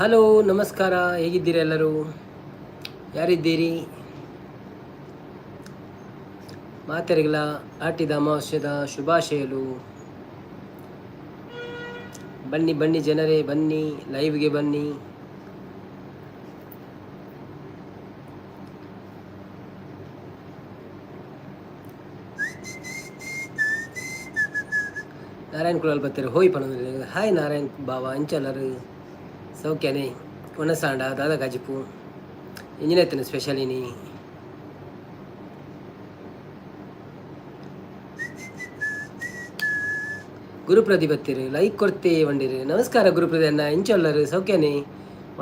Hello, ನಮಸ್ಕಾರ. ಹೇಗಿದ್ದೀರಿ ಎಲ್ಲರೂ? ಯಾರಿದ್ದೀರಿ? ಮಾತೆರೆಗಳ ಆಟಿದ ಅಮಾವಾಸ್ಯದ ಶುಭಾಶಯಗಳು. ಬನ್ನಿ ಬನ್ನಿ ಜನರೇ, ಬನ್ನಿ ಲೈವ್ಗೆ ಬನ್ನಿ. ನಾರಾಯಣ್ ಕುಲಾಲ್ ಬರ್ತಾರೆ. ಹೋಯ್ ಪಣದಲ್ಲಿ ಹಾಯ್ ನಾರಾಯಣ್ ಬಾವ ಅಂಚಲ್ಲರು ಸೌಖ್ಯನೇ ಒಣಸಾಂಡ ದಾದ ಗಜಿಪು ಇಂಜಿನೇತನ ಸ್ಪೆಷಲಿನಿ ಗುರುಪ್ರದಿ ಬತ್ತೀರಿ ಲೈಕ್ ಕೊಡ್ತೇ ಒಂಡಿರಿ. ನಮಸ್ಕಾರ ಗುರುಪ್ರದಿ ಅನ್ನ ಇಂಚೊಲ್ಲರು ಸೌಖ್ಯನೇ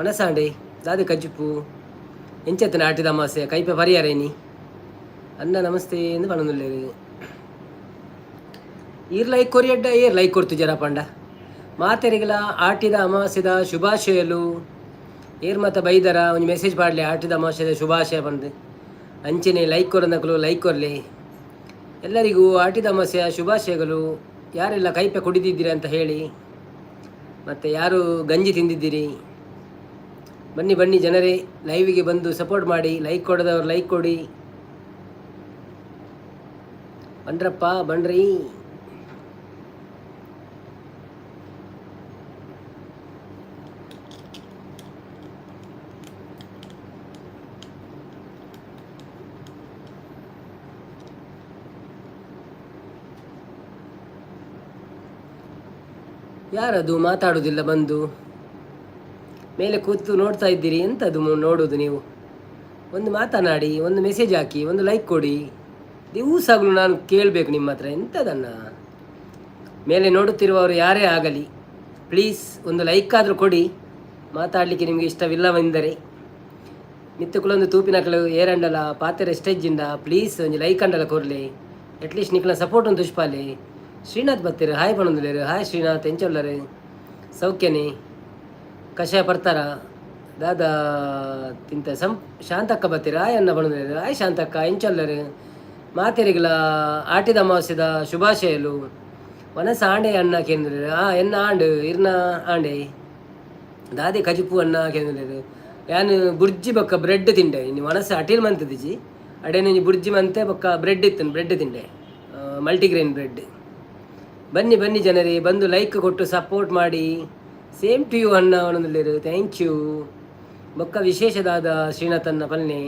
ಒಣಸಾಂಡೆ ದಾದ ಕಜ್ಜಿಪು ಎಂಚೆತ್ತನ ಆಟಿದ ಅಮಾಸೆ ಕೈಪೆ ಪರಿಯಾರೇನಿ ಅನ್ನ ನಮಸ್ತೆ ಎಂದು ಪಣನುಲ್ಲೇರಿ. ಈರ್ ಲೈಕ್ ಕೊರಿಯಡ್ಡ ಏರ್ ಲೈಕ್ ಕೊಡ್ತು ಜರ ಪಂಡ ಮಾತೆರಿಗಳ ಆಟಿದ ಅಮಾವಾಸ್ಯದ ಶುಭಾಶಯಲು ಏರ್ ಮತ ಬೈದರ ಒಂದು ಮೆಸೇಜ್ ಮಾಡಲಿ ಆಟಿದ ಅಮಾವಾಸ್ಯದ ಶುಭಾಶಯ ಬಂದು ಅಂಚನೆ ಲೈಕ್ ಕೊರನಕಲು ಲೈಕ್ ಕೊರಲಿ. ಎಲ್ಲರಿಗೂ ಆಟಿದ ಅಮಾವಾಸ್ಯೆಯ ಶುಭಾಶಯಗಳು. ಯಾರೆಲ್ಲ ಕೈಪೆ ಕುಡಿದಿದ್ದೀರಿ ಅಂತ ಹೇಳಿ, ಮತ್ತು ಯಾರು ಗಂಜಿ ತಿಂದಿದ್ದೀರಿ ಬನ್ನಿ ಬನ್ನಿ ಜನರೇ, ಲೈವಿಗೆ ಬಂದು ಸಪೋರ್ಟ್ ಮಾಡಿ. ಲೈಕ್ ಕೊಡದವ್ರು ಲೈಕ್ ಕೊಡಿ. ಬನ್ರಪ್ಪ ಬನ್ರಿ. ಯಾರದು ಮಾತಾಡೋದಿಲ್ಲ ಬಂದು ಮೇಲೆ ಕೂತು ನೋಡ್ತಾ ಇದ್ದೀರಿ? ಎಂಥದ್ದು ನೋಡೋದು ನೀವು? ಒಂದು ಮಾತನಾಡಿ, ಒಂದು ಮೆಸೇಜ್ ಹಾಕಿ, ಒಂದು ಲೈಕ್ ಕೊಡಿ. ದಿವಸಗಳು ನಾನು ಕೇಳಬೇಕು ನಿಮ್ಮ ಹತ್ರ ಎಂಥದನ್ನ. ಮೇಲೆ ನೋಡುತ್ತಿರುವವರು ಯಾರೇ ಆಗಲಿ ಪ್ಲೀಸ್ ಒಂದು ಲೈಕ್ ಆದರೂ ಕೊಡಿ. ಮಾತಾಡಲಿಕ್ಕೆ ನಿಮಗೆ ಇಷ್ಟವಿಲ್ಲವೆಂದರೆ ಮಿತ್ತುಕುಲೊಂದು ತೂಪಿನಕಲು ಏರಂಡಲ ಪಾತೆರೆ ಸ್ಟೇಜಿಂದ ಪ್ಲೀಸ್ ಒಂದು ಲೈಕ್ ಅಂಡಲ ಕೊರಲಿ. ಅಟ್ಲೀಸ್ಟ್ ನಿಕ್ಲ ಸಪೋರ್ಟ್ ಒಂದು ತುಷ್ಪಾಲೆ. ಶ್ರೀನಾಥ್ ಬತ್ತೀರಿ ಹಾಯ್ ಪಣಂದಿಲೇರು. ಹಾಯ್ ಶ್ರೀನಾಥ್ ಎಂಚೊಲ್ಲರು ಸೌಖ್ಯನೇ ಕಷಾಯ ಬರ್ತಾರ ದಾದ ತಿಂತ ಶಾಂತಕ್ಕ ಬತ್ತೀರಿ ಹಾಯ್ ಅನ್ನ ಪಣಂದಿಲೇರು. ಹಾಯ್ ಶಾಂತಕ್ಕ ಎಂಚೊಲ್ಲರು. ಮಾತೆರಿಗಳ ಆಟಿದ ಅಮಾವಾಸ್ಯದ ಶುಭಾಶಯಲು. ಒನಸ ಆಂಡೆ ಅನ್ನ ಕೇಂದ್ರ ಎನ್ನ ಆಂಡು ಇರ್ನ ಆಂಡೆ ದಾದೆ ಕಜಿಪು ಅನ್ನ ಕೇಂದ್ರ ಯಾನು ಬುರ್ಜಿ ಬೊಕ್ಕ ಬ್ರೆಡ್ ತಿಂಡೆ. ನೀವು ಒನಸ ಅಟೀಲ್ ಮಂತದಿಜಿ ಅಡೇನು ಬುರ್ಜಿ ಮಂತೆ ಬೊಕ್ಕ ಬ್ರೆಡ್ ಇತ್ತು, ಬ್ರೆಡ್ ತಿಂಡೆ, ಮಲ್ಟಿಗ್ರೇನ್ ಬ್ರೆಡ್. ಬನ್ನಿ ಬನ್ನಿ ಜನರೇ, ಬಂದು ಲೈಕ್ ಕೊಟ್ಟು ಸಪೋರ್ಟ್ ಮಾಡಿ. ಸೇಮ್ ಟು ಯು ಅನ್ನ ಅವನಲ್ಲಿರು. Thank you. ಬೊಕ್ಕ ವಿಶೇಷದಾದ ಶ್ರೀನಾಥನ್ನ ಪಲ್ನೆ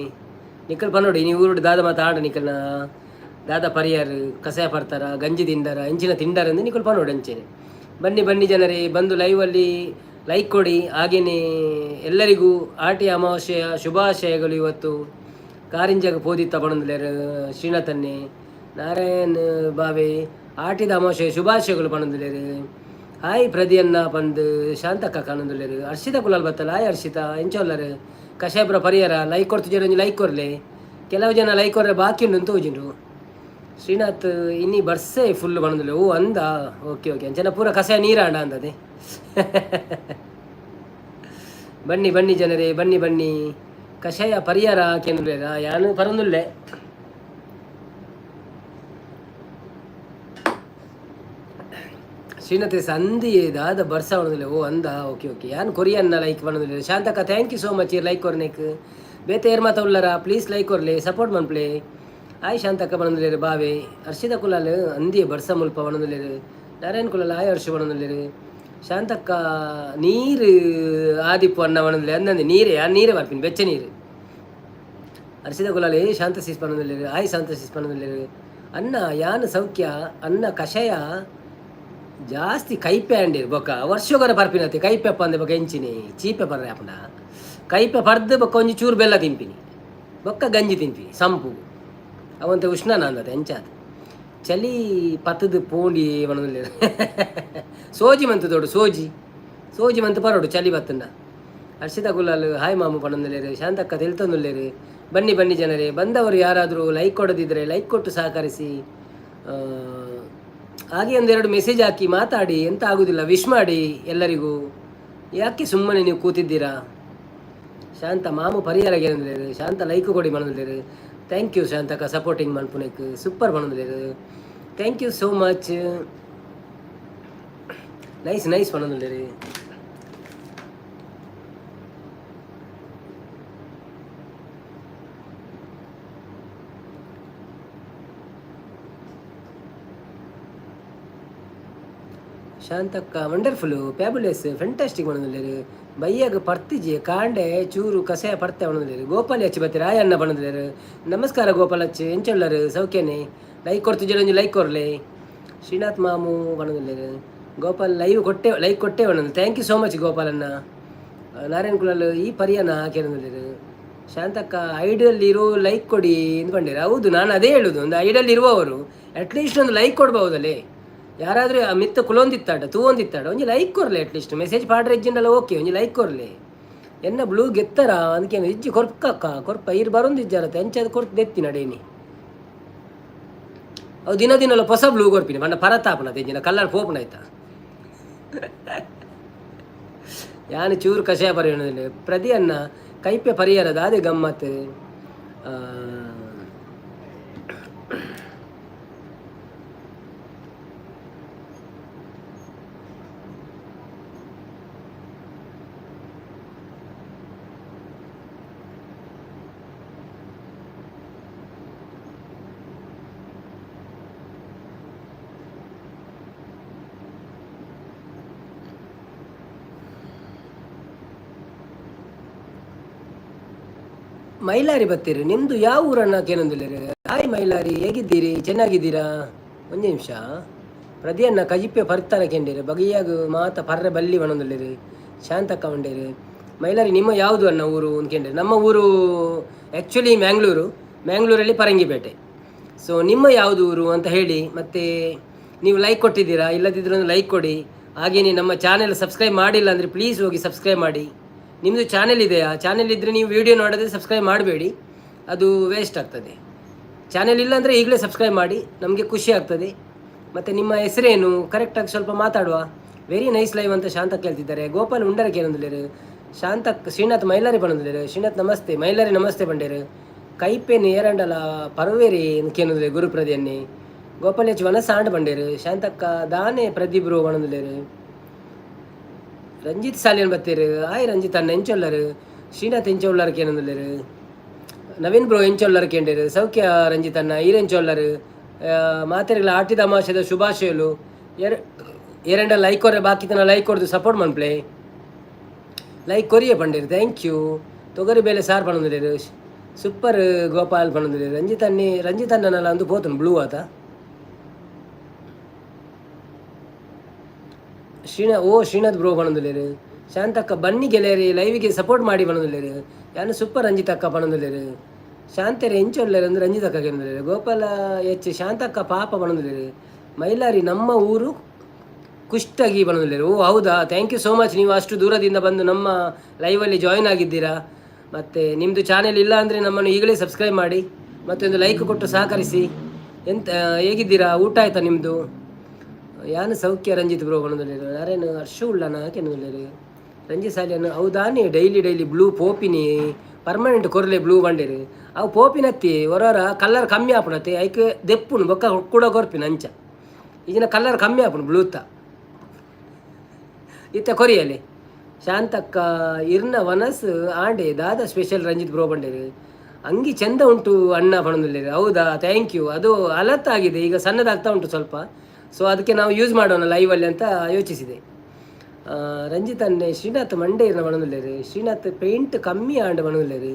ನಿಖಲ್ ಪನ್ನೋಡಿ ನೀವು ಊರುಡು ದಾದ ಮಾತಾಡ ನಿಖಲ್ನ ದಾದ ಪರಿಯಾರು ಕಸಾಯ ಪಡ್ತಾರ ಗಂಜಿ ತಿಂಡಾರ ಎಂಚಿನ ತಿಂಡಾರ ಎಂದು ನಿಖಲ್ ಪನ್ನೋಡಿ ಅಂಚೆನೆ. ಬನ್ನಿ ಬನ್ನಿ ಜನರೇ, ಬಂದು ಲೈವಲ್ಲಿ ಲೈಕ್ ಕೊಡಿ. ಹಾಗೆಯೇ ಎಲ್ಲರಿಗೂ ಆಟಿ ಅಮಾವಾಸ್ಯೆಯ ಶುಭಾಶಯಗಳು. ಇವತ್ತು ಕಾರಿಂಜಾಗ ಪೋದಿತ್ತ ಪಣಂದಿಲೇರು ಶ್ರೀನಾಥನ್ನೇ ನಾರಾಯಣ್ ಬಾವೆ ಆಟಿದ ಅಮಾವಾಸ್ಯೆಯ ಶುಭಾಶಯಗಳು ಪಣಂದಿಲೇರು. ಹಾಯ್ ಪ್ರದಿಯನ್ನ ಪಂದು ಶಾಂತಕ್ಕ ಕಾಣಂದುಲ್ಲೇರು. ಹರ್ಷಿತ ಕುಲಾಲ್ ಬತ್ತಲ್ಲ ಹಾಯ್ ಹರ್ಷಿತಾ ಎಂಚೋಲ್ಲರು ಕಷಾಯಪುರ ಪರಿಹಾರ ಲೈಕ್ ಕೊಡ್ತಿದ್ದೀರ ಒಂಜಿ ಲೈಕ್ ಕೊರಲೆ. ಕೆಲವು ಜನ ಲೈಕ್ ಕೊರ್ರೆ ಬಾಕಿ ಉಂಡು ಅಂತ ಹೋಜಿಂಡ್ರು. ಶ್ರೀನಾಥ್ ಇನ್ನಿ ಬರ್ಸೆ ಫುಲ್ ಪಣಂದುಲ್ಲೆ. ಓ ಅಂದ ಓಕೆ ಓಕೆ ಅಂಚನ ಪೂರ ಕಷಾಯ ನೀರಾಂಡ ಅಂದದೆ. ಬನ್ನಿ ಬನ್ನಿ ಜನರೇ, ಬನ್ನಿ ಬನ್ನಿ. ಕಷಾಯ ಪರಿಹಾರ ಕೇಂದ್ರ ಯಾನು ಪರಂದುಲ್ಲೆ. ಶ್ರೀನಾಥ್ ಸಂಧಿ ದಾದ ಬರ್ಸ ಬಣದಿಲ್ಲ. ಓ ಅಂದ ಓಕೆ ಓಕೆ ಯಾನು ಕೊರಿಯನ್ನ ಲೈಕ್ ಬಣದಿಲ್ಲ. ಶಾಂತಕ್ಕ thank you so much like ಕೊರ್ನೇಕ್. ಬೇತೆ ಏರ್ ಮಾತ ಉಳ್ಳರ ಪ್ಲೀಸ್ ಲೈಕ್ ಕೊರ್ಲೆ ಸಪೋರ್ಟ್ ಮನ್ಪ್ಲೆ. ಆಯ್ ಶಾಂತಕ್ಕ ಬಣದಿಲ್ಲೇರು ಬಾವೆ. ಹರ್ಷಿತ ಕುಲಾಲ್ ಅಂದಿ ಬರ್ಸ ಮುಲ್ಪ ಬಣದಿಲ್ಲೇರು. ನಾರಾಯಣ್ ಕುಲಾಲ್ ಆಯ್ ಹರ್ಷ ಬಣದಿಲ್ಲೇರು. ಶಾಂತಕ್ಕ ನೀರು ಆದಿಪ್ಪು ಅನ್ನ ಬಣದಿಲ್ಲ ಅಂದಂದೆ ನೀರೇ ಯಾರು ನೀರೇ ಬರ್ತೀನಿ ಬೆಚ್ಚ ನೀರು. ಹರ್ಷಿತ ಕುಲಾಲ್ ಶಾಂತ ಸಿಸ್ ಬಣದಿಲ್ಲೇರು. ಆಯ್ ಶಾಂತ ಸಿಸ್ ಬಣದಿಲ್ಲೇರು. ಅನ್ನ ಯಾನು ಸೌಖ್ಯ ಅನ್ನ ಕಷಾಯ ಜಾಸ್ತಿ ಕೈಪೆ ಅಂಡಿರು ಬೊಕ್ಕ ವರ್ಷಗೊರ ಪರ್ಪಿನತಿ ಕೈಪೆಪ್ಪ ಅಂದೆ ಬೊಕ್ಕ ಎಂಚಿನಿ ಚೀಪೆ ಪರ್ರೆ ಅಪ್ಪನ ಕೈಪೆ ಪರ್ದು ಬೊಕ್ಕ ಒಂಜಿ ಚೂರು ಬೆಲ್ಲ ತಿಂಪಿನಿ ಬೊಕ್ಕ ಗಂಜಿ ತಿಂಪಿನಿ ಸಂಪು ಅವಂತೆ ಉಷ್ಣನ ಅಂದತೆ ಎಂಚಾದ ಚಳಿ ಪತ್ತದು ಪೋಂಡಿ ಒಣದಲ್ಲಿ ಸೋಜಿ ಮಂತು ದೊಡ್ಡ ಸೋಜಿ ಮಂತು ಪರೋಡು ಚಳಿ ಬತ್ತಂಡ. ಹರ್ಷಿತ ಗುಲಾಲ್ ಹಾಯ್ ಮಾಮು ಪಣಂದಲೇರು. ಶಾಂತಕ್ಕ ತಿಳ್ತಂದುಲ್ಲೇರು. ಬನ್ನಿ ಬನ್ನಿ ಜನರೇ, ಬಂದವರು ಯಾರಾದರೂ ಲೈಕ್ ಕೊಡದಿದ್ದರೆ ಲೈಕ್ ಕೊಟ್ಟು ಸಹಕರಿಸಿ. ಹಾಗೆ ಒಂದೆರಡು ಮೆಸೇಜ್ ಹಾಕಿ ಮಾತಾಡಿ, ಎಂತ ಆಗೋದಿಲ್ಲ, ವಿಶ್ ಮಾಡಿ ಎಲ್ಲರಿಗೂ. ಯಾಕೆ ಸುಮ್ಮನೆ ನೀವು ಕೂತಿದ್ದೀರಾ? ಶಾಂತ ಮಾಮು ಪರಿಹಾರಗೆ ಅಂದಿದ್ದಾರೆ. ಶಾಂತ ಲೈಕ್ ಕೊಡಿ ಮನದಿದ್ದಾರೆ. ಥ್ಯಾಂಕ್ ಯು ಶಾಂತಕ್ಕ ಸಪೋರ್ಟಿಂಗ್ ಮನ್ಪುನಕ್ಕೆ ಸೂಪರ್ ಮನದಿದ್ದಾರೆ. Thank you so much. Nice nice ಮನದಿದ್ದಾರೆ. ಶಾಂತಕ್ಕ ವಂಡರ್ಫುಲ್ ಫ್ಯಾಬುಲಸ್ ಫ್ಯಾಂಟಾಸ್ಟಿಕ್ ಬಣ್ಣದಲ್ಲಿ ಬೈಯಾಗ ಪರ್ತಿಜಿ ಕಾಂಡೆ ಚೂರು ಕಸೆಯ ಪರ್ತೆ ಬಣ್ಣದಲ್ಲಿ ಗೋಪಾಲ್ ಹಚ್ಚಿ ಬರ್ತೀರ ಅಣ್ಣ ಬಣ್ಣದಲ್ಲಿ ನಮಸ್ಕಾರ ಗೋಪಾಲ್ ಹಚ್ಚಿ ಎಂಚೊಳ್ಳರು ಸೌಖ್ಯನೇ ಲೈಕ್ ಕೊಡ್ತಿದ್ದೀರ ಒಂಜಿ ಲೈಕ್ ಕೊರ್ಲೆ ಶ್ರೀನಾಥ್ ಮಾಮು ಬಣ್ಣದಲ್ಲಿ ಗೋಪಾಲ್ ಲೈಕ್ ಕೊಟ್ಟೆ ಬಣ್ಣದಲ್ಲಿ ಥ್ಯಾಂಕ್ ಯು ಸೋ ಮಚ್ ಗೋಪಾಲಣ್ಣ ನಾರಾಯಣ್ ಕುಲಾಲ್ ಈ ಪರಿಯನ ಹಾಕಿರೋದಿಲ್ಲ ಶಾಂತಕ್ಕ ಐಡಿಯಲ್ಲಿ ಇರೋ ಲೈಕ್ ಕೊಡಿ ಅಂದ್ಕೊಂಡಿರ ಹೌದು ನಾನು ಅದೇ ಹೇಳುದು ಒಂದು ಐಡಿಯಲ್ಲಿ ಇರುವವರು ಅಟ್ಲೀಸ್ಟ್ ಒಂದು ಲೈಕ್ ಕೊಡ್ಬಹುದಲ್ಲೇ ಯಾರಾದರೂ ಆ ಮಿತ್ತ ಕುಲೊಂದಿತ್ತಾಡ ತೂವೊಂದಿತ್ತಾಡ ಒಂಜಿ ಲೈಕ್ ಕೊರ್ಲೆ ಅಟ್ಲೀಸ್ಟ್ ಮೆಸೇಜ್ ಪಾಡ್ರೆ ಇಜ್ಜಿಂಡಲ್ಲ ಓಕೆ ಒಂಜಿ ಲೈಕ್ ಕೊರ್ಲೆ ಎನ್ನ ಬ್ಲೂ ಗೆತ್ತರ ಅದಕ್ಕೆ ಇಜ್ಜಿ ಕೊರ್ಪ ಇರು ಬರೊಂದು ಇಜ್ಜಾರತ್ತೆ ಎಂಚದ ಕೊರ್ತು ದೆತ್ತಿ ನಡೇನಿ ಅವು ದಿನಲ್ಲ ಹೊಸ ಬ್ಲೂ ಕೊರ್ಪಿನಿ ಬಣ್ಣ ಪರತಾಪನ ತೆಂಜಿನ ಕಲ್ಲರ್ ಪೋಪನ ಆಯ್ತಾ ಯಾನು ಚೂರು ಕಷಾಯ ಪರಿಗಣದಲ್ಲಿ ಪ್ರದಿಯನ್ನ ಕೈಪೆ ಪರಿಹಾರದ ಅದೇ ಗಮ್ಮತ್ ಮೈಲಾರಿ ಬರ್ತೀರಿ ನಿಮ್ದು ಯಾವ ಊರನ್ನ ಕೇಳೊಂದಿಲ್ಲ ಹಾಯ್ ಮೈಲಾರಿ ಹೇಗಿದ್ದೀರಿ ಚೆನ್ನಾಗಿದ್ದೀರಾ ಒಂದು ನಿಮಿಷ ಪ್ರದಿಯನ್ನ ಕಜಿಪ್ಪೆ ಪರ್ತಾನ ಕೆಂಡೀರಿ ಬಗೆಯಾಗ ಮಾತ ಪರ್ರೆ ಬಲ್ಲಿ ಬಣ್ಣದಲ್ಲಿರಿ ಶಾಂತಕ್ಕ ಉಂಡೇರಿ ಮೈಲಾರಿ ನಿಮ್ಮ ಯಾವುದು ಅನ್ನ ಊರು ಅಂದ್ಕೊಂಡ್ರಿ ನಮ್ಮ ಊರು ಆ್ಯಕ್ಚುಲಿ ಮ್ಯಾಂಗ್ಳೂರಲ್ಲಿ ಪರಂಗಿಪೇಟೆ ಸೊ ನಿಮ್ಮ ಯಾವುದು ಊರು ಅಂತ ಹೇಳಿ ಮತ್ತು ನೀವು ಲೈಕ್ ಕೊಟ್ಟಿದ್ದೀರಾ ಇಲ್ಲದಿದ್ದರೆ ಒಂದು ಲೈಕ್ ಕೊಡಿ ಹಾಗೆಯೇ ನಮ್ಮ ಚಾನೆಲ್ ಸಬ್ಸ್ಕ್ರೈಬ್ ಮಾಡಿಲ್ಲ ಅಂದರೆ ಪ್ಲೀಸ್ ಹೋಗಿ ಸಬ್ಸ್ಕ್ರೈಬ್ ಮಾಡಿ ನಿಮ್ಮದು ಚಾನೆಲ್ ಇದೆಯಾ ಚಾನೆಲ್ ಇದ್ದರೆ ನೀವು ವೀಡಿಯೋ ನೋಡೋದೇ ಸಬ್ಸ್ಕ್ರೈಬ್ ಮಾಡಬೇಡಿ ಅದು ವೇಸ್ಟ್ ಆಗ್ತದೆ ಚಾನೆಲ್ ಇಲ್ಲ ಅಂದರೆ ಈಗಲೇ ಸಬ್ಸ್ಕ್ರೈಬ್ ಮಾಡಿ ನಮಗೆ ಖುಷಿ ಆಗ್ತದೆ ಮತ್ತು ನಿಮ್ಮ ಹೆಸರೇನು ಕರೆಕ್ಟಾಗಿ ಸ್ವಲ್ಪ ಮಾತಾಡುವ ವೆರಿ ನೈಸ್ ಲೈವ್ ಅಂತ ಶಾಂತ ಕೇಳ್ತಿದ್ದಾರೆ ಗೋಪಾಲ್ ಉಂಡರಕ್ಕೆ ಏನಂದಿಲ್ಲರು ಶಾಂತಕ್ ಶ್ರೀನಾಥ್ ಮೈಲಾರಿ ಬಂದಿದ್ದಾರೆ ಶ್ರೀನಾಥ್ ನಮಸ್ತೆ ಮೈಲಾರಿ ನಮಸ್ತೆ ಬಂಡೇರು ಕೈಪೇನು ಏರಂಡಲ ಪರವೇರಿ ಕೇನುದ್ರೆ ಗುರುಪ್ರದಿಯನ್ನೇ ಗೋಪಾಲ್ ಹೆಚ್ಚು ವನಸ ಆಂಡ್ ಬಂಡೇರು ಶಾಂತಕ್ಕ ದಾನೆ ಪ್ರದೀಪ್ರು ಬಣದಿಲ್ಲೇರು ರಂಜಿತ್ ಸಾಲಿಯನ್ ಬತ್ತೀರು ಆಯ್ ರಂಜಿತ್ ಅಣ್ಣ ಎಂಚೊಲ್ಲರು ಶ್ರೀನಾಥ್ ಎಂಚೊಲ್ಲರು ಏನಂದಿಲ್ಲೇರು ನವೀನ್ ಬ್ರೋ ಎಂಚೊಲ್ಲರು ಕೇಂಡೇರು ಸೌಖ್ಯ ರಂಜಿತ್ ಅಣ್ಣ ಈರೆಂಚೊಲ್ಲರು ಮಾತೆರೆಗಳ ಆಟಿದ ಅಮಾವಾಸ್ಯದ ಶುಭಾಶಯಲು ಏರೆಂಡ ಲೈಕ್ ಕೊರೆ ಬಾಕಿ ತನ ಲೈಕ್ ಕೊಡ್ದು ಸಪೋರ್ಟ್ ಮನ್ಪ್ಲೆ ಲೈಕ್ ಕೊರಿಯೇ ಪಂಡೇರು ಥ್ಯಾಂಕ್ ಯು ತೊಗರಿ ಬೇಳೆ ಸಾರು ಪಣದಿರು ಸೂಪರ್ ಗೋಪಾಲ್ ಪಣದಿರು ರಂಜಿತ್ ಅಣ್ಣನಲ್ಲ ಅಂದು ಪೋತನು ಬ್ಲೂ ಆತ ಶ್ರೀನಾಥ್ ಬ್ರೋ ಪಣದಿರು ಶಾಂತಕ್ಕ ಬನ್ನಿ ಗೆಳೆಯರಿ ಲೈವಿಗೆ ಸಪೋರ್ಟ್ ಮಾಡಿ ಪಣದಿರು ಯಾನು ಸೂಪರ್ ರಂಜಿತ್ ಅಕ್ಕ ಪಣದಿರು ಶಾಂತರೆ ಎಂಚೊಲ್ಲರು ಅಂದ್ರೆ ರಂಜಿತ್ ಅಕ್ಕ ಕೇಳಿದ್ರು ಗೋಪಾಲ ಹೆಚ್ಚು ಶಾಂತಕ್ಕ ಪಾಪ ಪಣದಿರು ಮೈಲಾರಿ ನಮ್ಮ ಊರು ಕುಷ್ಟಗಿ ಬಣದಿರು ಓ ಹೌದಾ ಥ್ಯಾಂಕ್ ಯು ಸೋ ಮಚ್ ನೀವು ಅಷ್ಟು ದೂರದಿಂದ ಬಂದು ನಮ್ಮ ಲೈವಲ್ಲಿ ಜಾಯಿನ್ ಆಗಿದ್ದೀರಾ ಮತ್ತು ನಿಮ್ಮದು ಚಾನೆಲ್ ಇಲ್ಲ ಅಂದರೆ ನಮ್ಮನ್ನು ಈಗಲೇ ಸಬ್ಸ್ಕ್ರೈಬ್ ಮಾಡಿ ಮತ್ತೊಂದು ಲೈಕ್ ಕೊಟ್ಟು ಸಹಕರಿಸಿ ಹೇಗಿದ್ದೀರಾ ಊಟ ಆಯ್ತಾ ನಿಮ್ಮದು ಯಾನು ಸೌಖ್ಯ ರಂಜಿತ್ ಬ್ರೋ ಬಣದಲ್ಲಿರು ಯಾರೇನು ಹರ್ಷ ಉಳ್ಳನ ಕೆನದಲ್ಲಿರು ರಂಜಿತ್ ಸಾಲಿಯನ್ನು ಹೌದಾನಿ ಡೈಲಿ ಬ್ಲೂ ಪೋಪಿನಿ ಪರ್ಮನೆಂಟ್ ಕೊರ್ಲೆ ಬ್ಲೂ ಬಂಡೇರು ಅವು ಪೋಪಿನತ್ತಿ ಹೊರ ಕಲರ್ ಕಮ್ಮಿ ಆಪುನತ್ತೆ ಐಕೆ ದೆಪ್ಪುನು ಬೊಕ್ಕ ಕೂಡ ಕೊರ್ಪಿನ ಅಂಚ ಈಗಿನ ಕಲರ್ ಕಮ್ಮಿ ಆಪುನು ಬ್ಲೂತ ಇತ್ತ ಕೊರಿಯಲ್ಲಿ ಶಾಂತಕ್ಕ ಇರ್ನ ವನಸ್ ಆಂಡೆ ದಾದ ಸ್ಪೆಷಲ್ ರಂಜಿತ್ ಬ್ರೋ ಬಂಡೇರು ಅಂಗಿ ಚೆಂದ ಉಂಟು ಅಣ್ಣ ಬಣದಲ್ಲಿ ಹೌದಾ ಥ್ಯಾಂಕ್ ಯು ಅದು ಅಲತ್ತಾಗಿದೆ ಈಗ ಸಣ್ಣದಾಗ್ತಾ ಉಂಟು ಸ್ವಲ್ಪ ಸೊ ಅದಕ್ಕೆ ನಾವು ಯೂಸ್ ಮಾಡೋಣ ಲೈವಲ್ಲಿ ಅಂತ ಯೋಚಿಸಿದೆ ರಂಜಿತ್ ಅನ್ನೆ ಶ್ರೀನಾಥ್ ಮಂಡೆ ಇರ್ನ ಬಣದಲ್ಲೇರು ಶ್ರೀನಾಥ್ ಪೇಂಟ್ ಕಮ್ಮಿ ಆಂಡ್ ಬಣದಲ್ಲೇರು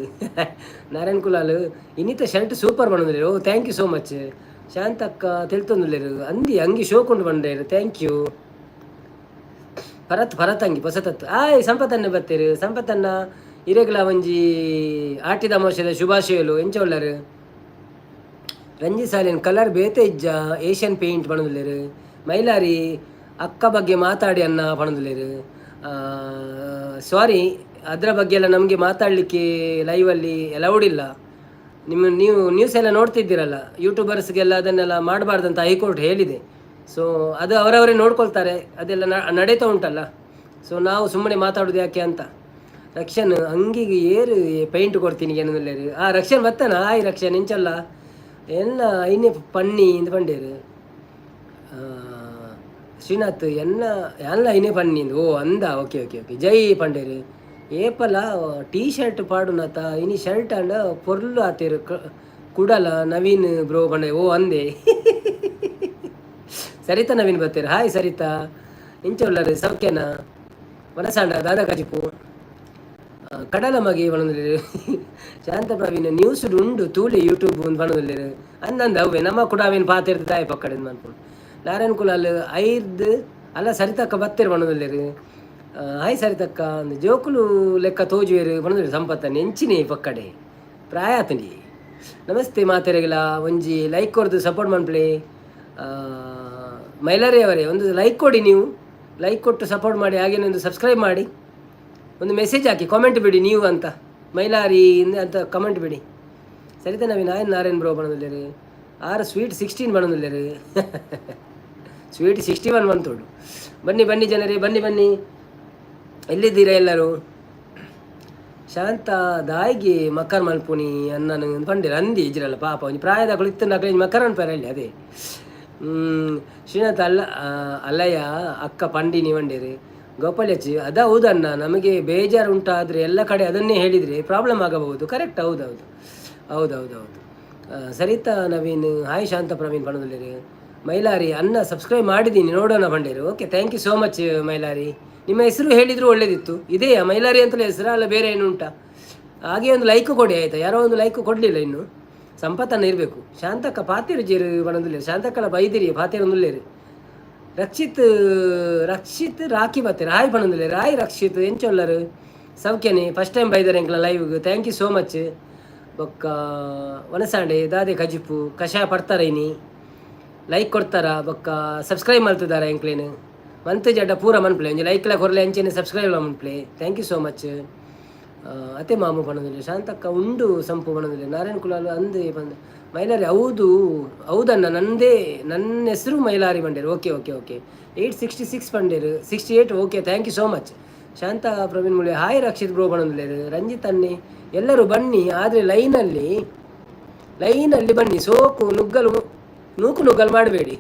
ನಾರಾಯಣ್ ಕುಲಾಲ್ ಇನ್ನಿತ ಶರ್ಟ್ ಸೂಪರ್ ಬಣದಲ್ಲೇರು oh thank you so much ಶಾಂತಕ್ಕ ತಿಳ್ತೊಂದಿಲ್ಲೇರು ಅಂಗಿ ಶೋಕೊಂಡು ಬಂಡೇರು ಥ್ಯಾಂಕ್ ಯು ಭರತ್ ಅಂಗಿ ಹೊಸತತ್ತು ಆಯ್ ಸಂಪತ್ತನ್ನ ಬತ್ತೇರು ಸಂಪತ್ತನ್ನ ಇರೆಗ್ಲ ಒಂಜಿ ಆಟಿದ ಅಮಾವಾಸ್ಯದ ಶುಭಾಶಯಲು ಎಂಚೊಳ್ಳರು ರಂಜಿತ್ ಸಾಲಿನ ಕಲರ್ ಬೇತೆ ಇಜ್ಜ ಏಷ್ಯನ್ ಪೇಂಟ್ ಬಣದಿಲ್ಲೇರು ಮೈಲಾರಿ ಅಕ್ಕ ಬಗ್ಗೆ ಮಾತಾಡಿ ಅನ್ನ ಬಣದಿಲ್ಲೇರು ಸಾರಿ ಅದರ ಬಗ್ಗೆ ಎಲ್ಲ ನಮಗೆ ಮಾತಾಡಲಿಕ್ಕೆ ಲೈವಲ್ಲಿ ಅಲೌಡ್ ಇಲ್ಲ ನೀವು ನ್ಯೂಸ್ ಎಲ್ಲ ನೋಡ್ತಿದ್ದೀರಲ್ಲ ಯೂಟ್ಯೂಬರ್ಸ್ಗೆಲ್ಲ ಅದನ್ನೆಲ್ಲ ಮಾಡಬಾರ್ದಂತ ಹೈಕೋರ್ಟ್ ಹೇಳಿದೆ ಸೊ ಅದು ಅವರವರೇ ನೋಡ್ಕೊಳ್ತಾರೆ ಅದೆಲ್ಲ ನಡೀತಾ ಉಂಟಲ್ಲ ಸೊ ನಾವು ಸುಮ್ಮನೆ ಮಾತಾಡೋದು ಯಾಕೆ ಅಂತ ರಕ್ಷನ್ ಅಂಗಿಗೆ ಏರು ಪೇಂಟ್ ಕೊಡ್ತೀನಿ ಏನಂದ್ರೆ ರಕ್ಷನ್ ಬರ್ತಾನ ಆಯ್ ರಕ್ಷನ್ ಎಂಚಲ್ಲ ಎಲ್ಲ ಐನೇ ಪಣ್ಣಿ ಇಂದು ಪಂಡೇರು ಶ್ರೀನಾಥ್ ಎಲ್ಲ ಐನೇ ಪಣ್ಣಿಂದು ಓ ಅಂದ ಓಕೆ ಜೈ ಪಂಡೇರು ಏಪಲ ಟೀ ಶರ್ಟ್ ಪಾಡುನತ ಇನಿ ಶರ್ಟ್ ಅಂಡ ಪೊರ್ಲು ಆತೇರು ಕುಡಲ ನವೀನ್ ಬ್ರೋ ಬಂಡೆ ಓ ಅಂದೆ ಸರಿತಾ ನವೀನ್ ಬರ್ತೀರ ಹಾಯ್ ಸರಿತಾ ಇಂಚೊಲ್ಲರು ಸೌಖ್ಯನ ಮನಸಾಂಡ ದಾದ ಕಜಿಪು ಕಡಲ ಮಗೆ ಬಣದಲ್ಲಿರು ಶಾಂತ ಪ್ರವೀಣ್ ನ್ಯೂಸ್ ಉಂಡು ತೂಳಿ ಯೂಟ್ಯೂಬ್ ಬಣದಲ್ಲಿರು ಅಂದಂದು ಅವೇ ನಮ್ಮ ಕೂಡ ಅವೇನು ಪಾತಿರ್ತ ತಾಯಿ ಪಕ್ಕಡೆ ಮಾಡ್ಕೊಂಡು ನಾರಾಯಣ್ ಕುಲಾಲ್ ಐದು ಅಲ್ಲ ಸರಿತಕ್ಕ ಬತ್ತಿರು ಬಣದಲ್ಲಿರು ಹಾಯ್ ಸರಿತಕ್ಕ ಒಂದು ಜೋಕುಲು ಲೆಕ್ಕ ತೋಜುವೇರು ಬಣದಲ್ಲಿ ಸಂಪತ್ತನ್ನು ಎಂಚಿನಿ ಪಕ್ಕಡೆ ಪ್ರಾಯಾತನಿ ನಮಸ್ತೆ ಮಾತೆರೆಗಿಲ್ಲ ಒಂಜಿ ಲೈಕ್ ಕೊಡ್ದು ಸಪೋರ್ಟ್ ಮಾಡ್ಪ್ಲೆ ಮೈಲಾರಿ ಅವರೇ ಒಂದು ಲೈಕ್ ಕೊಡಿ, ನೀವು ಲೈಕ್ ಕೊಟ್ಟು ಸಪೋರ್ಟ್ ಮಾಡಿ, ಹಾಗೇನೆ ಒಂದು ಸಬ್ಸ್ಕ್ರೈಬ್ ಮಾಡಿ, ಒಂದು ಮೆಸೇಜ್ ಹಾಕಿ, ಕಾಮೆಂಟ್ ಬಿಡಿ ನೀವು ಅಂತ ಮೈಲಾರಿ ಅಂತ ಕಮೆಂಟ್ ಬಿಡಿ. ಸರಿತಾ ನವೀನ್ ನಾರಾಯಣ್ ಬ್ರೋ ಬಣದಲ್ಲಿರಿ 6 ಸ್ವೀಟ್ 16 ಬಣದಲ್ಲಿರಿ ಸ್ವೀಟ್ 61 ಬಂತೋಡು. ಬನ್ನಿ ಬನ್ನಿ ಜನರೇ, ಬನ್ನಿ ಬನ್ನಿ, ಎಲ್ಲಿದ್ದೀರಾ ಎಲ್ಲರೂ? ಶಾಂತ ದಾಯಿಗೆ ಮಕ್ಕರ್ ಮಲ್ಪುನಿ ಅನ್ನನು ಪಂಡಿರ ಅಂದಿ ಇಜ್ರಲ್ಲ ಪಾಪ ಒಂಜಿ ಪ್ರಾಯದ ಕುಳಿತು ನಕಲಿ ಮಕ್ಕರ್ ಅನ್ಪಾರ ಅಲ್ಲಿ ಅದೇ ಶ್ರೀನಾಥ್ ಅಲ್ಲಯ್ಯ ಅಕ್ಕ ಪಂಡಿನಿ ಬಂಡೇರಿ ಗೋಪಾಲಚ್ಚಿ ಅದ ಹೌದನ್ನ, ನಮಗೆ ಬೇಜಾರು ಉಂಟಾದರೆ ಎಲ್ಲ ಕಡೆ ಅದನ್ನೇ ಹೇಳಿದರೆ ಪ್ರಾಬ್ಲಮ್ ಆಗಬಹುದು. ಕರೆಕ್ಟ್, ಹೌದೌದು ಹೌದೌದೌದು. ಸರಿತಾ ನವೀನ್ ಹಾಯ್ ಶಾಂತ ಪ್ರವೀಣ್ ಬಣದಲ್ಲಿರಿ. ಮೈಲಾರಿ ಅನ್ನ ಸಬ್ಸ್ಕ್ರೈಬ್ ಮಾಡಿದ್ದೀನಿ ನೋಡೋಣ ಬಂಡೇರಿ. Okay, thank you so much Mylari. ನಿಮ್ಮ ಹೆಸರು ಹೇಳಿದ್ರು ಒಳ್ಳೇದಿತ್ತು. ಇದೆಯಾ ಮೈಲಾರಿ ಅಂತಲೇ ಹೆಸರು, ಅಲ್ಲ ಬೇರೆ ಏನು ಉಂಟಾ? ಹಾಗೆ ಒಂದು ಲೈಕ್ ಕೊಡಿ ಆಯಿತಾ. ಯಾರೋ ಒಂದು ಲೈಕ್ ಕೊಡಲಿಲ್ಲ ಇನ್ನು. ಸಂಪತ್ತನ್ನು ಇರಬೇಕು. ಶಾಂತಕ್ಕ ಪಾತಿರು ಜೇರು ಬಣದಲ್ಲಿ ಶಾಂತಕ್ಕಳ ಬೈದಿರಿ ಪಾತಿರೊಂದುಲ್ಲೇರಿ. ರಕ್ಷಿತ್ ರಾಖಿ ಬತ್ತೀರ ಹಾಯ್ ಬಣದಲ್ಲಿ ರಾಯ್ ರಕ್ಷಿತ್ ಎಂಚೊಲ್ಲರು ಸೌಖ್ಯನೇ. ಫಸ್ಟ್ ಟೈಮ್ ಬೈದಾರೆ ಎಂಕ್ಲ ಲೈವ್ಗೆ, ಥ್ಯಾಂಕ್ ಯು ಸೋ ಮಚ್. ಬೊಕ್ಕ ಒನಸಾಂಡೆ ದಾದೆ ಕಜಿಪು ಕಷಾಯ ಪಡ್ತಾರ ಇನಿ ಲೈಕ್ ಕೊಡ್ತಾರ, ಬೊಕ್ಕ ಸಬ್ಸ್ಕ್ರೈಬ್ ಮಾಡ್ತಿದ್ದಾರ ಎಂಕ್ಲೇನು ಮಂತ್ ಜಡ್ಡ ಪೂರ ಮನ್ಪ್ಲೆ ಒಂಜಿ ಲೈಕ್ಲ ಕೊರಲೆ ಎಂಚೇನೆ ಸಬ್ಸ್ಕ್ರೈಬ್ ಮನ್ಪ್ಲೆ. Thank you so much. ಅತ್ತೆ ಮಾಮು ಬಣದಲ್ಲಿ ಶಾಂತಕ್ಕ ಉಂಡು ಸಂಪು ಬಣದಲ್ಲಿ ನಾರಾಯಣ್ ಕುಲಾಲು ಅಂದೆ ಬಂದ ಮೈಲಾರಿ ಹೌದು ಹೌದನ್ನ ನನ್ನ ಹೆಸರು ಮೈಲಾರಿ ಬಂಡೇರು. ಓಕೆ ಓಕೆ ಓಕೆ 866 ಬಂಡೇರು 68. Okay, thank you so much. Shantha Praveen ಮುಳಿ ಹಾಯ್ ರಕ್ಷಿತ್ ಬ್ರೋ ಬಣದಲ್ಲಿ ರಂಜಿತ್ ಅನ್ನಿ ಎಲ್ಲರೂ ಬನ್ನಿ, ಆದರೆ ಲೈನಲ್ಲಿ ಬನ್ನಿ. ಸೋಕು ನೂಕು ನುಗ್ಗಲು ಮಾಡಬೇಡಿ.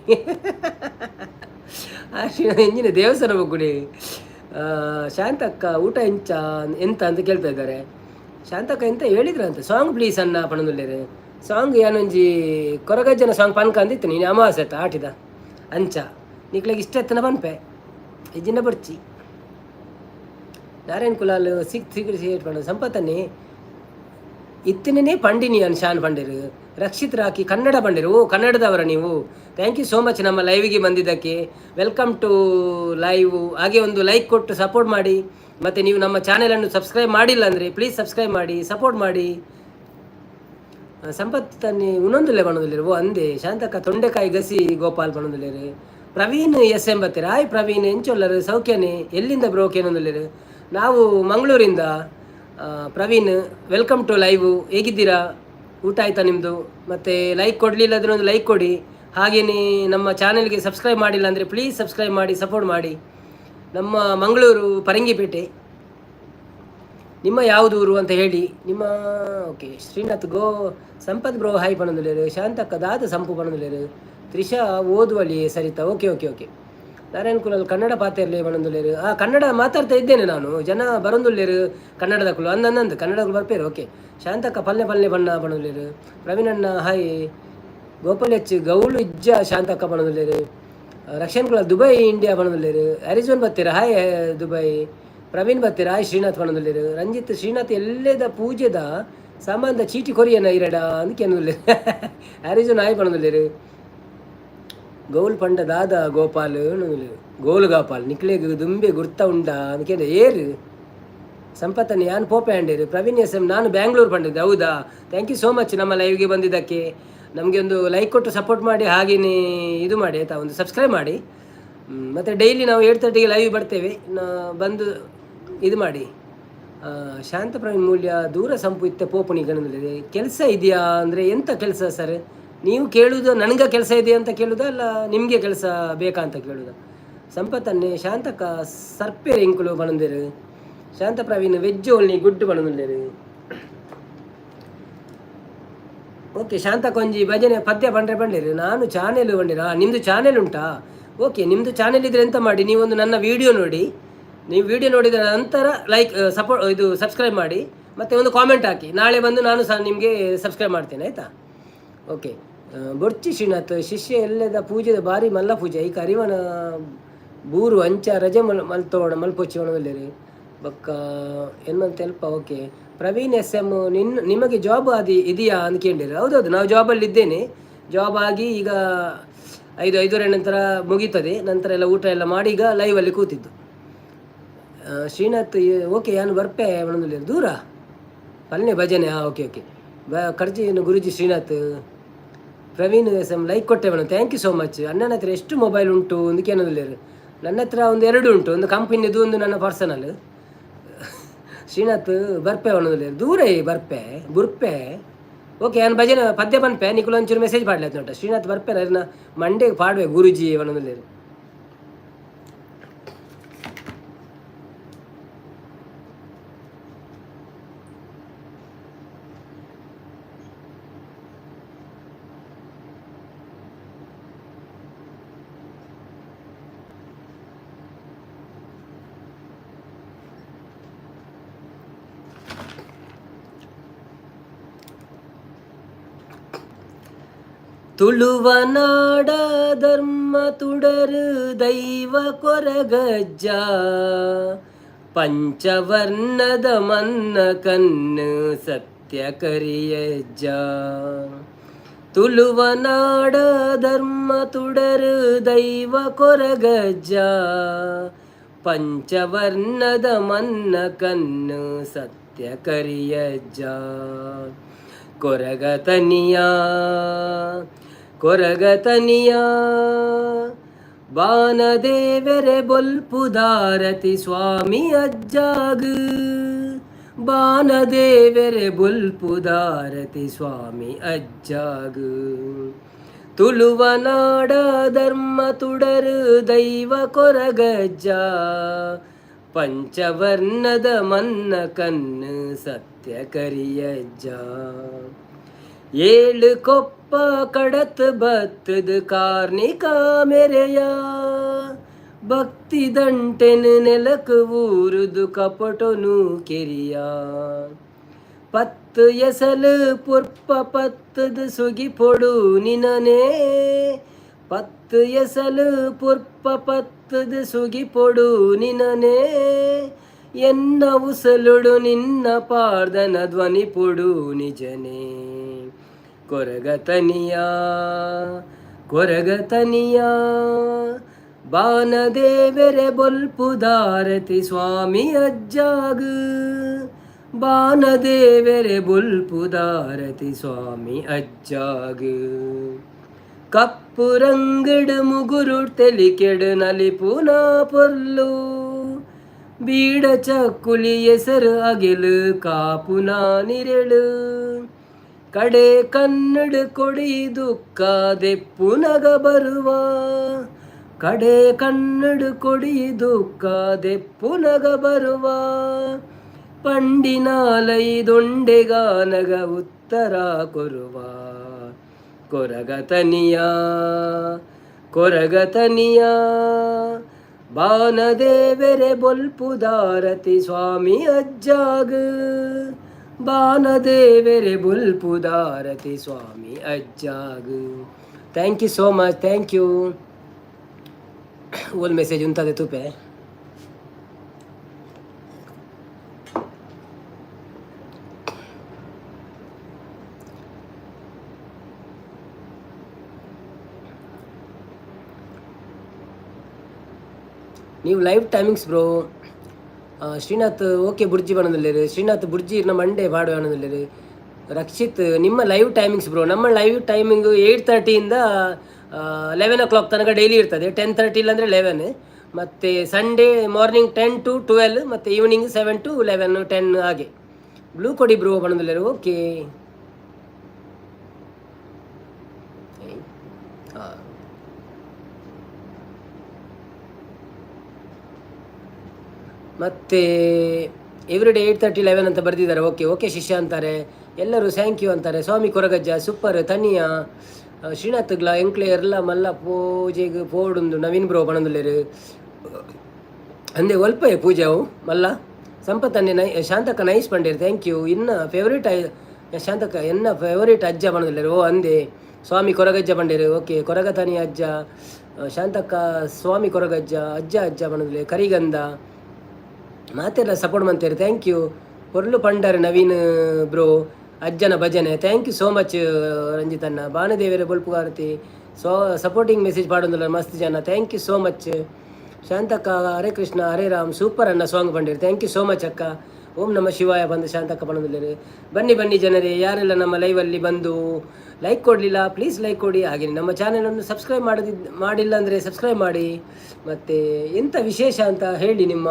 ಎಂಜಿನ ದೇವಸ್ಥಾನ ಹೋಗುಡಿ. ಶಾಂತಕ್ಕ ಊಟ ಎಂತ ಅಂತ ಕೇಳ್ತಾ ಇದ್ದಾರೆ. ಶಾಂತಕ್ಕ ಎಂತ ಹೇಳಿದ್ರಂತೆ, ಸಾಂಗ್ ಪ್ಲೀಸ್ ಅನ್ನ ಪಣದುಲ್ಲೇರು ಸಾಂಗ್ ಏನೊಂಜಿ ಕೊರಗಜ್ಜನ ಸಾಂಗ್ ಪನ್ಕ ಅಂದಿತ್ತು. ನೀನು ಅಮಾವಾಸ್ಯೆ ಆಟಿದ ಅಂಚ ನಿಕ್ಲಾಗ ಇಷ್ಟ ಎತ್ತನ ಪನ್ಪೆ ಇಜ್ಜಿನ ಬರ್ಚಿ. ನಾರಾಯಣ್ ಕುಲಾಲ್ 6 ಪಂಡ ಸಂಪತ್ತನ್ನೇ ಇತ್ತಿನೇ ಪಂಡಿನಿ ಅನ್ ಶಾನ್ ಪಂಡಿರು. ರಕ್ಷಿತ್ ರಾಕಿ ಕನ್ನಡ ಬಂಡಿರು. ಓ, ಕನ್ನಡದವರ ನೀವು? ಥ್ಯಾಂಕ್ ಯು ಸೋ ಮಚ್ ನಮ್ಮ ಲೈವಿಗೆ ಬಂದಿದ್ದಕ್ಕೆ. Welcome to live. ಹಾಗೆ ಒಂದು ಲೈಕ್ ಕೊಟ್ಟು ಸಪೋರ್ಟ್ ಮಾಡಿ. ಮತ್ತು ನೀವು ನಮ್ಮ ಚಾನೆಲನ್ನು ಸಬ್ಸ್ಕ್ರೈಬ್ ಮಾಡಿಲ್ಲ ಅಂದರೆ ಪ್ಲೀಸ್ ಸಬ್ಸ್ಕ್ರೈಬ್ ಮಾಡಿ, ಸಪೋರ್ಟ್ ಮಾಡಿ. ಸಂಪತ್ತನ್ನೇ ಉನ್ನೊಂದುಲ್ಲೆ ಬಣದಲ್ಲಿರು ಅಂದೆ. ಶಾಂತಕ್ಕ ತೊಂಡೆಕಾಯಿ ಗಸಿ ಗೋಪಾಲ್ ಬಣದಲ್ಲಿರು. ಪ್ರವೀಣ್ ಎಸ್ ಎಂಬತ್ತೀರ ಹಾಯ್ ಪ್ರವೀಣ್ ಎಂಚೊಲ್ಲರು ಸೌಖ್ಯನೇ? ಎಲ್ಲಿಂದ ಬ್ರೋಕೇನೊಂದುಲ್ಲಿರು? ನಾವು ಮಂಗಳೂರಿಂದ. Praveen welcome to live. ಹೇಗಿದ್ದೀರಾ? ಊಟ ಆಯಿತಾ ನಿಮ್ಮದು? ಮತ್ತು ಲೈಕ್ ಕೊಡಲಿಲ್ಲ ಅಂದರೆ ಒಂದು ಲೈಕ್ ಕೊಡಿ. ಹಾಗೆಯೇ ನಮ್ಮ ಚಾನೆಲ್ಗೆ ಸಬ್ಸ್ಕ್ರೈಬ್ ಮಾಡಿಲ್ಲ ಅಂದರೆ ಪ್ಲೀಸ್ ಸಬ್ಸ್ಕ್ರೈಬ್ ಮಾಡಿ, ಸಪೋರ್ಟ್ ಮಾಡಿ. ನಮ್ಮ ಮಂಗಳೂರು ಪರಂಗಿಪೇಟೆ. ನಿಮ್ಮ ಯಾವುದು ಊರು ಅಂತ ಹೇಳಿ. ನಿಮ್ಮ okay. Srinath Sampath bro hi ಪಣದುಲೇರು. ಶಾಂತಕ್ಕ ದಾದ ಸಂಪು ಪಣದುಲೇರು. ತ್ರಿಷಾ ಓದುವಲ್ಲಿ Saritha. Okay okay okay. Narayan Kulal Kannada ಪಾತೆರ್ಲಿ ಬಣದುಲ್ಲೇರು. ಕನ್ನಡ ಮಾತಾಡ್ತಾ ಇದ್ದೇನೆ ನಾನು. ಜನ ಬರೊಂದುಲ್ಲೇರು ಕನ್ನಡದ ಕುಲು ಅಂದಂದು ಕನ್ನಡ ಬರ್ಪೇರು. ಓಕೆ. ಶಾಂತಕ್ಕ ಪಲ್ಲೆ ಬಣ್ಣ ಬಣದುಲ್ಲೇರು. ಪ್ರವೀಣಣ್ಣ ಹಾಯ್. ಗೋಪಾಲ್ ಎಚ್ ಗೌಳು ಇಜ್ಜ ಶಾಂತಕ್ಕ ಬಣದುಲ್ಲೇರು. ರಕ್ಷಣ್ ಕುಲಾಲ್ ದುಬೈ ಇಂಡಿಯಾ ಬಣದುಲ್ಲೇರು. ಅರಿಜೋನ್ ಬತ್ತೀರ ಹಾಯ್ ದುಬೈ. ಪ್ರವೀಣ್ ಬತ್ತೀರ ಹಾಯ್. ಶ್ರೀನಾಥ್ ಬಣದುಲ್ಲೇರು. ರಂಜಿತ್ ಶ್ರೀನಾಥ್ ಎಲ್ಲೇದ ಪೂಜೆದ ಸಾಮಾನ್ದ ಚೀಟಿ ಕೊರಿಯನ ಇರಡ ಅಂದಕ್ಕೆ ಅನ್ನುಲ್ಲೇರು. ಅರಿಜೋನ್ ಹಾಯ್ ಬಣದುಲ್ಲೇರು. ಗೌಲ್ ಪಂಡ ದಾದ ಗೋಪಾಲ್ ಗೋಲು ಗೋಪಾಲ್ ನಿಕ್ಲೆಗ್ ದುಂಬೆ ಗುರ್ತ ಉಂಡ ಅದಕ್ಕೆ ಏರು ಸಂಪತ್ತನ್ನು ಯಾನ್ ಪೋಪೆ ಅಂಡೇರು. ಪ್ರವೀಣ್ ಎಸ್ ಎಂ ನಾನು ಬ್ಯಾಂಗ್ಳೂರು ಪಂಡಿದ್ದೆ. ಹೌದಾ? ಥ್ಯಾಂಕ್ ಯು ಸೋ ಮಚ್ ನಮ್ಮ ಲೈವ್ಗೆ ಬಂದಿದ್ದಕ್ಕೆ. ನಮಗೆ ಒಂದು ಲೈಕ್ ಕೊಟ್ಟು ಸಪೋರ್ಟ್ ಮಾಡಿ, ಹಾಗೆಯೇ ಇದು ಮಾಡಿ ಆಯಿತಾ, ಒಂದು ಸಬ್ಸ್ಕ್ರೈಬ್ ಮಾಡಿ. ಮತ್ತು ಡೈಲಿ ನಾವು 8:30ಗೆ ಲೈವ್ ಬರ್ತೇವೆ. ಬಂದು ಇದು ಮಾಡಿ. ಶಾಂತ ಪ್ರವೀಣ್ ಮೂಲ್ಯ ದೂರ ಸಂಪು ಇತ್ತ ಪೋಪುಣಿ ಗಣದಲ್ಲಿ ಕೆಲಸ ಇದೆಯಾ ಅಂದರೆ ಎಂಥ ಕೆಲಸ ಸರ್? ನೀವು ಕೇಳುವುದು ನನಗೆ ಕೆಲಸ ಇದೆಯಾ ಅಂತ ಕೇಳುವುದಾ, ಅಲ್ಲ ನಿಮಗೆ ಕೆಲಸ ಬೇಕಾ ಅಂತ ಕೇಳುವುದಾ? ಸಂಪತ್ತನ್ನೇ ಶಾಂತಕ್ಕ ಸರ್ಪೇರು ಎಂಕುಲು ಬಣಂದೇರು. Shantha Praveen veg only good ಬಣಂದೇರು. ಓಕೆ. ಶಾಂತ ಕೊಂಜಿ ಭಜನೆ ಪದ್ಯ ಬಂಡೇರು. ನಾನು ಚಾನೆಲ್ ಬಂದಿರ. ನಿಮ್ಮದು ಚಾನೆಲ್ ಉಂಟಾ? ಓಕೆ, ನಿಮ್ಮದು ಚಾನೆಲ್ ಇದ್ದರೆ ಎಂತ ಮಾಡಿ, ನೀವೊಂದು ನನ್ನ ವಿಡಿಯೋ ನೋಡಿ. ನೀವು ವಿಡಿಯೋ ನೋಡಿದ ನಂತರ ಲೈಕ್ ಸಬ್ಸ್ಕ್ರೈಬ್ ಮಾಡಿ, ಮತ್ತು ಒಂದು ಕಾಮೆಂಟ್ ಹಾಕಿ. ನಾಳೆ ಬಂದು ನಾನು ಸಹ ನಿಮಗೆ ಸಬ್ಸ್ಕ್ರೈಬ್ ಮಾಡ್ತೇನೆ ಆಯಿತಾ? ಓಕೆ. ಬೊರ್ಚಿ ಶ್ರೀನಾಥ್ ಶಿಷ್ಯ ಎಲ್ಲದ ಪೂಜೆದ ಭಾರಿ ಮಲ್ಲ ಪೂಜೆ. ಈಗ ಅರಿವನ ಬೂರು ಅಂಚ ರಜೆ ಮಲ್ತೋಣ ಮಲ್ಪೊಚ್ಚಿ ಒಣವಲ್ಲೇರಿ ಬೊಕ್ಕ ಎನ್ಮಂತ help okay. Praveen S M ನಿಮಗೆ ಜಾಬ್ ಇದೆಯಾ ಅಂದ್ಕೊಂಡಿರಿ? ಹೌದೌದು, ನಾವು ಜಾಬಲ್ಲಿ ಇದ್ದೇನೆ. ಜಾಬ್ ಆಗಿ ಈಗ 5-5:30 ನಂತರ ಮುಗೀತದೆ. ನಂತರ ಎಲ್ಲ ಊಟ ಎಲ್ಲ ಮಾಡಿ ಈಗ ಲೈವಲ್ಲಿ ಕೂತಿದ್ದು. ಶ್ರೀನಾಥ್ ಓಕೆ ಯಾನು ಬರ್ಪೆ ಒಣದಲ್ಲಿ ದೂರ ಪಲ್ಲೆ ಭಜನೆ. ಓಕೆ ಓಕೆ ಕರ್ಜಿ ಗುರುಜಿ Srinath. Praveen S M like ಕೊಟ್ಟೆ ಥ್ಯಾಂಕ್ ಯು ಸೋ ಮಚ್. ಅಣ್ಣನ ಹತ್ರ ಎಷ್ಟು ಮೊಬೈಲ್ ಉಂಟು ಒಂದಕ್ಕೆ ಅನ್ನೋದಿಲ್ಲ. ನನ್ನ ಹತ್ರ ಒಂದು 2 ಉಂಟು, ಒಂದು ಕಂಪನಿದು ಒಂದು ನನ್ನ ಪರ್ಸನಲ್. ಶ್ರೀನಾಥ್ ಬರ್ಪೆ ಒಣದಲ್ಲಿ ದೂರ ಬರ್ಪೆ ಬುರ್ಪೆ. ಓಕೆ ನಾನು ಭಜನೆ ಪದ್ಯ ಬನ್ಪೆ ನಿಖುಲ್ ಒಂಚೂರು ಮೆಸೇಜ್ ಮಾಡ್ಲಾಯ್ತು ನೋಟ. ಶ್ರೀನಾಥ್ ಬರ್ಪೆ ನನ್ನ ಮಂಡೆಗೆ ಪಾಡುವೆ ಗುರುಜಿ ಒಣದಲ್ಲಿ. ತುಳುವನಾಡ ಧರ್ಮ ತುಡರು ದೈವ ಕೊರಗಜ್ಜ, ಪಂಚವರ್ಣದ ಮನ್ನ ಕಣ್ಣು ಸತ್ಯ ಕರಿಯಜ್ಜ. ತುಳುವನಾಡ ಧರ್ಮ ತುಡರು ದೈವ ಕೊರಗಜ್ಜ, ಪಂಚವರ್ಣದ ಮನ್ನ ಕಣ್ಣು ಸತ್ಯ ಕರಿಯಜ್ಜ. ಕೊರಗತನಿಯ ಕೊರಗತನಿಯ ಬಾನದೇವರೆ ಬೊಲ್ಪುದಾರತಿ ಸ್ವಾಮಿ ಅಜ್ಜಾಗ್, ಬಾನದೇವರೆ ಬೊಲ್ಪುದಾರತಿ ಸ್ವಾಮಿ ಅಜ್ಜಾಗ್. ತುಳುವನಾಡ ಧರ್ಮ ತುಡರು ದೈವ ಕೊರಗಜ್ಜ, ಪಂಚವರ್ಣದ ಮನ್ನ ಕಣ್ಣು ಸತ್ಯ ಕರಿಯಜ್ಜ. 7 ಕೊಪ್ಪ ಕಡತ್ ಬತ್ತದ ಕಾರ್ಣಿಕ ಮೆರೆಯ, ಭಕ್ತಿ ದಂಟೆನು ನೆಲಕು ಊರುದು ಕಪಟೊನು ಕೆರಿಯ. 10 ಎಸಲು ಪುರ್ಪ ಪತ್ತದ ಸುಗಿ ಪೊಡು ನಿನನೇ, 10 ಎಸಲು ಪುರ್ಪ ಪತ್ತದ ಸುಗಿ ಪೊಡು ನಿನನೇ. ಎನ್ನ ಉಸಲುಡು ನಿನ್ನ ಪಾರ್ದನ ಧ್ವನಿ ಪೊಡು ನಿಜನೇ. ಕೊರಗತನಿಯ ಕೊರಗತನಿಯ ಬಾನದೇವರೆ ಬೊಲ್ಪುದಾರತಿ ಸ್ವಾಮಿ ಅಜ್ಜಾಗ್, ಬಾನದೇವರೆ ಬೊಲ್ಪುದಾರತಿ ಸ್ವಾಮಿ ಅಜ್ಜಾಗ್. ಕಪ್ಪು ರಂಗಡು ಮುಗುರು ತೆಲಿಕೆಡು ನಲಿಪುನ ಪೊರ್ಲು, ಬೀಡ ಚಕ್ಕುಲಿ ಹೆಸರು ಅಗೆಲು ಕಾಪುನ ನಿರೆಳು. ಕಡೆ ಕನ್ನಡ ಕೊಡಿ ದುಃಖ ದೆಪ್ಪು ನಗ ಬರುವ, ಕಡೆ ಕನ್ನಡ ಕೊಡಿ ದುಃಖ ದೆಪ್ಪು ನಗ ಬರುವ. ಪಂಡಿನಾಲೈ ದೊಂಡೆಗಾನಗ ಉತ್ತರ ಕೊರುವ. ಕೊರಗತನಿಯ ಕೊರಗತನಿಯ ಬಾನದೇವರೆ ಬೊಲ್ಪುದಾರತಿ ಸ್ವಾಮಿ ಅಜ್ಜಾಗ್, ಬಾನದೇವರೆ ಬೊಲ್ಪುದಾರತಿ ಸ್ವಾಮಿ ಅಜ್ಜಾಗ್. Thank you so much, thank you. ಓಲ್ ಮೆಸೇಜ್ ಉಂಟದೆ ತುಪೆ. ನೀವು live timings bro. Srinath okay ಬುರ್ಜಿ ಬಣ್ಣದಲ್ಲಿರಿ. ಶ್ರೀನಾಥ್ ಬುರ್ಜಿ ನಮ್ಮ ಮಂಡೇ ಬಾಡು ಬಣ್ಣದಲ್ಲಿರಿ. ರಕ್ಷಿತ್ ನಿಮ್ಮ ಲೈವ್ ಟೈಮಿಂಗ್ಸ್ ಬ್ರೋ. ನಮ್ಮ ಲೈವ್ ಟೈಮಿಂಗು 8:30 11 o'clock ತನಕ ಡೈಲಿ ಇರ್ತದೆ. 10:30 ಇಲ್ಲಾಂದರೆ 11. ಮತ್ತು ಸಂಡೇ ಮಾರ್ನಿಂಗ್ 10 to 12 ಮತ್ತು ಈವ್ನಿಂಗ್ 7 to 11 10 ಹಾಗೆ. ಬ್ಲೂ ಕೊಡಿ ಬ್ರೋ ಬಣ್ಣದಲ್ಲಿರಿ. ಓಕೆ ಹಾಂ ಮತ್ತು ಎವ್ರಿಡೇ 8:30 11 ಅಂತ ಬರೆದಿದ್ದಾರೆ. ಓಕೆ ಓಕೆ ಶಿಷ್ಯ ಅಂತಾರೆ ಎಲ್ಲರೂ. ಥ್ಯಾಂಕ್ ಯು ಅಂತಾರೆ. ಸ್ವಾಮಿ ಕೊರಗಜ್ಜ ಸೂಪರ್ ತನಿಯ ಶ್ರೀನಾಥ್ಗ್ಲ ಎಂಕ್ಲೆ ಎಲ್ಲ ಮಲ್ಲ ಪೂಜೆಗೆ ಪೋಡುಂದು ನವೀನ್ ಬ್ರೋ ಬಣಂದುಲ್ಲೇರು ಅಂದೆ ಒಲ್ಪೆ ಪೂಜೆವು ಮಲ್ಲ ಸಂಪತ್ತನ್ನೇ ಶಾಂತಕ್ಕ ನೈಸ್ ಪಂಡೇರು. Thank you. ಇನ್ನು ಫೇವ್ರೇಟ್ ಶಾಂತಕ್ಕ ಎನ್ನ ಫೇವ್ರೇಟ್ ಅಜ್ಜ ಬಣದುಲ್ಲೇರು. ಓ ಅಂದೆ ಸ್ವಾಮಿ ಕೊರಗಜ್ಜ ಬಂಡೇರು ಓಕೆ ಕೊರಗತಾನಿ ಅಜ್ಜ ಶಾಂತಕ್ಕ ಸ್ವಾಮಿ ಕೊರಗಜ್ಜ ಅಜ್ಜ ಅಜ್ಜ ಬಣ್ಣದಲ್ಲಿ ಕರಿಗಂಧ ಮಾತೆಲ್ಲ ಸಪೋರ್ಟ್ ಮಾಡ್ತಾರೆ ಥ್ಯಾಂಕ್ ಯು ಹೊರ್ಲು ಪಂಡರ್ ನವೀನ್ ಬ್ರೋ ಅಜ್ಜನ ಭಜನೆ ಥ್ಯಾಂಕ್ ಯು ಸೋ ಮಚ್ ರಂಜಿತಣ್ಣ ಭಾನುದೇವರ ಬೊಲ್ಪುಗಾರತಿ ಸಪೋರ್ಟಿಂಗ್ ಮೆಸೇಜ್ ಪಾಡೋದಿಲ್ಲ ಮಸ್ತ್ ಜನ ಥ್ಯಾಂಕ್ ಯು ಸೋ ಮಚ್ ಶಾಂತಕ್ಕ ಹರೇ ಕೃಷ್ಣ ಹರೇ ರಾಮ್ ಸೂಪರ್ ಅನ್ನ ಸಾಂಗ್ ಬಂದಿರಿ ಥ್ಯಾಂಕ್ ಯು ಸೋ ಮಚ್ ಅಕ್ಕ ಓಂ ನಮ ಶಿವಾಯ ಬಂದು ಶಾಂತಕ್ಕ ಪಣದಲ್ಲಿ ಬನ್ನಿ ಬನ್ನಿ ಜನರೇ ಯಾರೆಲ್ಲ ನಮ್ಮ ಲೈವಲ್ಲಿ ಬಂದು ಲೈಕ್ ಕೊಡಲಿಲ್ಲ ಪ್ಲೀಸ್ ಲೈಕ್ ಕೊಡಿ ಹಾಗೆ ನಮ್ಮ ಚಾನೆಲನ್ನು ಸಬ್ಸ್ಕ್ರೈಬ್ ಮಾಡಿಲ್ಲ ಅಂದರೆ ಸಬ್ಸ್ಕ್ರೈಬ್ ಮಾಡಿ ಮತ್ತು ಎಂಥ ವಿಶೇಷ ಅಂತ ಹೇಳಿ ನಿಮ್ಮ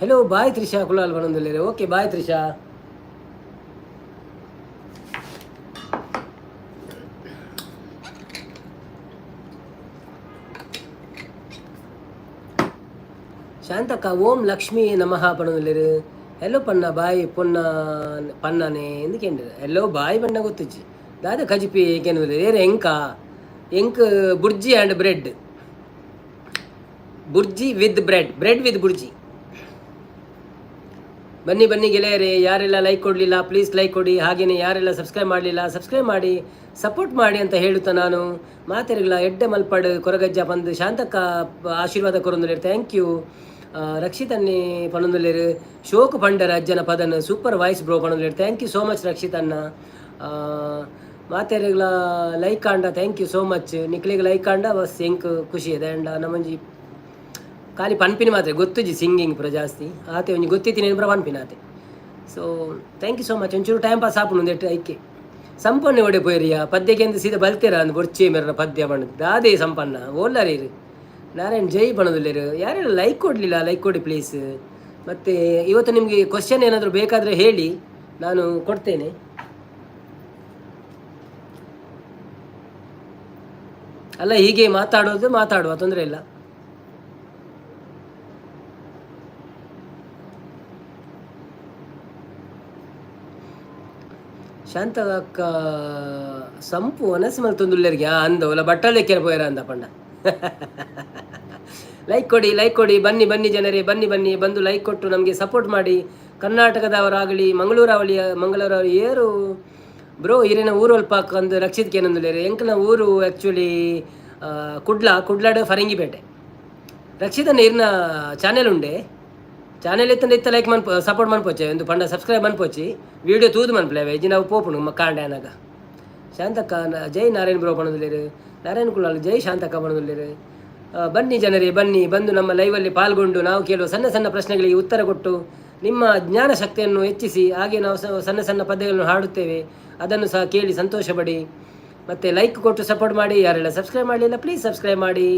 ಹೆಲೋ ಬಾಯ್ ತ್ರಿಷಾ ಕುಲಾಲ್ ಬಣದಲ್ಲಿ ಓಕೆ ಬಾಯ್ ತ್ರಿಷಾ ಶಾಂತಕ್ಕ ಓಂ ಲಕ್ಷ್ಮಿ ನಮಃ ಪಣದಲ್ಲಿ ಎಲ್ಲೋ ಪನ್ನ ಬಾಯಿ ಪೊನ್ನ ಪನ್ನನೆ ಎಂದಕ್ಕೆ ಎಲ್ಲೋ ಬಾಯಿ ಬಣ್ಣ ಗೊತ್ತಿಚ್ಚಿ ದಾದ ಕಜಿಪಿ ಏಕೆಂದ್ರೆ ಏರೆ ಎಂಕ್ bhurji and bread bhurji with bread with bhurji ಬನ್ನಿ ಬನ್ನಿ ಗೆಳೆಯರೇ ಯಾರೆಲ್ಲ ಲೈಕ್ ಕೊಡಲಿಲ್ಲ ಪ್ಲೀಸ್ ಲೈಕ್ ಕೊಡಿ ಹಾಗೆಯೇ ಯಾರೆಲ್ಲ ಸಬ್ಸ್ಕ್ರೈಬ್ ಮಾಡಲಿಲ್ಲ ಸಬ್ಸ್ಕ್ರೈಬ್ ಮಾಡಿ ಸಪೋರ್ಟ್ ಮಾಡಿ ಅಂತ ಹೇಳುತ್ತಾ ನಾನು ಮಾತೆರಗಳ ಎಡ್ಡೆ ಮಲ್ಪಡ್ ಕೊರಗಜ್ಜ ಬಂದು ಶಾಂತಕ್ಕ ಆಶೀರ್ವಾದ ಕೊರೊಂದುಲೇರು ಥ್ಯಾಂಕ್ ಯು ರಕ್ಷಿತನ್ನಿ ಪಣೊಂದುಲೇರು ಶೋಕ್ ಪಂಡರ ಅಜ್ಜನ ಪದನ್ ಸೂಪರ್ ವಾಯ್ಸ್ ಬ್ರೋ ಪಣೊಂದುಲೇರು ಥ್ಯಾಂಕ್ ಯು ಸೋ ಮಚ್ ರಕ್ಷಿತನ್ನ ಮಾತೆರಗಳ ಲೈಕ್ ಆಂಡ ಥ್ಯಾಂಕ್ ಯು ಸೋ ಮಚ್ ನಿಕ್ಲಿಗೆ ಲೈಕ್ ಆಂಡ ಬಸ್ ಎಂಕ್ ಖುಷಿ ಇದೆ ಆ್ಯಂಡ್ ನಮ್ಮಂಜಿ ಖಾಲಿ ಪನ್ಪಿನ ಮಾತ್ರ ಗೊತ್ತುಜಿ ಸಿಂಗಿಂಗ್ ಪುರ ಜಾಸ್ತಿ ಆತೆ ಒಂಜಿ ಗೊತ್ತಿತ್ತೀನಿ ಪುರ ಪನ್ಪಿನ ಆತೆ so thank you so much ಒಂಚೂರು ಟೈಮ್ ಪಾಸ್ ಆಪುನು ಒಂದೆಟ್ಟು ಐಕೆ ಸಂಪನ್ನ ಒಡೆ ಪೋಯ್ರಿಯ ಪದ್ಯಕ್ಕೆ ಅಂತ ಸೀದಾ ಬಲ್ತೀರ ಅಂದ್ ಬೊರ್ಚೆ ಮೇರ ಪದ್ಯ ಬಣ್ಣದು ದಾದೇ ಸಂಪನ್ನ ಓಲ್ಲಾರೀರು ನಾರಾಯಣ್ ಜೈ ಬಣ್ಣದಲ್ಲಿರು ಯಾರೆಲ್ಲ ಲೈಕ್ ಕೊಡಲಿಲ್ಲ ಲೈಕ್ ಕೊಡಿ ಪ್ಲೀಸ್ ಮತ್ತು ಇವತ್ತು ನಿಮಗೆ ಕ್ವಶನ್ ಏನಾದರೂ ಬೇಕಾದರೆ ಹೇಳಿ ನಾನು ಕೊಡ್ತೇನೆ ಅಲ್ಲ ಹೀಗೆ ಮಾತಾಡುವ ತೊಂದರೆ ಇಲ್ಲ ಶಾಂತ ಅಕ್ಕ ಸಂಪು ಅನಸಿಮಲ್ ತೊಂದುಲ್ಲರಿಗೆ ಅಂದವಲ್ಲ ಬಟ್ಟಲೆಕ್ಕೆರ ಪೋಯರ ಅಂದ ಪಂಡ ಲೈಕ್ ಕೊಡಿ ಬನ್ನಿ ಬನ್ನಿ ಜನರೇ ಬನ್ನಿ ಬಂದು ಲೈಕ್ ಕೊಟ್ಟು ನಮಗೆ ಸಪೋರ್ಟ್ ಮಾಡಿ ಕರ್ನಾಟಕದವರಾಗಲಿ ಮಂಗಳೂರವರು ಏರು ಬ್ರೋ ಇರಿನ ಊರು ಅಲ್ಪ ಒಂದು ರಕ್ಷಿತಕ್ಕೆ ಏನಂದುಲೇರು ಎಂಕನ ಊರು ಆ್ಯಕ್ಚುಲಿ ಕುಡ್ಲಾಡ್ ಫರಂಗಿಪೇಟೆ ರಕ್ಷಿತನ ಇರಿನ ಚಾನೆಲ್ ಉಂಡೆ ಚಾನೆಲ್ ಇತ್ತ ಲೈಕ್ ಸಪೋರ್ಟ್ ಮನ್ಪೋಚೆ ಒಂದು ಪಂಡ ಸಬ್ಸ್ಕ್ರೈಬ್ ಮನ್ಪೋಚಿ ವಿಡಿಯೋ ತೂದು ಮನ್ಪ್ಲೇವೆ ಇಜ್ಜಿ ನಾವು ಪೋಪುಣು ಕಾಂಡೆ ಅನಾಗ ಶಾಂತಕ್ಕ ಜೈ ನಾರಾಯಣ್ ಬ್ರೋ ಪಣದುಲ್ಲೇರು ನಾರಾಯಣ್ ಕುಲಾಲ್ ಜೈ ಶಾಂತಕ್ಕ ಪಣದುಲ್ಲೇರು ಬನ್ನಿ ಜನರೇ ಬನ್ನಿ ಬಂದು ನಮ್ಮ ಲೈವಲ್ಲಿ ಪಾಲ್ಗೊಂಡು ನಾವು ಕೇಳುವ ಸಣ್ಣ ಸಣ್ಣ ಪ್ರಶ್ನೆಗಳಿಗೆ ಉತ್ತರ ಕೊಟ್ಟು ನಿಮ್ಮ ಜ್ಞಾನ ಶಕ್ತಿಯನ್ನು ಹೆಚ್ಚಿಸಿ ಹಾಗೆ ನಾವು ಸಣ್ಣ ಸಣ್ಣ ಪದ್ಯಗಳನ್ನು ಹಾಡುತ್ತೇವೆ ಅದನ್ನು ಸಹ ಕೇಳಿ ಸಂತೋಷ ಪಡಿ ಮತ್ತು ಲೈಕ್ ಕೊಟ್ಟು ಸಪೋರ್ಟ್ ಮಾಡಿ ಯಾರೆಲ್ಲ ಸಬ್ಸ್ಕ್ರೈಬ್ ಮಾಡಲಿಲ್ಲ ಪ್ಲೀಸ್ ಸಬ್ಸ್ಕ್ರೈಬ್ ಮಾಡಿ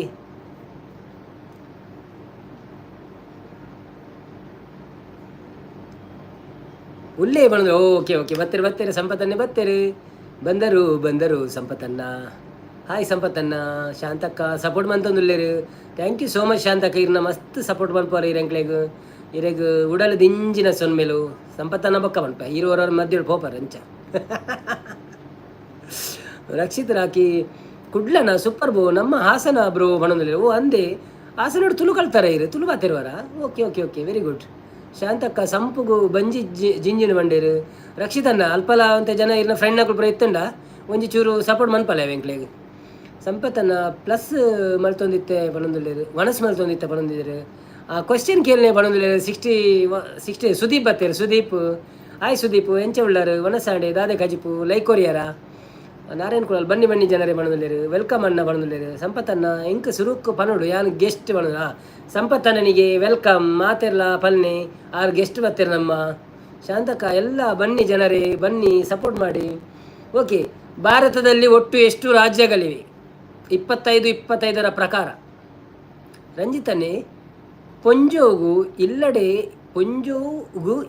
ಉಲ್ಲೇ ಬಂದರು ಓಕೆ ಬತ್ತೇರೆ ಸಂಪತ್ತನ್ನೇ ಬಂದರು ಸಂಪತ್ತನ್ನ ಹಾಯ್ ಸಂಪತ್ತನ್ನ ಶಾಂತಕ್ಕ ಸಪೋರ್ಟ್ ಮಂತಂದುಲ್ಲೇರು ಥ್ಯಾಂಕ್ ಯು ಸೋ ಮಚ್ ಶಾಂತಕ್ಕ ಇರ್ನ ಮಸ್ತ್ ಸಪೋರ್ಟ್ ಮನ್ಪೋರ ಇರೆಗ್ ಉಡಲು ದಿಂಜಿನ ಸೊನ್ಮೇಲು ಸಂಪತ್ತನ್ನ ಬೊಕ್ಕ ಮನ್ಪ ಇರುವವರ ಮಧ್ಯ ಪೋಪರ್ ಅಂಚ ರಕ್ಷಿತ್ ರಾಕಿ ಕುಡ್ಲನ ಸೂಪರ್ ಬೋ ನಮ್ಮ ಹಾಸನ ಬ್ರೋ ಬಣಂದುಲ್ಲೇರು ಅಂದೆ ಹಾಸನ ತುಳು ಕಲ್ತಾರ ತುಳು ಬಾತಿರುವಾರ ಓಕೆ ವೆರಿ ಗುಡ್ ಶಾಂತಕ್ಕ ಸಂಪುಗು ಬಂಜಿ ಜಿಂಜಿನ ಬಂಡೇರು ರಕ್ಷಿತನ್ನ ಅಲ್ಪಲ ಅಂತ ಜನ ಇರ್ನ ಫ್ರೆಂಡ್ ಪುರ ಇತ್ತಂಡ ಒಂಜಿ ಚೂರು ಸಪೋರ್ಟ್ ಮನ್ಪಲ್ಲ ವೆಂಕ್ಲೆಗ್ ಸಂಪತ್ತನ್ನ ಪ್ಲಸ್ ಮಲ್ತೊಂದಿತ್ತೆ ಪಣೊಂದುಲ್ಲೇರು ಮನಸ್ಸು ಮಲ್ತೊಂದಿತ್ತೆ ಪಣೊಂದಿದ್ರು ಆ ಕ್ವಶನ್ ಕೇಳನೆ ಪಣೊಂದುಲ್ಲೇರು 60 ಸುದೀಪ್ ಬತ್ತೇರು ಸುದೀಪ್ ಎಂಚ ಉಳ್ಳಾರು ವನಸಾಡೆ ದಾದೆ ಕಜಿಪು ಲೈಕ್ ಕೊರಿಯಾರ ನಾರಾಯಣ್ ಕುಲಾಲ್ ಬನ್ನಿ ಜನರೇ ಬಣದುಲ್ಲೇರು ವೆಲ್ಕಮ್ ಅನ್ನ ಬಣದುಲ್ಲೇರು ಸಂಪತ್ತನ್ನ ಎಂಕ್ ಸುರುಕ್ಕು ಪನೋಡು ಯಾನು ಗೆಸ್ಟ್ ಬಣದ ಸಂಪತ್ತಣ್ಣನಿಗೆ ವೆಲ್ಕಮ್ ಮಾತೆರ್ಲ ಪಲ್ನೆ ಆರು ಗೆಸ್ಟ್ ಬರ್ತಾರೆ ನಮ್ಮ ಶಾಂತಕ್ಕ ಎಲ್ಲ ಬನ್ನಿ ಜನರೇ ಬನ್ನಿ ಸಪೋರ್ಟ್ ಮಾಡಿ ಓಕೆ ಭಾರತದಲ್ಲಿ ಒಟ್ಟು ಎಷ್ಟು ರಾಜ್ಯಗಳಿವೆ 25 ಪ್ರಕಾರ ರಂಜಿತನೇ ಪೊಂಜೋಗು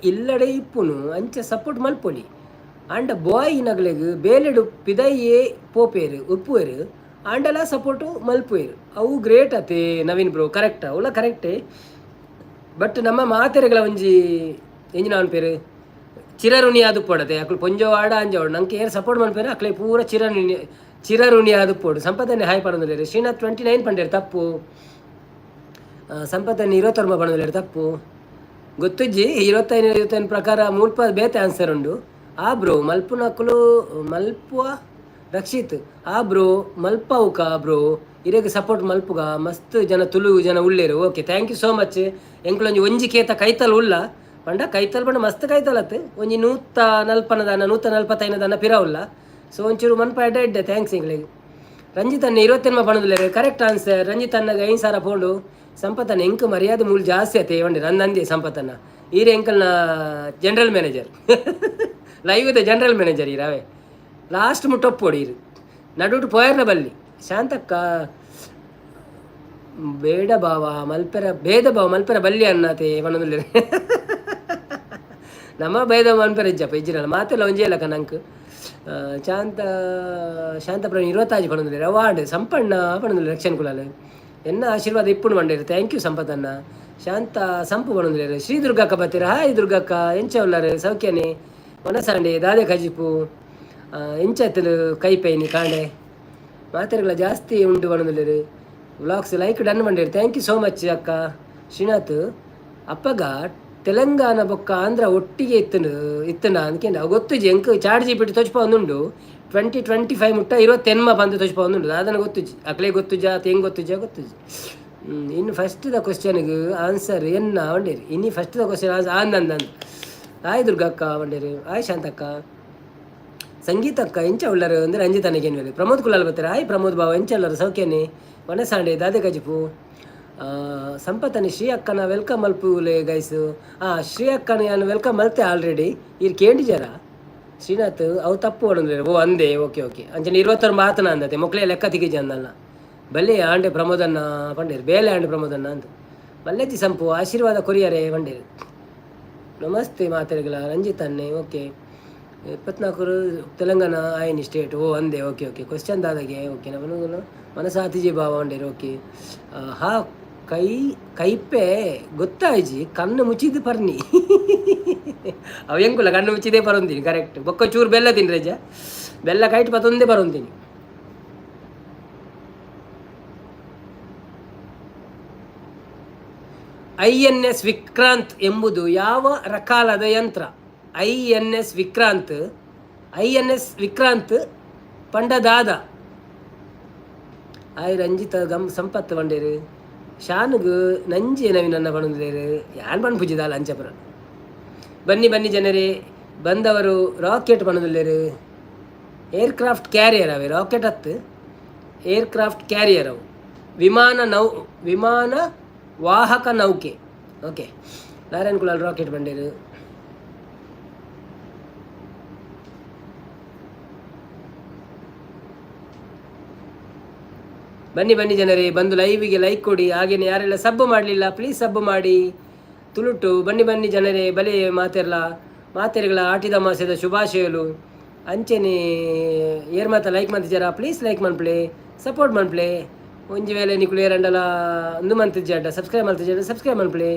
ಇಲ್ಲಡೆ ಇಪ್ಪುನು ಅಂಚ ಸಪೋರ್ಟ್ ಮಲ್ಪೊಲಿ ಆಂಡ ಬಾಯ್ ನಗಲೆಗ್ ಬೇಲೆಡು ಪಿದಯ್ಯೇ ಪೋಪೇರು ಉಪ್ಪುವೇರು ಆಂಡಲ ಸಪೋರ್ಟು ಮಲ್ಪುವೇರು ಅವು ಗ್ರೇಟ್ ಅತೆ ನವೀನ್ ಬ್ರೋ ಕರೆಕ್ಟ್ ಅವಳ ಕರೆಕ್ಟೇ ಬಟ್ ನಮ್ಮ ಮಾತೆರೆಗಳ ಒಂಜಿ ಎಂಜಿನ ಪೇರು ಚಿರಋಣಿ ಅದು ಪೋಡತೆ ಅಕ್ಳು ಪೊಂಜೋ ಆಡ ಅಂಜೋಡು ನಂಗೆ ಏರು ಸಪೋರ್ಟ್ ಮನ್ಪೇರು ಅಕ್ಳೆ ಪೂರ ಚಿರಋಣಿ ಅದು ಪೋಡು ಸಂಪತ್ತನ್ನೇ ಹಾಯ್ ಪಡೋದಿಲ್ಲ ಶ್ರೀನಾಥ್ 29 ಪಂಡೇರು ತಪ್ಪು ಸಂಪತ್ತನ್ನು 26 ಪಡೋದಿಲ್ಲ ತಪ್ಪು ಗೊತ್ತುಜ್ಜಿ 25 ಪ್ರಕಾರ ಮುಲ್ಪ ಬೇತೆ ಆನ್ಸರ್ ಉಂಡು. ಆ ಬ್ರೋ ಮಲ್ಪು ನಕುಲು ಮಲ್ಪುವ ರಕ್ಷಿತ್ ಆ ಬ್ರೋ ಮಲ್ಪವುಕ ಬ್ರೋ ಇರೆಗ್ ಸಪೋರ್ಟ್ ಮಲ್ಪುಗ ಮಸ್ತ್ ಜನ ತುಳು ಜನ ಉಳ್ಳೇರು. Okay thank you so much. ಎಂಕ್ಲೊಂಜಿ ಒಂಜಿ ಕೇತ ಕೈತಲ್ ಉಲ್ಲ ಪಂಡ ಕೈತಲ್ ಪಂಡ ಮಸ್ತ್ ಕೈತಲತ್ ಒಂಜಿ 140 ದನ ಪಿರ ಉಲ್ಲ. ಸೊ ಒಂಚೂರು ಮನ್ಪ ಎಡ್ಡೆ ಥ್ಯಾಂಕ್ಸ್ ಎಂಗ್ಲಿಗೆ. ರಂಜಿತ್ ಅನ್ನ 25 ಪಣದುಲ್ಲೇರು ಕರೆಕ್ಟ್ ಆನ್ಸರ್. ರಂಜಿತ್ ಅನ್ನಗ 5 ಸಾವಿರ ಪೋಂಡು. ಸಂಪತ್ತನ್ನ ಎಂಕ್ ಮರ್ಯಾದೆ ಮೂಲ ಜಾಸ್ತಿ ಆತೆ ಒಂಡೆ ನಂದೇ ಸಂಪತ್ತನ್ನ ಈರೆ ಎಂಕಲ್ನ ಜನರಲ್ ಮ್ಯಾನೇಜರ್ ಲೈವ್ದ ಜನರಲ್ ಮ್ಯಾನೇಜರ್ ಇರಾವೆ ಲಾಸ್ಟ್ ಮುಟ್ಟೊಪ್ಪೋಡಿ ಇರು ನಡುಟು ಪೋಯರ್ನ ಬಲ್ಲಿ ಶಾಂತಕ್ಕ ಬೇಡ ಭಾವ ಮಲ್ಪೆರ ಭೇದ ಭಾವ ಮಲ್ಪೆರ ಬಲ್ಲಿ ಅನ್ನತೆ ಪಣದುಲ್ಲೆ ನಮ್ಮ ಭೇದ ಮಲ್ಪೆರ ಇಜ್ಜಪ್ಪ ಇಜ್ಜಿರಲ್ಲ ಮಾತೆಲ್ಲ ಒಂಜಿ ಅಲ್ಲಕ್ಕ ನಂಗೆ ಶಾಂತಪ್ರಾಣಿ 25 ಪಣದುಲ್ಲೆ ಅವಾರ್ಡ್ ಸಂಪಣ್ಣ ಪಣದುಲ್ಲೆ ರಕ್ಷಣ್ ಕುಲಾಲ್ ಎನ್ನ ಆಶೀರ್ವಾದ ಇಪ್ಪುಡು ಮಂಡೇರು. ಥ್ಯಾಂಕ್ ಯು ಸಂಪತ್ತನ್ನ. ಶಾಂತ ಸಂಪು ಬಣಂದಿರು. ಶ್ರೀ ದುರ್ಗಕ್ಕ ಬತ್ತೀರ. ಹಾಯ್ ದುರ್ಗಕ್ಕ ಎಂಚ ಉಳ್ಳಾರು ಸೌಖ್ಯನೇ ಒನಸಾಂಡೆ ದಾದೆ ಕಜಿಪು ಎಂಚತ್ತಲು ಕೈಪೈನಿ ಕಾಂಡೆ ಮಾತೆರೆಗಳ ಜಾಸ್ತಿ ಉಂಟು ಬಣಂದಿರು. ವ್ಲಾಗ್ಸ್ ಲೈಕ್ ಡನ್ ಮಂಡೇರು. ಥ್ಯಾಂಕ್ ಯು ಸೋ ಮಚ್ ಅಕ್ಕ. ಶ್ರೀನಾಥ್ ಅಪ್ಪಗ ತೆಲಂಗಾಣ ಬೊಕ್ಕ ಆಂಧ್ರ ಒಟ್ಟಿಗೆ ಇತ್ತನ ಅಂದ್ಕೊಂಡ ಗೊತ್ತು ಎಂಕ್ ಚಾರ್ಜ್ ಬಿಟ್ಟು ತೊಚ್ಪ ಒಂದುಂಡು 2025 ಮುಟ್ಟ 20 ಬಂದು ತೊಚ್ಪ ಒಂದುಂಡು ಅದನ್ನು ಗೊತ್ತುಜಿ ಅಕ್ಲೇ ಗೊತ್ತುಜ ಅದು ಹೆಂಗೆ ಗೊತ್ತುಜ ಗೊತ್ತುಜಿ. ಇನ್ನು ಫಸ್ಟ್ ದ ಕ್ವಶನ್ಗೆ ಆನ್ಸರ್ ಎನ್ನ ಒಂಡೇರಿ ಇನ್ನು ಫಸ್ಟ್ ದ ಕ್ವಶನ್ ಆನ್ಸರ್ ಅಂದಂದ ಆಯ್ ದುರ್ಗಕ್ಕ ಒಂಡೇರಿ ಆಯ್ ಶಾಂತಕ್ಕ ಸಂಗೀತಕ್ಕ ಎಂಚ ಉಳ್ಳರು ಅಂದರೆ ರಂಜಿತನಿಗೇನು ಹೇಳಿ. ಪ್ರಮೋದ್ ಕುಲಾಲ್ ಬರ್ತಾರೆ. ಆಯ್ ಪ್ರಮೋದ್ ಬಾವ ಎಂಚ ಉಳ್ಳರು ಸೌಖ್ಯನೇ ಒನಸಾಂಡೆ ದಾದೆ ಕಜಿಪು ಸಂಪತ್ತನಿ ಶ್ರೀ ಅಕ್ಕನ ವೆಲ್ಕಮ್ ಮಲ್ಪುಲೆ ಗೈಸು. ಶ್ರೀ ಅಕ್ಕನ ನಾನು ವೆಲ್ಕಮ್ ಮಲ್ತೆ ಆಲ್ರೆಡಿ ಇರ್ ಕೇಂಡಿಜಾರ ಶ್ರೀನಾಥ್ ಅವು ತಪ್ಪು ಹೊಡಂದ್ರೆ ಓ ಅಂದೆ ಓಕೆ ಓಕೆ ಅಂಚನೆ 26 ಮಾತನ ಅಂದತೆ ಮೊಕ್ಲೇ ಲೆಕ್ಕ ತೆಗಿಜ ಅಂದಲ್ಲ ಬಲ್ಲೆ ಆಂಡೆ ಪ್ರಮೋದನ್ನ ಪಂಡೇರು ಬೇಲೆ ಆಂಡೆ ಪ್ರಮೋದನ್ನ ಅಂತ ಮಲ್ಲೆಜ್ಜಿ ಸಂಪು ಆಶೀರ್ವಾದ ಕೊರಿಯರೇ ಪಂಡೇರು. ನಮಸ್ತೆ ಮಾತೆರೆಗಳ ರಂಜಿತ್ ಅನ್ನೆ ಓಕೆ 24 ತೆಲಂಗಾಣ ಆಯ್ನಿ ಸ್ಟೇಟ್ ಓ ಅಂದೆ ಓಕೆ ಓಕೆ ಕ್ವಶನ್ ದಾದಾಗೆ ಓಕೆ ನಮನು ಮನಸಾತಿಜಿ ಭಾವ ಪಂಡೇರು ಓಕೆ. ಹಾ ಕೈಪೆ ಗೊತ್ತಾಯ್ಜಿ ಕಣ್ಣು ಮುಚ್ಚಿದ್ದು ಪರ್ನಿ ಅವ ಹೆಂಗುಲ್ಲ ಕಣ್ಣು ಮುಚ್ಚಿದೇ ಬರೊಂದಿನಿ ಕರೆಕ್ಟ್. ಬೊಕ್ಕ ಚೂರು ಬೆಲ್ಲ ತಿನ್ನಿ ರಜ ಬೆಲ್ಲ ಕೈಟ್ ಪತ್ತೊಂದೇ ಬರೊಂದಿನಿ. INS ವಿಕ್ರಾಂತ್ ಎಂಬುದು ಯಾವ ರಕಾಲದ ಯಂತ್ರ? INS ವಿಕ್ರಾಂತ್ ಪಂಡದಾದ ಆಯ್ ರಂಜಿತ ಸಂಪತ್ತು ಬಂಡೇರು ಶಾನುಗು ನಂಜಿ ನವೀನನ್ನ ಬಣಂದಿರು ಯಾನ್ ಬಣ್ಣ ಪೂಜಿದಾಲ ಅಂಚಪುರ. ಬನ್ನಿ ಜನರೇ ಬಂದವರು ರಾಕೆಟ್ ಬಣದಿಲ್ಲೇರು ಏರ್ಕ್ರಾಫ್ಟ್ ಕ್ಯಾರಿಯರ್ ಅವೆ ರಾಕೆಟ್ ಹತ್ತು ಏರ್ಕ್ರಾಫ್ಟ್ ಕ್ಯಾರಿಯರ್ ಅವು ವಿಮಾನ ವಾಹಕ ನೌಕೆ. ಓಕೆ ನಾರಾಯಣ್ ಕುಲಾಲ್ ರಾಕೆಟ್ ಬಂಡೇರು. ಬನ್ನಿ ಜನರೇ ಬಂದು ಲೈವಿಗೆ ಲೈಕ್ ಕೊಡಿ. ಹಾಗೇನೆ ಯಾರೆಲ್ಲ ಸಬ್ಬು ಮಾಡಲಿಲ್ಲ ಪ್ಲೀಸ್ ಸಬ್ಬು ಮಾಡಿ. ತುಳುಟು ಬನ್ನಿ ಜನರೇ ಬಲೆ ಮಾತೆರೆಗಳ ಆಟಿದ ಮಾಸದ ಶುಭಾಶಯಲು ಅಂಚೆನೆ ಏರ್ ಮಾತ ಲೈಕ್ ಮಂತಿಜಾರ ಪ್ಲೀಸ್ ಲೈಕ್ ಮನ್ಪ್ಲೆ ಸಪೋರ್ಟ್ ಮನ್ಪ್ಲೆ ಒಂಜಿ ವೇಳೆ ನಿಕುಲು ಏರಂಡಲ ಒಂದು ಮಂತಿಜ್ಜಾಡ ಸಬ್ಸ್ಕ್ರೈಬ್ ಮನ್ಪ್ಲೆ.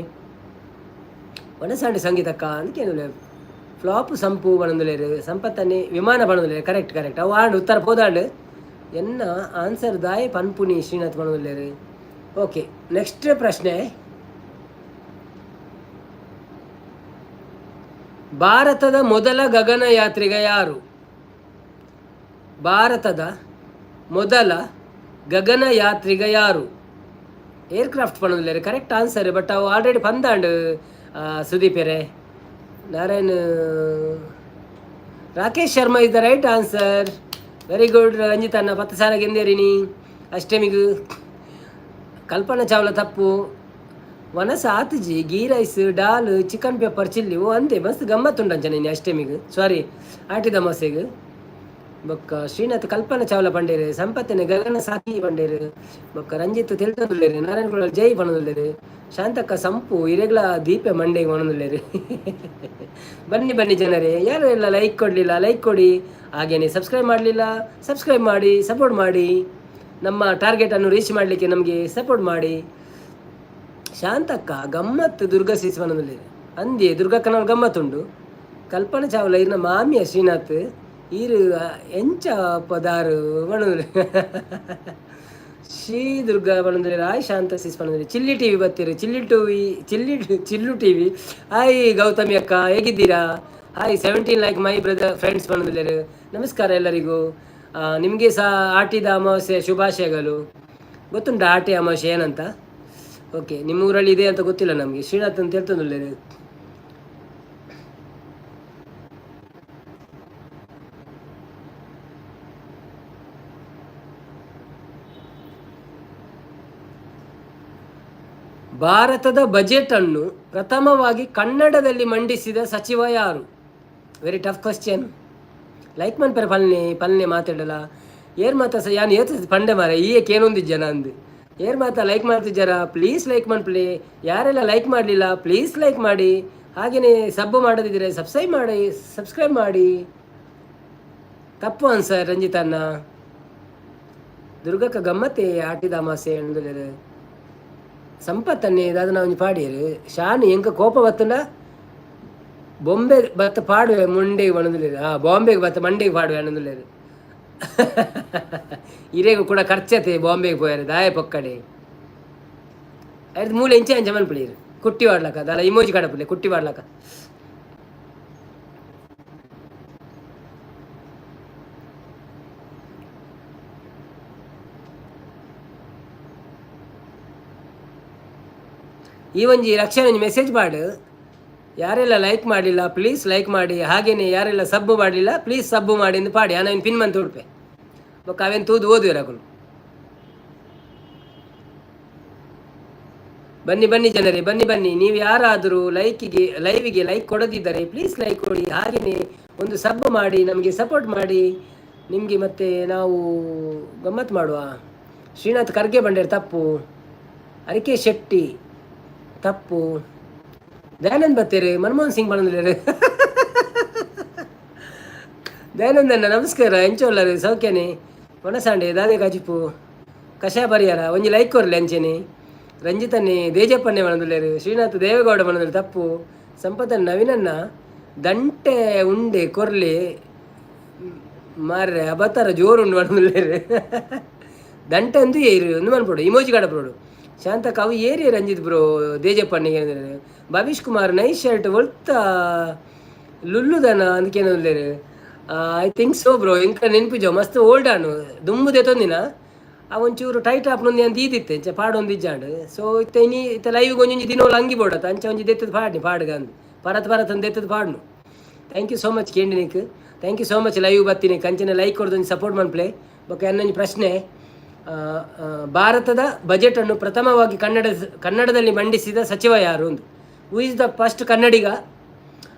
ಒಣಸಾಂಡೆ ಸಂಗೀತಕ್ಕ ಅಂದ್ಕೇನು ಫ್ಲಾಪ್ ಸಂಪು ಬಣಂದುಲೇರು ಸಂಪತ್ತನ್ನೇ ವಿಮಾನ ಬಣಂದುಲೇರು ಕರೆಕ್ಟ್ ಅವು ಆಂಡು ಉತ್ತರ ಪೋದಾಂಡು ಎನ್ನ ಆನ್ಸರ್ ದಾಯ್ ಪನ್ಪುನಿ ಶ್ರೀನಾಥ್ ಬಣದುಲ್ಲೇರು. ಓಕೆ ನೆಕ್ಸ್ಟ್ ಪ್ರಶ್ನೆ. ಭಾರತದ ಮೊದಲ ಗಗನಯಾತ್ರಿಗ ಯಾರು? ಭಾರತದ ಮೊದಲ ಗಗನಯಾತ್ರಿಗ ಯಾರು? ಏರ್ಕ್ರಾಫ್ಟ್ ಪಣದುಲ್ಲೇರು ಕರೆಕ್ಟ್ ಆನ್ಸರ್. ಬಟ್ ಅವು ಆಲ್ರೆಡಿ ಪಂದಾಂಡು ಸುದೀಪೆರೆ Narayan Rakesh Sharma is the right answer. Very good Ranjith ಅನ್ನ 10 ಸಾಲ ಗೆಂದೇರಿನಿ ಅಷ್ಟಮಿಗು. ಕಲ್ಪನಾ ಚಾವ್ಲಾ ತಪ್ಪು. ವನಸ ಆತಜಿ ghee rice dal chicken pepper chilli ಓ ಅಂದೆ ಮಸ್ತ್ ಗಮ್ಮತ್ತುಂಟಂಚ ನೀನು ಅಷ್ಟಮಿಗು ಸಾರಿ ಆಟಿದ ಮೋಸೆಗು. ಬೊಕ್ಕ ಶ್ರೀನಾಥ್ ಕಲ್ಪನಾ ಚಾವ್ಲಾ ಪಂಡೇರು ಸಂಪತ್ತಿನ ಗಗನ ಸಾಕಿ ಪಂಡೇರು. ಬೊಕ್ಕ ರಂಜಿತ್ ತಿಳ್ತಂದುಲ್ಲೇರು ನಾರಾಯಣ ಕುಲಾಲ್ ಜೈ ಪಣದುಲ್ಲೇರು. ಶಾಂತಕ್ಕ ಸಂಪು ಇರೆಗ್ಲ ದೀಪೆ ಮಂಡೆಗೆ ಮಣದುಲ್ಲೇರು. ಬನ್ನಿ ಜನರೇ ಯಾರು ಎಲ್ಲ ಲೈಕ್ ಕೊಡಲಿಲ್ಲ ಲೈಕ್ ಕೊಡಿ. ಹಾಗೇನೆ ಸಬ್ಸ್ಕ್ರೈಬ್ ಮಾಡಲಿಲ್ಲ ಸಬ್ಸ್ಕ್ರೈಬ್ ಮಾಡಿ ಸಪೋರ್ಟ್ ಮಾಡಿ. ನಮ್ಮ ಟಾರ್ಗೆಟನ್ನು ರೀಚ್ ಮಾಡಲಿಕ್ಕೆ ನಮಗೆ ಸಪೋರ್ಟ್ ಮಾಡಿ. ಶಾಂತಕ್ಕ ಗಮ್ಮತ್ತು ದುರ್ಗಾ ಶ್ರೀಸ್ವನದಲ್ಲಿ ಅಂದಿ ದುರ್ಗಕ್ಕನವ್ರು ಗಮ್ಮತ್ತುಂಡು. ಕಲ್ಪನಾ ಚಾವ್ಲಾ ಇರ್ನ ಮಾಮಿಯ ಶ್ರೀನಾಥ್ ಈರು ಎಂಚ ಪದಾರು ಬಣದು ಶ್ರೀ ದುರ್ಗಾ ಬಂದ್ರೆ ಹಾಯ್ ಶಾಂತ ಸಿಸ್ ಬಂದ್ರೆ ಚಿಲ್ಲಿ ಟಿವಿ ಬರ್ತೀರಿ ಚಿಲ್ಲಿ ಚಿಲ್ಲು ಟಿವಿ. ಹಾಯ್ ಗೌತಮಿ ಅಕ್ಕ ಹೇಗಿದ್ದೀರಾ? Hi 17 like my brother friends ಬಂದಿದ್ದಾರೆ. ನಮಸ್ಕಾರ ಎಲ್ಲರಿಗೂ. ನಿಮಗೆ ಸಹ ಆಟಿದ ಅಮಾವಾಸ್ಯೆ ಶುಭಾಶಯಗಳು. ಗೊತ್ತುಂಟಾ ಆಟಿ ಅಮಾವಾಸ್ಯೆ ಏನಂತ? ಓಕೆ, ನಿಮ್ಮ ಊರಲ್ಲಿ ಇದೆ ಅಂತ ಗೊತ್ತಿಲ್ಲ ನಮಗೆ. ಶ್ರೀನಾಥ್ ಅಂತ ಹೇಳ್ತಾನೆ. ಭಾರತದ ಬಜೆಟ್ ಅನ್ನು ಪ್ರಥಮವಾಗಿ ಕನ್ನಡದಲ್ಲಿ ಮಂಡಿಸಿದ ಸಚಿವ ಯಾರು? Very tough question. ಲೈಕ್ ಮನ್ಪರೆ ಪಲ್ನೆ ಮಾತಾಡಲ್ಲ. ಏರ್ ಮಾತಾ ಯಾನು ಏತ ಪಂಡೆ ಮಾರ ಏನೊಂದಿದ್ದ ಜನ ಅಂದು ಏರ್ ಮಾತಾ ಲೈಕ್ ಮಾಡ್ತಿದ್ದಾರ? ಪ್ಲೀಸ್ ಲೈಕ್ ಮಾಡ್ಲಿ. ಯಾರೆಲ್ಲ ಲೈಕ್ ಮಾಡಲಿಲ್ಲ ಪ್ಲೀಸ್ ಲೈಕ್ ಮಾಡಿ. ಹಾಗೆಯೇ ಸಬ್ ಮಾಡೋದಿದ್ರೆ ಸಬ್ಸ್ಕ್ರೈಬ್ ಮಾಡಿ. ತಪ್ಪು ಆನ್ಸರ್ ರಂಜಿತಣ್ಣ. ದುರ್ಗಕ್ಕ ಗಮ್ಮತ್ತೆ ಆಟಿದ ಅಮಾಸೆ ಹೇಳಿದ್ರೆ ಸಂಪತ್ತನ್ನೇ ಅದನ್ನ ಅವನು ಪಾಡಿಯರು ಶಾನು ಎಂಕ ಕೋಪ ಬತ್ತಂಡ ಬೊಂಬೆ ಬತ್ತ ಪಾಡುವೆ ಮುಂಡೆಗೆ ಬಣದಿಲ್ಲ. ಬಾಂಬೆಗೆ ಬತ್ತ ಮಂಡೆಗೆ ಪಾಡುವೆ ಅನ್ನೋದಿಲ್ಲ. ಇರೇಗ ಕೂಡ ಖರ್ಚತೆ ಬಾಂಬೆಗೆ ಪೋಯಾರು ದಾಯ ಪೊಕ್ಕಡೆ ಆಯ್ತು ಮೂಲೆ ಇಂಚೆ ಅಂಚೆ ಮನ್ಪುಳಿರು ಕುಟ್ಟಿ ವಾಡ್ಲಕ್ಕ ಅದಲ್ಲ ಇಮೋಜಿ ಕಡಪುಲೆ ಕುಟ್ಟಿ ವಾಡ್ಲಕ್ಕ. ಈ ಒಂಜಿ ರಕ್ಷಣೆ ಮೆಸೇಜ್ ಮಾಡು. ಯಾರೆಲ್ಲ ಲೈಕ್ ಮಾಡಲಿಲ್ಲ ಪ್ಲೀಸ್ ಲೈಕ್ ಮಾಡಿ. ಹಾಗೇನೆ ಯಾರೆಲ್ಲ ಸಬ್ಬು ಮಾಡಲಿಲ್ಲ ಪ್ಲೀಸ್ ಸಬ್ಬು ಮಾಡಿ ಎಂದು ಪಾಡಿ. ನಾನು ಪಿನ್ ಮಂತ್ ಉಡುಪೆ ಬೊಕ್ಕ ಅವೇನು ತೂದು ಓದುವಿರಕಲು. ಬನ್ನಿ ಜನರೇ ಬನ್ನಿ. ನೀವು ಯಾರಾದರೂ ಲೈವಿಗೆ ಲೈಕ್ ಕೊಡದಿದ್ದರೆ ಪ್ಲೀಸ್ ಲೈಕ್ ಕೊಡಿ. ಹಾಗೆಯೇ ಒಂದು ಸಬ್ ಮಾಡಿ ನಮಗೆ ಸಪೋರ್ಟ್ ಮಾಡಿ. ನಿಮಗೆ ಮತ್ತೆ ನಾವು ಗಮ್ಮತ್ತು ಮಾಡುವ. ಶ್ರೀನಾಥ್ ಖರ್ಗೆ ಬಂಡೇರು ತಪ್ಪು. ಅರಿಕೆ ಶೆಟ್ಟಿ ತಪ್ಪು. ದಯಾನಂದ್ ಬತ್ತೇರು ಮನಮೋಹನ್ ಸಿಂಗ್ ಬಂದ್ರೆ ದಯಾನಂದಣ್ಣ ನಮಸ್ಕಾರ. ಎಂಚೋಲ್ಲರು ಸೌಖ್ಯನೇ ಒಣಸಾಂಡೆ ದಾದೆ ಕಾಜಿಪು ಕಷಾಯ ಪರಿಹಾರ ಒಂಜಿ ಲೈಕ್ ಕೊರ್ಲಿ ಅಂಚೆನೆ. ರಂಜಿತನ್ನೇ ದೇಜಪ್ಪನ್ನೇ ಮನದಲ್ಲೇರು. ಶ್ರೀನಾಥ್ ದೇವೇಗೌಡ ಮನದಲ್ಲಿ ತಪ್ಪು. ಸಂಪತ್ತನ್ ನವೀನನ್ನ ದಂಟೆ ಉಂಡೆ ಕೊರ್ಲಿ ಮಾರ್ರೆ ಅಬತ್ತಾರ ಜೋರುಂಡು ಮನದಲ್ಲೇರು. ದಂಟೆ ಅಂತೂ ಏರು ಒಂದು ಮನ್ಪೋಡು ಇಮೋಜಿ ಕಾಡಪೋಡು. ಶಾಂತ ಕಾವು ಏರಿ ರಂಜಿತ್ ಬ್ರೋ ದೇಜಪ್ಪನಿಗೆ ಭವೀಶ್ ಕುಮಾರ್ ನೈಸ್ ಶರ್ಟ್ ಒಳ್ತ ಲುಲ್ಲುದನ ಅದಕ್ಕೇನಲ್ಲೇರು. ಐ ಥಿಂಕ್ ಸೋ ಬ್ರೋ ಎಂಕ ನೆನಪಿಜೋ ಮಸ್ತ್ ಓಲ್ಡ್ ಆನು ದುಂಬುದೆ ತೊಂದಿನ ಒಂಚೂರು ಟೈಟ್ ಆಪ್ನೊಂದು ಅಂತ ಈದಿತ್ತೆ ಅಂಚೆ ಪಾಡೊಂದು ಇಜ್ಜಾಂಡು. ಸೊ ಇತ್ತ ಲೈವ್ಗೆ ಒಂಜೊಂಜಿ ದಿನವಲ್ಲ ಅಂಗಿ ಬೋಡತ್ತ ಅಂಚೆ ಒಂಜಿ ದೆತ್ತದ ಪಾಡ್ನಿ ಪಾಡ್ಗಂದು ಪರತ್ ಅಂತ ದೆತ್ತದ ಪಾಡ್ನು. ಥ್ಯಾಂಕ್ ಯು ಸೋ ಮಚ್ ಕೇಂಡಿನಿಕ್. Thank you so much live ಬರ್ತೀನಿ ಕಂಚನೆ ಲೈಕ್ ಕೊಡ್ದೊಂದು ಸಪೋರ್ಟ್ ಮಾಡ್ಪ್ಲೆ. ಓಕೆ ಅನ್ನೊಂದು ಪ್ರಶ್ನೆ. ಭಾರತದ ಬಜೆಟನ್ನು ಪ್ರಥಮವಾಗಿ ಕನ್ನಡದಲ್ಲಿ ಮಂಡಿಸಿದ ಸಚಿವ ಯಾರು ಒಂದು? ಹೂ ಇಸ್ ದ ಫಸ್ಟ್ ಕನ್ನಡಿಗ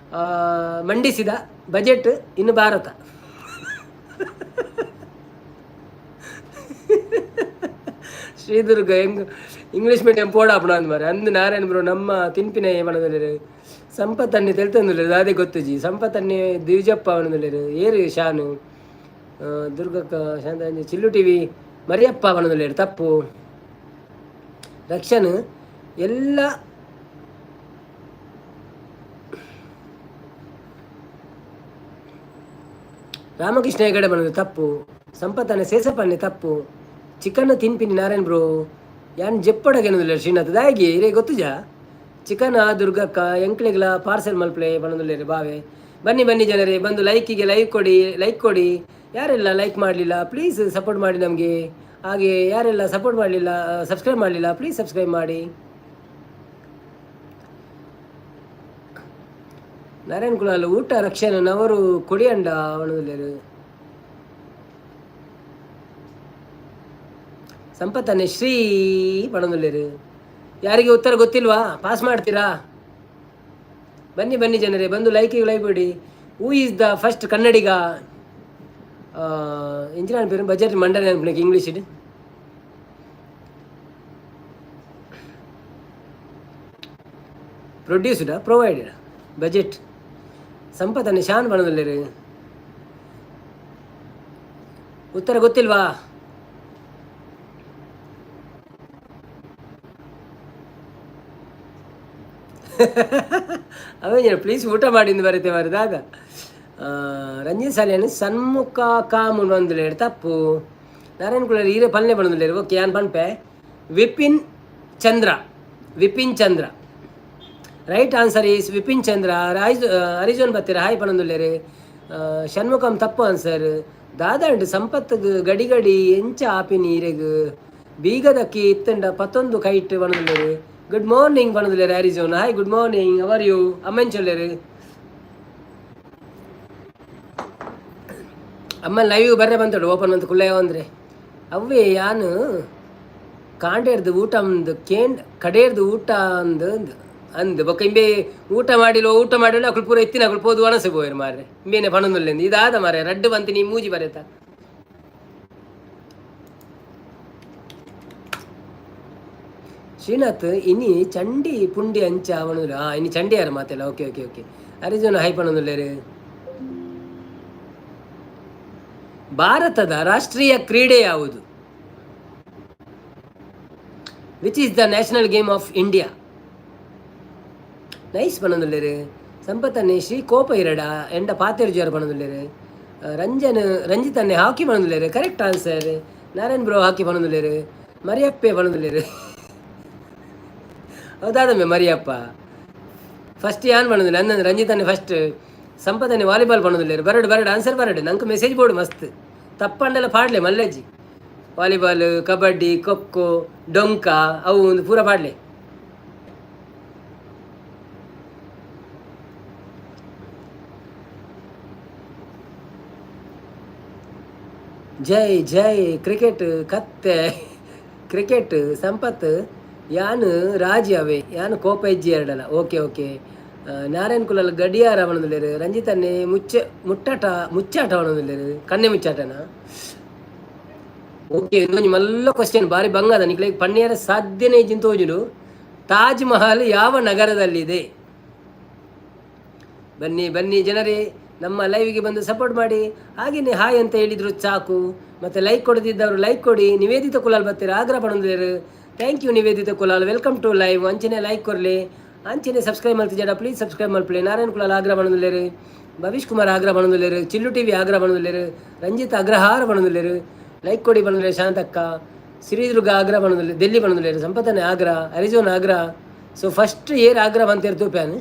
ಮಂಡಿಸಿದ ಬಜೆಟ್ ಇನ್ನು ಭಾರತ? ಶ್ರೀದುರ್ಗ ಹೆಂಗ್ ಇಂಗ್ಲೀಷ್ ಮೀಡಿಯಂ ಪೋಡಾಪಣ ಅಂದ್ ಮಾರೆ ಅಂದು ನಾರಾಯಣ ಬ್ರೋ ನಮ್ಮ ತಿನ್ಪಿನ ಮನದಲ್ಲಿ ಸಂಪತ್ತನ್ನೇ ತೆಲ್ತಂದಿಲ್ಲ ಅದೇ ಗೊತ್ತು ಜಿ. ಸಂಪತ್ತನ್ನೇ ದಿವಿಜಪ್ಪ ಅವನದಲ್ಲಿ ಏರು ಶಾನು. ದುರ್ಗಕ್ಕ ಶಾಂತ ಚಿಲ್ಲು ಟಿವಿ ಮರಿಯಪ್ಪ ಅವನದಲ್ಲಿ ತಪ್ಪು. ರಕ್ಷನ್ ಎಲ್ಲ ರಾಮಕೃಷ್ಣ ಹೆಗಡೆ ಬಂದದ್ದು ತಪ್ಪು. ಸಂಪತ್ತನೆ ಸೇಸಪ್ಪನ್ನೇ ತಪ್ಪು. ಚಿಕನ್ ತಿನ್ಪಿನಿ ನಾರಾಯಣ್ ಬ್ರೋ ಯಾನ್ ಜೆಪ್ಪಡಗೇನದಿಲ್ಲ ಶ್ರೀನಾಥ್ ದಾಗಿ ಇರೇ ಗೊತ್ತುಜಾ. ಚಿಕನ್ ದುರ್ಗಕ್ಕ ಎಂಕ್ಲೆಗ್ಲ ಪಾರ್ಸೆಲ್ ಮಲ್ಪ್ಲೆ ಬಣ್ಣದಲ್ಲೇ ಬಾವೆ. ಬನ್ನಿ ಜನರೇ ಬಂದು ಲೈಕ್ ಕೊಡಿ. ಯಾರೆಲ್ಲ ಲೈಕ್ ಮಾಡಲಿಲ್ಲ ಪ್ಲೀಸ್ ಸಪೋರ್ಟ್ ಮಾಡಿ ನಮಗೆ. ಹಾಗೆ ಯಾರೆಲ್ಲ ಸಪೋರ್ಟ್ ಮಾಡಲಿಲ್ಲ ಸಬ್ಸ್ಕ್ರೈಬ್ ಮಾಡಲಿಲ್ಲ ಪ್ಲೀಸ್ ಸಬ್ಸ್ಕ್ರೈಬ್ ಮಾಡಿ. ನಾರಾಯಣ್ ಕುಲಾಲ್ ಊಟ ರಕ್ಷಣೆ ಅವರು ಕೊಡಿಯಂಡ ಅವನದಲ್ಲಿ. ಸಂಪತ್ತನ್ನೇ ಶ್ರೀ ಪಣದಲ್ಲಿರು. ಯಾರಿಗೆ ಉತ್ತರ ಗೊತ್ತಿಲ್ವಾ? ಪಾಸ್ ಮಾಡ್ತೀರಾ? ಬನ್ನಿ ಜನರೇ ಬಂದು ಲೈಕ್ ಬಿಡಿ. ಹೂ ಈಸ್ ದ ಫಸ್ಟ್ ಕನ್ನಡಿಗ ಎಂಚಿನ ಪೇರು ಬಜೆಟ್ ಮಂಡನೆ ಅನ್ಬಿಡಕ್ಕೆ ಇಂಗ್ಲೀಷ್ ಇಡು. ಪ್ರೊಡ್ಯೂಸ್ಡ್ ಪ್ರೊವೈಡೆಡ್ ಬಜೆಟ್ ಸಂಪತ್ತನ್ನೇ ಶಾನ್ ಬಣದಲ್ಲಿರು. ಉತ್ತರ ಗೊತ್ತಿಲ್ವಾ? ಅವೇ ಪ್ಲೀಸ್ ಊಟ ಮಾಡಿಂದು ಬರುತ್ತೆ ಬರದಾಗ. ರಂಜಿತ್ ಸಾಲಿಯನ್ನು ಸನ್ಮುಖ ಕಾಮುನ್ ಒಂದು ತಪ್ಪು. ನಾರಾಯಣ ಕುಲಲ್ಲಿ ಹೀರೆ ಪಲ್ಲೆ ಬಂದಿಲ್ಲ. ಓಕೆ ಯಾನ್ ಪನ್ಪೆ Vipin Chandra. Vipin Chandra right answer is Vipin Chandra. ಅರಿಜೋನ್ ಬತ್ತೀರ ಹಾಯ್ ಪನೊಂದುಲ್ಲೇರು. ಷಣ್ಮುಖಂ ತಪ್ಪು ಆನ್ಸರ್. ದಾದಂಡು ಸಂಪತ್ ಗಡಿ ಗಡಿ ಎಂಚ ಆಪಿ ನೀರೆಗ್ ಬೀಗದಕ್ಕಿ ಇತ್ತಂಡ ಪತ್ತೊಂದು ಕೈಟ್ ಪನೊಂದುಲ್ಲೇರು. ಗುಡ್ ಮಾರ್ನಿಂಗ್ ಪನೊಂದುಲ್ಲೇರು ಅರಿಜೋನ್. Hi good morning, how are you ಅಮ್ಮಂಚೊಲ್ಲೇರು. ಅಮ್ಮ ಲೈವ್ ಬರ್ರೆ ಬಂತಡು ಓಪನ್ ಅಂತ ಕುಳ್ಳೆಯ ಅಂದರೆ ಅವೇ ಯಾನು ಕಾಂಡೇರ್ದು ಊಟ ಅಂದು ಕಡೇರ್ದು ಊಟ ಅಂದು ಬೊಕ್ಕ ಇಂಬೆ ಊಟ ಮಾಡಿಲ್ಲ ಅಕ್ಕಳು ಪೂರ ಎತ್ತಿನ ಅಕ್ಕಳು ಪೋದು ಒಣಸಿ ಹೋಯ್ರು ಮಾರ್ರೆ. ಇಂಬೇನೆ ಪಣೊಂದುಲ್ಲೆಂದು ಇದಾದ ಮಾರ್ರೆ ರಡ್ಡು ಬಂತು ನೀ ಮೂಜಿ ಬರೇತ. ಶ್ರೀನಾಥ್ ಇನಿ ಚಂಡಿ ಪುಂಡಿ ಅಂಚ ಅವನು ಇನಿ ಚಂಡಿ ಯಾರು ಮಾತೆಲ್ಲ. ಓಕೆ ಓಕೆ ಓಕೆ ಅರಿಜೋನ ಹೈ ಪಣೊಂದುಲ್ಲೇರು. ಭಾರತದ ರಾಷ್ಟ್ರೀಯ ಕ್ರೀಡೆ ಯಾವುದು? Which is the national game of India? Nice ಪಣೊಂದುಲ್ಲೇರು. ಸಂಪತ್ತನ್ನೇ ಶ್ರೀ ಕೋಪ ಇರಡ ಎಂಡ ಪಾತೆರು ಜ್ವರ ಪಣೊಂದುಲ್ಲೇರು. ರಂಜಿತನ್ನೇ ಹಾಕಿ ಪಣೊಂದುಲ್ಲೇರು. Correct answer. Narayan bro hockey ಪಣೊಂದುಲ್ಲೇರು. ಮರಿಯಪ್ಪೆ ಪಣೊಂದುಲ್ಲೇರು. ಹೌದಾದಮ್ಮೆ ಮರಿಯಪ್ಪ ಫಸ್ಟ್ ಯಾನ್ ಪಣೊಂದಿಲ್ಲ ಅಂದಂದು ರಂಜಿತನ್ನೇ ಫಸ್ಟ್. ಸಂಪತ್ತನ್ನೇ ವಾಲಿಬಾಲ್ ಪಣೊಂದುಲ್ಲೇರು. ಬರಡು ಆನ್ಸರ್ ಬರಡು. ನಂಗೆ ಮೆಸೇಜ್ ಬೋರ್ಡು ಮಸ್ತ್ ತಪ್ಪಂಡೆಲ್ಲ ಪಾಡ್ಲೆ ಮಲ್ಲಜ್ಜಿ. ವಾಲಿಬಾಲ್, ಕಬಡ್ಡಿ, ಖೋಖೋ, ಡೊಂಕ ಅವು ಒಂದು ಪೂರ ಪಾಡ್ಲೆ. ಜೈ ಜೈ ಕ್ರಿಕೆಟ್ ಕತ್ತೆ ಕ್ರಿಕೆಟ್ ಸಂಪತ್ ಯಾನು ರಾಜಿ ಅವೇ ಯಾನು ಕೋಪ ಹೆಜ್ಜೆ ಎರಡಲ್ಲ. ಓಕೆ ಓಕೆ ನಾರಾಯಣ್ ಕುಲಲ್ ಗಡಿಯಾರ ಅವನದಿಲ್ಲೇರು. ರಂಜಿತನ್ನೇ ಮುಚ್ಚಾಟ ಅವನದಿಲ್ಲೇರು. ಕನ್ನೆ ಮುಚ್ಚಾಟನ. ಓಕೆ ಇನ್ನೊಂದು ಮಲ್ಲ ಕ್ವಶನ್ ಬಾರಿ ಬಂಗದ ನಿಕ್ಲೆ ಪನ್ನೇರ ಸಾಧ್ಯನೇ ಜಿಂತೋಜುಲು. ತಾಜ್ ಮಹಲ್ ಯಾವ ನಗರದಲ್ಲಿದೆ? ಬನ್ನಿ ಜನರೇ, ನಮ್ಮ ಲೈವ್ಗೆ ಬಂದು ಸಪೋರ್ಟ್ ಮಾಡಿ. ಹಾಗೆಯೇ ಹಾಯ್ ಅಂತ ಹೇಳಿದ್ರು ಸಾಕು. ಮತ್ತು ಲೈಕ್ ಕೊಡದಿದ್ದವರು ಲೈಕ್ ಕೊಡಿ. ನಿವೇದಿತ ಕುಲಾಲ್ ಬರ್ತೀರ ಆಗ್ರಾ ಪಣಂದಿರು. Thank you Nivedita Kulal, welcome to live. ಅಂಚನೆ ಲೈಕ್ ಕೊರಲಿ, ಅಂಚನೆ ಸಬ್ಸ್ಕ್ರೈಬ್ ಮಾಡ್ತಿದ್ದಾರ, ಪ್ಲೀಸ್ ಸಬ್ಸ್ಕ್ರೈಬ್ ಮಾಡ್ಕೊಳ್ಳಿ. ನಾರಾಯಣ್ ಕುಲಾಲ್ ಆಗ್ರಾ ಪಣಂದಿಲ್ಲೇರು. ಭವಿಷ್ ಕುಮಾರ್ ಆಗ್ರಾ ಪಣಂದಿಲ್ಲೇರು. ಚಿಲ್ಲು ಟಿವಿ ಆಗ್ರಾ ಪಣಂದಿಲ್ಲೇರು. ರಂಜಿತ್ ಅಗ್ರಹಾರ ಪಣಂದಿಲ್ಲೇರು. ಲೈಕ್ ಕೊಡಿ ಪಣಂದಿಲ್ಲ. ಶಾಂತಕ್ಕ ಶ್ರೀದುರ್ಗ ಆಗ್ರಾ ಪಣಂದಿಲ್ಲ. ಡೆಲ್ಲಿ ಪಣಂದಿಲ್ಲೇರು. ಸಂಪತ್ತನೆ ಆಗ್ರಾ. ಅರಿಜೋನ್ ಆಗ್ರಾ. ಸೊ ಫಸ್ಟ್ ಏರ್ ಆಗ್ರಾ ಬಂತೇರು ತೂಪ್ಯಾನ್.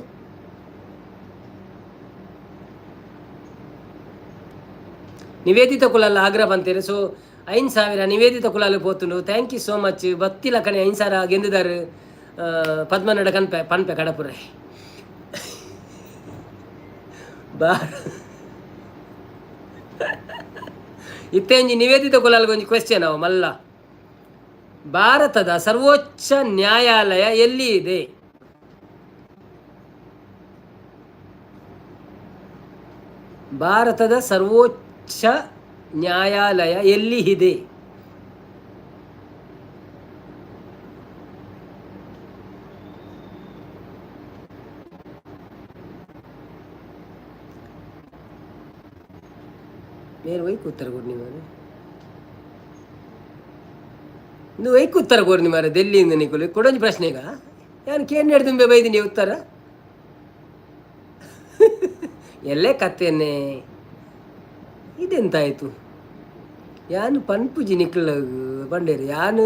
ನಿವೇದಿತ ಕುಲಾಲ್ ಆಗ್ರಾ ಬಂತೇರು. ಸೊ 5,000 ನಿವೇದಿತ ಕುಲಾಲ್ ಪೋತುಂಡು. Thank you so much. ಬತ್ತಿಲ ಕಣೆ 5,000 ಗೆಂದಿದಾರು. ಪದ್ಮನಡ ಪನ್ಪೆ ಕಡಪುರೆ ಇತ್ತೇಂಜಿ ನಿವೇದಿತ ಕುಲಾಲ್ಗೊಂಜಿ ಕ್ವೆಶ್ಚನ್ ಅವ ಮಲ್ಲ. ಭಾರತದ ಸರ್ವೋಚ್ಚ ನ್ಯಾಯಾಲಯ ಎಲ್ಲಿ ಇದೆ? ಭಾರತದ ಸರ್ವೋಚ್ಚ ನ್ಯಾಯಾಲಯ ಎಲ್ಲಿ ಇದೆ? ಮೇರು ವೈಕ್ ಉತ್ತರ ಕೊಡ್ನಿ ಮಾರೆ. ನೀವು ವೈಕ್ ಉತ್ತರ ಕೊಡ್ನಿ ಮಾರೆ. ಡೆಲ್ಲಿಯಿಂದ ನಿಕ್ಕಲು ಕೊಡೊಂದು ಪ್ರಶ್ನೆಗ ಯಾನು ಕೇಂದ್ರ ತುಂಬೆ ಬೈದಿನಿ ಉತ್ತರ ಎಲ್ಲೇ ಕತ್ತೇನೆ. ಇದೆಂತಾಯಿತು? ಯಾನು ಪನ್ಪುಜಿ ನಿಕ್ಲ ಬಂಡೇರಿ ಯಾನು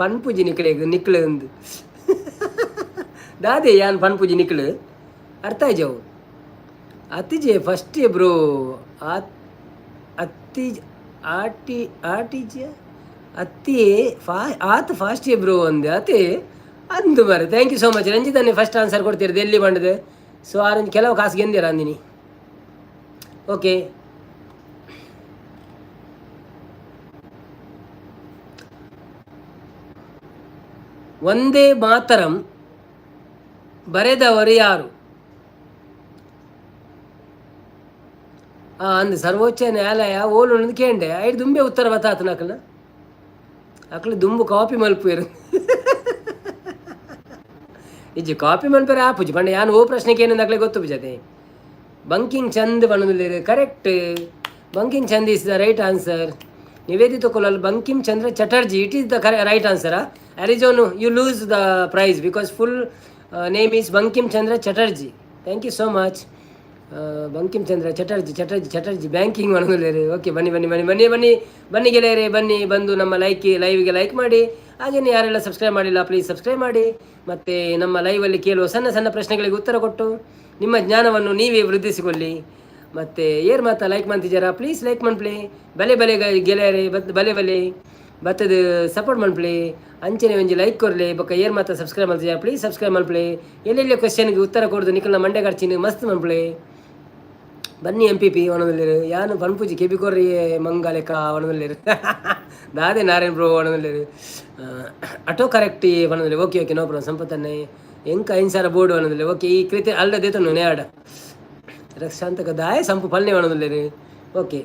ಪನ್ಪುಜಿ ನಿಕ್ಲೆ ಒಂದು ದಾದೆ ಯಾನು ಪನ್ಪುಜಿ ನಿಕ್ಲು ಅರ್ಥ ಆಯ್ಜವು ಅತಿಜೆ ಫಸ್ಟ್ ಬ್ರೋ. ಅತ್ತಿ ಆತ ಫಾಸ್ಟ್ ಬ್ರೋ ಅಂದೆ ಅತಿ ಅಂದು ಮಾರೆ. Thank you so much. ರಂಜಿತನ್ನೇ ಫಸ್ಟ್ ಆನ್ಸರ್ ಕೊಡ್ತೀರಿ ಡೆಲ್ಲಿ ಬಂಡದೆ. ಸೊ ಆರೆಂಜ್ ಕೆಲವು ಕಾಸು ಗೆಂದಿರ ಅಂದಿನಿ. ಓಕೆ ವಂದೇ ಮಾತರಂ ಬರೆದವರು ಯಾರು? ಅಂದು ಸರ್ವೋಚ್ಚ ನ್ಯಾಯಾಲಯ ಓಲು ಕೇಂಡೆ ಐದು ದುಂಬೆ ಉತ್ತರ ಬತ್ತಾತನ ಅಕ್ಳು ದುಂಬು ಕಾಪಿ ಮಲ್ಪೇರು ಇಜ್ಜಿ ಕಾಪಿ ಮಲ್ಪೇರು ಆಪುಜಿ ಪಂಡ ಯಾನು ಓ ಪ್ರಶ್ನೆಗೆ ಏನಂದು ಅಕ್ಲೆ ಗೊತ್ತು ಬಿಜತೆ. ಬಂಕಿಂಗ್ ಚಂದ್ ಬಣ್ಣದಲ್ಲಿ correct. Bankim Chand is the right answer. Nivedita Kulal Bankim Chandra Chatterjee it is the right answer. ಅರಿಜೋನು you lose the prize because full name is Bankim Chandra Chatterjee. Thank you so much. Bankim Chandra Chatterjee banking ಮಾಡೋದಿಲ್ಲ. ಓಕೆ, ಬನ್ನಿ ಬನ್ನಿ ಬನ್ನಿ ಬನ್ನಿ ಬನ್ನಿ ಬನ್ನಿ ಗೆಳೆಯರೇ, ಬನ್ನಿ ಬಂದು ನಮ್ಮ ಲೈವ್ಗೆ ಲೈಕ್ ಮಾಡಿ. ಹಾಗೆಯೇ ಯಾರೆಲ್ಲ ಸಬ್ಸ್ಕ್ರೈಬ್ ಮಾಡಿಲ್ಲ ಪ್ಲೀಸ್ ಸಬ್ಸ್ಕ್ರೈಬ್ ಮಾಡಿ. ಮತ್ತು ನಮ್ಮ ಲೈವಲ್ಲಿ ಕೇಳುವ ಸಣ್ಣ ಸಣ್ಣ ಪ್ರಶ್ನೆಗಳಿಗೆ ಉತ್ತರ ಕೊಟ್ಟು ನಿಮ್ಮ ಜ್ಞಾನವನ್ನು ನೀವೇ ವೃದ್ಧಿಸಿಕೊಳ್ಳಿ. ಮತ್ತು ಏರ್ ಮಾತಾ ಲೈಕ್ ಮಾಡ್ತಿದ್ದಾರಾ ಪ್ಲೀಸ್ ಲೈಕ್ ಮಾಡ್ಪ್ಲಿ. ಬಲೆ ಗೆಳೆಯರೇ, ಬಲೆ ಬತ್ತದ ಸಪೋರ್ಟ್ ಮಾಡ್ಪ್ಲಿ. ಅಂಚನೆ ಒಂಜಿ ಲೈಕ್ ಕೊರಲಿ ಬೊಕ್ಕ ಏರ್ ಮಾತಾ ಸಬ್ಸ್ಕ್ರೈಬ್ ಮಾಡ್ತಿದ್ದೀರಾ ಪ್ಲೀಸ್ ಸಬ್ಸ್ಕ್ರೈಬ್ ಮಾಡ್ಪ್ಲಿ. ಎಲ್ಲೆಲ್ಲಿ ಕ್ವೆಶ್ಚನ್ಗೆ ಉತ್ತರ ಕೊಡೋದು ನಿಖಲ್ನ ಮಂಡೆ ಖರ್ಚಿನ ಮಸ್ತ್ ಮಾಡ್ಪ್ಲಿ. ಬನ್ನಿ MPP ಒಣದಲ್ಲಿರು ಯಾನು ಪನ್ಪುಜಿ ಕೆಬಿ ಕೊರ್ರಿ ಮಂಗಾಲೆಕ ಒಣದಲ್ಲಿರು ದಾದೆ ನಾರಾಯಣ್ ಬ್ರೋ ಒಣದಲ್ಲಿರು ಆಟೋ ಕರೆಕ್ಟ್ ಒಣದಲ್ಲಿ. Okay no problem. ಸಂಪತ್ತನ್ನೇ ಎಂಕ ಐನ್ಸಾರ ಬೋರ್ಡ್ ಒಣದಲ್ಲಿ. ಓಕೆ ಈ ಕೃತಿ ಅಲ್ಲದೇತ ನೇಡ ರಕ್ಷಾಂತಕ ದಾಯ ಸಂಪು ಪಲ್ಲೆ ಒಣದಲ್ಲಿರು. ಓಕೆ,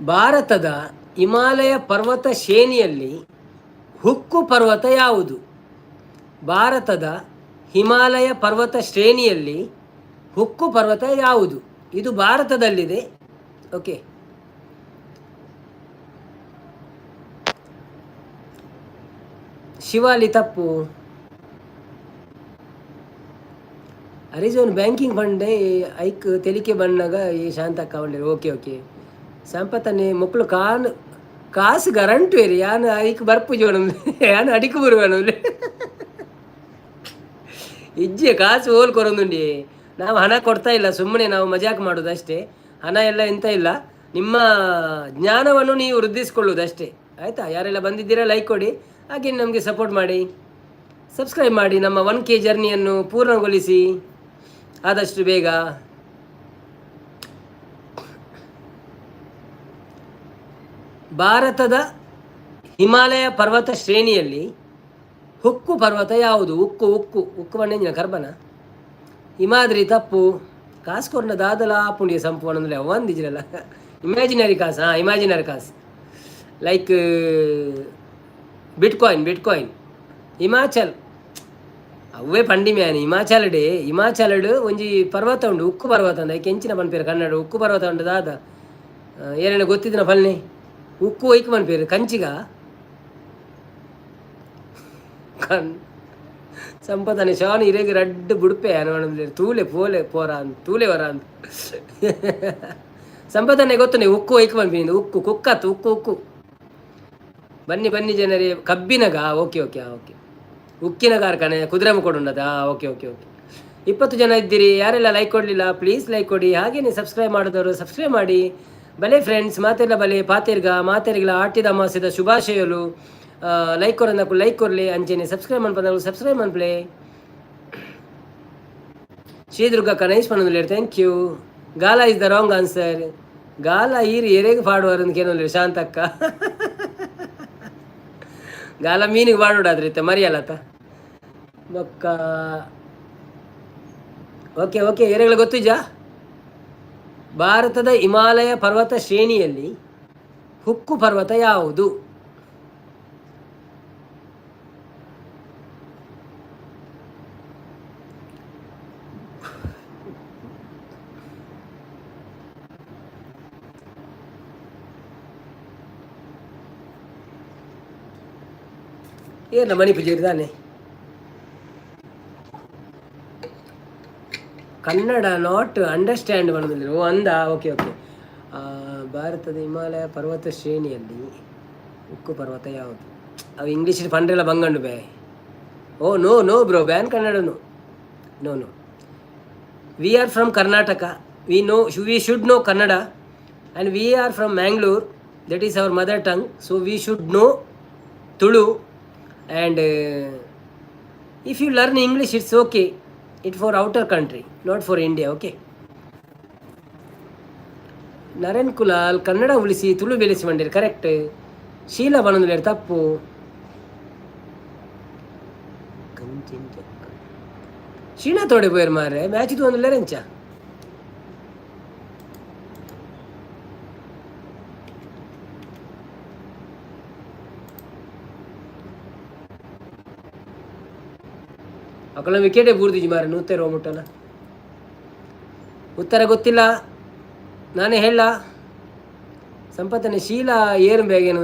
ಭಾರತದ ಹಿಮಾಲಯ ಪರ್ವತ ಶ್ರೇಣಿಯಲ್ಲಿ ಹುಕ್ಕು ಪರ್ವತ ಯಾವುದು? ಭಾರತದ ಹಿಮಾಲಯ ಪರ್ವತ ಶ್ರೇಣಿಯಲ್ಲಿ ಹುಕ್ಕು ಪರ್ವತ ಯಾವುದು? ಇದು ಭಾರತದಲ್ಲಿದೆ. ಓಕೆ, ಶಿವಾಲಿ ತಪ್ಪು. ಅರಿಜೋನ್ ಬ್ಯಾಂಕಿಂಗ್ ಫಂಡೆ ಐಕ್ ತೆಲಿಕೆ ಬಣ್ಣಗ ಈ ಶಾಂತಕ್ಕ ಬಂಡೆ. ಓಕೆ ಸಂಪತ್ತನ್ನೇ ಮಕ್ಕಳು ಕಾಸು ಗರಂಟು ಬೇರೆ ಯಾನು ಐಕ್ ಬರ್ಪುಜಿ ಯಾನು ಅಡಿಕು ಬರುವಲ್ಲಿ ಇಜ್ಜೆ ಕಾಸು ಹೋಲ್ ಕೊರೊಂದುಂಡಿ. ನಾವು ಹಣ ಕೊಡ್ತಾ ಇಲ್ಲ, ಸುಮ್ಮನೆ ನಾವು ಮಜಾಕ್ ಮಾಡೋದು ಅಷ್ಟೇ. ಹಣ ಎಲ್ಲ ಎಂತ ಇಲ್ಲ, ನಿಮ್ಮ ಜ್ಞಾನವನ್ನು ನೀವು ವೃದ್ಧಿಸ್ಕೊಳ್ಳೋದಷ್ಟೇ. ಆಯಿತಾ? ಯಾರೆಲ್ಲ ಬಂದಿದ್ದೀರಾ ಲೈಕ್ ಕೊಡಿ, ಹಾಗೆ ನಮಗೆ ಸಪೋರ್ಟ್ ಮಾಡಿ, ಸಬ್ಸ್ಕ್ರೈಬ್ ಮಾಡಿ. ನಮ್ಮ 1K ಜರ್ನಿಯನ್ನು ಪೂರ್ಣಗೊಳಿಸಿ ಆದಷ್ಟು ಬೇಗ. ಭಾರತದ ಹಿಮಾಲಯ ಪರ್ವತ ಶ್ರೇಣಿಯಲ್ಲಿ ಹುಕ್ಕು ಪರ್ವತ ಯಾವುದು? ಉಕ್ಕು ಬಣ್ಣಂಜಿನ ಕರ್ಬನ ಹಿಮಾದ್ರಿ ತಪ್ಪು. ಕಾಸ್ಕೊರ್ನ ದಾದಲ ಪುಂಡಿಯ ಸಂಪೂರ್ಣ ಒಂದಿಜಿರಲ್ಲ ಇಮ್ಯಾಜಿನರಿ ಕಾಸು. ಇಮ್ಯಾಜಿನರಿ ಕಾಸು ಲೈಕ್ ಬಿಟ್ಕಾಯಿನ್ ಹಿಮಾಚಲ್ ಅವೇ ಪಂಡಿ ಮ್ಯಾನ್ ಹಿಮಾಚಲಡ್ ಒಂಜಿ ಪರ್ವತ ಉಂಡು, ಉಕ್ಕು ಪರ್ವತ ಅಂದ ಕೆಂಚಿನ ಪನ್ಪೇರು ಕನ್ನಡ. ಉಕ್ಕು ಪರ್ವತ ಉಂಡು ದಾದ ಏನೇನು ಗೊತ್ತಿದ್ದಿನ ಫಲ್ನೆ ಉಕ್ಕು ಒಯ್ಕು ಪನ್ಪೇರು ಕಂಚಿಗ ಸಂಪದನೆ ಶಾನ್ ಇರೇಗಿ ರಡ್ಡು ಬುಡುಪೆ ಅನವಣದಲ್ಲಿ ತೂಲೆ ಪೋಲೆ ಪೋರ ಅಂತ ತೂಲೆ ವರ ಅಂತ ಸಂಪದನೆ ಗೊತ್ತು ನೀವು ಉಕ್ಕು ಒಯ್ಕು ಪನ್ಪೇರು. ಉಕ್ಕು ಕುಕ್ಕತ್ತು ಉಕ್ಕು ಬನ್ನಿ ಜನರೇ. ಕಬ್ಬಿನಗ ಓಕೆ ಉಕ್ಕಿನ ಕಾರ್ಖಾನೆ ಕುದುರೆಮುಖ ಓಕೆ 20 ಜನ ಇದ್ದೀರಿ. ಯಾರೆಲ್ಲ ಲೈಕ್ ಕೊಡಲಿಲ್ಲ ಪ್ಲೀಸ್ ಲೈಕ್ ಕೊಡಿ. ಹಾಗೆಯೇ ಸಬ್ಸ್ಕ್ರೈಬ್ ಮಾಡಿದವರು ಸಬ್ಸ್ಕ್ರೈಬ್ ಮಾಡಿ. ಬಲೆ ಫ್ರೆಂಡ್ಸ್ ಮಾತೆಲ್ಲ ಬಲೆ ಮಾತೆರಿಗಳ ಆಟಿದ ಅಮಾಸ್ಯದ ಶುಭಾಶಯಗಳು. ಲೈಕ್ ಕೊಡೋದಕ್ಕೂ ಲೈಕ್ ಕೊಡಲಿ, ಅಂಚೆನೆ ಸಬ್ಸ್ಕ್ರೈಬ್ ಮಾಡ್ಬೋದು ಸಬ್ಸ್ಕ್ರೈಬ್ ಮಾಡ್ಪ್ಲೇ. ಶ್ರೀದುರ್ಗಕ್ಕ ನೈಸ್ ಪಣ್ಣು ಥ್ಯಾಂಕ್ ಯು. ಗಾಲ ಇಸ್ ದ ರಾಂಗ್ ಆನ್ಸರ್. ಗಾಲ ಎರೆಗೆ ಪಾಡುವಾರ ಕೇನೋ ಶಾಂತಕ್ಕ ಗಾಲ ಮೀನಿಗೆ ಪಾಡೋಡಾದ್ರಿತ್ತ ಮರಿಯಲ್ಲತ್ತ ಬೊಕ್ಕ. ಓಕೆ ಎರೆಗಳು ಗೊತ್ತಿಜ. ಭಾರತದ ಹಿಮಾಲಯ ಪರ್ವತ ಶ್ರೇಣಿಯಲ್ಲಿ ಹುಕ್ಕು ಪರ್ವತ ಯಾವುದು? ಏನ ಮಣಿ ಪೂಜೆ ತಾನೆ. ಕನ್ನಡ ನಾಟ್ ಅಂಡರ್ಸ್ಟ್ಯಾಂಡ್ ಮಾಡೋದಿಲ್ಲ. ಅಂದ ಓಕೆ ಭಾರತದ ಹಿಮಾಲಯ ಪರ್ವತ ಶ್ರೇಣಿಯಲ್ಲಿ ಉಕ್ಕು ಪರ್ವತ ಯಾವುದು? ಅವು ಇಂಗ್ಲೀಷ್ ಪಂಡ್ರೆಲ್ಲ ಬಂಗಂಡು ಬೇ. No bro ban Kannada no. We are from Karnataka. We should know Kannada and we are from Mangalore. That is our mother tongue. So we should know Tulu. And if you learn English, it's okay. It's for outer country, not for India. Okay. Naren Kulal Kannada ಉಳಿಸಿ ತುಳು ಬೆಳೆಸಿ ಮಂಡಿರಿ correct. Sheila ಬಣ್ಣದಲ್ಲಿ ತಪ್ಪು. ಶೀನಾ ತೋಡೆ ಪೋಯರ್ ಮಾರೆ match ಇದು ಒಂದು ರೆಂಚ. ಅಕಲ ವಿಕೆಟೇ ಬೂರ್ದಿಜಿ ಮಾರೆ ನೂತೆ rho ಮುಟ್ಟಲ್ಲ. ಉತ್ತರ ಗೊತ್ತಿಲ್ಲ ನಾನೇ ಹೇಳ. ಸಂಪತ್ತನೆ ಶೀಲ ಏರು ಬೇಗೇನು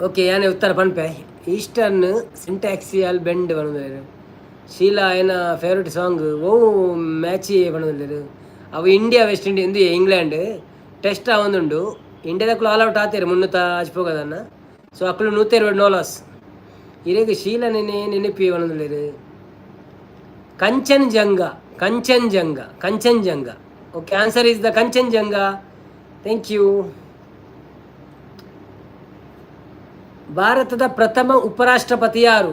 ಓಕೆ ಯಾನೇ ಉತ್ತರ ಪನ್ಪೆ ಈಸ್ಟರ್ನ್ ಸಿಂಟ್ಯಾಕ್ಸಿಯಲ್ ಬೆಂಡ್ ಬಂದಿದ್ದಾರೆ ಶೀಲಾ ಏನ ಫೇವ್ರೆಟ್ ಸಾಂಗ್ ಓ ಮ್ಯಾಚಿ ಬಂದಿದ್ದಾರೆ ಅವು ಇಂಡಿಯಾ ವೆಸ್ಟ್ ಇಂಡೀಸ್ ಇಂದು ಇಂಗ್ಲೆಂಡ್ ಟೆಸ್ಟ್ ಆವೊಂದುಂಡು ಇಂಡಿಯಾದಕ್ಕೂ ಆಲ್ ಔಟ್ ಆತೇರು ಮುನ್ನೂತ ಹಚ್ಪೋಗದನ್ನ ಸೊ ಅಕ್ಕಳು 120 ನೋ ಲಾಸ್ ಇರೇಗ ಶೀಲಾ ನೆನಪಿ ಬಂದಿದ್ದಾರೆ Kanchenjunga okay answer is the Kanchenjunga thank you ಭಾರತದ ಪ್ರಥಮ ಉಪರಾಷ್ಟ್ರಪತಿ ಯಾರು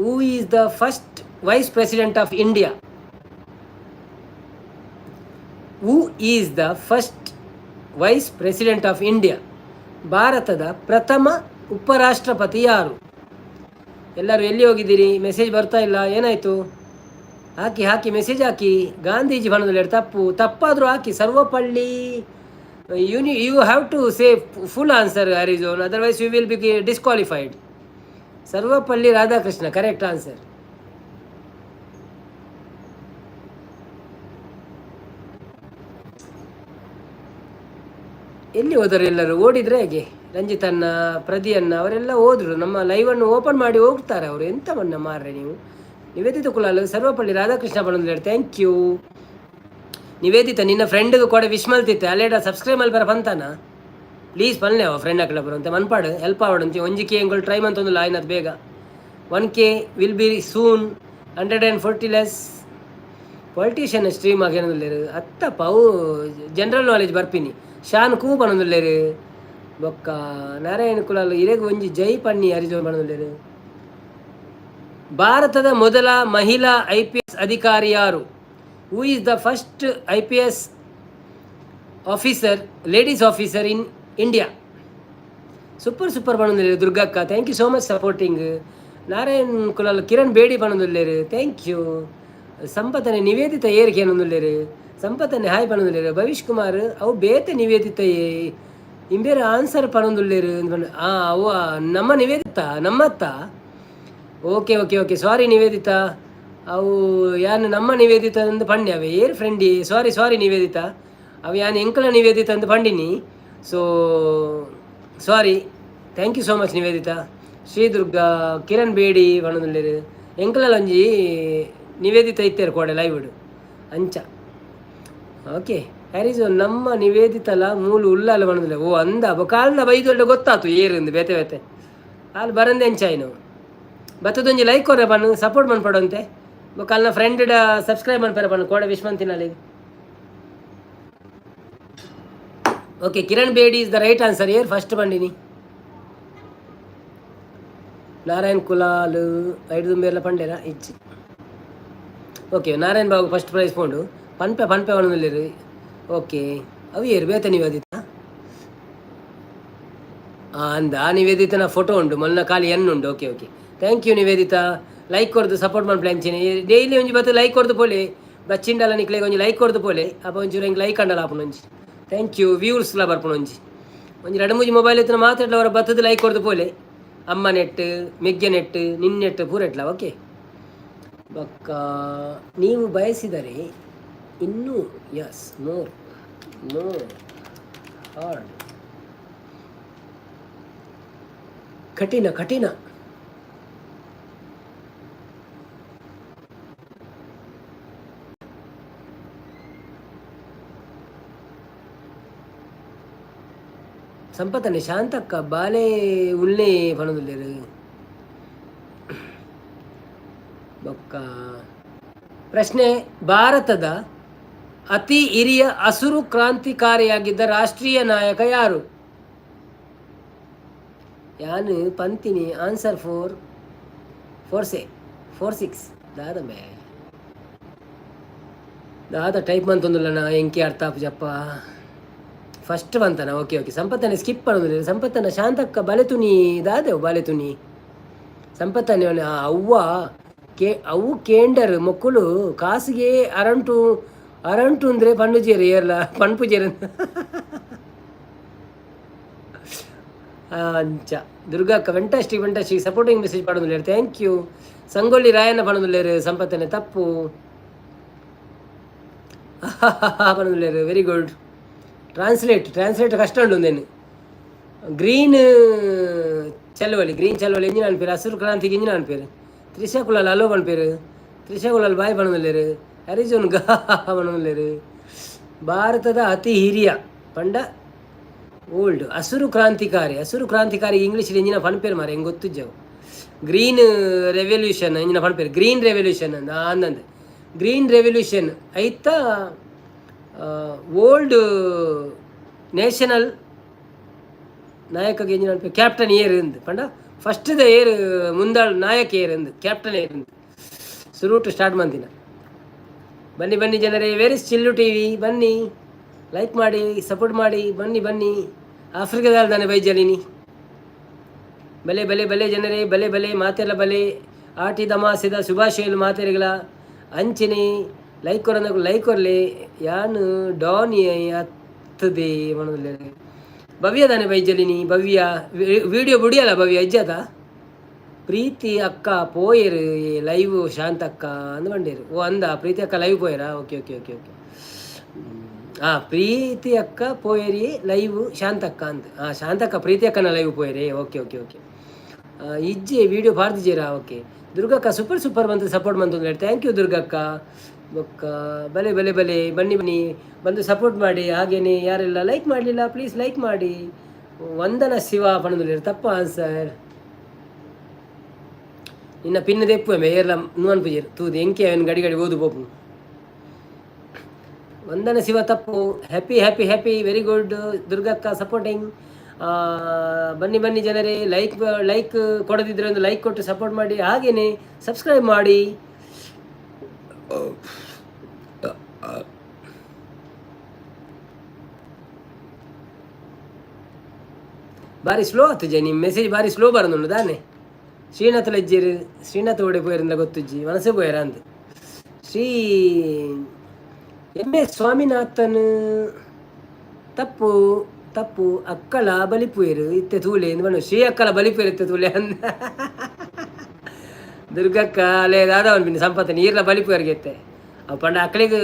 who is the first vice president of India who is the first vice president of India ಭಾರತದ ಪ್ರಥಮ ಉಪರಾಷ್ಟ್ರಪತಿ ಯಾರು ಎಲ್ಲರೂ ಎಲ್ಲಿ ಹೋಗಿದ್ದೀರಿ ಮೆಸೇಜ್ ಬರ್ತಾ ಇಲ್ಲ ಏನಾಯಿತು ಹಾಕಿ ಮೆಸೇಜ್ ಹಾಕಿ ಗಾಂಧೀಜಿ ಬಣದಲ್ಲಿ ತಪ್ಪಾದರೂ ಹಾಕಿ Sarvapalli you have to say full answer Arizona, otherwise you will be disqualified. Sarvapalli Radhakrishna, correct answer. ಎಲ್ಲಿ ಹೋದರು ಎಲ್ಲರೂ ಓಡಿದ್ರೆ ಹೇಗೆ ರಂಜಿತನ್ನ ಪ್ರದಿಯನ್ನ ಅವರೆಲ್ಲ ಹೋದ್ರು ನಮ್ಮ ಲೈವನ್ನು ಓಪನ್ ಮಾಡಿ ಹೋಗ್ತಾರೆ ಅವರು ಎಂತ ಮನ್ನ ಮಾರ್ರೆ ನೀವು ನಿವೇದಿತ ಕುಲಾಲ್ ಸರ್ವಪಳ್ಳಿ ರಾಧಾಕೃಷ್ಣ ಬಂದ್ರೆ ಥ್ಯಾಂಕ್ ಯು ನಿವೇದಿತ ನಿನ್ನ ಫ್ರೆಂಡ್ಗೆ ಕೂಡ ವಿಶ್ ಮಲ್ತಿತ್ತೆ ಅಲ್ಲೇಡ ಸಬ್ಸ್ಕ್ರೈಬ್ ಮಲ್ಪರ ಬಂತಾನ ಪ್ಲೀಸ್ ಪಲ್ಲೆ ಅವ ಫ್ರೆಂಡ್ ಹಾಕ್ಲ ಬರುವಂತೆ ಮನ್ಪಾಡು ಹೆಲ್ಪ್ ಆವಡಂತೆ 1K ಎಂಗಳು ಟ್ರೈ ಮಂತೊಂದು ಆಯ್ನದು ಬೇಗ 1K will be soon 140 less politician stream ಆಗೇನಲ್ಲೇರು ಅತ್ತಪ್ಪ ಅವು ಜನರಲ್ ನಾಲೆಜ್ ಬರ್ಪಿನಿ ಶಾನ್ ಕೂ ಬನೊಂದುಲ್ಲೇರು ಬೊಕ್ಕ ನಾರಾಯಣ ಕುಲಾಲ್ ಇರೇಗ ಒಂಜಿ ಜೈ ಪಣ್ಣಿ ಅರಿಜೋ ಬನೊಂದುಲ್ಲೇರು ಭಾರತದ ಮೊದಲ ಮಹಿಳಾ IPS ಅಧಿಕಾರಿ ಯಾರು who is the first IPS officer ladies officer in India super ಬಣ್ಣದಲ್ಲೇರು ದುರ್ಗಕ್ಕ thank you so much supporting Narayan Kulal Kiran Bedi ಬಣ್ಣದಲ್ಲೇರು ಥ್ಯಾಂಕ್ ಯು ಸಂಪತ್ತನೆ ನಿವೇದಿತ ಏರಿಕೆ ಅನ್ನೊಂದುಲ್ಲೇರು ಸಂಪತ್ತನೆ ಹಾಯ್ ಪಣೊಂದುಲ್ಲೇರು ಭವಿಷ್ ಕುಮಾರ್ ಅವು ಬೇತೆ ನಿವೇದಿತ ಇಂಬೇರೆ ಆನ್ಸರ್ ಪಣೊಂದುಲ್ಲೇರು ಅವ ನಮ್ಮ ನಿವೇದಿತ ನಮ್ಮತ್ತ ಓಕೆ ಸಾರಿ ನಿವೇದಿತ ಅವು ಯಾನು ನಮ್ಮ ನಿವೇದಿತ ಅಂದು ಪಂಡಿ ಅವೆ ಏರ್ ಫ್ರೆಂಡಿ ಸಾರಿ ನಿವೇದಿತ ಅವು ಯಾನು ಎಂಕಲ ನಿವೇದಿತ ಅಂದು ಪಂಡಿನಿ so sorry thank you so much Nivedita Sridurga Kiran Bedi ಬಣ್ಣದಲ್ಲಿರು ಎಂಕಲಲ್ಲಿ ಒಂಜಿ ನಿವೇದಿತ ಇತ್ತೇರು ಕೋಡೆ ಲೈವ್ಡು ಅಂಚ ಓಕೆ ಹ್ಯಾರಿಸ್ ನಮ್ಮ ನಿವೇದಿತಲ ಮೂಲು ಉಳ್ಳಾಲ ಬಣ್ಣದಿಲ್ಲ ಓ ಅಂದ ಕಾಲ್ನ ಬೈದೊಳ್ಳೆ ಗೊತ್ತಾತು ಏರಿಂದು ಬೇತೆ ಅಲ್ಲಿ ಬರಂದೆ ಎಂಚಾಯ್ನು ಬತ್ತದೊಂಜಿ ಲೈಕ್ ಕೊರೆ ಬಣ್ಣು ಸಪೋರ್ಟ್ ಮನ್ಪಡೋಂತೆ ಕಾಲ್ನ ಫ್ರೆಂಡ್ ಸಬ್ಸ್ಕ್ರೈಬ್ ಮನ್ಪರೆ ಬಣ್ಣು ಕೋಡೆ ವಿಶ್ವಂತಿನಲ್ಲಿ okay Kiran Bedi is the right answer ಏರ್ ಫಸ್ಟ್ ಬಂಡಿನಿ ನಾರಾಯಣ್ ಕುಲಾಲ್ ಐದು ದುಂಬೇರ್ಲ ಪಂಡೇರ ಇಚ್ಚಿ okay Narayan Babu first prize ಪೋಂಡು ಪನ್ಪೆ ಒಣದಲ್ಲಿರು ಓಕೆ ಅವು ಏರು ಬೇತೆ ನಿವೇದಿತ ಅಂದ ನಿವೇದಿತನ ಫೋಟೋ ಉಂಡು ಮೊನ್ನ ಖಾಲಿ ಉಂಡು okay thank you Nivedita like ಕೊಡ್ದು ಸಪೋರ್ಟ್ ಮಾಡ್ಪ್ಲೆ ಅಂಚೇನೆ ಡೈಲಿ ಒಂಜಿ ಬತ್ತು ಲೈಕ್ ಕೊಡ್ದು ಪೋಲೆ ಬಚ್ಚಿಂಡಲ್ಲ ನಿಕ್ಲೆಗೆ ಒಂಜಿ ಲೈಕ್ ಕೊಡ್ದು ಪೋಲೆ ಅಪ್ಪ ಒಂಚೂರು ಹಿಂಗೆ ಲೈಕ್ ಅಂಡಲ್ಲ ಆಪುನೊಂಜಿ ಥ್ಯಾಂಕ್ ಯು ವ್ಯೂರ್ಸ್ಲ ಬರ್ಪುನೊಂಜಿ ಒಂಜಿ 2-3 ಮೊಬೈಲ್ ಎತ್ತಿನ ಮಾತಾಡ್ಲ ಅವರ ಬತ್ತದ ಲೈಕ್ ಕೊಡ್ದು ಪೋಲೆ ಅಮ್ಮ ನೆಟ್ ಮೆಗ್ಗೆ ನೆಟ್ ನಿನ್ನೆಟ್ ಪೂರೆಟ್ಲ ಓಕೆ ಬಕ್ಕ ನೀವು ಬಯಸಿದರೆ ಇನ್ನೂ ಯಸ್ ಮೋರ್ ಹಾರ್ಡ್ ಕಠಿಣ ಸಂಪತ್ತನೆ ಶಾಂತಕ್ಕ ಬಾಲೆ ಉಳ್ಳೆ ಪಣದುಲ್ಲೇರು ಬೊಕ್ಕ ಪ್ರಶ್ನೆ ಭಾರತದ ಅತಿ ಹಿರಿಯ ಹಸಿರು ಕ್ರಾಂತಿಕಾರಿಯಾಗಿದ್ದ ರಾಷ್ಟ್ರೀಯ ನಾಯಕ ಯಾರು ಯಾನು ಪಂತಿನಿ ಆನ್ಸರ್ 4-6 ದಾದ ಟೈಪ್ ಮಂತೊಂದುಲ್ಲ ಎಂಕಿ ಅರ್ಥ ಜಪ್ಪ ಫಸ್ಟ್ ಬಂತನ ಓಕೆ ಸಂಪತ್ತನೆ ಸ್ಕಿಪ್ ಮಾಡೋದಿಲ್ಲ ಸಂಪತ್ತನ ಶಾಂತಕ್ಕ ಬಲೆತುನಿ ದಾದೆವು ಬಲೆತುನಿ ಸಂಪತ್ತನೆ ಅವ್ವ ಅವು ಕೇಂಡರ್ ಮಕ್ಕಳು ಕಾಸಿಗೆ ಅರಂಟು ಅಂದರೆ ಪಂಡುಜೇರು ಏರ್ಲ ಪಣ್ಪುಜೇರು ಅಂಚ ದುರ್ಗಕ್ಕ ವೆಂಟಾಸ್ಟಿಕ್ ಸಪೋರ್ಟಿಂಗ್ ಮೆಸೇಜ್ ಮಾಡೋದಿಲ್ಲ ಥ್ಯಾಂಕ್ ಯು ಸಂಗೊಳ್ಳಿ ರಾಯಣ್ಣ ಪಣದುಲ್ಲೇರು ಸಂಪತ್ತನೆ ತಪ್ಪು. ಪಣದುಲ್ಲೇರು ವೆರಿ ಗುಡ್. ಟ್ರಾನ್ಸ್ಲೇಟ್ ಕಷ್ಟ ಉಂಡು ಒಂದೇನು. ಗ್ರೀನ್ ಚಳವಳಿ ಎಂಜಿನ ಅನ್ಪೇರು. ಹಸಿರು ಕ್ರಾಂತಿಗೆ ಎಂಜಿನ ಅನ್ಪೇರು. ತ್ರಿಶಕುಲಾಲ್ ಅಲೋ ಪನ್ಪೇರು. ತ್ರಿಶಕುಲಾಲ್ ಬಾಯ್ ಪಣದುಲ್ಲೇರು. ಅರಿಜೋನ್ ಗಾ ಪಣದುಲ್ಲೇರು. ಭಾರತದ ಅತಿ ಹಿರಿಯ ಪಂಡ ಓಲ್ಡ್ ಹಸಿರು ಕ್ರಾಂತಿಕಾರಿ ಇಂಗ್ಲೀಷ್ ಎಂಜಿನ ಪನ್ಪೇರು ಮಾರೆ ಹೆಂಗೆ ಗೊತ್ತಿದ್ದವು. ಗ್ರೀನ್ ರೆವಲ್ಯೂಷನ್ ಎಂಜಿನ ಪನ್ಪೇರು. ಗ್ರೀನ್ ರೆವಲ್ಯೂಷನ್ ಅಂದಂದು. ಗ್ರೀನ್ ರೆವಲ್ಯೂಷನ್ ಐತ ಓಲ್ಡ್ ನೇಷನಲ್ ನಾಯಕಗೆ ಎಂಜಿನ ಅನ್ಪೇರು ಕ್ಯಾಪ್ಟನ್ ಏರ್ ಎಂದು ಪಂಡ ಫಸ್ಟ್ ದ ಏರ್ ಮುಂದಾಳು ನಾಯಕ ಏರ್ ಎಂದು ಕ್ಯಾಪ್ಟನ್ ಏರ್ ಎಂದು ಸುರೂಟು ಸ್ಟಾರ್ಟ್ ಮಾಡ್ತೀನ. ಬನ್ನಿ ಜನರೇ, ವೇರ್ ಇಸ್ ಚಿಲ್ಲು ಟಿವಿ. ಬನ್ನಿ, ಲೈಕ್ ಮಾಡಿ, ಸಪೋರ್ಟ್ ಮಾಡಿ. ಬನ್ನಿ ಆಫ್ರಿಕಾದಾನೆ ಬೈಜಲಿನಿ. ಬಲೆ ಜನರೇ, ಬಲೆ ಮಾತೆಲ್ಲ ಬಲೆ. ಆಟಿ ದಮಾಸೆದ ಶುಭಾಶಯಲು ಮಾತೆರೆಗಳ ಅಂಚಿನಿ ಲೈಕ್ ಕೊರಲೆ ಯಾನು ಡಾನಿ ಹತ್ತದೆ ಮನದಲ್ಲಿ. ಭವ್ಯದಾನೆ ಬೈಜಲಿನಿ. ಭವ್ಯ ವಿಡಿಯೋ ಬುಡಿಯಲ್ಲ. ಭವ್ಯ ಅಜ್ಜದ ಪ್ರೀತಿ ಅಕ್ಕ ಪೋಯರು ಲೈವ್ ಶಾಂತಕ್ಕ ಅಂದು ಬಂಡೇರು. ಓ ಅಂದ ಪ್ರೀತಿ ಅಕ್ಕ ಲೈವ್ ಪೋಯರಾ? ಓಕೆ. ಪ್ರೀತಿ ಅಕ್ಕ ಪೋಯರಿ ಲೈವ್ ಶಾಂತಕ್ಕ ಅಂತ. ಶಾಂತಕ್ಕ ಪ್ರೀತಿ ಅಕ್ಕನ ಲೈವ್ ಪೋಯರಿ. ಓಕೆ. ಇಜ್ಜೆ ವಿಡಿಯೋ ಪಾರ್ದಿದ್ದೀರಾ? ಓಕೆ. ದುರ್ಗಕ್ಕ ಸೂಪರ್ ಬಂತು, ಸಪೋರ್ಟ್ ಬಂತು ಅಂತ ಹೇಳಿ ಥ್ಯಾಂಕ್ ಯು ದುರ್ಗಕ್ಕ. ಬೊಕ್ಕ ಬಲೆ ಬನ್ನಿ ಬಂದು ಸಪೋರ್ಟ್ ಮಾಡಿ. ಹಾಗೇನೆ ಯಾರೆಲ್ಲ ಲೈಕ್ ಮಾಡಲಿಲ್ಲ ಪ್ಲೀಸ್ ಲೈಕ್ ಮಾಡಿ. ವಂದನ ಶಿವ ಪಣದಲ್ಲಿ ತಪ್ಪ ಆನ್ಸರ್. ನಿನ್ನ ಪಿನ್ನ ತೆಪ್ಪು ಎಲ್ಲ ನೂನ್ ಪೂಜೆರು ತೂದು ಎಂಕೆ ಅವನು ಗಡಿ ಓದು ಪೋಪು. ವಂದನ ಶಿವ ತಪ್ಪು. ಹ್ಯಾಪಿ ವೆರಿ ಗುಡ್ ದುರ್ಗಕ್ಕ ಸಪೋರ್ಟಿಂಗ್. ಬನ್ನಿ ಜನರೇ, ಲೈಕ್ ಕೊಡದಿದ್ರೆ ಒಂದು ಲೈಕ್ ಕೊಟ್ಟು ಸಪೋರ್ಟ್ ಮಾಡಿ. ಹಾಗೇನೆ ಸಬ್ಸ್ಕ್ರೈಬ್ ಮಾಡಿ. ಬಾರಿ ಸ್ಲೋ ಆಗ್ತದೆ ನಿಮ್ಮ ಮೆಸೇಜ್, ಬಾರಿ ಸ್ಲೋ ಬರೋದು ತಾನೆ. ಶ್ರೀನಾಥ್ ಲಜ್ಜೇರು ಶ್ರೀನಾಥ್ ಓಡೆ ಪೋಯರಿಂದ ಗೊತ್ತುಜ್ಜಿ ಮನಸ್ಸೇ ಪೋಯರ ಅಂದು. ಶ್ರೀ ಎಂ ಎಸ್ ಸ್ವಾಮಿನಾಥನ್ ತಪ್ಪು ಅಕ್ಕಳ ಬಲಿಪುಯರು ಇತ್ತೆ ತೂಲೆ ಎಂದು ಶ್ರೀ ಅಕ್ಕಳ ಬಲಿಪುಯರು ಇತ್ತೆ ತೂಲೆ ಅಂದ. ದುರ್ಗಕ್ಕ ಅಲ್ಲೇ ದಾದವನ್ ಬಿನ್ನು ಸಂಪತ್ತ ನೀರ್ಲ ಬಲಿಪುಯರ್ಗೆ ಇತ್ತೆ ಅವು ಪಂಡ ಅಕ್ಕಳಿಗೆ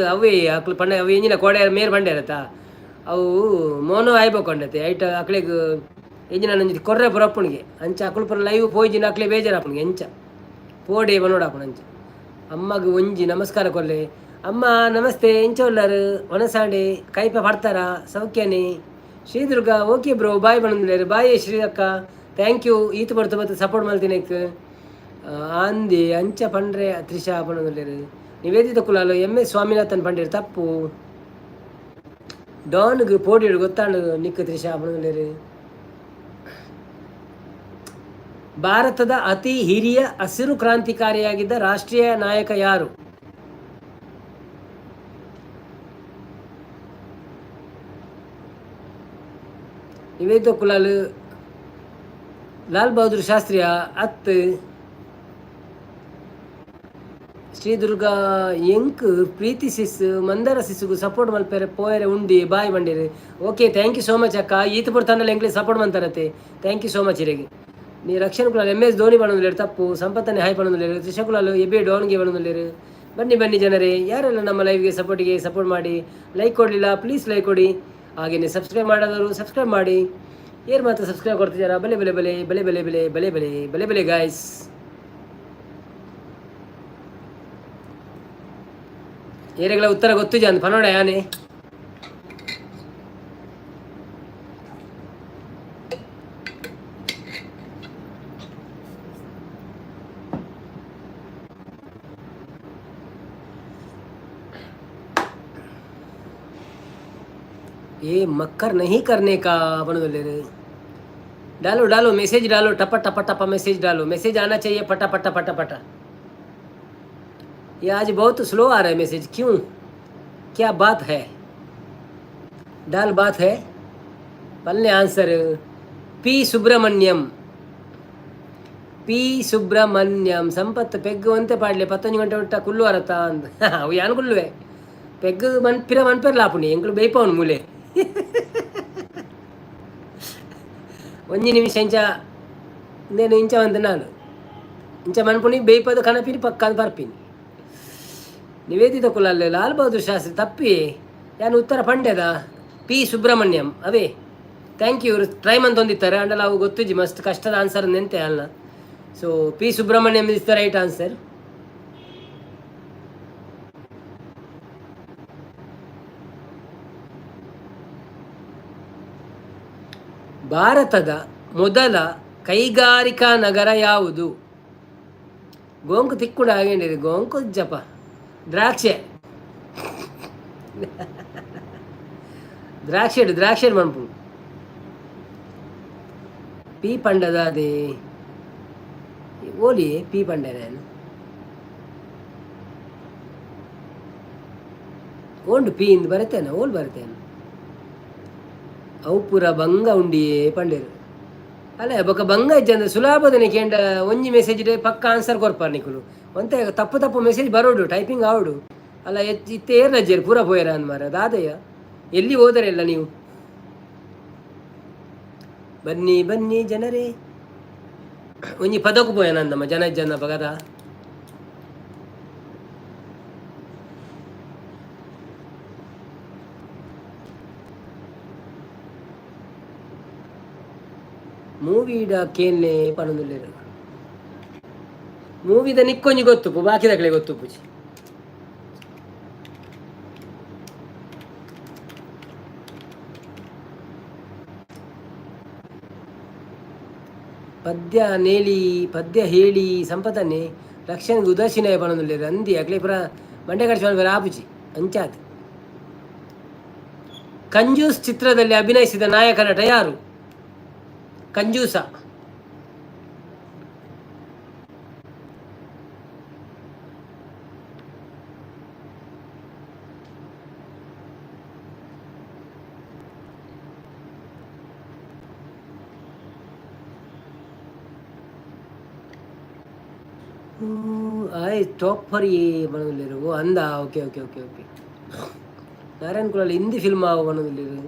ಅಕ್ಳು ಪಂಡ ಅವು ಎಂಜಿನ ಕೋಡೆ ಮೇರ್ ಬಂಡೆ ಇರತ್ತಾ ಅವು ಮೋನೋ ಆಯ್ಬೋಕೊಂಡತೆ ಐಟ ಅಕ್ಕಳಿಗೆ ಎಂಜಿನ ನಂಜಿ ಕೊರ್ರೆ ಪುರಪ್ಪನಿಗೆ ಅಂಚ ಅಕ್ಕಳು ಪುರ ಲೈವ್ ಪೋಯ್ಜಿನ ಅಕ್ಳೆ ಬೇಜಾರು ಅಪ್ಪನಿಗೆ ಎಂಚ ಪೋಡೆ ಬನೋಡಪ್ಪನ ಅಂಚ. ಅಮ್ಮಗೆ ಒಂಜಿ ನಮಸ್ಕಾರ ಕೊರ್ಲೆ. ಅಮ್ಮ ನಮಸ್ತೆ ಎಂಚ ಉಳ್ಳಾರು ಒಣಸಾಂಡೆ ಕೈಪ ಪಡ್ತಾರ ಸೌಖ್ಯನೇ. ಶ್ರೀದುರ್ಗ ಓಕೆ ಬ್ರೋ ಬಾಯ್ ಬಂದಿದ್ದಾರೆ. ಬಾಯ್ ಶ್ರೀ ಅಕ್ಕ ಥ್ಯಾಂಕ್ ಯು. ಈತು ಬರ್ತು ಸಪೋರ್ಟ್ ಮಾಡ್ತೀನಿ. ಅಂದಿ ಅಂಚ ಪಂಡ್ರೆ ತ್ರಿಷಾ ಪಣದಲ್ಲೇರು. ನಿವೇದಿತ ಕುಲಾಲು ಎಂ ಎಸ್ ಸ್ವಾಮಿನಾಥನ್ ಪಂಡಿರು ತಪ್ಪು. ಡಾನ್ಗೆ ಪೋಡಿಡು ಗೊತ್ತಾಂಡು ನಿಕ್ಕು ತ್ರಿಷಾ ಪಣದಲ್ಲೇರು. ಭಾರತದ ಅತಿ ಹಿರಿಯ ಹಸಿರು ಕ್ರಾಂತಿಕಾರಿಯಾಗಿದ್ದ ರಾಷ್ಟ್ರೀಯ ನಾಯಕ ಯಾರು? ನಿವೇದಿತ ಕುಲಾಲು ಲಾಲ್ ಬಹದ್ದೂರ್ ಶಾಸ್ತ್ರಿಯ ಅತ್ತು. ಶ್ರೀದುರ್ಗ ಎಂಕ್ ಪ್ರೀತಿ ಸಿಸ್ ಮಂದಾರ ಸಿಸ್ಗು ಸಪೋರ್ಟ್ ಮಲ್ಪೇರೆ ಪೋಯರೆ ಉಂಡಿ ಬಾಯ್ ಬಂಡೇರು. Okay thank you so much ಅಕ್ಕ. ಈತ ಪುರ ತಂಡಲ್ಲಿ ಎಂಕ್ಲೆ ಸಪೋರ್ಟ್ ಮಾಡ್ತಾರತ್ತೆ. ಥ್ಯಾಂಕ್ ಯು ಸೋ ಮಚ್ ಇರೆಗೆ. ನೀ ರಕ್ಷಣ ಕುಲಾಲು ಎಂ ಎಸ್ ಧೋನಿ ಬಣ್ಣದಲ್ಲೇರು ತಪ್ಪು. ಸಂಪತ್ತನೆ ಹಾಯ್ ಬಣ್ಣದಲ್ಲೇರು. ತ್ರಿಶಕುಲಾಲು ಎಬೆ ಡಾನ್ಗೆ ಬಣ್ಣದಲ್ಲೇರು. ಬನ್ನಿ ಜನರೇ, ಯಾರೆಲ್ಲ ನಮ್ಮ ಲೈವ್ಗೆ ಸಪೋರ್ಟ್ ಮಾಡಿ. ಲೈಕ್ ಕೊಡಲಿಲ್ಲ ಪ್ಲೀಸ್ ಲೈಕ್ ಕೊಡಿ. ಹಾಗೆಯೇ ಸಬ್ಸ್ಕ್ರೈಬ್ ಮಾಡೋದವರು ಸಬ್ಸ್ಕ್ರೈಬ್ ಮಾಡಿ. ಏರ್ ಮಾತ್ರ ಸಬ್ಸ್ಕ್ರೈಬ್ ಕೊಡ್ತಿದ್ದಾರಾ? ಬಲೆ ಗಾಯ್ಸ್. ಏರೆಗಳ ಉತ್ತರ ಗೊತ್ತು ಜಾನ್ ಪನೋಡ ಯಾನೆ. ये मक्कर नहीं करने का अपन बोले रे. डालो मैसेज डालो. टपा मैसेज डालो. मैसेज आना चाहिए पटा. ये आज बहुत स्लो आ रहा है मैसेज, क्यों? क्या बात है? बात है. पल्ले आंसर पी ಸುಬ್ರಹ್ಮಣ್ಯಂ. ಸಂಪತ್ತು ಪೆಗ್ಗು ಅಂತೆ ಪಾಡ್ಲೆ 11 ಗಂಟೆ ಉಂಟ ಕುಲ್ಲು ಅರತ ಅಂದ. ಅವು ಯಾನು ಕುಲ್ಲುವೆ ಪೆಗ್ಗು ಮನ್ಪಿರ್ಲ ಆಪುಣಿ ಎಂಕ್ಲು ಬೈಪವನು ಮೂಲೆ. ಒಂಜಿ ನಿಮಿಷ ಇಂಚ ಇಂಚ ಬಂದ ನಾನು ಇಂಚ ಮನ್ಪುನಿ ಬೇಯ್ಪದ ಕನಪಿನಿ ಪಕ್ಕ ಬರ್ಪಿನಿ ನಿವೇದಿತ ಕುಲಲ್ಲಿ ಲಾಲ್ ಬಹದ್ದೂರ್ ಶಾಸ್ತ್ರಿ ತಪ್ಪಿ ಯಾನು ಉತ್ತರ ಪಂಡ್ಯದ ಪಿ ಸುಬ್ರಹ್ಮಣ್ಯಂ ಅವೇ ಥ್ಯಾಂಕ್ ಯು ಟ್ರೈ ಮಂತೊಂದಿತ್ತಾರೆ ಅಂಡಲ್ಲ ಅವು ಗೊತ್ತಿಜ್ಜಿ ಮಸ್ತ್ ಕಷ್ಟದ ಆನ್ಸರ್ ನೆಂತೆ ಅಲ್ಲ so P Subrahmanyam is the right answer. ಭಾರತದ ಮೊದಲ ಕೈಗಾರಿಕಾ ನಗರ ಯಾವುದು? ಗೋಂಕು ತಿಕ್ಕುಡ ಆಗೇಂಡಿದೆ ಗೋಂಕು ಜಪ ದ್ರಾಕ್ಷೆ ದ್ರಾಕ್ಷೆ ಮನ್ಪು ಪಿ ಪಂಡದ ಅದೇ ಓಲಿ ಪಿ ಪಂಡ ನಾನು ಓಂಡು ಪಿ ಇಂದು ಬರ್ತೇನೆ ಓಲ್ ಬರ್ತೇನೆ ಅವು ಪೂರ ಬಂಗ ಉಂಡಿಯೇ ಪಂಡೇರು ಅಲ್ಲ ಬೊಕ ಬಂಗ ಇಜ್ಜಂದ್ರೆ ಸುಲಭದನೆ ಕೇಂಡ ಒಂಜಿ ಮೆಸೇಜ್ ಪಕ್ಕ ಆನ್ಸರ್ ಕೊರ್ಪಾರ ನಿಕುಲು ಒಂತೆ ತಪ್ಪು ಮೆಸೇಜ್ ಬರೋಡು ಟೈಪಿಂಗ್ ಆವಡು ಅಲ್ಲ ಇತ್ತೆ ಏರ್ ರಜ್ಜೇರು ಪೂರ ಪೋಯರ ಅನ್ಮಾರ ದಾದಯ್ಯ ಎಲ್ಲಿ ಹೋದರೆಲ್ಲ ನೀವು ಬನ್ನಿ ಬನ್ನಿ ಜನರೇ ಒಂಜಿ ಪದಕು ಪೋಯನಂದಮ್ಮ ಜನ ಬಗದ ಮೂವಿಡ ಕೇನ್ಲೆ ಪನೊಂದುಲ್ಲೆರ್ ಮೂವಿದ ನಿಕ್ಕೊಂಜಿ ಗೊತ್ತುಪ್ಪು ಬಾಕಿದ ಕಡೆ ಗೊತ್ತುಪ್ಪುಜಿ ಪದ್ಯ ಹೇಳಿ ಸಂಪತ್ತನ್ನೇ ರಕ್ಷಣೆಗೆ ಉದಾಸೀನ ಪನೊಂದುಲ್ಲೆರ್ ಅಂದಿ ಅಕ್ಲೆ ಪುರ ಮಂಡೆ ಕಡಿಸಿ ಬೇರೆ ಆಪುಜಿ ಅಂಚಾತ್. ಕಂಜೂಸ್ ಚಿತ್ರದಲ್ಲಿ ಅಭಿನಯಿಸಿದ ನಾಯಕ ನಟ ಯಾರು? ಕಂಜೂಸ ಟಾಪರ್ ಬನೋದಿಲ್ಲೇರು ಅಂದ okay okay okay okay Narayan ಕುಲಲ್ಲಿ ಹಿಂದಿ ಫಿಲ್ಮ್ ಆಗ ಬನೋದಿಲ್ಲೇರು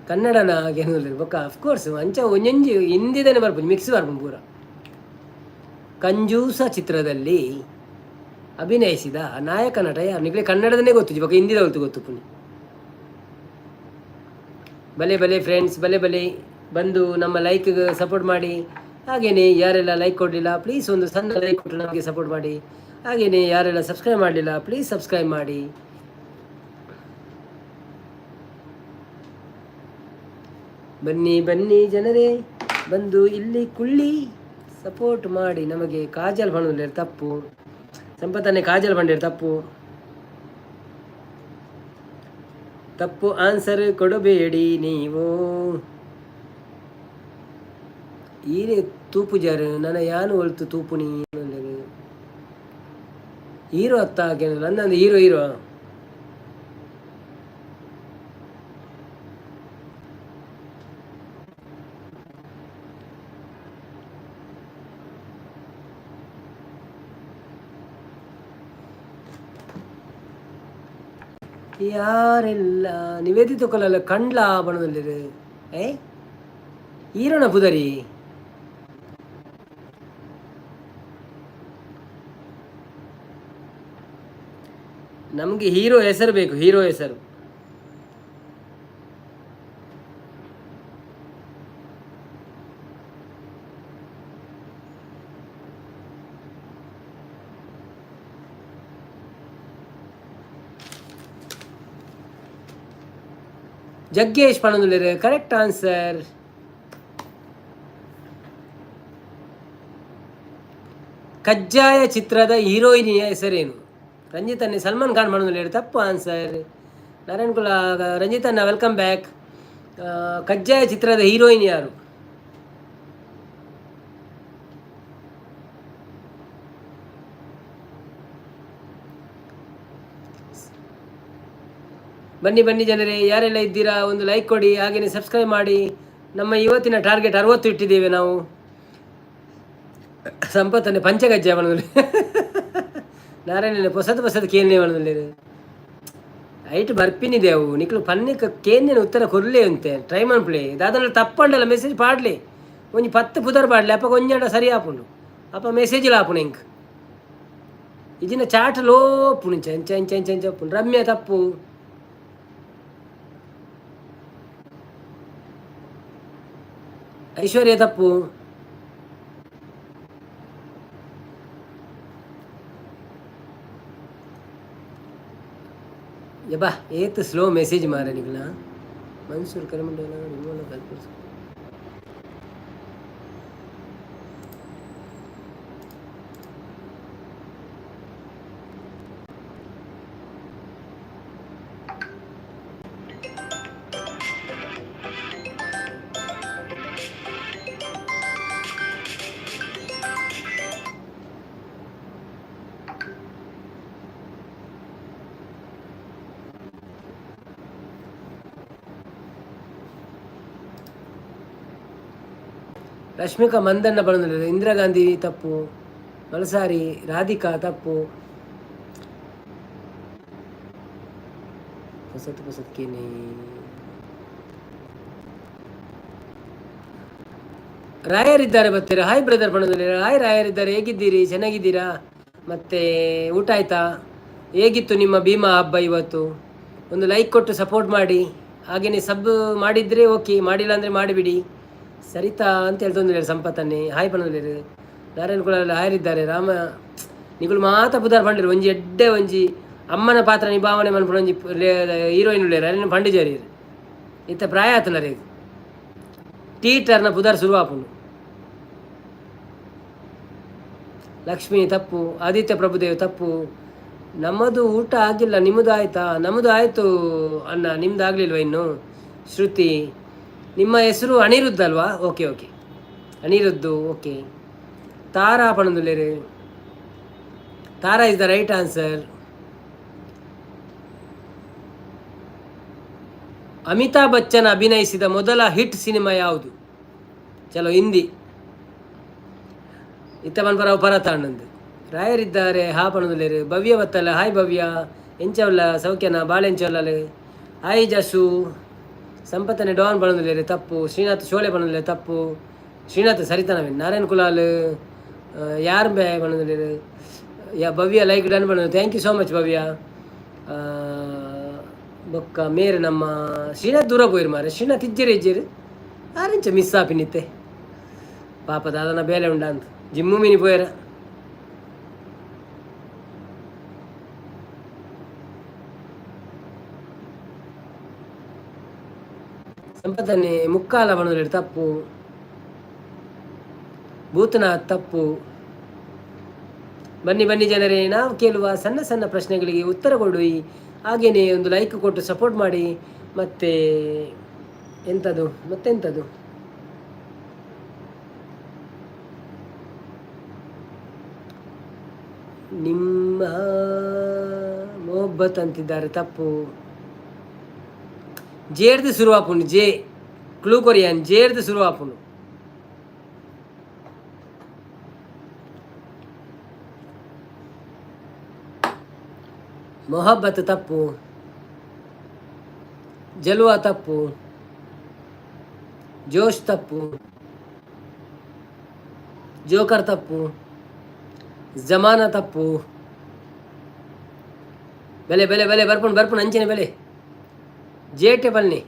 ಕನ್ನಡನ ಗೆನೋದಿಲ್ಲೇರು ಬೊಕ್ಕ ಅಫ್ಕೋರ್ಸ್ ಅಂಚ ಒಂಜೊಂಜಿ ಹಿಂದಿದೇನೆ ಬರ್ಬೋದು ಮಿಕ್ಸ್ ಬರ್ಬೋದು ಪೂರ. ಕಂಜೂಸ ಚಿತ್ರದಲ್ಲಿ ಅಭಿನಯಿಸಿದ ನಾಯಕ ನಟ ಯಾರು? ನಿಮಗೆ ಕನ್ನಡದನ್ನೇ ಗೊತ್ತು ಬೊಕ್ಕ ಹಿಂದಿದ ಗೊತ್ತು ಪುನಿ. ಬಲೆ ಫ್ರೆಂಡ್ಸ್ ಬಲೆ ಬಂದು ನಮ್ಮ ಲೈಕ್ಗೆ ಸಪೋರ್ಟ್ ಮಾಡಿ. ಹಾಗೆಯೇ ಯಾರೆಲ್ಲ ಲೈಕ್ ಕೊಡಲಿಲ್ಲ ಪ್ಲೀಸ್ ಒಂದು ಸಣ್ಣ ಲೈಕ್ ಕೊಟ್ಟು ನಮಗೆ ಸಪೋರ್ಟ್ ಮಾಡಿ. ಹಾಗೆಯೇ ಯಾರೆಲ್ಲ ಸಬ್ಸ್ಕ್ರೈಬ್ ಮಾಡಲಿಲ್ಲ ಪ್ಲೀಸ್ ಸಬ್ಸ್ಕ್ರೈಬ್ ಮಾಡಿ. ಬನ್ನಿ ಜನರೇ ಬಂದು ಇಲ್ಲಿ ಕುಳ್ಳಿ ಸಪೋರ್ಟ್ ಮಾಡಿ ನಮಗೆ. ಕಾಜಲ್ ಬಣ್ಣದಲ್ಲಿ ತಪ್ಪು, ಸಂಪತ್ತನ್ನೇ ಕಾಜಲ್ ಬಂಡೇರು ತಪ್ಪು ಆನ್ಸರ್ ಕೊಡಬೇಡಿ ನೀವು. ಈರೇ ತೂಪು ಜಾರು ನನ್ನ ಯಾನು ಒಳ್ತು ತೂಪು ನೀ ಹೀರೋ ಅತ್ತ ಹಾಕೇನಲ್ಲ ನನ್ನದು ಹೀರೋ ಯಾರೆಲ್ಲ ನಿವೇದಿತ ಕೊಲ್ಲಲ್ಲ ಕಂಡ್ಲ ಬಣದಲ್ಲಿ ಹೀರೋನ ಪುದರಿ ನಮಗೆ ಹೀರೋ ಹೆಸರು ಬೇಕು, ಹೀರೋ ಹೆಸರು. ಜಗ್ಗೇಶ್ ಪಣದುಲ್ಲೇರು ಕರೆಕ್ಟ್ ಆನ್ಸರ್. ಕಜ್ಜಾಯ ಚಿತ್ರದ ಹೀರೋಯಿನಿಯ ಹೆಸರೇನು? ರಂಜಿತನ್ನೇ ಸಲ್ಮಾನ್ ಖಾನ್ ಪಣದುಲ್ಲೇರು ತಪ್ಪು ಆನ್ಸರ್. ನಾರಾಯಣ್ ಕುಲ ರಂಜಿತನ್ನ ವೆಲ್ಕಮ್ ಬ್ಯಾಕ್. ಕಜ್ಜಾಯ ಚಿತ್ರದ ಹೀರೋಯಿನ್ ಯಾರು? ಬನ್ನಿ ಜನರೇ, ಯಾರೆಲ್ಲ ಇದ್ದೀರಾ ಒಂದು ಲೈಕ್ ಕೊಡಿ, ಹಾಗೆಯೇ ಸಬ್ಸ್ಕ್ರೈಬ್ ಮಾಡಿ. ನಮ್ಮ ಇವತ್ತಿನ ಟಾರ್ಗೆಟ್ 60 ಇಟ್ಟಿದ್ದೇವೆ ನಾವು. ಸಂಪತ್ತನ್ನೇ ಪಂಚಗಜ್ಜೆ ಮನದಲ್ಲಿ ನಾರಾಯಣ ಹೊಸದು ಕೇನ್ನೆ ಮನದಲ್ಲಿ ಐಟ್ ಬರ್ಪಿನಿದೆ ಅವು ನಿಕ್ಲು ಪನ್ನಿಕ ಕೇನ್ನೇನು ಉತ್ತರ ಕೊರ್ಲೆ ಅಂತೆ ಟ್ರೈ ಮಾಡ್ಪ್ಲೆ ದಾದನ ತಪ್ಪಂಡಲ್ಲ ಮೆಸೇಜ್ ಪಾಡ್ಲಿ ಒಂಜಿ 10 ಪುದರ್ ಪಾಡ್ಲಿ ಅಪ್ಪ ಕೊಂಜಾಡ ಸರಿ ಆಪುಂಡು ಅಪ್ಪ ಮೆಸೇಜ್ ಲಾಪುಣ ಇಂಕ್ ಇಜಿನ ಚಾಟ್ ಲೋಪುಣ ಎಂಚ ಎಂಚ ಎಂಚ ಎಂಚ ಅಪ್ಪುಣ ರಮ್ಯ ತಪ್ಪು ಐಶ್ವರ್ಯ ತಪ್ಪು ಯಬ್ಬಾ ಏತ್ ಸ್ಲೋ ಮೆಸೇಜ್ ಮಾರ ನಿಗ್ಲ ಮನ್ಸೂರ್ ಕರಮಂಡಲ ನಿಮ್ಮಲ್ಲ ಕಲ್ಪಿಸ ರಶ್ಮಿಕಾ ಮಂದಣ್ಣ ಬಂದಿಲ್ಲ ಇಂದಿರಾ ಗಾಂಧಿ ತಪ್ಪು ಮಲಸಾರಿ ರಾಧಿಕಾ ತಪ್ಪು ಹೊಸತ್ಕೇನೆ ರಾಯರಿದ್ದಾರೆ ಬರ್ತೀರಾ ಹಾಯ್ ಬ್ರದರ್ ಬಣ್ಣದಲ್ಲಿ ರಾಯರಿದ್ದಾರೆ ಹೇಗಿದ್ದೀರಿ ಚೆನ್ನಾಗಿದ್ದೀರಾ ಮತ್ತೆ ಊಟ ಆಯ್ತಾ ಹೇಗಿತ್ತು ನಿಮ್ಮ ಭೀಮಾ ಹಬ್ಬ ಇವತ್ತು ಒಂದು ಲೈಕ್ ಕೊಟ್ಟು ಸಪೋರ್ಟ್ ಮಾಡಿ ಹಾಗೆಯೇ ಸಬ್ ಮಾಡಿದರೆ ಓಕೆ ಮಾಡಿಲ್ಲ ಅಂದರೆ ಮಾಡಿಬಿಡಿ ಸರಿತಾ ಅಂತ ಹೇಳ್ತೊಂದಿಲ್ಲ ಸಂಪತ್ತನ್ನೇ ಹಾಯ್ ಪಣ್ಣದಿರು ನಾರಾಯಣ ಕುಳಲ್ಲಿ ಹಾಯರಿದ್ದಾರೆ ರಾಮ ನಿಗಳು ಮಾತ ಬುಧಾರ ಪಂಡಿರು ಒಂಜಿ ಎಡ್ಡೆ ಒಂಜಿ ಅಮ್ಮನ ಪಾತ್ರ ನಿಭಾವನೆ ಮನ್ಪುಡು ಒಂಜಿ ಹೀರೋಯಿನ್ ಉಳ್ಳೇರು ಅಲ್ಲಿನ ಪಂಡಿಜಾರಿ ಇತ್ತ ಪ್ರಾಯ ಆತನರಿ ಟೀಟರ್ನ ಬುಧಾರ ಶುರುವಾಪುಂಡು ಲಕ್ಷ್ಮಿ ತಪ್ಪು ಆದಿತ್ಯ ಪ್ರಭುದೇವ್ ತಪ್ಪು ನಮ್ಮದು ಊಟ ಆಗಿಲ್ಲ ನಿಮ್ಮದು ಆಯ್ತಾ ನಮ್ಮದು ಆಯಿತು ಅಣ್ಣ ನಿಮ್ದು ಆಗಲಿಲ್ವ ಇನ್ನು ಶ್ರುತಿ ನಿಮ್ಮ ಹೆಸರು ಅನಿರುದ್ಧ ಅಲ್ವಾ okay okay Aniruddh okay Tara ಪಣದುಲೇರು Tara is the right answer Amitabh Bachchan ಅಭಿನಯಿಸಿದ ಮೊದಲ ಹಿಟ್ ಸಿನಿಮಾ ಯಾವುದು ಚಲೋ ಹಿಂದಿ ಇತ್ತ ಮನ್ಪರಾವ್ ಪರತಾಂಡಂದು ರಾಯರಿದ್ದಾರೆ ಹಾ ಪಣದುಲೇರು ಭವ್ಯ ಬತ್ತಲ್ಲ ಹಾಯ್ ಭವ್ಯ ಎಂಚವಲ್ಲ ಸೌಖ್ಯನ ಬಾಳೆಂಚವಲ್ಲ ಹಾಯ್ ಜಸು ಸಂಪತ್ತನೆ ಡಾನ್ ಬಣ್ಣದಲ್ಲಿ ತಪ್ಪು ಶ್ರೀನಾಥ್ ಶೋಲೆ ಬಣ್ಣದಲ್ಲಿ ತಪ್ಪು ಶ್ರೀನಾಥ್ ಸರಿತಾನವೇ ನಾರಾಯಣ್ ಕುಲಾಲ್ ಯಾರು ಬೇ ಬಣ್ಣದಲ್ಲಿ ಭವ್ಯ ಲೈಕ್ ಡನ್ ಬಣ್ಣ ಥ್ಯಾಂಕ್ ಯು ಸೋ ಮಚ್ ಭವ್ಯ ಬೊಕ್ಕ ಮೇರೆ ನಮ್ಮ ಶ್ರೀನಾಥ್ ದೂರ ಪೋಯಿರು ಮಾರೆ ಶ್ರೀನಾಥ್ ಇಜ್ಜೇರು ಆರೆಂಚ ಮಿಸ್ ಆಪಿನಿತ್ತೆ ಪಾಪ ದಾದನ ಬೇಲೆ ಉಂಡ ಅಂತ ಜಿಮ್ಮು ಮೀನಿ ಪೋಯರ ಸಂಪತ್ತನ್ನೇ ಮುಕ್ಕಾಲ ಬಣ್ಣದಲ್ಲಿ ತಪ್ಪು ಭೂತನಾಥ್ ತಪ್ಪು ಬನ್ನಿ ಬನ್ನಿ ಜನರೇ ನಾವು ಕೇಳುವ ಸಣ್ಣ ಸಣ್ಣ ಪ್ರಶ್ನೆಗಳಿಗೆ ಉತ್ತರ ಕೊಡಿ ಹಾಗೆಯೇ ಒಂದು ಲೈಕ್ ಕೊಟ್ಟು ಸಪೋರ್ಟ್ ಮಾಡಿ ಮತ್ತೆ ಮತ್ತೆಂಥದ್ದು ನಿಮ್ಮ ಮೊಹಬ್ಬತ್ ಅಂತಿದ್ದಾರೆ ತಪ್ಪು ಜೇರ್ದು ಶುರುವಾಪುಂಡು ಜೇ ಕ್ಲೂ ಕೊರಿಯನ್ ಜೇರ್ದು ಶುರುವಾಪುಂಡು ಮೊಹಬ್ಬತ್ ತಪ್ಪು ಜಲ್ವಾ ತಪ್ಪು ಜೋಶ್ ತಪ್ಪು ಜೋಕರ್ ತಪ್ಪು ಜಮಾನ ತಪ್ಪು ಬೆಲೆ ಬೆಲೆ ಬೆಲೆ ಬರ್ಪುಂಡು ಅಂಚನೆ ಬೆಲೆ ಜೇಟೆ ಬನ್ನಿ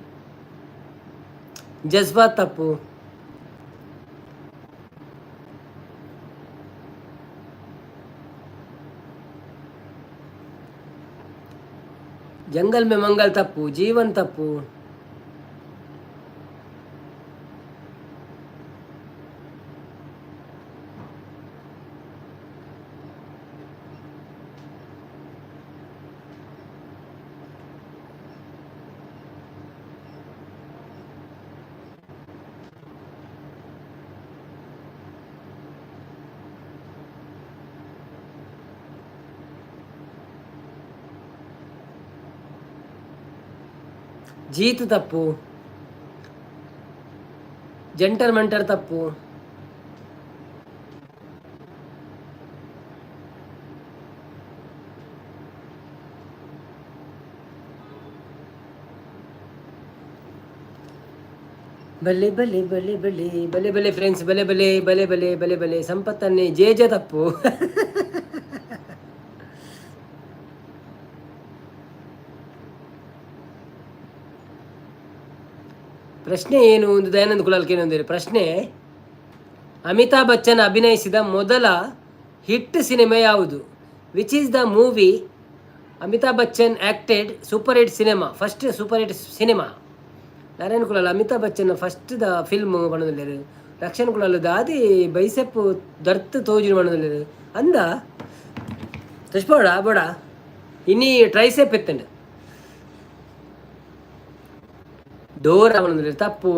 ಜಜ್ಬಾತ್ ತಪ್ಪು जंगल में मंगल तप्पू जीवन तप्पू जीत तप्पू जंटर मंटर तप्पू ಬಲೆ ಬಲೆ ಬಲೆ ಬಲೆ ಬಲೆ ಬಲೆ ಫ್ರೆಂಡ್ಸ್, ಬಲೆ ಬಲೆ ಬಲೆ ಬಲೆ ಬಲೆ ಬಲೆ ಸಂಪತ್ತನ್ನೇ ಜೇಜ ತಪ್ಪು. ಪ್ರಶ್ನೆ ಏನು ಒಂದು ದಯಾನಂದ ಕುಲಾಲ್ ಕೇಳಿದರೆ ಪ್ರಶ್ನೆ, ಅಮಿತಾಬ್ ಬಚ್ಚನ್ ಅಭಿನಯಿಸಿದ ಮೊದಲ ಹಿಟ್ ಸಿನಿಮಾ ಯಾವುದು? Which is the movie Amitabh Bachchan acted super hit cinema, first super hit cinema? Narayana Kulal Amitabh Bachchan first the film ಪಣದಲ್ಲಿರು, ರಕ್ಷಣ್ ಕುಲಾಲ್ ದಾದಿ ಬೈಸೆಪ್ ದರ್ತ್ ತೋಜಿನ ಪಣದಲ್ಲಿರು ಅಂದ ತಜ್ಬೋಡ ಬೋಡ ಇನ್ನಿ ಟ್ರೈಸೆಪ್ ಎತ್ತಂಡು ಡೋರ್ ಪಣದಲ್ಲಿರು ತಪ್ಪು.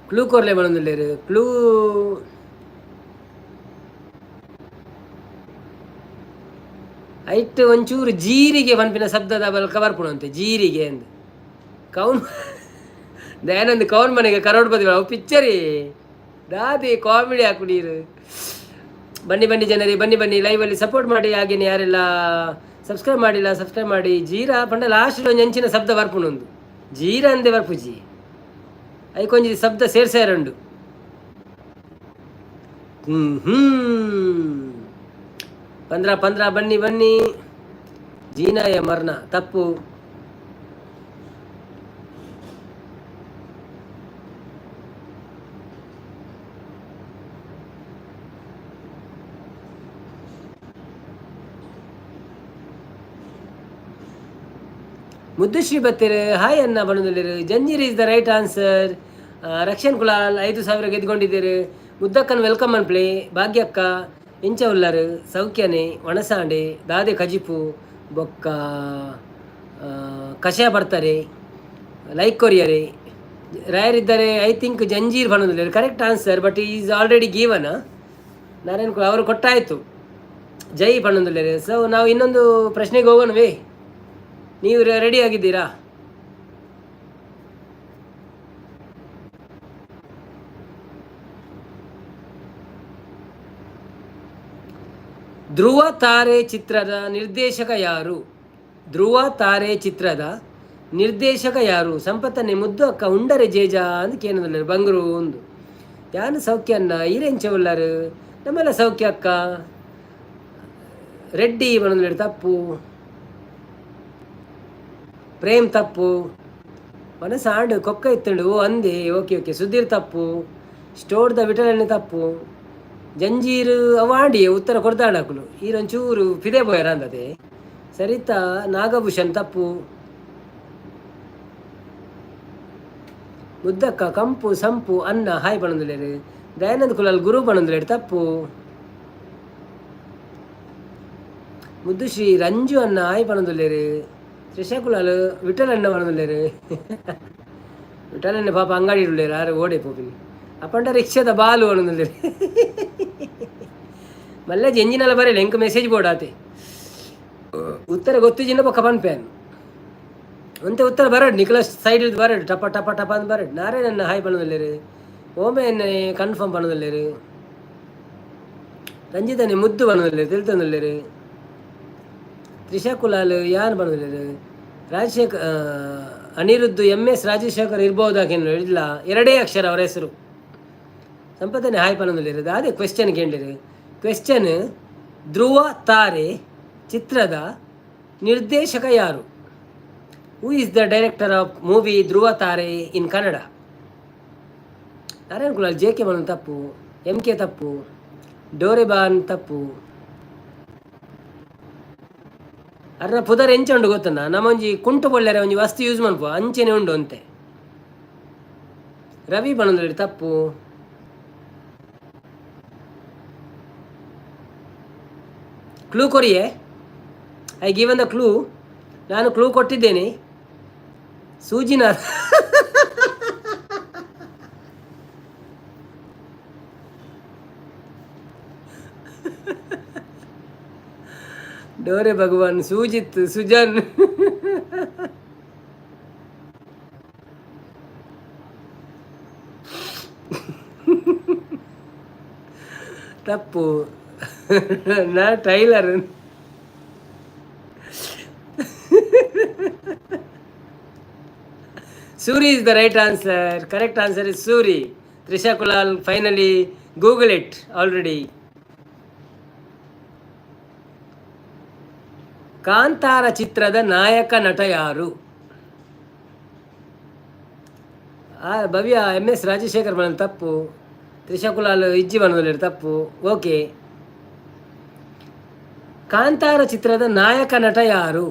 ಕ್ಲೂ ಕೊರ್ಲೆ ಬಂದಿಲ್ಲೇರು ಕ್ಲೂ ಐಟ್ ಒಂಚೂರು ಜೀರಿಗೆ ಪನ್ಪಿನ ಶಬ್ದದ ಬಲ್ಕ ಬರ್ಪುಣಂತೆ ಜೀರಿಗೆ ಅಂದು ಕೌನ್ ದಯಾನಂದ್ ಕೌನ್ ಮನೆಗೆ ಕರೋಡ್ಪತಿ ಅವು ಪಿಕ್ಚರಿ ದಾದಿ ಕಾಮಿಡಿ ಹಾಕುಡೀರು. ಬನ್ನಿ ಬನ್ನಿ ಜನರಿ, ಬನ್ನಿ ಬನ್ನಿ ಲೈವಲ್ಲಿ ಸಪೋರ್ಟ್ ಮಾಡಿ. ಹಾಗೇನೆ ಯಾರೆಲ್ಲ ಸಬ್ಸ್ಕ್ರೈಬ್ ಮಾಡಿಲ್ಲ ಸಬ್ಸ್ಕ್ರೈಬ್ ಮಾಡಿ. ಜೀರಾ ಪಂಡ ಲಾಸ್ಟ್ ಒಂದು ಅಂಚಿನ ಶಬ್ದ ಬರ್ಪುಣೊಂದು ಜೀರಾ ಅಂದೆ ಬರ್ಪುಜಿ ಐಕೊಂಜಿ ಶಬ್ದ ಸೇರ್ಸಾರಂಡು. ಪಂದ್ರ ಪಂದ್ರ ಬನ್ನಿ ಬನ್ನಿ. ಜೀನಾಯ ಮರ್ನ ತಪ್ಪು. ಮುದ್ದುಶ್ರೀ ಬತ್ತೀರು ಹಾಯ್ ಅನ್ನ ಬಣ್ಣದಲ್ಲಿರು. Zanjeer is the right answer. Rakshan Kulal 5,000 ಗೆದ್ಕೊಂಡಿದ್ದೀರು. ಮುದ್ದಕ್ಕನ್ ವೆಲ್ಕಮ್ ಅನ್ ಪ್ಲೇ. ಭಾಗ್ಯಕ್ಕ ಎಂಚ ಉಲ್ಲರು ಸೌಖ್ಯನೆ ಒಣಸಾಂಡೆ ದಾದೆ ಕಜಿಪು ಬೊಕ್ಕ ಕಷಾಯ ಬರ್ತಾರೆ ಲೈಕ್ ಕೊರಿಯರೆ ರಾಯರಿದ್ದಾರೆ. ಐ ಥಿಂಕ್ ಜಂಜೀರ್ ಬಣ್ಣದಲ್ಲಿರು correct answer, but is already given. Narayan Kulal ಅವರು ಕೊಟ್ಟಾಯಿತು. ಜೈ ಬಣ್ಣದಲ್ಲಿರು. ಸೊ ನಾವು ಇನ್ನೊಂದು ಪ್ರಶ್ನೆಗೆ ಹೋಗೋಣವೇ? ನೀವು ರೆಡಿ ಆಗಿದ್ದೀರಾ? ಧ್ರುವ ತಾರೆ ಚಿತ್ರದ ನಿರ್ದೇಶಕ ಯಾರು? ಧ್ರುವ ತಾರೆ ಚಿತ್ರದ ನಿರ್ದೇಶಕ ಯಾರು? ಸಂಪತ್ತನ್ನೇ ಮುದ್ದು ಅಕ್ಕ ಉಂಡರೆ ಜೇಜ ಅಂತ ಕೇನದಲ್ಲರು ಬಂಗರು ಒಂದು ಯಾನು ಸೌಖ್ಯ ಅನ್ನ ಈರೆಂಚವುಲ್ಲರು ನಮ್ಮೆಲ್ಲ ಸೌಖ್ಯ ಅಕ್ಕ. ರೆಡ್ಡಿ ಬಣ್ಣದಲ್ಲಿ ತಪ್ಪು. ಪ್ರೇಮ್ ತಪ್ಪು. ಮನಸ್ಸಾಂಡು ಕೊಕ್ಕ ಇತ್ತಂಡು ಓ ಅಂದೆ ಓಕೆ ಓಕೆ. ಸುಧೀರ್ ತಪ್ಪು. ಸ್ಟೋರ್ದ ವಿಠಲನೆ ತಪ್ಪು. ಜಂಜೀರು ಅವಾಂಡಿ ಉತ್ತರ ಕೊಡ್ತಾಡಕಲು ಈರೊಂಚೂರು ಫಿದೆ ಬೋಯರ ಅಂದದೆ. ಸರಿತಾ ನಾಗಭೂಷಣ್ ತಪ್ಪು. ಮುದ್ದಕ್ಕ ಕಂಪು ಸಂಪು ಅನ್ನ ಹಾಯ್ ಬಣ್ಣದಲೇರು. ದಯಾನಂದ್ ಕುಲಾಲ್ ಗುರು ಬಣ್ಣದಲೇರು ತಪ್ಪು. ಮುದ್ದುಶ್ರೀ ರಂಜು ಅನ್ನ ಹಾಯ್ ಬಣ್ಣದಲ್ಲೇರು. ತ್ರಿಷಾಕುಲಾಲ್ ವಿಠಲಣ್ಣ ಬಣ್ಣದಲ್ಲೇರು. ವಿಠಲಣ್ಣ ಪಾಪ ಅಂಗಡಿ ಇಡಲೇರು ಯಾರು ಓಡೆ ಪೋಪಿನಿ ಅಪ್ಪಂಡ ರಿಕ್ಷಾದ ಬಾಲು ಬಣ್ಣದಲ್ಲೇರು. ಮಲ್ಲ ಜಂಜಿನಲ್ಲ ಬರಲ್ಲ ಎಂಕ ಮೆಸೇಜ್ ಬೋರ್ಡ್ ಆತೆ ಉತ್ತರ ಗೊತ್ತಿಜಿನ ಪಕ್ಕ ಪನ್ಪೇನ್ ಅಂತೆ ಉತ್ತರ ಬರಡು ನಿಖಲಸ್ ಸೈಡ್ ಬರಡು ಟಪ ಟಪ ಟಪ ಅಂತ ಬರಡು. ನಾರಾಯಣನ್ನ ಹಾಯ್ ಬಣ್ಣದಲ್ಲೇರು. ಓಮೆಯನ್ನ ಕನ್ಫರ್ಮ್ ಬಣ್ಣದಲ್ಲೇರು. ರಂಜಿತನೇ ಮುದ್ದು ಬಣ್ಣದಲ್ಲೇರು ತಿಳ್ತಂದಲ್ಲೇರು. ತ್ರಿಷಾಕುಲಾಲ್ ಯಾರು ಬಣ್ಣದಲ್ಲೇರು. ರಾಜಶೇಖರ್ ಅನಿರುದ್ಧ್ MS ರಾಜಶೇಖರ್ ಇರ್ಬೋದಾಗೇನು ಇಲ್ಲ, ಎರಡೇ ಅಕ್ಷರ ಅವರ ಹೆಸರು. ಸಂಪತ್ತನೆ ಹಾಯ್ ಬಣ್ಣದಲ್ಲಿರೋದು. ಅದೇ ಕ್ವೆಶ್ಚನ್ ಕೇಳಿರಿ. ಕ್ವೆಶ್ಚನ್, ಧ್ರುವ ತಾರೆ ಚಿತ್ರದ ನಿರ್ದೇಶಕ ಯಾರು? Who is the director of movie Dhruva Taare in Kannada? Narayan Kulal JK ಬಣ್ಣ ತಪ್ಪು. MK ತಪ್ಪು. ಡೋರೆಬಾನ್ ತಪ್ಪು. ಅರ್ನ ಪುದರ್ ಎಂಚ ಉಂಡು ಗೊತ್ತನ ನಮ್ಮೊಂಜಿ ಕುಂಟು ಬೊಳ್ಳೆರೆ ಒಂಜಿ ವಸ್ತು ಯೂಸ್ ಮನ್ಪು ಅಂಚೆನೆ ಉಂಡು ಅಂತೆ. ರವಿ ಬಣ್ಣದಲ್ಲಿ ತಪ್ಪು. ಕ್ಲೂ ಕೊರಿಯೇ? I given the clue. ನಾನು ಕ್ಲೂ ಕೊಟ್ಟಿದ್ದೇನೆ. ಸೂಜಿನಾಥ್. ಡೋರೆ ಭಗವಾನ್, ಸೂಜಿತ್, ಸುಜನ್. ತಪ್ಪು. ನಾ tailor. Suri is the right answer. Correct answer is Suri. Trisha Kulal finally Google it already. Kantara ಚಿತ್ರದ ನಾಯಕ ನಟ ಯಾರು? ಭವ್ಯ MS ರಾಜಶೇಖರ್ ಬಣ್ಣ ತಪ್ಪು. ತ್ರಿಷಾ ಕುಲಾಲ್ ಇಜ್ಜಿ ಬಣ್ಣದಲ್ಲಿ ತಪ್ಪು. ಓಕೆ. ಕಾಂತಾರ ಚಿತ್ರದ ನಾಯಕ ನಟ ಯಾರು?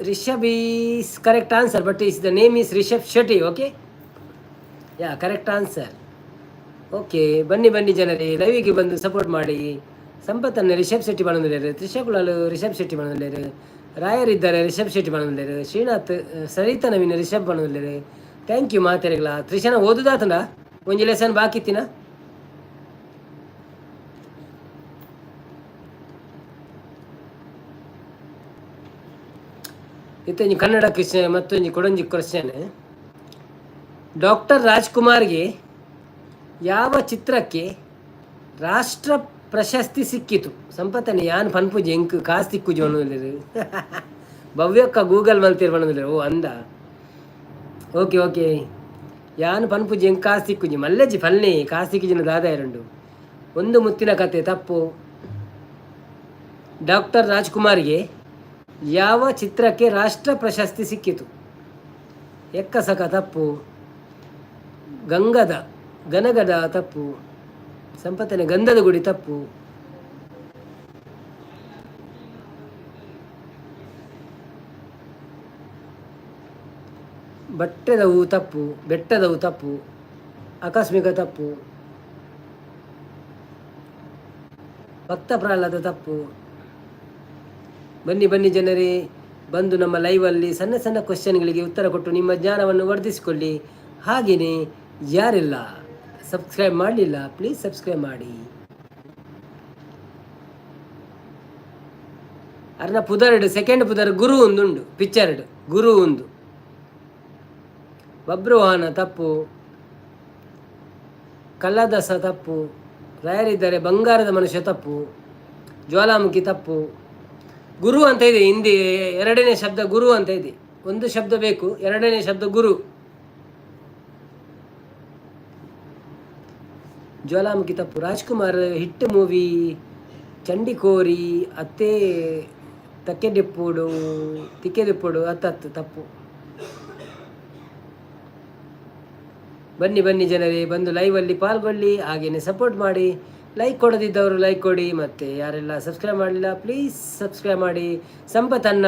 Rishab is correct answer, but is the name is Rishab Shetty. Okay, yeah correct answer. Okay, ಬನ್ನಿ ಬನ್ನಿ ಜನರೇ, ಲೈವಿಗೆ ಬಂದು ಸಪೋರ್ಟ್ ಮಾಡಿ. ಸಂಪತ್ತನ್ನು ರಿಷಬ್ ಶೆಟ್ಟಿ ಬಣ್ಣದಲ್ಲಿರು, ತ್ರಿಷಾ ಕುಲಾಲ್ ರಿಷಬ್ ಶೆಟ್ಟಿ ಬಣ್ಣದಲ್ಲಿರು, ರಾಯರಿದ್ದಾರೆ ರಿಷಬ್ ಶೆಟ್ಟಿ ಬಣ್ಣದಲ್ಲಿರು, ಶ್ರೀನಾಥ್ ಸರಿತಾ ನವೀನ್ ರಿಷಬ್ ಬಣ್ಣದಲ್ಲಿರು. ಥ್ಯಾಂಕ್ ಯು ಮಾತೆರೆಗಳ. ತ್ರಿಷಾನ ಓದುದಾತನ ಒಂಜಿ ಲೆಸನ್ ಬಾಕಿತ್ತಿನ. ಇತ್ತೊಂಜಿ ಕನ್ನಡ ಕ್ವಶನ್ ಮತ್ತೊಂಜಿ ಕೊಡೊಂಜಿ ಕ್ವಶನ್. ಡಾಕ್ಟರ್ ರಾಜ್ಕುಮಾರ್ಗೆ ಯಾವ ಚಿತ್ರಕ್ಕೆ ರಾಷ್ಟ್ರ ಪ್ರಶಸ್ತಿ ಸಿಕ್ಕಿತು? ಸಂಪತ್ತನೆ ಯಾನ್ ಪನ್ಪುಜಿ ಎಂಕ್ ಕಾಸ್ ತಿಕ್ಕುಜಿ ಬಣ್ಣದಲ್ಲಿರು. ಭವ್ಯಕ್ಕ ಗೂಗಲ್ ಮಲ್ತೀರ್ ಬಣ್ಣದಲ್ಲಿರು. ಓ ಅಂದ. ಓಕೆ ಓಕೆ, ಯಾನ್ ಪನ್ಪುಜಿ ಎಂಕ್ ಕಾಸ್ ತಿಕ್ಕುಜಿ ಮಲ್ಲೆಜ್ಜಿ ಫಲ್ನೆ ಕಾಸ್ ತಿಕ್ಕುಜಿನ ದಾದ ಎರಡು. ಒಂದು ಮುತ್ತಿನ ಕತೆ ತಪ್ಪು. ಡಾಕ್ಟರ್ ರಾಜ್ಕುಮಾರ್ಗೆ ಯಾವ ಚಿತ್ರಕ್ಕೆ ರಾಷ್ಟ್ರ ಪ್ರಶಸ್ತಿ ಸಿಕ್ಕಿತು? ಎಕ್ಕಸಕ ತಪ್ಪು. ಗನಗದ ತಪ್ಪು. ಸಂಪತ್ತನೆ ಗಂಧದ ಗುಡಿ ತಪ್ಪು. ಬಟ್ಟೆದವು ತಪ್ಪು. ಬೆಟ್ಟದವು ತಪ್ಪು. ಆಕಸ್ಮಿಕ ತಪ್ಪು. ಭಕ್ತ ಪ್ರಹ್ಲಾದ ತಪ್ಪು. ಬನ್ನಿ ಬನ್ನಿ ಜನರೇ, ಬಂದು ನಮ್ಮ ಲೈವಲ್ಲಿ ಸಣ್ಣ ಸಣ್ಣ ಕ್ವಶನ್ಗಳಿಗೆ ಉತ್ತರ ಕೊಟ್ಟು ನಿಮ್ಮ ಜ್ಞಾನವನ್ನು ವರ್ಧಿಸಿಕೊಳ್ಳಿ. ಹಾಗೆಯೇ ಯಾರೆಲ್ಲ ಸಬ್ಸ್ಕ್ರೈಬ್ ಮಾಡಲಿಲ್ಲ ಪ್ಲೀಸ್ ಸಬ್ಸ್ಕ್ರೈಬ್ ಮಾಡಿ. ಅರ್ನ ಪುದರ್ಡ್ ಸೆಕೆಂಡ್ ಪುದರ್ ಗುರು ಒಂದುಂಡು ಪಿಕ್ಚರ್ಡ್ ಗುರು ಒಂದು. ಬಬ್ರುವಾಹನ ತಪ್ಪು. ಕಲ್ಲದಸ ತಪ್ಪು. ರಾಯರಿದ್ದಾರೆ ಬಂಗಾರದ ಮನುಷ್ಯ ತಪ್ಪು. ಜ್ವಾಲಾಮುಖಿ ತಪ್ಪು. ಗುರು ಅಂತ ಇದೆ ಹಿಂದಿ, ಎರಡನೇ ಶಬ್ದ ಗುರು ಅಂತ ಇದೆ. ಒಂದು ಶಬ್ದ ಬೇಕು, ಎರಡನೇ ಶಬ್ದ ಗುರು. ಜ್ವಾಲಾಮುಖಿ ತಪ್ಪು. ರಾಜ್ಕುಮಾರ್ ಹಿಟ್ ಮೂವಿ ಚಂಡಿಕೋರಿ ಅತ್ತೆ ತಿಕ್ಕೆದೆಪ್ಪುಡು ಹತ್ತತ್ತು ತಪ್ಪು. ಬನ್ನಿ ಬನ್ನಿ ಜನರೇ, ಬಂದು ಲೈವಲ್ಲಿ ಪಾಲ್ಗೊಳ್ಳಿ, ಹಾಗೇನೆ ಸಪೋರ್ಟ್ ಮಾಡಿ. ಲೈಕ್ ಕೊಡದಿದ್ದವರು ಲೈಕ್ ಕೊಡಿ, ಮತ್ತು ಯಾರೆಲ್ಲ ಸಬ್ಸ್ಕ್ರೈಬ್ ಮಾಡಲಿಲ್ಲ ಪ್ಲೀಸ್ ಸಬ್ಸ್ಕ್ರೈಬ್ ಮಾಡಿ. ಸಂಪತ್ತನ್ನ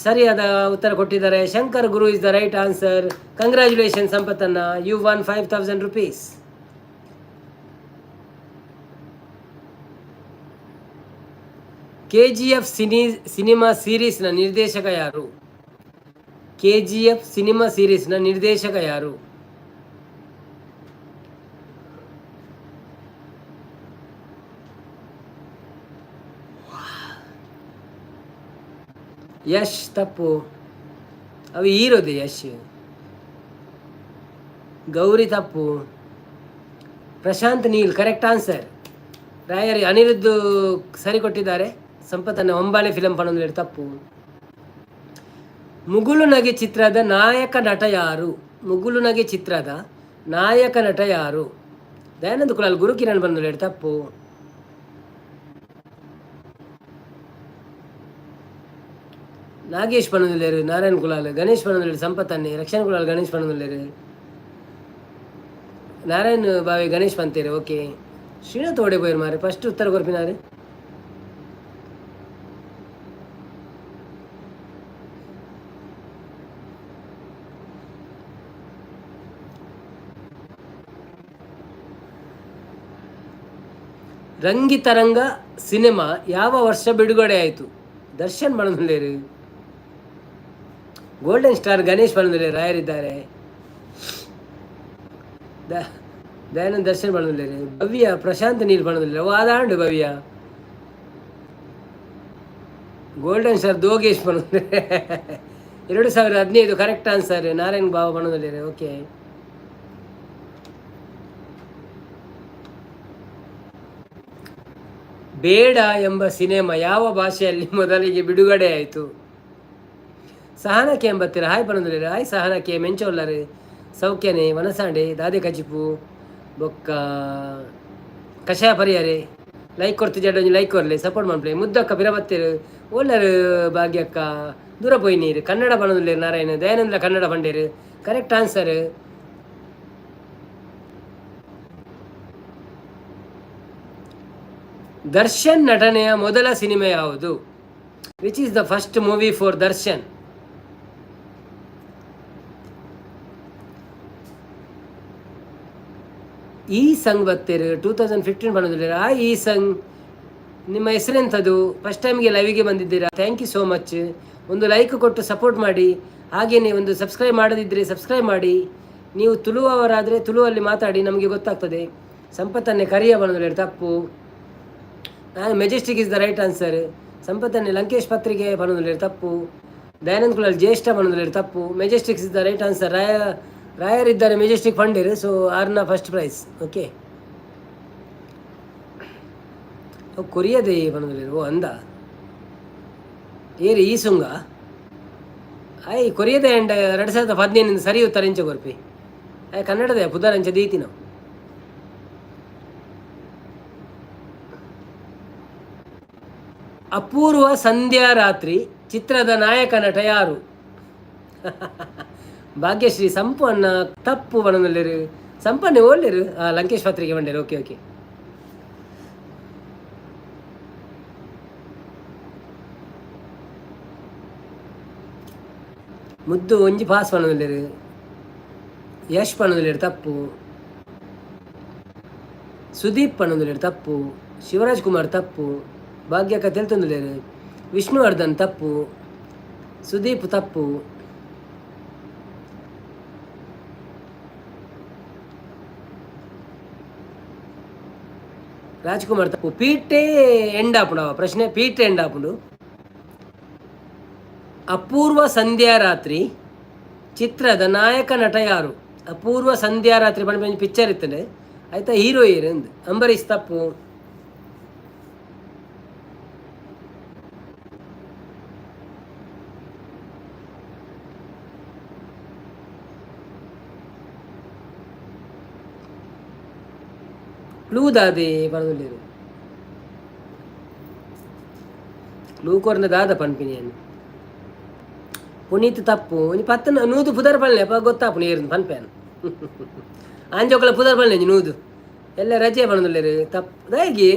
ಸರಿಯಾದ ಉತ್ತರ ಕೊಟ್ಟಿದ್ದಾರೆ. Shankar Guru is the right answer. Congratulation ಸಂಪತ್ತನ್ನ, you won 5,000 rupees. KGF cinema ಸೀರೀಸ್ನ ನಿರ್ದೇಶಕ ಯಾರು? KGF ಸಿನಿಮಾ ಸೀರೀಸ್ನ ನಿರ್ದೇಶಕ ಯಾರು? ಯಶ್ ತಪ್ಪು. ಅವು ಹೀರೋದೆ ಯಶ್. ಗೌರಿ ತಪ್ಪು. Prashanth Neel correct answer. ರಾಯರ್ ಅನಿರುದ್ಧ್ ಸರಿ ಕೊಟ್ಟಿದ್ದಾರೆ. ಸಂಪತ್ತನ್ನ ಒಂಬಾಳೆ ಫಿಲಂ ಪಣದಲ್ಲಿ ತಪ್ಪು. ಮುಗುಳು ನಗೆ ಚಿತ್ರದ ನಾಯಕ ನಟ ಯಾರು? ಮುಗುಳು ನಗೆ ಚಿತ್ರದ ನಾಯಕ ನಟ ಯಾರು? ದಯಾನಂದ ಕುಲಾಲ್ ಗುರುಕಿರಣ್ ಬಂದಲ್ಲಿ ತಪ್ಪು. ನಾಗೇಶ್ ಪಣದಲ್ಲೇರು, ನಾರಾಯಣ್ ಕುಲಾಲ್, ಗಣೇಶ್ ಪಣದಲ್ಲಿ ಸಂಪತ್ತನ್ನೇ, ರಕ್ಷಣ್ ಕುಲಾಲ್ ಗಣೇಶ್ ಪಣದಲ್ಲೇರು, ನಾರಾಯಣ್ ಬಾವಿ ಗಣೇಶ್ ಪಂತೇರು. ಓಕೆ, ಶ್ರೀನಾಥ್ ಓಡೆ போயிரு ಮಾರೆ ಫಸ್ಟ್ ಉತ್ತರ ಕೊರ್ಪಿನಾರೆ. ರಂಗಿತರಂಗ ಸಿನಿಮಾ ಯಾವ ವರ್ಷ ಬಿಡುಗಡೆ ಆಯಿತು? ದರ್ಶನ್ ಬಣದಲ್ಲೇರು. ಗೋಲ್ಡನ್ ಸ್ಟಾರ್ ಗಣೇಶ್ ಬಣ್ಣದಲ್ಲಿ ರಾಯರಿದ್ದಾರೆ. ದಯಾನಂದ್ ದರ್ಶನ್ ಬಣ್ಣದಲ್ಲಿ. ಭವ್ಯ ಪ್ರಶಾಂತ್ ನೀಲ್ ಬಣ್ಣದಲ್ಲಿ. ವಾದಾಂಡು ಭವ್ಯ. ಗೋಲ್ಡನ್ ಸ್ಟಾರ್ ದೋಗೇಶ್ ಬಣ್ಣದಲ್ಲಿ. 2015 ಕರೆಕ್ಟ್ ಆನ್ಸರ್. ನಾರಾಯಣ್ ಬಾಬಾ ಬಣ್ಣದಲ್ಲಿ. ಓಕೆ, ಬೇಡ ಎಂಬ ಸಿನಿಮಾ ಯಾವ ಭಾಷೆಯಲ್ಲಿ ಮೊದಲಿಗೆ ಬಿಡುಗಡೆ ಆಯಿತು? ಸಹನಕ್ಕೆ ಎಂಬತ್ತೀರ ಹಾಯ್ ಪನೊಂದುಲ್ಲೆರ್ ಹಾಯ್ ಸಹನಕ್ಕೆ ಮೆಂಚೋಲ್ಲರು ಸೌಖ್ಯನೇ ವನಸಾಂಡೆ ದಾದೆ ಕಜಿಪು ಬೊಕ್ಕ ಕಷಾಯ ಪರಿಹಾರೆ ಲೈಕ್ ಕೊಡ್ತು ಜಡ್ಡೊಂಜಿ ಲೈಕ್ ಕೊರ್ಲೆ ಸಪೋರ್ಟ್ ಮಾಡ್ಪ್ಲೆ ಮುದ್ದಕ್ಕ ಪಿರಬತ್ತೇರು ಒಳ್ಳರು ಭಾಗ್ಯಕ್ಕ ದೂರ ಪೋಯಿ ನೀರು ಕನ್ನಡ ಪನೊಂದುಲ್ಲೆರ್ ನಾರಾಯಣ ದಯಾನಂದ ಕನ್ನಡ ಪಂಡೇರು ಕರೆಕ್ಟ್ ಆನ್ಸರ್. ದರ್ಶನ್ ನಟನೆಯ ಮೊದಲ ಸಿನಿಮಾ ಯಾವುದು? Which is the first movie for Darshan? ಈ ಸಂಗ್ ಬತ್ತೇರು 2015 ಬಂದಿದ್ದೀರಾ ಈ ಸಂಗ್ ನಿಮ್ಮ ಹೆಸರೆಂಥದ್ದು? ಫಸ್ಟ್ ಟೈಮ್ಗೆ ಲೈವಿಗೆ ಬಂದಿದ್ದೀರಾ, ಥ್ಯಾಂಕ್ ಯು ಸೋ ಮಚ್. ಒಂದು ಲೈಕ್ ಕೊಟ್ಟು ಸಪೋರ್ಟ್ ಮಾಡಿ, ಹಾಗೆಯೇ ಒಂದು ಸಬ್ಸ್ಕ್ರೈಬ್ ಮಾಡದಿದ್ದರೆ ಸಬ್ಸ್ಕ್ರೈಬ್ ಮಾಡಿ. ನೀವು ತುಳುವವರಾದರೆ ತುಳುವಲ್ಲಿ ಮಾತಾಡಿ, ನಮಗೆ ಗೊತ್ತಾಗ್ತದೆ. ಸಂಪತ್ತನ್ನೇ ಕರಿಯ ಬಂದಿದ್ದೀರಾ ತಪ್ಪು. ನಾನು Majestic is the right answer. ಸಂಪತ್ತನ್ನೇ ಲಂಕೇಶ್ ಪತ್ರಿಕೆ ಬಂದಿದ್ದೀರಾ ತಪ್ಪು. ದಯಾನಂದ್ ಕುಲಾಲ್ ಜ್ಯೇಷ್ಠ ಬಂದಿದ್ದೀರಾ ತಪ್ಪು. Majestics is the right answer. ರಾಯರಿದ್ದಾರೆ ಮೆಜೆಸ್ಟಿಕ್ ಫಂಡರ್, ಸೊ ಆರ್ನ ಫಸ್ಟ್ ಪ್ರೈಸ್. ಓಕೆ, ಕೊರಿಯದೇ ಬಂದಿದ್ದೀರಾ? ಓ ಅಂದ ಏರಿ ಈ ಸುಂಗ ಆಯ್ ಕೊರಿಯದ ಎಂಡ್ 2015 ಸರಿ ಉತ್ತರ ಇಂಚ ಕೊರ್ಪಿ ಆಯ್ ಕನ್ನಡದ ಪುದರ್ ಅಂಚ ದೀತಿ ನಾವು. ಅಪೂರ್ವ ಸಂಧ್ಯಾ ರಾತ್ರಿ ಚಿತ್ರದ ನಾಯಕ ನಟ ಯಾರು? ಭಾಗ್ಯಶ್ರೀ ಸಂಪನ್ನ ತಪ್ಪು ಬಣ್ಣದಲ್ಲಿರು ಸಂಪನ್ನೆ ಒಳ್ಳೆರು ಲಂಕೇಶ್ ಪತ್ರಿಕೆ ಬಂಡೇರು. ಓಕೆ ಓಕೆ, ಮುದ್ದು ಒಂಜಿ ಪಾಸ್ ಪಣ್ಣದಲ್ಲಿರು ಯಶ್ ಪಣ್ಣದಲ್ಲಿರು ತಪ್ಪು. ಸುದೀಪ್ ಪಣ್ಣದಲ್ಲಿರು ತಪ್ಪು. ಶಿವರಾಜ್ ಕುಮಾರ್ ತಪ್ಪು. ಭಾಗ್ಯಕ್ಕ ತೆಲ್ತೊಂದುಲೇರು. ವಿಷ್ಣುವರ್ಧನ್ ತಪ್ಪು. ಸುದೀಪ್ ತಪ್ಪು. ರಾಜ್ಕುಮಾರ್ ತಪ್ಪು. ಪೀಟೆ ಎಂಡಾಪುಂಡು ಪ್ರಶ್ನೆ, ಪೀಟೆ ಎಂಡಾಪುಂಡು. ಅಪೂರ್ವ ಸಂಧ್ಯಾ ರಾತ್ರಿ ಚಿತ್ರದ ನಾಯಕ ನಟ ಯಾರು? ಅಪೂರ್ವ ಸಂಧ್ಯಾ ರಾತ್ರಿ ಬಂದು ಪಿಕ್ಚರ್ ಇರ್ತದೆ ಆಯ್ತಾ, ಹೀರೋಯಿನ್ ಎಂದು ಅಂಬರೀಷ್ ತಪ್ಪು. ಕ್ಲೂ ದಾದೆ ಪಣದುಲ್ಲೇರು ಕ್ಲೂ ಕೊರ್ನ ದಾದ ಪನ್ಪಿನಿಯನ್ನು. ಪುನೀತ್ ತಪ್ಪು. ಪತ್ತನ ನೂದು ಪುದರ್ ಪಳ್ಳೆ ಗೊತ್ತಾಪು ನೀರು ಪನ್ಪೇನು ಆಂಜೋಕಲ ಪುದರ್ ಪಳ್ಳೆ ನೂದು ಎಲ್ಲ ರಜೆ ಪಣದುಲ್ಲೇರು ತಪ್ಪು. ದಾಗಿ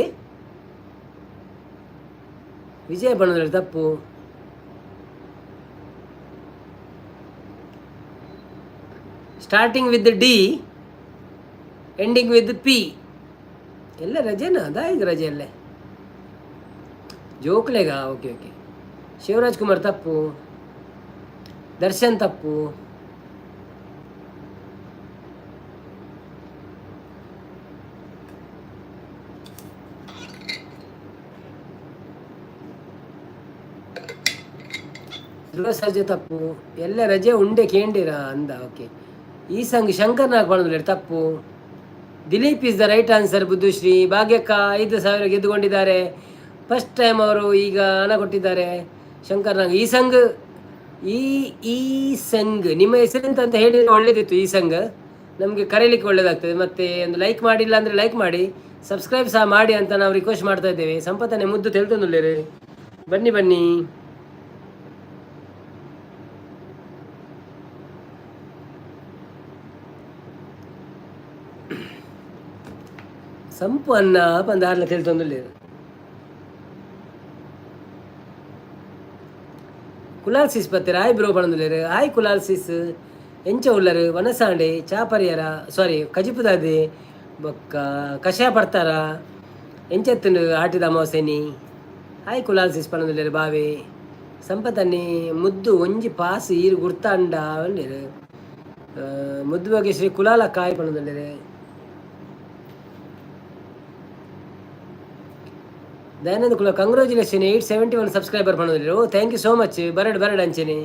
ವಿಜಯ ಪಣದುಲ್ಲೇರು ತಪ್ಪು. Starting with D ending with P ಎಲ್ಲ ರಜೆನಾ? ಅದಾಗಿ ರಜೆ ಅಲ್ಲೇ ಜೋಕ್ಲೆಗ. ಓಕೆ ಓಕೆ, ಶಿವರಾಜ್ ಕುಮಾರ್ ತಪ್ಪು. ದರ್ಶನ್ ತಪ್ಪು. ಧ್ರುವ ಸರ್ಜೆ ತಪ್ಪು. ಎಲ್ಲ ರಜೆ ಉಂಡೆ ಕೇಂಡಿರ ಅಂದ. ಓಕೆ, ಈ ಸಂಗ್ ಶಂಕರ್ ನಾಗ್ ಬಂದ್ರೆ ತಪ್ಪು. Dilip is the right answer. Buddhushree ಭಾಗ್ಯಕ್ಕ 5,000 ಗೆದ್ದುಕೊಂಡಿದ್ದಾರೆ. ಫಸ್ಟ್ ಟೈಮ್ ಅವರು ಈಗ ಹಣ ಕೊಟ್ಟಿದ್ದಾರೆ. ಶಂಕರ್ ನಾಗ್. ಈ ಸಂಗ್ ನಿಮ್ಮ ಹೆಸರೆಂತ ಅಂತ ಹೇಳಿದ್ರೆ ಒಳ್ಳೇದಿತ್ತು. ಈ ಸಂಗ್ ನಮಗೆ ಕರೀಲಿಕ್ಕೆ ಒಳ್ಳೇದಾಗ್ತದೆ. ಮತ್ತು ಒಂದು ಲೈಕ್ ಮಾಡಿಲ್ಲ ಅಂದರೆ ಲೈಕ್ ಮಾಡಿ, ಸಬ್ಸ್ಕ್ರೈಬ್ ಸಹ ಮಾಡಿ ಅಂತ ನಾವು ರಿಕ್ವೆಸ್ಟ್ ಮಾಡ್ತಾ ಇದ್ದೇವೆ. ಸಂಪತ್ತನೆ ಮುದ್ದು ತೆಲ್ತೊಂದುಲ್ಲೇರು ಬನ್ನಿ ಬನ್ನಿ. ಸಂಪು ಅನ್ನ ಪಂದಾರ್ಲ ತೆಲ್ತೊಂದುಲ್ಲೇರು. ಕುಲಾಲ್ಸಿಸ್ ಪತ್ತೆರ ಹಾಯ್ ಬ್ರೋ ಪಣದುಲ್ಲೇರು. ಹಾಯ್ ಕುಲಾಲ್ಸಿಸ್ ಎಂಚ ಉಳ್ಳರು ವನಸಾಂಡೆ ಚಾಪರಿಯರ ಸಾರಿ ಕಜಿಪುದಾದೆ ಬೊಕ್ಕ ಕಷಾಯ ಪಡ್ತಾರ ಎಂಚೆತ್ತುಂಡು ಆಟಿದ ಅಮಾವಾಸ್ಯೆನಿ. ಹಾಯ್ ಕುಲಾಲ್ಸಿಸ್ ಪಣದುಲ್ಲೇರು ಬಾವೆ. ಸಂಪತ್ತನ್ನಿ ಮುದ್ದು ಒಂಜಿ ಪಾಸ್ ಈರು ಗುರ್ತಾಂಡ ಅಂಡೇರು. ಮುದ್ದು ಬಗ್ಗೆ ಶ್ರೀ ಕುಲಾಲ ಕಾಯ್ ಪಣದುಲ್ಲೇರು. ದಯಾನಂದ ಕುಲ ಕಂಗ್ರಾಚುಲೇಷನ್ 871 ಸಬ್ಸ್ಕ್ರೈಬರ್ ಪಣದಿರು. Thank you so much. ಬರಡ್ ಅಂಚೆನೆ.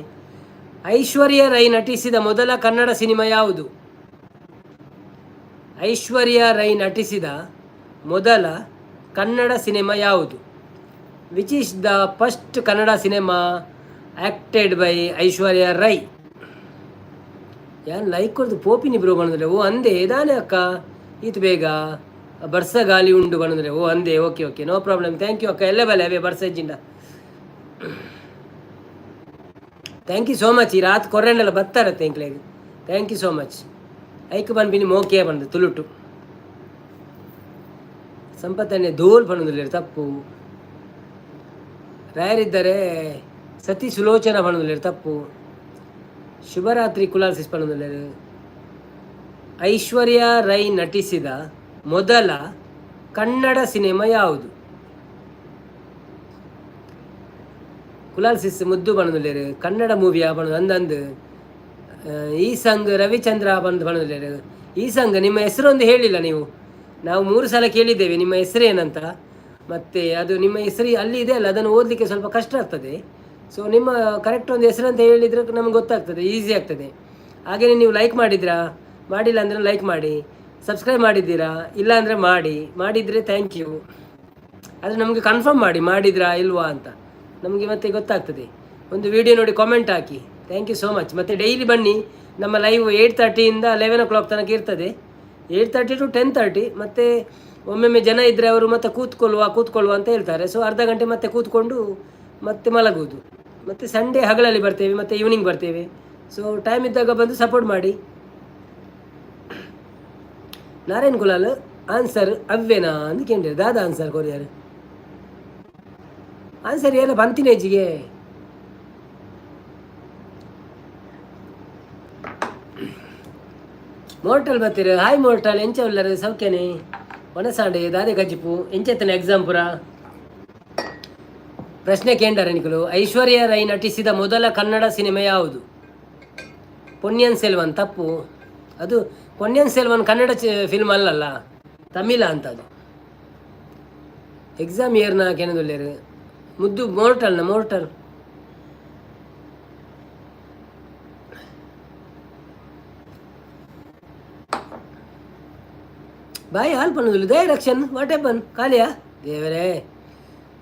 ಐಶ್ವರ್ಯ ರೈ ನಟಿಸಿದ ಮೊದಲ ಕನ್ನಡ ಸಿನಿಮಾ ಯಾವುದು? ಐಶ್ವರ್ಯ ರೈ ನಟಿಸಿದ ಮೊದಲ ಕನ್ನಡ ಸಿನಿಮಾ ಯಾವುದು? Which is the first Kannada cinema acted by Aishwarya Rai? ಯಾನ್ ಲೈಕ್ ಕೊಡ್ದು ಪೋಪಿನಿ ಬ್ರೋ ಬಣ್ಣದ್ರೆ ಓ ಅಂದೆ ಇದಾನೆ ಅಕ್ಕ ಈತು ಬೇಗ ಬರ್ಸ ಗಾಲಿ ಉಂಡು ಬಣ್ಣದ್ರೆ ಓ ಅಂದೆ okay okay no problem thank you ಅಕ್ಕ ಎಲ್ಲ ಬಲೆ ಅವೇ ಬರ್ಸ ಇಜ್ಜಿಂಡ ಥ್ಯಾಂಕ್ ಯು ಸೋ ಮಚ್. ಈ ರಾತ್ ಕೊರ್ರೆಂಡೆಲ್ಲ ಬತ್ತಾರತ್ತೆ ಎಂಕ್ಲೆಗೆ ಥ್ಯಾಂಕ್ ಯು ಸೋ ಮಚ್. ಐಕ್ ಬಂದ್ಬಿನಿ ಮೋಕೆ ಬಂದು ತುಳುಟು ಸಂಪತ್ತನ್ನೇ ಧೂಲ್ ಬಣ್ಣದಲ್ಲಿ ತಪ್ಪು. ರಾಯರಿದ್ದರೆ ಸತಿ ಸುಲೋಚನಾ ಬಣ್ಣದಲ್ಲಿ ತಪ್ಪು. ಶುಭರಾತ್ರಿ ಕುಲಾಲ್ಸಿಸ್ ಬಣ್ಣದಲ್ಲಿ. ಐಶ್ವರ್ಯ ರೈ ನಟಿಸಿದ ಮೊದಲ ಕನ್ನಡ ಸಿನಿಮಾ ಯಾವುದು? ಕುಲಾಲ್ಸಿಸ್ ಮುದ್ದು ಬಣ್ಣದಲ್ಲಿ ಕನ್ನಡ ಮೂವಿಯ ಬಣ್ಣ ಅಂದಂದು ಈ ಸಂಘ ರವಿಚಂದ್ರ ಬಂದು ಬಣ್ಣದಲ್ಲಿ. ಈ ಸಂಘ ನಿಮ್ಮ ಹೆಸರೊಂದು ಹೇಳಿಲ್ಲ ನೀವು. ನಾವು 3 ಸಲ ಕೇಳಿದ್ದೇವೆ ನಿಮ್ಮ ಹೆಸರೇನಂತ. ಮತ್ತು ಅದು ನಿಮ್ಮ ಹೆಸರು ಅಲ್ಲಿ ಇದೆ ಅಲ್ಲ, ಅದನ್ನು ಓದಲಿಕ್ಕೆ ಸ್ವಲ್ಪ ಕಷ್ಟ ಆಗ್ತದೆ. ಸೊ ನಿಮ್ಮ ಕರೆಕ್ಟ್ ಒಂದು ಹೆಸರಂತ ಹೇಳಿದರೆ ನಮ್ಗೆ ಗೊತ್ತಾಗ್ತದೆ, ಈಸಿ ಆಗ್ತದೆ. ಹಾಗೆಯೇ ನೀವು ಲೈಕ್ ಮಾಡಿದ್ರಾ? ಮಾಡಿಲ್ಲ ಅಂದರೆ ಲೈಕ್ ಮಾಡಿ. ಸಬ್ಸ್ಕ್ರೈಬ್ ಮಾಡಿದ್ದೀರಾ? ಇಲ್ಲ ಅಂದರೆ ಮಾಡಿದರೆ ಥ್ಯಾಂಕ್ ಯು. ಅದು ನಮಗೆ ಕನ್ಫರ್ಮ್ ಮಾಡಿದ್ರಾ ಇಲ್ವಾ ಅಂತ ನಮಗೆ ಮತ್ತೆ ಗೊತ್ತಾಗ್ತದೆ. ಒಂದು ವಿಡಿಯೋ ನೋಡಿ ಕಾಮೆಂಟ್ ಹಾಕಿ. Thank you so much. ಮತ್ತು ಡೈಲಿ ಬನ್ನಿ, ನಮ್ಮ ಲೈವ್ 8:30 11 o'clock ತನಕ ಇರ್ತದೆ. 8:30 to 10:30. ಮತ್ತು ಒಮ್ಮೊಮ್ಮೆ ಜನ ಇದ್ದರೆ ಅವರು ಮತ್ತೆ ಕೂತ್ಕೊಳ್ಳುವ ಅಂತ ಹೇಳ್ತಾರೆ. ಸೊ ಅರ್ಧ ಗಂಟೆ ಮತ್ತೆ ಕೂತ್ಕೊಂಡು ಮತ್ತೆ ಮಲಗುವುದು. ಮತ್ತು ಸಂಡೇ ಹಗಲಲ್ಲಿ ಬರ್ತೇವೆ, ಮತ್ತು ಈವ್ನಿಂಗ್ ಬರ್ತೇವೆ. ಸೊ ಟೈಮ್ ಇದ್ದಾಗ ಬಂದು ಸಪೋರ್ಟ್ ಮಾಡಿ. ನಾರಾಯಣ್ ಕುಲಾಲ್ ಆನ್ಸರ್ ಅವ್ವೇನಾ ಅಂತ ಕೇಳಿದ್ರೆ ದಾದ ಆನ್ಸರ್ ಕೊರಿಯರ್ ಆನ್ಸರ್ ಎಲ್ಲ ಬಂತಿನ ಹೆಜ್ಜಿಗೆ. ಮೋರ್ಟಲ್ ಬರ್ತೀರ? ಹಾಯ್ ಮೋರ್ಟಲ್, ಎಂಚ ಉಳ್ಳರು ಸೌಖ್ಯನೇ? ಒಣಸಾಂಡೆ ದಾದೆ ಗಜ್ಜಿಪು ಎಂಚೆತ್ತನೆ ಎಕ್ಸಾಮ್ ಪುರ ಪ್ರಶ್ನೆ ಕೇಂದ್ರ ನಿಖಲು. ಐಶ್ವರ್ಯ ರೈ ನಟಿಸಿದ ಮೊದಲ ಕನ್ನಡ ಸಿನಿಮಾ ಯಾವುದು? ಪೊನ್ನಿಯಿನ್ ಸೆಲ್ವನ್. ತಪ್ಪು. ಅದು ಪೊನ್ನಿಯಿನ್ ಸೆಲ್ವನ್ ಕನ್ನಡ ಫಿಲ್ಮ್ ಅಲ್ಲಲ್ಲ, ತಮಿಳ ಅಂತ ಅದು. ಎಕ್ಸಾಮ್ ಇಯರ್ನ ಕೆನದುಲ್ಲೇರು ಮುದ್ದು ಮೋರ್ಟಲ್. ಬಾಯಿ ಹಾಲು ಪಣ್ಣದಿಲ್ಲ. ಡೈರೆಕ್ಷನ್ ವಾಟ್ ಹ್ಯಾಪನ್ ಕಾಲಿಯಾ ದೇವರೇ.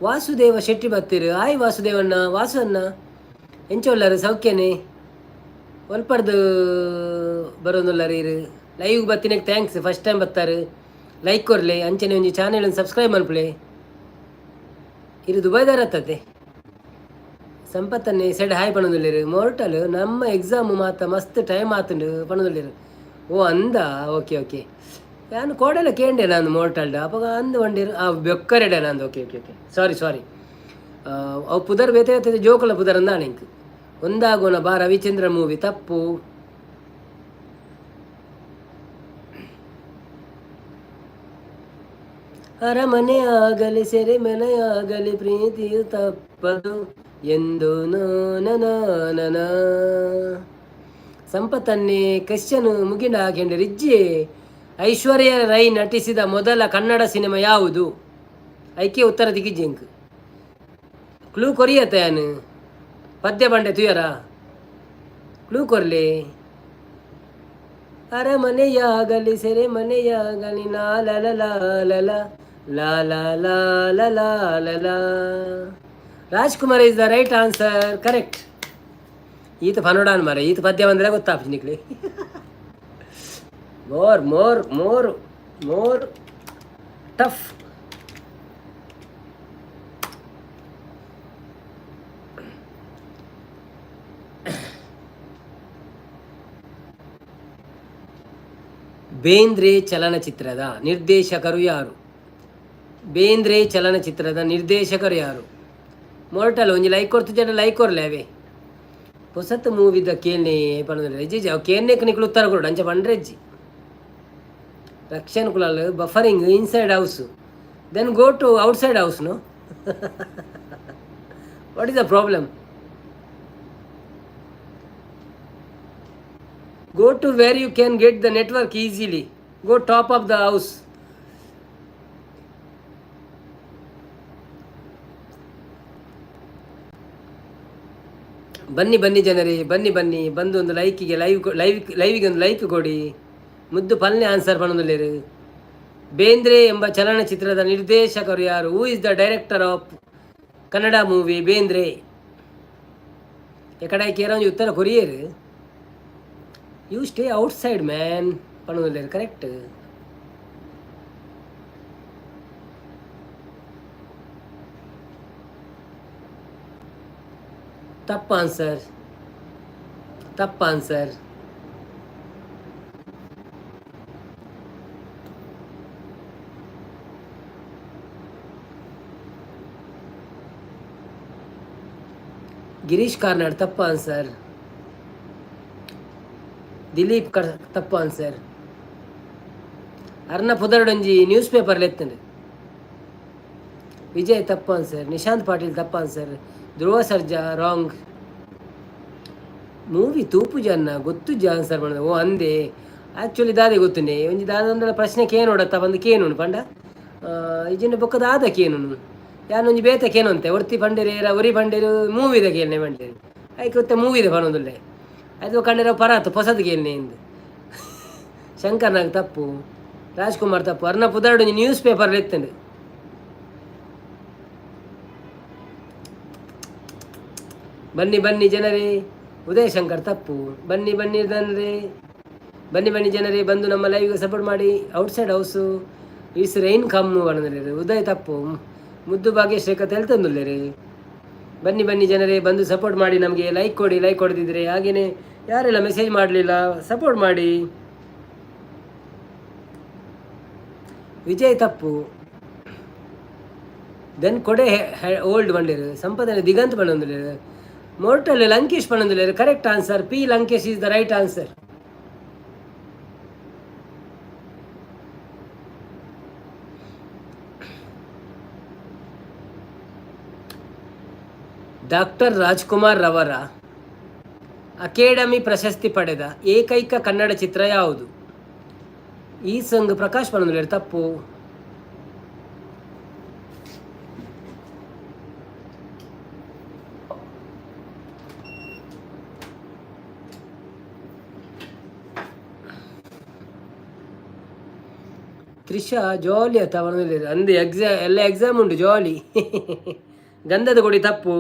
ವಾಸುದೇವ ಶೆಟ್ಟಿ ಬತ್ತೀರು. ಹಾಯ್ ವಾಸುದೇವಣ್ಣ, ವಾಸು ಅಣ್ಣ ಎಂಚೊಲ್ಲರು ಸೌಖ್ಯನೇ? ಒಲ್ಪಡ್ದು ಬರೋದಿಲ್ಲರಿ ಇರು ಲೈವ್ ಬತ್ತಿನಕ್ಕೆ ಥ್ಯಾಂಕ್ಸ್. ಫಸ್ಟ್ ಟೈಮ್ ಬರ್ತಾರೆ ಲೈಕ್ ಕೊರ್ಲೆ ಅಂಚನೆ ಒಂಜಿ ಚಾನೆಲ್ ಸಬ್ಸ್ಕ್ರೈಬ್ ಮನ್ಪ್ಲೆ ಇರು ದುಬೈದಾರ ಹತ್ತತೆ. ಸಂಪತ್ತನ್ನೇ ಸೆಡ್ ಹಾಯ್ ಪಣದಿಲ್ಲಿರು. ಮೋರ್ಟಲ್ ನಮ್ಮ ಎಕ್ಸಾಮು ಮಾತ ಮಸ್ತ್ ಟೈಮ್ ಆತುಂಡು ಪಣದಿಲ್ಲಿರು. ಓ ಅಂದ ಓಕೆ ನಾನು ಕೋಡೆಲ್ಲ ಕೇಂಡೆ ನಾನು ಮೋರ್ಟಲ್ಡ ಅಪ್ಪ ಅಂದು ಒಂಡಿರು ಬೆಕ್ಕರೆಡೆ ನಂದು. ಓಕೆ ಸಾರಿ ಅವು ಪುದರ್ ಬೇತೆ ಜೋಕುಲ ಪುದರ್ ಅಂದಾಣ ಇಂಕ್ ಒಂದಾಗೋಣ ಬಾ ರವಿಚಂದ್ರ ಮೂವಿ. ತಪ್ಪು. ಅರಮನೆ ಆಗಲಿ ಸೆರೆಮನೆ ಆಗಲಿ ಪ್ರೀತಿಯು ತಪ್ಪದು ಎಂದು ನನ ಸಂಪತ್ತನ್ನೇ ಕ್ವೆಶ್ಚನ್ ಮುಗಿಂಡ ಹಾಕೊಂಡೆ ರಿಜ್ಜಿ. ಐಶ್ವರ್ಯ ರೈ ನಟಿಸಿದ ಮೊದಲ ಕನ್ನಡ ಸಿನಿಮಾ ಯಾವುದು? ಐಕೆ ಉತ್ತರ ದಿಗಿಜಿಂಕ್ ಕ್ಲೂ ಕೊರಿಯತ್ತಾನು ಪದ್ಯ ಬಂಡೆ ತುಯರ ಕ್ಲೂ ಕೊರ್ಲಿ. ಅರಮನೆಯಾಗಲಿ ಸೆರೆಮನೆಯಾಗಲಿ ಲಾಲ Rajkumar is the right answer. Correct. ಈತ ಫನೋಡಾನ್ ಮಾರ ಈತ ಪದ್ಯ ಬಂದರೆ ಗೊತ್ತಾಗ್ತದೆ ನಿಕ್ಲಿ. More tough. ಬೇಂದ್ರೆ ಚಲನಚಿತ್ರದ ನಿರ್ದೇಶಕರು ಯಾರು? ಬೇಂದ್ರೆ ಚಲನಚಿತ್ರದ ನಿರ್ದೇಶಕರು ಯಾರು? ಮೋರ್ಟಲ್ ಒಂಜಿ ಲೈಕ್ ಕೊಡ್ತು ಜನ ಲೈಕ್ ಕೊರ್ಲೆ ಅವೇ ಹೊಸತ್ ಮೂವಿದ ಕೇಳ್ನೆ ಪಣದಲ್ಲಿ ರಜ್ಜಿ ಅವು ಕೇಳ್ನೆಕ್ ನಿಕ್ಲು ಉತ್ತರ ಕೊಡು ಅಂಚೆ ಪಂಡ್ರೆಜ್ಜಿ. Rakshan Kulal buffering inside house then go to outside house. No what is the problem? Go to where you can get the network easily. Go top of the house. ಬನ್ನಿ ಜನರೇ ಬನ್ನಿ ಬಂದು ಒಂದು ಲೈವಿಗೆ ಒಂದು ಲೈಕ್ ಕೊಡಿ. ಮುದ್ದು ಪಲ್ಲೆ ಆನ್ಸರ್ ಪಣೊಂದುಲ್ಲೇರು ಬೇಂದ್ರೆ ಎಂಬ ಚಲನಚಿತ್ರದ ನಿರ್ದೇಶಕರು ಯಾರು? Who is the director of Kannada movie Bendre? ಎಕಡಾಯಿ ಕೇರಂಜಿ ಉತ್ತರ ಕೊರಿಯರ್. ಯು ಸ್ಟೇ ಔಟ್ಸೈಡ್ ಮ್ಯಾನ್ ಪಣದಲ್ಲಿ ಕರೆಕ್ಟ್. ತಪ್ಪ ಆನ್ಸರ್, ತಪ್ಪ ಆನ್ಸರ್. ಗಿರೀಶ್ ಕಾರ್ನಾಡ್ ತಪ್ಪ ಆನ್ಸರ್. ದಿಲೀಪ್ ತಪ್ಪ ಆನ್ಸರ್. ಅರ್ನ ಪುದರ್ಡೊಂಜಿ ನ್ಯೂಸ್ ಪೇಪರ್ಲಿ ಎತ್ತಂಡೆ. ವಿಜಯ್ ತಪ್ಪ ಆನ್ಸರ್. ನಿಶಾಂತ್ ಪಾಟೀಲ್ ತಪ್ಪ answer. Dhruva Sarja wrong. Movie ತೂಪು ಜನ ಗೊತ್ತು ಆನ್ಸರ್ ಮಾಡಿದ. ಓ ಅಂದೆ ಆ್ಯಕ್ಚುಲಿ ದಾದೆ ಗೊತ್ತುಂಡೆ ಒಂಜಿ ದಾದಂದ್ರೆ ಪ್ರಶ್ನೆ ಕೇನೋಡತ್ತ ಬಂದು ಕೇನು ಪಂಡ ಇಜಿನ ಬೊಕ್ಕದ ಆದ ಕೇನು ಯಾನೊಂಜಿ ಬೇತ ಕೇನು ಅಂತೆ ಒರ್ತಿ ಪಂಡಿರಿ ಒರಿ ಪಂಡಿರು ಮೂವಿದ ಕೇಳ್ನೆ ಪಂಡಿರಿ ಆಯ್ಕೆ ಗೊತ್ತೆ ಮೂವಿದ ಪಣೋದಿಲ್ಲ ಅದು ಕಂಡಿರೋ ಪರಾತು ಹೊಸದು ಕೇಳ್ನೆ ಇಂದು. ಶಂಕರ್ನಾಗ್ ತಪ್ಪು. ರಾಜ್ಕುಮಾರ್ ತಪ್ಪು. ಅರ್ನ ಪುದಾರ್ಡು ನ್ಯೂಸ್ ಪೇಪರ್ ಎತ್ತಂಡು. ಬನ್ನಿ ಬನ್ನಿ ಜನರೇ. ಉದಯ್ ಶಂಕರ್ ತಪ್ಪು. ಬನ್ನಿ ಬನ್ನಿ ಜನರೇ, ಬನ್ನಿ ಬನ್ನಿ ಜನರೇ ಬಂದು ನಮ್ಮ ಲೈವ್ಗೆ ಸಪೋರ್ಟ್ ಮಾಡಿ. Outside house is rain come ಬಣ್ಣದಲ್ಲಿ. ಉದಯ್ ತಪ್ಪು. ಮುದ್ದು ಭಾಗ್ಯಶ್ ರೇಖಾ ತೆಲ್ತಂದುಲ್ಲೇರಿ. ಬನ್ನಿ ಬನ್ನಿ ಜನರೇ ಬಂದು ಸಪೋರ್ಟ್ ಮಾಡಿ, ನಮಗೆ ಲೈಕ್ ಕೊಡಿ. ಲೈಕ್ ಕೊಡ್ತಿದ್ರೆ ಹಾಗೆಯೇ ಯಾರೆಲ್ಲ ಮೆಸೇಜ್ ಮಾಡಲಿಲ್ಲ ಸಪೋರ್ಟ್ ಮಾಡಿ. ವಿಜಯ್ ತಪ್ಪು. ದೆನ್ ಕೊಡೆ ಓಲ್ಡ್ ಬಂದಿರು. ಸಂಪಾದನೆ ದಿಗಂತ್ ಬಂದಿರು. ಮೋರ್ಟಲ್ ಲಂಕೇಶ್ ಬಂದಿರು. Correct answer P Lankesh is the right answer. Doctor Rajkumar ರವರ ಅಕಾಡೆಮಿ ಪ್ರಶಸ್ತಿ ಪಡೆದ ಏಕೈಕ ಕನ್ನಡ ಚಿತ್ರ ಯಾವುದು? ಈ ಸಂಗ್ ಪ್ರಕಾಶ್ ಪಣಂದುಲೇರು ತಪ್ಪು. ತ್ರಿಷಾ ಜಾಲಿ ಅಂತ ಪಣಂದುಲೇರು. ಅಂದು ಎಲ್ಲ ಎಕ್ಸಾಮ್ ಉಂಟು ಜಾಲಿ. ಗಂಧದ ಗುಡಿ ತಪ್ಪು.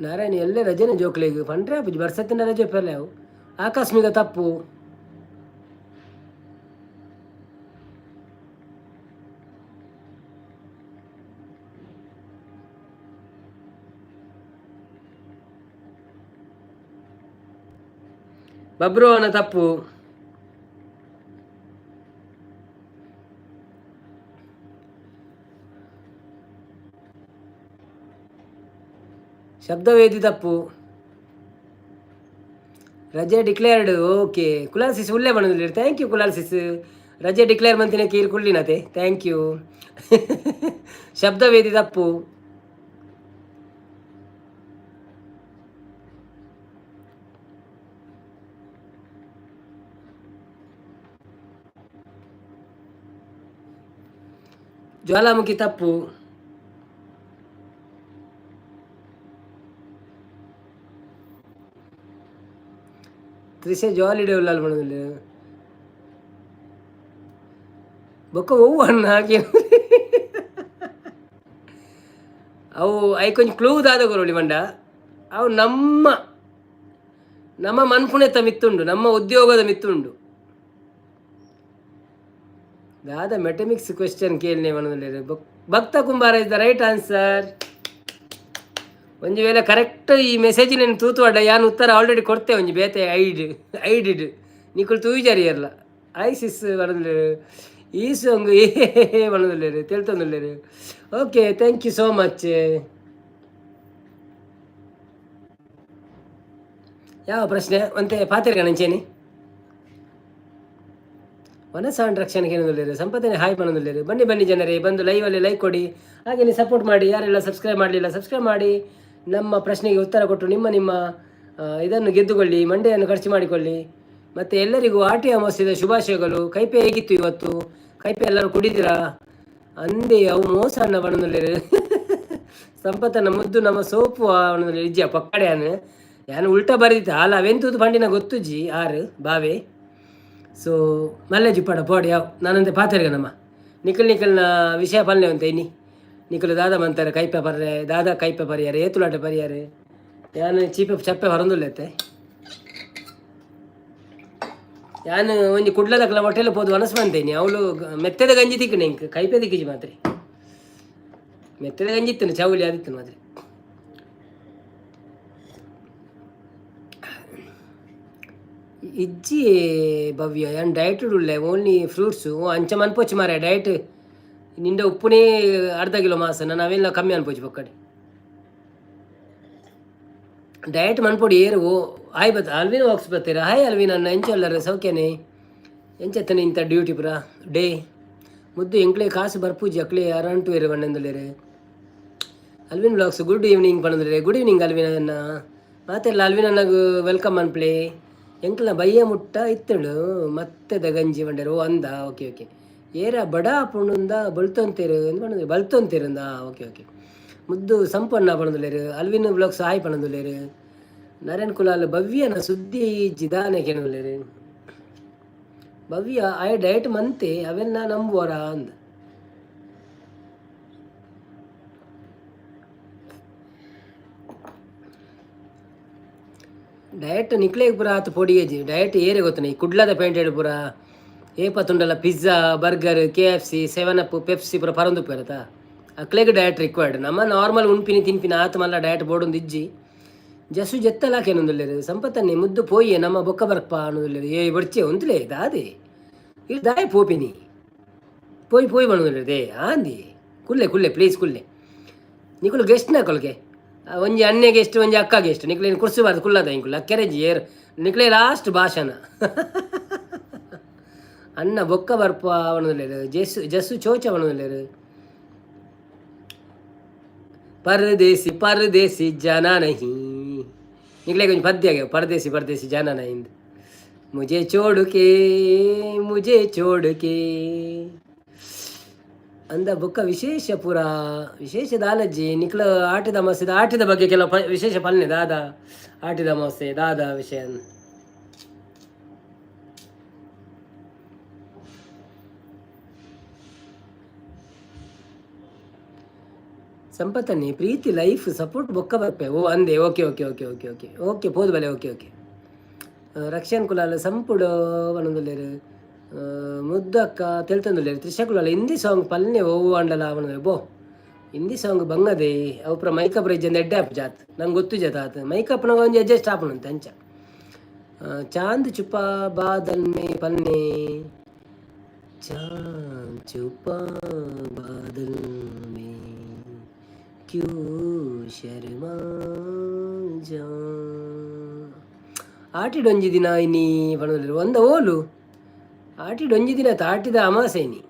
ನಾರಾಯಣ ಎಲ್ಲೇ ರಜೆನೇ ಜೋಕ್ಲಿಗೆ ಪಂಡ್ರೆ ಅಪ್ಪಿ ಬರ್ಸತ್ತಿನ ರಜೆ ಪೆಲ್ಲೆವು. ಆಕಸ್ಮಿಕ ತಪ್ಪು. ಬಬ್ರುವನ ತಪ್ಪು. ಶಬ್ದವೇದಿ ತಪ್ಪು. ರಜೆ ಡಿಕ್ಲೇರ್ಡ್. ಓಕೆ ಕುಲಾಲ್ಸಿಸ್ ಉಳ್ಳೇ ಬಣ್ಣದಲ್ಲಿ. Thank you Kulal sis. ರಜೆ ಡಿಕ್ಲೇರ್ ಮಂತಿನ ಕೀರು ಕುಳ್ಳಿನತೆ. Thank you. ಶಬ್ದವೇದಿ ತಪ್ಪು. ಜ್ವಾಲಾಮುಖಿ ತಪ್ಪು. ತ್ರಿಷೆ ಜಾಲಿಡೆ ಉಳ್ಳಾಲ್ ಮಾಡೋದಿಲ್ಲ. ಬೊಕ್ಕ ಹೂವು ಹಣ್ಣು ಹಾಕಿ ಅವು ಐಕೊಂಚ ಕ್ಲೂದಾದ ಗೊರೊಳಿ ಮಂಡ. ಅವು ನಮ್ಮ ಮನ್ಪುಣೆತ ಮಿತ್ತುಂಡು, ನಮ್ಮ ಉದ್ಯೋಗದ ಮಿತ್ತುಂಡು. ದಾದ ಮೆಟಮಿಕ್ಸ್ ಕ್ವೆಶ್ಚನ್ ಕೇಳನೆ ಮನದಲ್ಲಿ. ಭಕ್ತ ಕುಂಬಾರ ಇಸ್ ದ ರೈಟ್ ಆನ್ಸರ್. ಒಂಜಿ ವೇಳೆ ಕರೆಕ್ಟ್ ಈ ಮೆಸೇಜ್ ನೀನು ತೂತುವಾಡ ಯಾನು ಉತ್ತರ ಆಲ್ರೆಡಿ ಕೊಡ್ತೆ. ಒಂಜಿ ಬೇತೆ ಐಡಿಡ್ ನೀಕುಲು ತೂಜಾರಿಯಲ್ಲ. ಐಸಿಸ್ ಬಣದಲ್ಲೇರು. ಈಸು ಹಂಗು ಬಣದಲ್ಲೇರು ತಿಳ್ತಂದಲ್ಲೇರು. Okay thank you so much. ಯಾವ ಪ್ರಶ್ನೆ ಅಂತೆ ಪಾತ್ರೆ ನಂಚೇನಿ ವನಸಾಂಡ್ ರಕ್ಷಣೆಗೆ ಏನಂದಿಲ್ಲ. ಸಂಪಾದನೆ ಹಾಯ್ ಬನ್ನೋದಿಲ್ಲ. ಬನ್ನಿ ಬನ್ನಿ ಜನರೇ ಬಂದು ಲೈವಲ್ಲಿ ಲೈಕ್ ಕೊಡಿ. ಹಾಗೆ ನೀವು ಸಪೋರ್ಟ್ ಮಾಡಿ. ಯಾರೆಲ್ಲ ಸಬ್ಸ್ಕ್ರೈಬ್ ಮಾಡಲಿಲ್ಲ ಸಬ್ಸ್ಕ್ರೈಬ್ ಮಾಡಿ. ನಮ್ಮ ಪ್ರಶ್ನೆಗೆ ಉತ್ತರ ಕೊಟ್ಟು ನಿಮ್ಮ ಇದನ್ನು ಗೆದ್ದುಕೊಳ್ಳಿ, ಮಂಡೆಯನ್ನು ಖರ್ಚು ಮಾಡಿಕೊಳ್ಳಿ. ಮತ್ತು ಎಲ್ಲರಿಗೂ ಆಟಿ ಅಮಾವಾಸ್ಯದ ಶುಭಾಶಯಗಳು. ಕೈಪೆ ಹೇಗಿತ್ತು ಇವತ್ತು? ಕೈಪೆ ಎಲ್ಲರೂ ಕುಡಿದಿರಾ? ಅಂದೇ ಅವು ಮೋಸ ಅನ್ನ ಬಣ್ಣದಲ್ಲಿ ಸಂಪತ್ತನ ಮುದ್ದು ನಮ್ಮ ಸೋಪು ಅವನ ನಿಜ ಪಕ್ಕಡೆ ಯಾನು ಉಲ್ಟಾ ಬರೀತ ಅಲ್ಲ ಅವೆಂತದ್ದು ಪಂಡಿನ ಗೊತ್ತುಜ್ಜಿ ಆರು ಬಾವೆ ಸೊ ಮಲ್ಲೆಜಿ ಪಡ ಪೋಡಿ ಯಾವ ನಾನಂತೆ ಪಾತೆರ್ಗ ನಮ್ಮ ನಿಖಲ್ ನಿಖಲ್ನ ವಿಷಯ ಪಲ್ಲೆ ಅಂತ ಇನಿ ನಿಖಲು ದಾದ ಮಂತಾರೆ ಕೈಪೆ ಬರ್ರೆ ದಾದ ಕೈಪೆ ಪರಿಯಾರೆ ಏತುಲಾಟೆ ಪರಿಯಾರೆ ಯಾನು ಚೀಪೆ ಚಪ್ಪೆ ಹೊರಂದುಲ್ಲತ್ತೆ ಯಾನು ಒಂಜಿ ಕುಡ್ಲದಕ್ಕಲ ಹೊಟ್ಟೆಲ್ಲ ಪೋದು ಅನಸ್ಬಂತೇನಿ ಅವಳು ಮೆತ್ತದ ಗಂಜಿ ತಿಕ್ಕಣೆ ಇಂಕ ಕೈಪೆ ದಿಕ್ಕಿಜಿ ಮಾತ್ರೆ ಮೆತ್ತದ ಗಂಜಿ ಇತ್ತನು ಚೌಲಿ ಆದಿತ್ತನು ಮಾತ್ರೆ ಇಜ್ಜಿ ಭವ್ಯ ಏನು ಡಯಟ್ ಉಳ್ಳೆ ಓನ್ಲಿ ಫ್ರೂಟ್ಸು ಅಂಚ ಮನ್ಪೋಚಿ ಮಾರ ಡಯಟ್ ನಿಂದ ಉಪ್ಪುನೇ ಅರ್ಧ ಕಿಲೋ ಮಾಸನ ನಾವೆಲ್ಲ ಕಮ್ಮಿ ಅನ್ಪೋಚಿ ಪಕ್ಕಡೆ ಡಯಟ್ ಮನ್ಪೊಡಿ ಏರು ಹಾಯ್ ಬತ್ತ ಅಲ್ವಿನ ವಾಕ್ಸ್ ಬರ್ತೀರ ಹಾಯ್ ಅಲ್ವಿನ ನನ್ನ ಎಂಚಲ್ಲರ ಸೌಖ್ಯನೇ ಎಂಚತ್ತನೆ ಇಂಥ ಡ್ಯೂಟಿ ಪುರ ಡೇ ಮುದ್ದು ಎಂಕ್ಲೆ ಕಾಸು ಬರ್ಪೂಜಿ ಅಕ್ಲೆ ಅರಂಟು ಏರು ಬಣ್ಣಂದಲೇರೆ ಅಲ್ವಿನ್ ಬ್ಲಾಗ್ಸ್ ಗುಡ್ ಈವ್ನಿಂಗ್ ಪಣದ್ರೆ ಗುಡ್ ಈವ್ನಿಂಗ್ ಅಲ್ವಿನ ಮಾತೆಲ್ಲ ಅಲ್ವಿನ ನನಗೆ ವೆಲ್ಕಮ್ ಅನ್ಪ್ಲೇ ಎಂಕ್ಲ ಬಯ್ಯ ಮುಟ್ಟ ಇತ್ತಳು ಮತ್ತೆ ಗಂಜಿ ಬಂಡರು ಓ ಅಂದ ಓಕೆ ಓಕೆ ಏರ ಬಡ ಪುಣಂದ ಬಳ್ತೊಂತೇರು ಎಂದು ಪಣದ್ರೆ ಬಲ್ತೊಂತೇರಂದ ಓಕೆ ಓಕೆ ಮುದ್ದು ಸಂಪನ್ನ ಪಣದುಲೇರು ಅಲ್ವಿನ ಬ್ಲಾಗ್ಸ್ ಆಯ್ ಪಣದುಲೇರು ನರೇನ್ ಕುಲಾಲ್ ಭವ್ಯನ ಸುದ್ದಿ ಜಿದಾನೆ ಕೆಣದುಲೇರು ಭವ್ಯ ಆಯ್ ಡಯಟ್ ಮಂತೆ ಅವೆನ್ನ ನಂಬುವರ ಅಂದ ಡಯಟ್ ನಿಕ್ಲೆ ಪುರ ಆತು ಪೊಡಿಯೇಜಿ ಡಯಟ್ ಏರೆ ಗೊತ್ತನ ಈ ಕುಡ್ಲದ ಪೇಂಟೆಡ್ ಪುರ ಏಪತ್ತುಂಡಲ್ಲ pizza burger KFC 7up Pepsi ಪುರ ಪರಂದು ಪೇರತ ಅಕ್ಲೆಗ್ ಡಯಟ್ ರಿಕ್ವೈರ್ಡ್ ನಮ್ಮ ನಾರ್ಮಲ್ ಉಣ್ಪಿನಿ ತಿನ್ಪಿನ ಆತ ಮಲ್ಲ ಡಯಟ್ ಬೋರ್ಡೊಂದು ಇಜ್ಜಿ ಜಸ್ಸು ಜೆತ್ತಲಾಕೆ ಅನ್ನೊಂದುಲ್ಲೇರು ಸಂಪತ್ತನ್ನೇ ಮುದ್ದು ಪೋಯಿ ನಮ್ಮ ಬೊಕ್ಕ ಬರ್ಪ ಅನ್ನೋದಿಲ್ಲೇರು ಏ ಬಡ್ಚೆ ಒಂದ್ಲೇ ದಾದೆ ಇಲ್ಲಿ ದಾಯ ಪೋಪಿನಿ ಪೋಯಿ ಪೋಯಿ ಬಣ್ಣದಿಲ್ಲ ದೇ ಆಂದಿ ಕುಲ್ಲೆ ಕುಲ್ಲೆ ಪ್ಲೀಸ್ ಕುಲ್ಲೆ ನಿಕುಲು ಗೆಸ್ಟ್ನ ಕೊಲ್ಗೆ ಒಂಜಿ ಅಣ್ಣೆಗೆ ಎಷ್ಟು ಒಂಜಿ ಅಕ್ಕಗೆ ಎಷ್ಟು ನಿಕ್ಲೇನು ಕುರ್ಸಿಬಾರ್ದು ಕುಲ್ಲದ ಇಂಕುಲ್ಲ ಅಕ್ಕೆರೆಜಿ ಏರ್ ನಿಕ್ಲೇ ಲಾಸ್ಟ್ ಭಾಷಣ ಅನ್ನ ಬೊಕ್ಕ ಬರ್ಪ ಅವನದಲ್ಲೇರು ಜಸ್ಸು ಚೋಚ ಅವನದಲ್ಲೇರು ಪರದೇಸಿ ಪರದೇಸಿ ಜನ ನಹಿ ನಿಕ್ಲೆ ಕೊಂಚ ಪದ್ಯ ಆಗ್ಯಾವ ಪರದೇಸಿ ಪರದೇಸಿ ಜನ ನಹಿಂದ ಮುಜೆ ಚೋಡುಕೆ ಅಂದ ಬೊಕ್ಕ ವಿಶೇಷ ಪುರ ವಿಶೇಷದ ಆಲಜ್ಜಿ ನಿಕ್ಲ ಆಟಿದ ಅಮಾಸೆದ ಆಟಿದ ಬಗ್ಗೆ ಕೆಲವು ವಿಶೇಷ ಪಲ್ನೆ ದಾದ ಆಟಿದ ಅಮಾಸೆ ದಾದ ವಿಷಯ ಸಂಪತ್ತನ್ನೇ ಪ್ರೀತಿ ಲೈಫ್ ಸಪೋರ್ಟ್ ಬೊಕ್ಕ ಬರ್ಪೆ ಓ ಅಂದೆ okay okay okay okay okay okay ಪೋದು ಬಲೆ ಓಕೆ ಓಕೆ ರಕ್ಷನ್ ಕುಲಾಲ ಸಂಪುಡು ಅವನೊಂದುಲ್ಲೇರು ಮುದ್ದು ಅಕ್ಕ ತೆಲ್ತಂದುಲ್ಲೇರು ತ್ರಿಶಕುಲಾಲ ಹಿಂದಿ ಸಾಂಗ್ ಪಲ್ನೆ ಓವು ಅಂಡಲ ಅವನ ಬೋ ಹಿಂದಿ ಸಾಂಗ್ ಬಂಗದೆ ಅವುಪ್ರ ಮೈಕಪ್ ರೈಜಂದ ಎಡ್ಡೆ ಆಪ್ ಜಾತ್ ನಂಗೆ ಗೊತ್ತು ಜಾತ ಆತ ಮೈಕಪ್ ನಂಗೆ ಒಂದು ಅಡ್ಜಸ್ಟ್ ಆಪಣಂತ ಅಂಚ ಚಾಂದ್ ಚುಪಾ ಬಾದಲ್ ಮೇ ಪಲ್ನೆ ಚಾಂದ್ ಚುಪಾ ಬಾದಲ್ ಮೇ ಕ್ಯೂ ಶರ್ಮಾ ಜಾ ಆಟಿಡೊಂಜಿ ದಿನ ಇನ್ನಿ ಪಣದಲ್ಲಿ ಒಂದ ಓಲು ಆಟಿಡೊಂಜಿ ದಿನ ಆಟಿದ ಅಮಾಸೆ ಇನಿ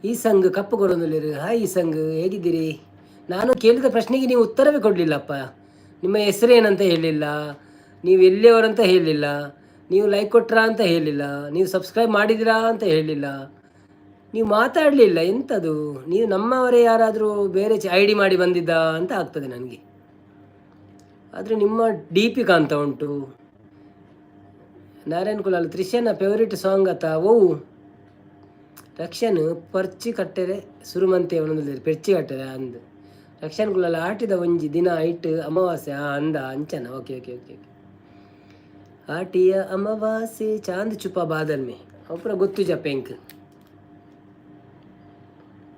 ಈ ಸಂಘ ಕಪ್ಪು ಕೊಡೋದಿಲ್ಲ. ಹಾಯ್ ಈ ಸಂಘ, ಹೇಗಿದ್ದೀರಿ? ನಾನು ಕೇಳಿದ ಪ್ರಶ್ನೆಗೆ ನೀವು ಉತ್ತರವೇ ಕೊಡಲಿಲ್ಲಪ್ಪ. ನಿಮ್ಮ ಹೆಸರೇನಂತ ಹೇಳಿಲ್ಲ, ನೀವು ಎಲ್ಲಿಯವರಂತ ಹೇಳಿಲ್ಲ, ನೀವು ಲೈಕ್ ಕೊಟ್ರಾ ಅಂತ ಹೇಳಿಲ್ಲ, ನೀವು ಸಬ್ಸ್ಕ್ರೈಬ್ ಮಾಡಿದಿರಾ ಅಂತ ಹೇಳಿಲ್ಲ, ನೀವು ಮಾತಾಡಲಿಲ್ಲ. ಎಂಥದ್ದು ನೀವು? ನಮ್ಮವರೇ ಯಾರಾದರೂ ಬೇರೆ ಐ ಡಿ ಮಾಡಿ ಬಂದಿದ್ದ ಅಂತ ಆಗ್ತದೆ ನನಗೆ. ಆದರೆ ನಿಮ್ಮ ಡಿ ಪಿ ಕಾಣ್ತಾ ಉಂಟು. ನಾರಾಯಣ್ ಕುಲಾಲ್ ತ್ರಿಷನ ಫೇವರಿಟ್ ಸಾಂಗ್ ಅತ್ತ ಓ ರಕ್ಷನ್ ಪರ್ಚಿ ಕಟ್ಟರೆ ಸುರುಮಂತೆ ಅವನೊಂದು ಪೆರ್ಚಿ ಕಟ್ಟರೆ ಅಂದ್ ರಕ್ಷನ್ ಕುಲಾಲ್ ಆಟಿದ ಒಂಜಿ ದಿನ ಐಟ್ ಅಮಾವಾಸ್ಯೆ ಅಂದ ಅಂಚನ. ಓಕೆ ಓಕೆ ಓಕೆ ಓಕೆ ಆಟಿಯ ಅಮಾವಾಸ್ಯೆ ಚಾಂದ್ ಚುಪ್ಪ ಬಾದಲ್ ಮೇ ಅಪ್ರ ಗೊತ್ತು ಜಪ್ಪೆಂಕ್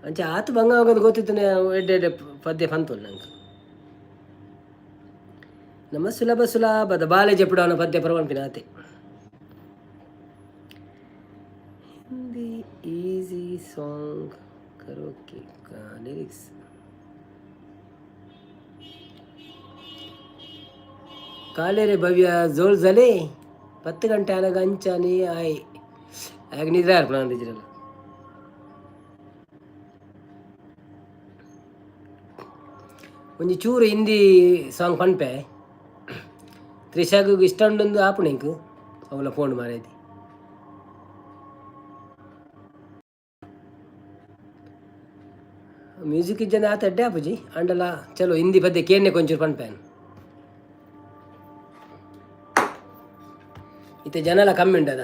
ಅಂಚ ಆತು ಬಂಗ ಹೋಗೋದು ಗೊತ್ತಿತ್ತು. ಎಡ್ಡೆ ಎಡ್ಡೆ ಪದ್ಯ ಪಂತು ನಂಗೆ ನಮ್ಮ ಸುಲಭ ಸುಲಭದ ಬಾಲೆ ಜಪುಡವನ ಪದ್ಯ ಪರವಂಪಿನಾತೆ. Hindi easy song karaoke lyrics काले रे भव्य जोल झाले 10 ಗಂಟೆ ಆನಾಗ ಅಂಚಾನೆ ಆಯ್ ಆಗ ನಿದ್ರೆ ಆರ್ಪಣ ಅಂದಿದ್ರಲ್ಲ ಒಂಜಿ ಚೂರು ಹಿಂದಿ ಸಾಂಗ್ ಪನ್ಪೆ ತ್ರಿಷಾಗ್ ಇಷ್ಟ ಉಂಡೊಂದು ಆಪುಣೆಂಕ್ ಅವಳ ಫೋನ್ ಮಾರೇದಿ ಮ್ಯೂಸಿಕ್ ಇಜ್ಜಂದು ಆತ ಅಡ್ಡೆ ಆಪುಜಿ ಅಂಡಲ ಚಲೋ ಹಿಂದಿ ಪದ್ಯ ಕೇನ್ನೆ ಕೊಂಚೂರು ಪನ್ಪೇನು ಇತ್ತೆ ಜನ ಎಲ್ಲ ಕಮ್ಮಿ ಉಂಟದ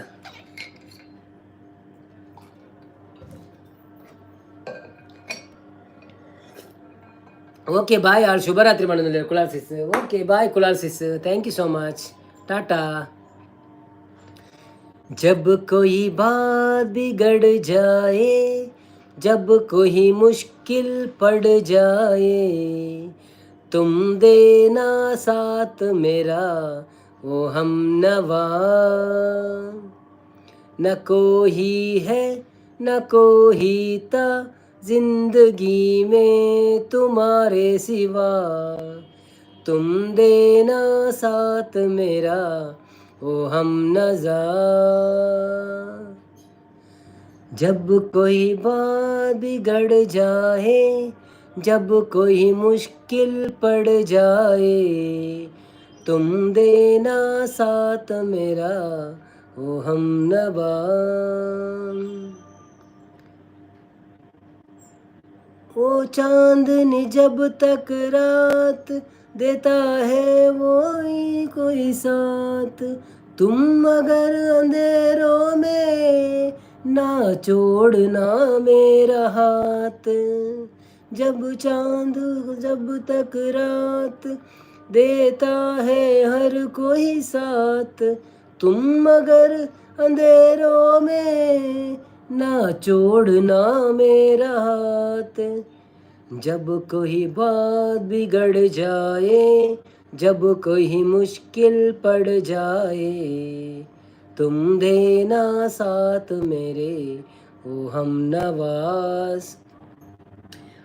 ಓಕೆ ಬಾಯ್ ಆಳು ಶುಭರಾತ್ರಿ ಮಾಡೋದಿಲ್ಲ Kulal sis okay bye Kulal sis thank you so much tata जब कोई बात बिगड़ जाए जब कोई मुश्किल पड़ जाए तुम देना साथ मेरा वो हम नवा न कोई है न कोई था जिंदगी में तुम्हारे सिवा तुम देना साथ मेरा ओ हम नज़ा जब कोई बात बिगड़ जाए जब कोई मुश्किल पड़ जाए तुम देना साथ मेरा ओ हम नवा वो चांदनी जब तक रात देता है वो ही कोई साथ तुम मगर अंधेरों में ना छोड़ना मेरा हाथ जब चांद जब तक रात देता है हर कोई साथ तुम मगर अंधेरों में ना छोड़ना मेरा हाथ जब कोई बात बिगड़ जाए जब कोई मुश्किल पड़ जाए तुम देना साथ मेरे ओ हम नवाज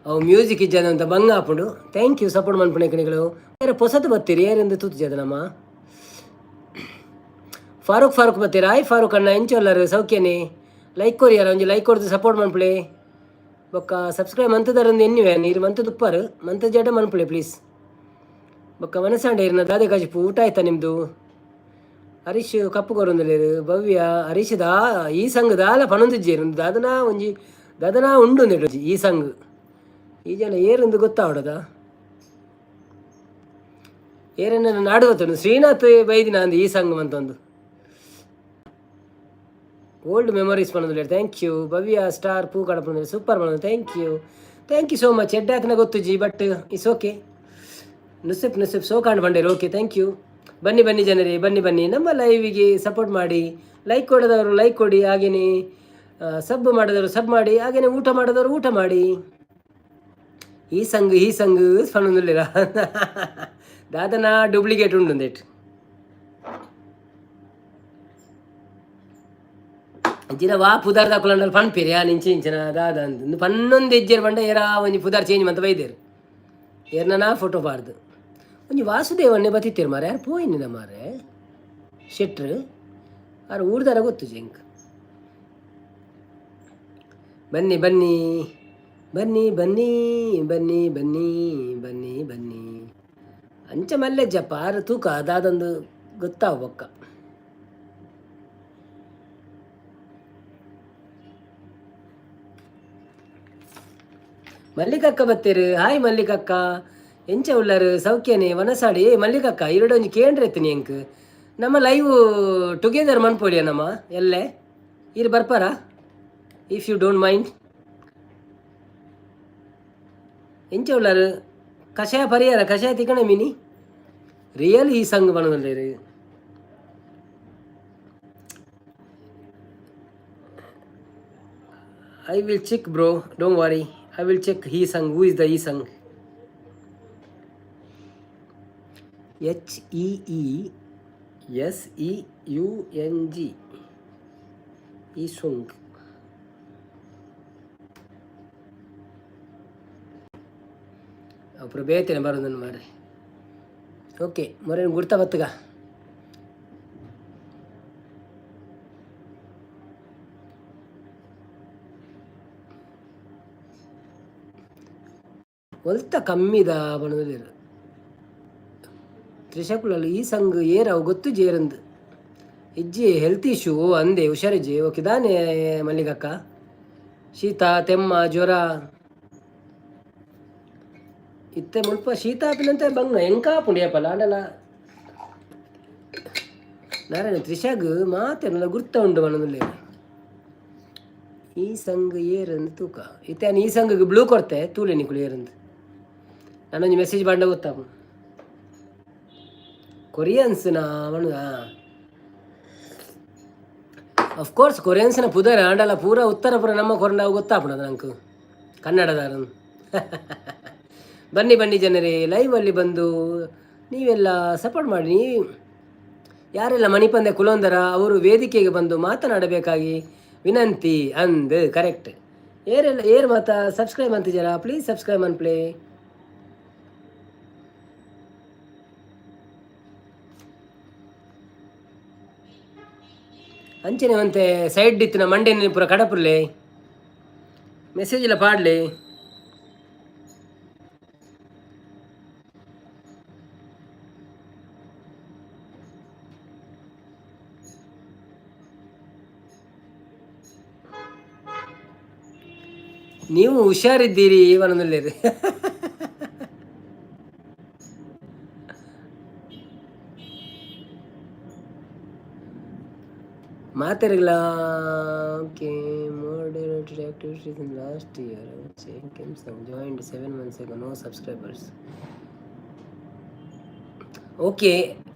ಅವು ಮ್ಯೂಸಿಕ್ ಇಜ್ಜದಂತ ಬಂಗ ಹಾಪುಂಡು ಥ್ಯಾಂಕ್ ಯು ಸಪೋರ್ಟ್ ಮನ್ಪುಣೆ ಕಣಿಗಳು ಬೇರೆ ಪೊಸತು ಬತ್ತೀರಿ ಏರೆಂದು ತೂತು ಜದನಮ್ಮ ಫಾರೂಕ್ ಬತ್ತೀರಾ ಆಯ್ ಫಾರೂಕ್ ಅಣ್ಣ ಎಂಚೊಲ್ಲರು ಸೌಖ್ಯನೇ ಲೈಕ್ ಕೊರಿಯಾರ ಒಂಜಿ ಲೈಕ್ ಕೊಡ್ದು ಸಪೋರ್ಟ್ ಮನ್ಪುಳೆ ಬೊಕ್ಕ ಸಬ್ಸ್ಕ್ರೈಬ್ ಮಂತದರಂದು ಎನ್ನಿವೆ ನೀರು ಮಂತದ ಉಪ್ಪಾರು ಮಂತದ ಜಡ ಮನ್ಪುಳೆ ಪ್ಲೀಸ್ ಬೊಕ್ಕ ಮನಸ್ಸಾಂಡೆ ಇರ್ನ ದಾದೆ ಕಾಜಿಪು ಊಟ ಆಯ್ತಾ ನಿಮ್ಮದು ಹರೀಶ್ ಕಪ್ಪು ಕೊರೊಂದುಲೇರು ಭವ್ಯ ಹರೀಶ್ ದಾ ಈ ಸಂಘ ದಾಲ ಪಣೊಂದಿಜ್ಜೇರು ದಾದನ ಒಂಜಿ ದಾದನ ಉಂಡು ನೆಡೋಜಿ ಈ ಸಂಘ ಈ ಜನ ಏರೆಂದು ಗೊತ್ತಾವಡದ ಏರನ್ನ ನಾಡುವತ್ತನು ಶ್ರೀನಾಥ್ ಬೈದಿನ ಅಂದು ಈ ಸಂಘ ಅಂತಂದು ಓಲ್ಡ್ ಮೆಮೊರೀಸ್ ಪಣೊಂದುಲೇರು ಥ್ಯಾಂಕ್ ಯು ಭವ್ಯ ಸ್ಟಾರ್ ಪೂ ಕಡಪಣೊಂದು ಸೂಪರ್ ಮಾಡೋದು ಥ್ಯಾಂಕ್ ಯು ಸೋ ಮಚ್ ಎಡ್ಡಾತನ ಗೊತ್ತು ಜಿ ಬಟ್ ಇಟ್ಸ್ ಓಕೆ ನುಸೆಪ್ ಸೋಕಾಂಡ್ ಬಂಡೇರು ಓಕೆ ಥ್ಯಾಂಕ್ ಯು ಬನ್ನಿ ಜನರೇ ಬನ್ನಿ ನಮ್ಮ ಲೈವಿಗೆ ಸಪೋರ್ಟ್ ಮಾಡಿ ಲೈಕ್ ಕೊಡೋದವರು ಲೈಕ್ ಕೊಡಿ ಹಾಗೆಯೇ ಸಬ್ ಮಾಡಿದವರು ಸಬ್ ಮಾಡಿ ಹಾಗೆಯೇ ಊಟ ಮಾಡಿದವರು ಊಟ ಮಾಡಿ ಈ ಸಂಘ ಪಣೊಂದುಲ್ಲೇರ ದಾದನ ಡೂಪ್ಲಿಕೇಟ್ ಉಂಡು ಒಂದೇಟ್ ಇಂಚಿನ ವಾ ಪುದಾರ್ ದಾಕುಲಂಡಲ್ಲಿ ಪನ್ಪೇರಿ ಇಂಚಿನ ದಾದ ಅಂತ ಪನ್ನೊಂದು ಹೆಜ್ಜೆರು ಬಂಡ ಏರಾ ಒಂಜಿ ಪುದಾರ್ ಚೇಂಜ್ ಮಂತ ಬೈದೇರು ಏರ್ನ ಫೋಟೋ ಬಾರ್ದು ಒಂಜಿ ವಾಸುದೇವನ್ನೇ ಬತ್ತಿತ್ತೇರು ಮಾರೆ ಯಾರು ಪೋಯಿನಿದ ಮಾರೆ ಶೆಟ್ರು ಯಾರು ಊರ್ದಾರ ಗೊತ್ತು ಜಂಕ್ ಬನ್ನಿ ಅಂಚ ಮಲ್ಲೆಜ್ಜಪ್ಪ ಆರು ತೂಕ ಅದಾದೊಂದು ಗೊತ್ತಾವ ಬೊಕ್ಕ ಮಲ್ಲಿಕಕ್ಕ ಬತ್ತೇರು ಹಾಯ್ ಮಲ್ಲಿಕಕ್ಕ ಎಂಚ ಉಳ್ಳಾರು ಸೌಖ್ಯನೇ ವನಸಾಡಿ ಮಲ್ಲಿಕಕ್ಕ ಇರಡೊಂಜಿ ಕೇಂದ್ರ ಎತ್ತೀನಿ ಎಂಕ್ ನಮ್ಮ ಲೈವ್ ಟುಗೆದರ್ ಮನ್ಪೊಡಿಯ ನಮ್ಮ ಎಲ್ಲೇ ಇರು ಬರ್ಪಾರ ಇಫ್ ಯು ಡೋಂಟ್ ಮೈಂಡ್ ಎಂಚ ಉಳ್ಳಾರು ಕಷಾಯ ಪರಿಹಾರ ಕಷಾಯ ತಿಕ್ಕಣೆ ಮೀನಿ ರಿಯಲ್ ಈ ಸಂಘ ಬಣದಲ್ಲೇರು I will check bro don't worry I will check he sung. Who is the he sung? HEESEUNG he sung. ಅಪ್ರ ಬೇತೇನೆ ಬರೋದನ್ನು ಮಾಡ್ರಿ ಓಕೆ ಮೊರೇನು ಗುರ್ತ ಬತ್ತಗ ಒಲ್ತ ಕಮ್ಮಿದ ಬಣದಲ್ಲಿರು ತ್ರಿಶಕುಲಲ್ಲಿ ಈ ಸಂಘ ಏರಾವು ಗೊತ್ತು ಜೇರಂದು ಇಜ್ಜಿ ಹೆಲ್ತ್ ಇಶ್ಯೂ ಅಂದೆ ಹುಷಾರಿಜ್ಜಿ ಓಕೆ ದಾನೆ ಮಲ್ಲಿಗಕ್ಕ ಶೀತ ತೆಮ್ಮ ಜ್ವರ ಇತ್ತೆ ಮುಲ್ಪ ಶೀತ ಆಪಿನಂತೆ ಬಂಗ ಎಂಕ ಪುಂಡಿಯಪ್ಪಲ್ಲ ಆಡಲ್ಲ ನಾರಾಯಣ ತ್ರಿಶಾಗ್ ಮಾತೆಲ್ಲ ಗುರ್ತ ಉಂಡು ಮನದಲ್ಲಿ ಈ ಸಂಘ ಏರಂದು ತೂಕ ಇತ್ತೆ ಈ ಸಂಘಗೆ ಬ್ಲೂ ಕೊಡ್ತೆ ತೂಲೆ ನಿಕುಳು ಏರಂದು ನಾನೊಂದು ಮೆಸೇಜ್ ಬಂಡ ಗೊತ್ತಾ ಕೊರಿಯನ್ಸ್ನ ಮಣ್ಣು ಅಫ್ಕೋರ್ಸ್ ಕೊರಿಯನ್ಸ್ನ ಪುದರ್ ಆಂಡಲ್ಲ ಪೂರ ಉತ್ತರ ಪುರ ನಮ್ಮ ಕೊರಂಡಾವು ಗೊತ್ತಾಪಣದ ನಂಗೆ ಕನ್ನಡದಾರನು ಬನ್ನಿ ಬನ್ನಿ ಜನರೇ ಲೈವಲ್ಲಿ ಬಂದು ನೀವೆಲ್ಲ ಸಪೋರ್ಟ್ ಮಾಡಿ. ಯಾರೆಲ್ಲ ಮಣಿಪಂದೆ ಕುಲೊಂದರ ಅವರು ವೇದಿಕೆಗೆ ಬಂದು ಮಾತನಾಡಬೇಕಾಗಿ ವಿನಂತಿ ಅಂದ್ ಕರೆಕ್ಟ್. ಏರು ಮಾತಾ ಸಬ್ಸ್ಕ್ರೈಬ್ ಅಂತಿದ್ದೀರಾ, ಪ್ಲೀಸ್ ಸಬ್ಸ್ಕ್ರೈಬ್ ಅನ್ ಪ್ಲೇ. ಅಂಚನೆ ಅಂತೆ ಸೈಡ್ ಇತ್ತಿನ ಮಂಡೆ ಪೂರ ಕಡಪುರ್ಲೆ ಮೆಸೇಜ್ ಎಲ್ಲ ಪಾಡ್ಲೆ. ನೀವು ಹುಷಾರಿದ್ದೀರಿ ಇವನಲ್ಲೇ ಮಾತಾಡಿಲ್ಲ. Okay moderated activities in last year. Joined 7 months ago. No subscribers. Okay,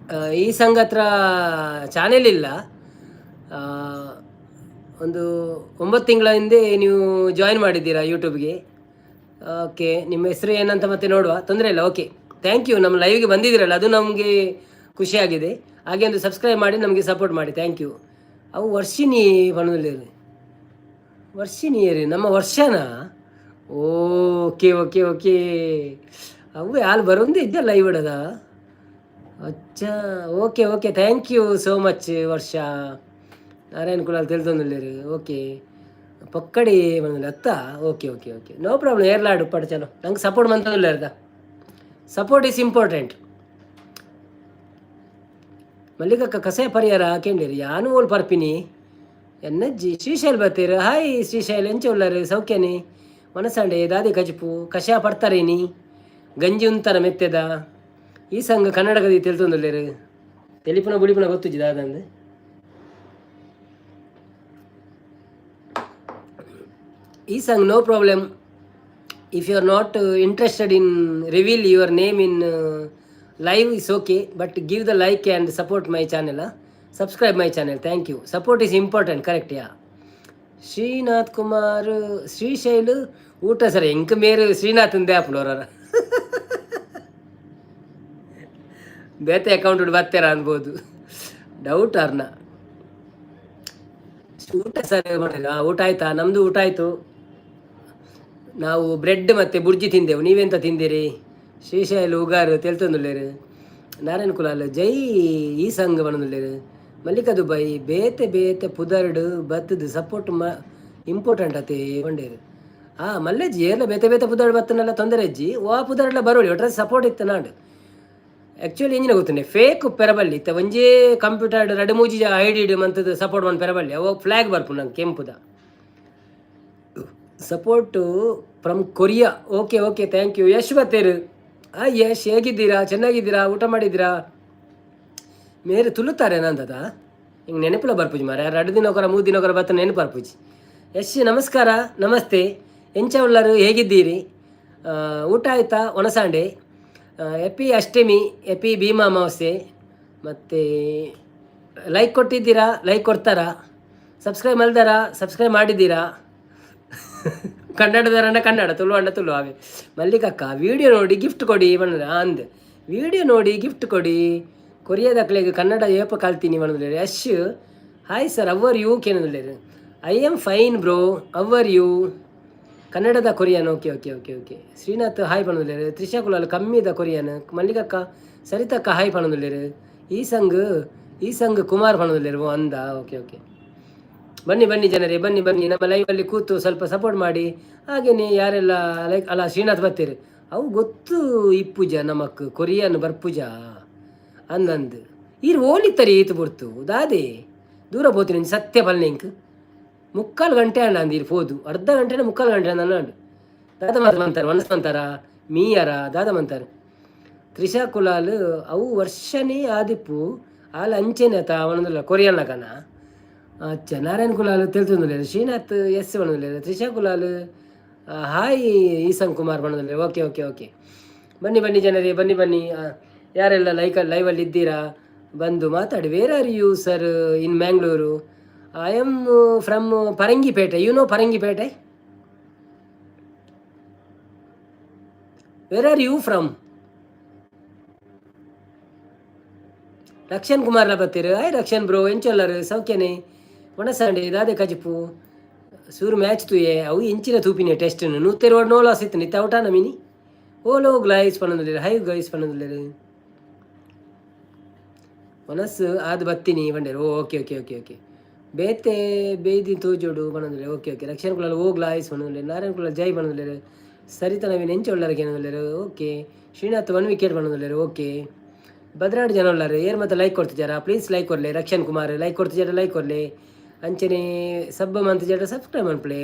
ಈ ಸಂಘ ಹತ್ರ ಚಾನೆಲ್ ಇಲ್ಲ. ಒಂದು 9 ತಿಂಗಳ ಹಿಂದೆ ನೀವು ಜಾಯಿನ್ ಮಾಡಿದ್ದೀರಾ ಯೂಟ್ಯೂಬ್ಗೆ. ಓಕೆ, ನಿಮ್ಮ ಹೆಸರು ಏನಂತ ಮತ್ತೆ ನೋಡುವ, ತೊಂದರೆ ಇಲ್ಲ. Okay, thank you. ನಮ್ಮ ಲೈವ್ಗೆ ಬಂದಿದ್ದೀರಲ್ಲ, ಅದು ನಮಗೆ ಖುಷಿಯಾಗಿದೆ. ಹಾಗೆ ಒಂದು ಸಬ್ಸ್ಕ್ರೈಬ್ ಮಾಡಿ ನಮಗೆ ಸಪೋರ್ಟ್ ಮಾಡಿ. Thank you. ಅವು ವರ್ಷಿನಿ ಬಣ್ಣದಲ್ಲಿ ವರ್ಷಿನಿಯರಿ ನಮ್ಮ ವರ್ಷನ. ಓಕೆ ಓಕೆ ಓಕೆ, ಅವು ಯಾರು ಬರೋದೇ ಇದ್ದಲ್ಲ ಇವಡದ. ಅಚ್ಚ, okay okay, thank you so much ವರ್ಷ. ನಾರಾಯಣ ಕುಲಾಲ್ ತಿಳಿದೊಂದಿಲ್ಲರಿ. ಓಕೆ, ಪಕ್ಕಡಿ ಬಂದಿಲ್ಲ ಅತ್ತ. Okay okay okay, no problem. ಏರ್ಲಾಡು ಪಡ ಚಲೋ, ನಂಗೆ ಸಪೋರ್ಟ್ ಬಂತದಿಲ್ಲ ಅರ್ಧ. Support is important. ಮಲ್ಲಿಕಕ್ಕ ಕಸೆ ಪರಿಹಾರ ಹಾಕೊಂಡಿರಿ ಯಾನು ಓಲ್ ಪರ್ಪಿನಿ ಎನ್ನಜ್ಜಿ ಶ್ರೀಶೈಲ್ ಬರ್ತೀರ. ಹಾಯ್ ಶ್ರೀಶೈಲ್, ಎಂಚ ಉಳ್ಳಾರು ಸೌಖ್ಯನಿ? ಮನಸಂಡೆ ದಾದಿ ಕಜಪು ಕಷಾಯ ಪಡ್ತಾರೇನಿ ಗಂಜಿ ಉಂತಾರ ಮೆತ್ತೆದ. ಈ ಸಂಘ ಕನ್ನಡ ಗದಿ ತಿಳ್ತೊಂದಿಲ್ಲರು ತೆಲಿಪುನ ಬುಡಿಪುನ ಗೊತ್ತಿದ್ದ ಅದಂದು. ಈ ಸಂಘ no problem. If you are not interested in reveal your name in live is okay, but give the like and support my channel. Subscribe my channel. Thank you. Support is important, correct? Yeah. Srinath Kumar Shrishail ಊಟ sir ಎಂಕ ಮೇರು ಶ್ರೀನಾಥ್ ಅಂದೇ ಹಾಪ್ನವ್ರ ಬೇತೆ account ಬರ್ತಾರ ಅನ್ಬೋದು. Doubt ಅರ್ನ ಊಟ sir ಮಾಡಿಲ್ಲ. ಊಟ ಆಯ್ತಾ? ನಮ್ಮದು ಊಟ ಆಯಿತು. ನಾವು ಬ್ರೆಡ್ ಮತ್ತು ಬುರ್ಜಿ ತಿಂದೆವು. ನೀವೆಂತ ತಿಂದಿರಿ? ಶ್ರೀಶೈಲ್ ಉಗಾರು ತೆಲ್ತೊಂದುಲ್ಲೇರು. ನಾರಾಯಣ ಕುಲಾಲ್ ಜೈ ಈ ಸಂಘ ಬಣ್ಣದುಲ್ಲೇರು. ಮಲ್ಲಿಕಾ ದುಬೈ ಬೇತೆ ಬೇತೆ ಪುದರ್ಡು ಬತ್ತದು ಸಪೋರ್ಟ್ ಇಂಪಾರ್ಟೆಂಟ್ ಅತಿ ಬಂಡೇರು. ಮಲ್ಲೆಜ್ಜಿ ಎಲ್ಲ ಬೇತೆ ಬೇತೆ ಪುದರ್ಡು ಬತ್ತನೆಲ್ಲ ತೊಂದರೆ ಅಜ್ಜಿ. ಪುದರ್ಡ್ಲ ಬರೋಳಿ ಒಟ್ರೆ ಸಪೋರ್ಟ್ ಇತ್ತು ನಾಡು. ಆ್ಯಕ್ಚುಲಿ ಎಂಜಿನ ಗೊತ್ತುಂಡೆ ಫೇಕ್ ಪೆರಬಳ್ಳಿ ಇತ್ತ ಒಂಜೇ ಕಂಪ್ಯೂಟರ್ಡ್ ರಡು ಮೂಜಿ ಐಡಿ ಮಂತದ್ದು ಸಪೋರ್ಟ್ ಮಾಡಿ ಪೆರಬಳ್ಳಿ ಅವು ಫ್ಲಾಗ್ ಬರ್ಪು ನಂಗೆ ಕೆಂಪುದ support from Korea. Okay okay, thank you. Yash ಬತ್ತೇರು. ಯಶ್, ಹೇಗಿದ್ದೀರಾ? ಚೆನ್ನಾಗಿದ್ದೀರಾ? ಊಟ ಮಾಡಿದ್ದೀರಾ? ಮೇರೆ ತುಳುತ್ತಾರೆ ನಂದದ ಹಿಂಗೆ ನೆನಪಿಲ್ಲ ಬರ್ಪುಜಿ ಮಾರ. 2 ದಿನಕ್ಕೊರ 3 ದಿನಕ್ಕೊರ ಬತ್ತ ನೆನಪು ಬರ್ಪುಜಿ. ಯಶ್ ನಮಸ್ಕಾರ, ನಮಸ್ತೆ. ಎಂಚ ಉಳ್ಳರು, ಹೇಗಿದ್ದೀರಿ? ಊಟ ಆಯ್ತಾ? ಒಣಸಾಂಡೆ. ಎಪಿ ಅಷ್ಟಮಿ, ಎಪಿ ಭೀಮಾ ಅಮಾವಾಸ್ಯೆ. ಮತ್ತು ಲೈಕ್ ಕೊಟ್ಟಿದ್ದೀರಾ? ಲೈಕ್ ಕೊಡ್ತಾರಾ? ಸಬ್ಸ್ಕ್ರೈಬ್ ಮಲ್ದಾರ? ಸಬ್ಸ್ಕ್ರೈಬ್ ಮಾಡಿದ್ದೀರಾ? ಕನ್ನಡದಾರಂಡ ಕನ್ನಡ, ತುಳು ಅಂಡ ತುಳು. ಹಾಗೆ ಮಲ್ಲಿಕಕ್ಕ ವಿಡಿಯೋ ನೋಡಿ ಗಿಫ್ಟ್ ಕೊಡಿ ಬಂದ್ರೆ ಅಂದ್. ವಿಡಿಯೋ ನೋಡಿ ಗಿಫ್ಟ್ ಕೊಡಿ. ಕೊರಿಯಾದಕ್ಲೆಗೆ ಕನ್ನಡ ಏಪ ಕಲ್ತೀನಿ ಬಂದ್ರೆ. Yash hi sir, how are you ಕೇಳಿದ್ರು. I am fine bro, how are you? ಕನ್ನಡದ ಕೊರಿಯನ್. Okay okay okay okay. Srinath hi ಬಂದ್ರೆ. ತ್ರಿಶಾ ಕುಲಾಲ್ ಕಮ್ಮಿದ ಕೊರಿಯನ್. ಮಲ್ಲಿಕಕ್ಕ ಸರಿತಕ್ಕ ಹಾಯ್ ಪಣದುಲ್ಲೇರು. ಈ ಸಂಘ ಕುಮಾರ್ ಪಣದುಲ್ಲೇರು ಅಂದ. ಓಕೆ ಓಕೆ, ಬನ್ನಿ ಬನ್ನಿ ಜನರೇ, ಬನ್ನಿ ಬನ್ನಿ ನಮ್ಮ ಲೈವಲ್ಲಿ ಕೂತು ಸ್ವಲ್ಪ ಸಪೋರ್ಟ್ ಮಾಡಿ. ಹಾಗೆಯೇ ಯಾರೆಲ್ಲ ಲೈಕ್ ಅಲ್ಲ ಶ್ರೀನಾಥ್ ಬರ್ತೀರಿ ಅವು ಗೊತ್ತು. ಇಪ್ಪುಜ ನಮಕ್ ಕೊರಿಯನ್ ಬರ್ಪುಜ ಅಂದಂದು ಈರು ಓಲಿತ್ತರಿ ಈತು ಬುರ್ತು ದಾದೆ ದೂರ పోತೀನಿ ಸತ್ಯ ಪಲ್ನೆಂಕ್ 3/4 ಗಂಟೆ ಅಣ್ಣ ಅಂದಿರು ಪೋದು. ಅರ್ಧ ಗಂಟೆನ 3/4 ಗಂಟೆ ಅಣ್ಣ ಅಂಡು ದಾದ ಮಂತಾರ ಮನಸ್ಸು ಮಂತಾರ ಮೀಯರ ದಾದ ಮಂತಾರ ತ್ರಿಷಾ ಕುಲಾಲ್ ಅವು ವರ್ಷನೇ ಆದಿಪ್ಪು ಆಲ ಅಂಚೆನೆ ಆತ ಅವನದಲ್ಲ ಕೊರಿಯನ್ ಲಗನ ಅಚ್ಚ ನಾರಾಯಣ್ ಕುಲಾಲ್ ತಿಳ್ತಂದಿಲ್ಲ. ಶ್ರೀನಾಥ್ ಎಸ್ ಬಣ್ಣದಿಲ್ಲ. ತ್ರಿಷಾ ಕುಲಾಲ್ ಹಾಯ್ ಈಸನ್ ಕುಮಾರ್ ಬಣ್ಣದಿಲ್ಲ. ಓಕೆ ಓಕೆ ಓಕೆ, ಬನ್ನಿ ಬನ್ನಿ ಜನರೇ, ಬನ್ನಿ ಬನ್ನಿ. ಯಾರೆಲ್ಲ ಲೈವಲ್ಲಿ ಇದ್ದೀರಾ ಬಂದು ಮಾತಾಡಿ. Where are you sir in Mangalore? I am from Parangipete. You know Parangipete? Where are you from? Rakshan ಕುಮಾರ್ಲ ಬತ್ತೀರು. ಹಾಯ್ ರಕ್ಷನ್ ಬ್ರೋ, ಎಂಚೊಲ್ಲರು ಸೌಖ್ಯನೇ? ಒಣಸಂಡೆ ದಾದೆ ಕಜಿಪು ಸೂರು ಮ್ಯಾಚ್ ತೂಯೆ ಅವು ಇಂಚಿನ ತೂಪಿನ ಟೆಸ್ಟ್ ನೂತ್ತೆ ರೋಡ್ ನೋಲ ಸಿತ್ತು ನಿತ್ತ ಔಟ ನಮಿನಿ ಓಲೋ ಗ್ಲೈಸ್ ಪಣ್ಣದಿಲ್ಲ. ಹೈ ಗೈಸ್ ಪಣ್ಣದಿಲ್ಲ ಮನಸ್ಸು ಆದ ಬತ್ತೀನಿ ಬಂಡೇರು. ಓಕೆ ಓಕೆ ಓಕೆ ಓಕೆ, ಬೇತೆ ಬೇದಿ ತೋಜೋಡು ಬಣ್ಣದಿಲ್ಲ. ಓಕೆ ಓಕೆ, ರಕ್ಷಣ್ ಕುಲಾಲ್ ಓ ಗ್ಲಾಯ್ಸ್ ಬಣ್ಣದಿಲ್ಲ. ನಾರಾಯಣ್ ಕುಲಾಲ್ ಜೈ ಬಣ್ಣದಿಲ್ಲ. ಸರಿತ ನವೀನ್ ಎಂಚ ಒಳ್ಳರಕ್ಕೆ ಏನದಿಲ್ಲ. ಓಕೆ, ಶ್ರೀನಾಥ್ 1 ವಿಕೆಟ್ ಬಣ್ಣದಿಲ್ಲ. ಓಕೆ, ಭದ್ರಾಡ್ ಜನ ಉಳ್ಳಾರೆ ಏರ್ ಮತ್ತೆ ಲೈಕ್ ಕೊಡ್ತಿದ್ದಾರಾ? ಪ್ಲೀಸ್ ಲೈಕ್ ಕೊಡಲಿ. ರಕ್ಷಣ್ ಕುಮಾರ್ ಲೈಕ್ ಕೊಡ್ತಿದ್ದಾರ, ಲೈಕ್ ಕೊಡಲಿ. ಅಂಚನೆ ಸಬ್ಬ ಮಂತ್ ಜಡ ಸಬ್ಸ್ಕ್ರೈಬ್ ಮನ್ಪ್ಲೆ.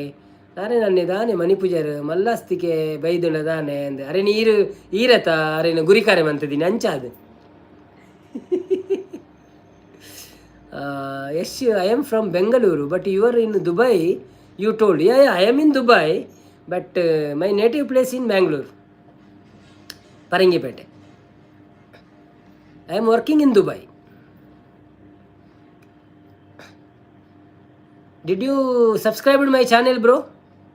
ನಾರೇ ನನ್ನೆ ದಾನೆ ಮಣಿ ಪೂಜಾರ್ ಮಲ್ಲಾಸ್ತಿಕೆ ಬೈದುಂಡ ದಾನೆ ಅಂದೆ. ಅರೆ ನೀರು ಈರತ ಅರೇನು ಗುರಿಕಾರೆ ಮಂತಿದ್ದೀನಿ ಅಂಚಾದು. Yash, I am from Bengaluru but you are in Dubai you told. Yeah I am in Dubai but my native place in Bangalore Parangipete. I am working in Dubai. Did you subscribe to my channel, bro,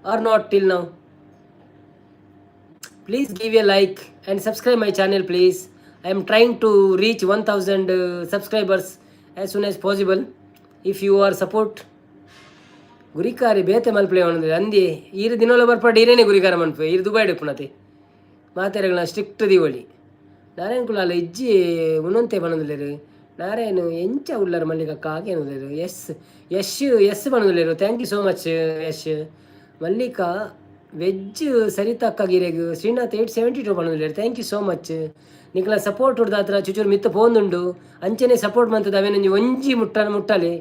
or not till now? Please give a like and subscribe my channel, please. I am trying to reach 1000 subscribers as soon as possible. If you are support, ಗುರಿಕಾರಿ ಬೇತೆ ಮಲ್ಪ್ಲೆ ಅವನಂದ್ರೆ ಅಂದಿ ಈರು ದಿನೋಲ ಬರ್ಪಾಡು ಇರೇನೆ ಗುರಿಕಾರ ಮನ್ಪೆ ಇರು ದುಬೈ ಡಿಪ್ಪುನತೆ ಮಾತೆರೆಗಳನ್ನ strict ದಿವಳಿ. ನಾರಾಯಣ್ ಕುಲಾಲ್ ಇಜ್ಜಿ ಉನ್ನೊಂತೆ ಬಣ್ಣದಿಲ್ಲೇರು. ನಾರಾಯಣ್ ಎಂಚ ಉಳ್ಳಾರ ಮಲ್ಲಿಕಕ್ಕ ಆಗೇನುದಿಲ್ಲೇರು. ಎಸ್ ಬಣ್ಣದಿಲ್ಲೇರು. Thank you so much Yash. Mallika ವೆಜ್ ಸರಿತಾ ಅಕ್ಕಗಿರೆಗು. ಶ್ರೀನಾಥ್ 872 ಬಣ್ಣದಿಲ್ಲೇರು. Thank you so much. ನಿಕ್ಲ ಸಪೋರ್ಟ್ ಹೊಡ್ದಾತ್ರ ಚುಚೂರು ಮಿತ್ತು ಪೋಂದುಂಡು ಅಂಚನೆ ಸಪೋರ್ಟ್ ಮಂತದ ಅವೇನಂಜಿ ಒಂಜಿ ಮುಟ್ಟಲೆ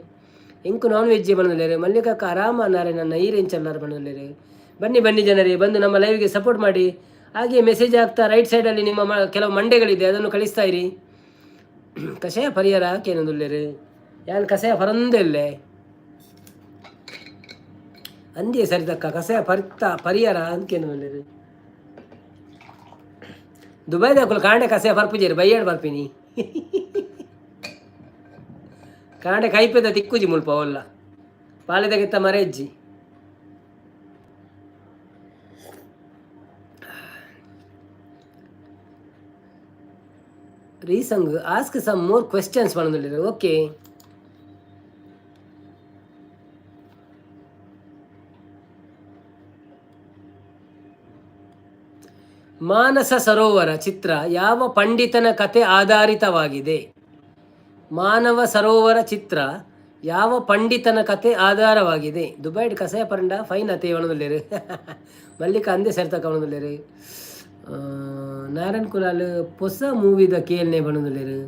ಎಂಕು ನಾನ್ ವೆಜ್ಜೇ ಬಣ್ಣದಿಲ್ಲೇರು. ಮಲ್ಲಿಕಕ್ಕ ಆರಾಮ ನಾರಾಯಣನ್ನ ಈರೆಂಚಲ್ಲಾರ ಬಣ್ಣದಿಲ್ಲೇರು. ಬನ್ನಿ ಬನ್ನಿ ಜನರೇ, ಬಂದು ನಮ್ಮ ಲೈವ್ಗೆ ಸಪೋರ್ಟ್ ಮಾಡಿ. ಹಾಗೆ ಮೆಸೇಜ್ ಆಗ್ತಾ ರೈಟ್ ಸೈಡಲ್ಲಿ ನಿಮ್ಮ ಕೆಲವು ಮಂಡೆಗಳಿದೆ, ಅದನ್ನು ಕಳಿಸ್ತಾ ಇರಿ. ಕಷಾಯ ಪರಿಹಾರ ಹಾಕೇನೊಂದುಲ್ಲೇರು ಯಾನ್ ಕಷಾಯ ಪರಂದಿಲ್ಲೆ ಅಂದೇ ಸರಿತಕ್ಕ ಕಷಾಯ ಪರಿಹಾರ ಅಂದ್ಕೇನೊಂದುಲ್ಲೇರು. ದುಬೈದಾಕುಲು ಕಾಂಡೆ ಕಷಾಯ ಪರ್ಪುಜೇರು ಬೈಯಾಡು ಬರ್ಪಿನಿ. ಕಾಂಡೆ ಕೈಪೆದ ತಿಕ್ಕುಜಿ ಮುಲ್ಪ ಒಲ್ಲ ಪಾಲೆದಗೆತ್ತ ಮರೆಜ್ಜಿ. ರೀಸಂಗ್ ಆಸ್ಕ್ ಸಮ್ ಮೋರ್ ಕ್ವೆಶ್ಚನ್ಸ್ ಬಂದಿಲ್ಲ. ಓಕೆ, ಮಾನಸ ಸರೋವರ ಚಿತ್ರ ಯಾವ ಪಂಡಿತನ ಕತೆ ಆಧಾರಿತವಾಗಿದೆ? ಮಾನವ ಸರೋವರ ಚಿತ್ರ ಯಾವ ಪಂಡಿತನ ಕತೆ ಆಧಾರವಾಗಿದೆ? ದುಬೈಡ್ ಕಸಾಯ ಪರಂಡ ಫೈನ್ ಅತೆ ಒಣದಲ್ಲೇರು. ಮಲ್ಲಿಕ ಅಂದೇ ಸೇರ್ತಕ್ಕ ಒಣದಲ್ಲೇರು. ನಾರಾಯಣ್ ಕುಲಾಲ್ ಹೊಸ ಮೂವಿದ ಕೇಳ್ನೆ ಬಣ್ಣದಲ್ಲೇರು.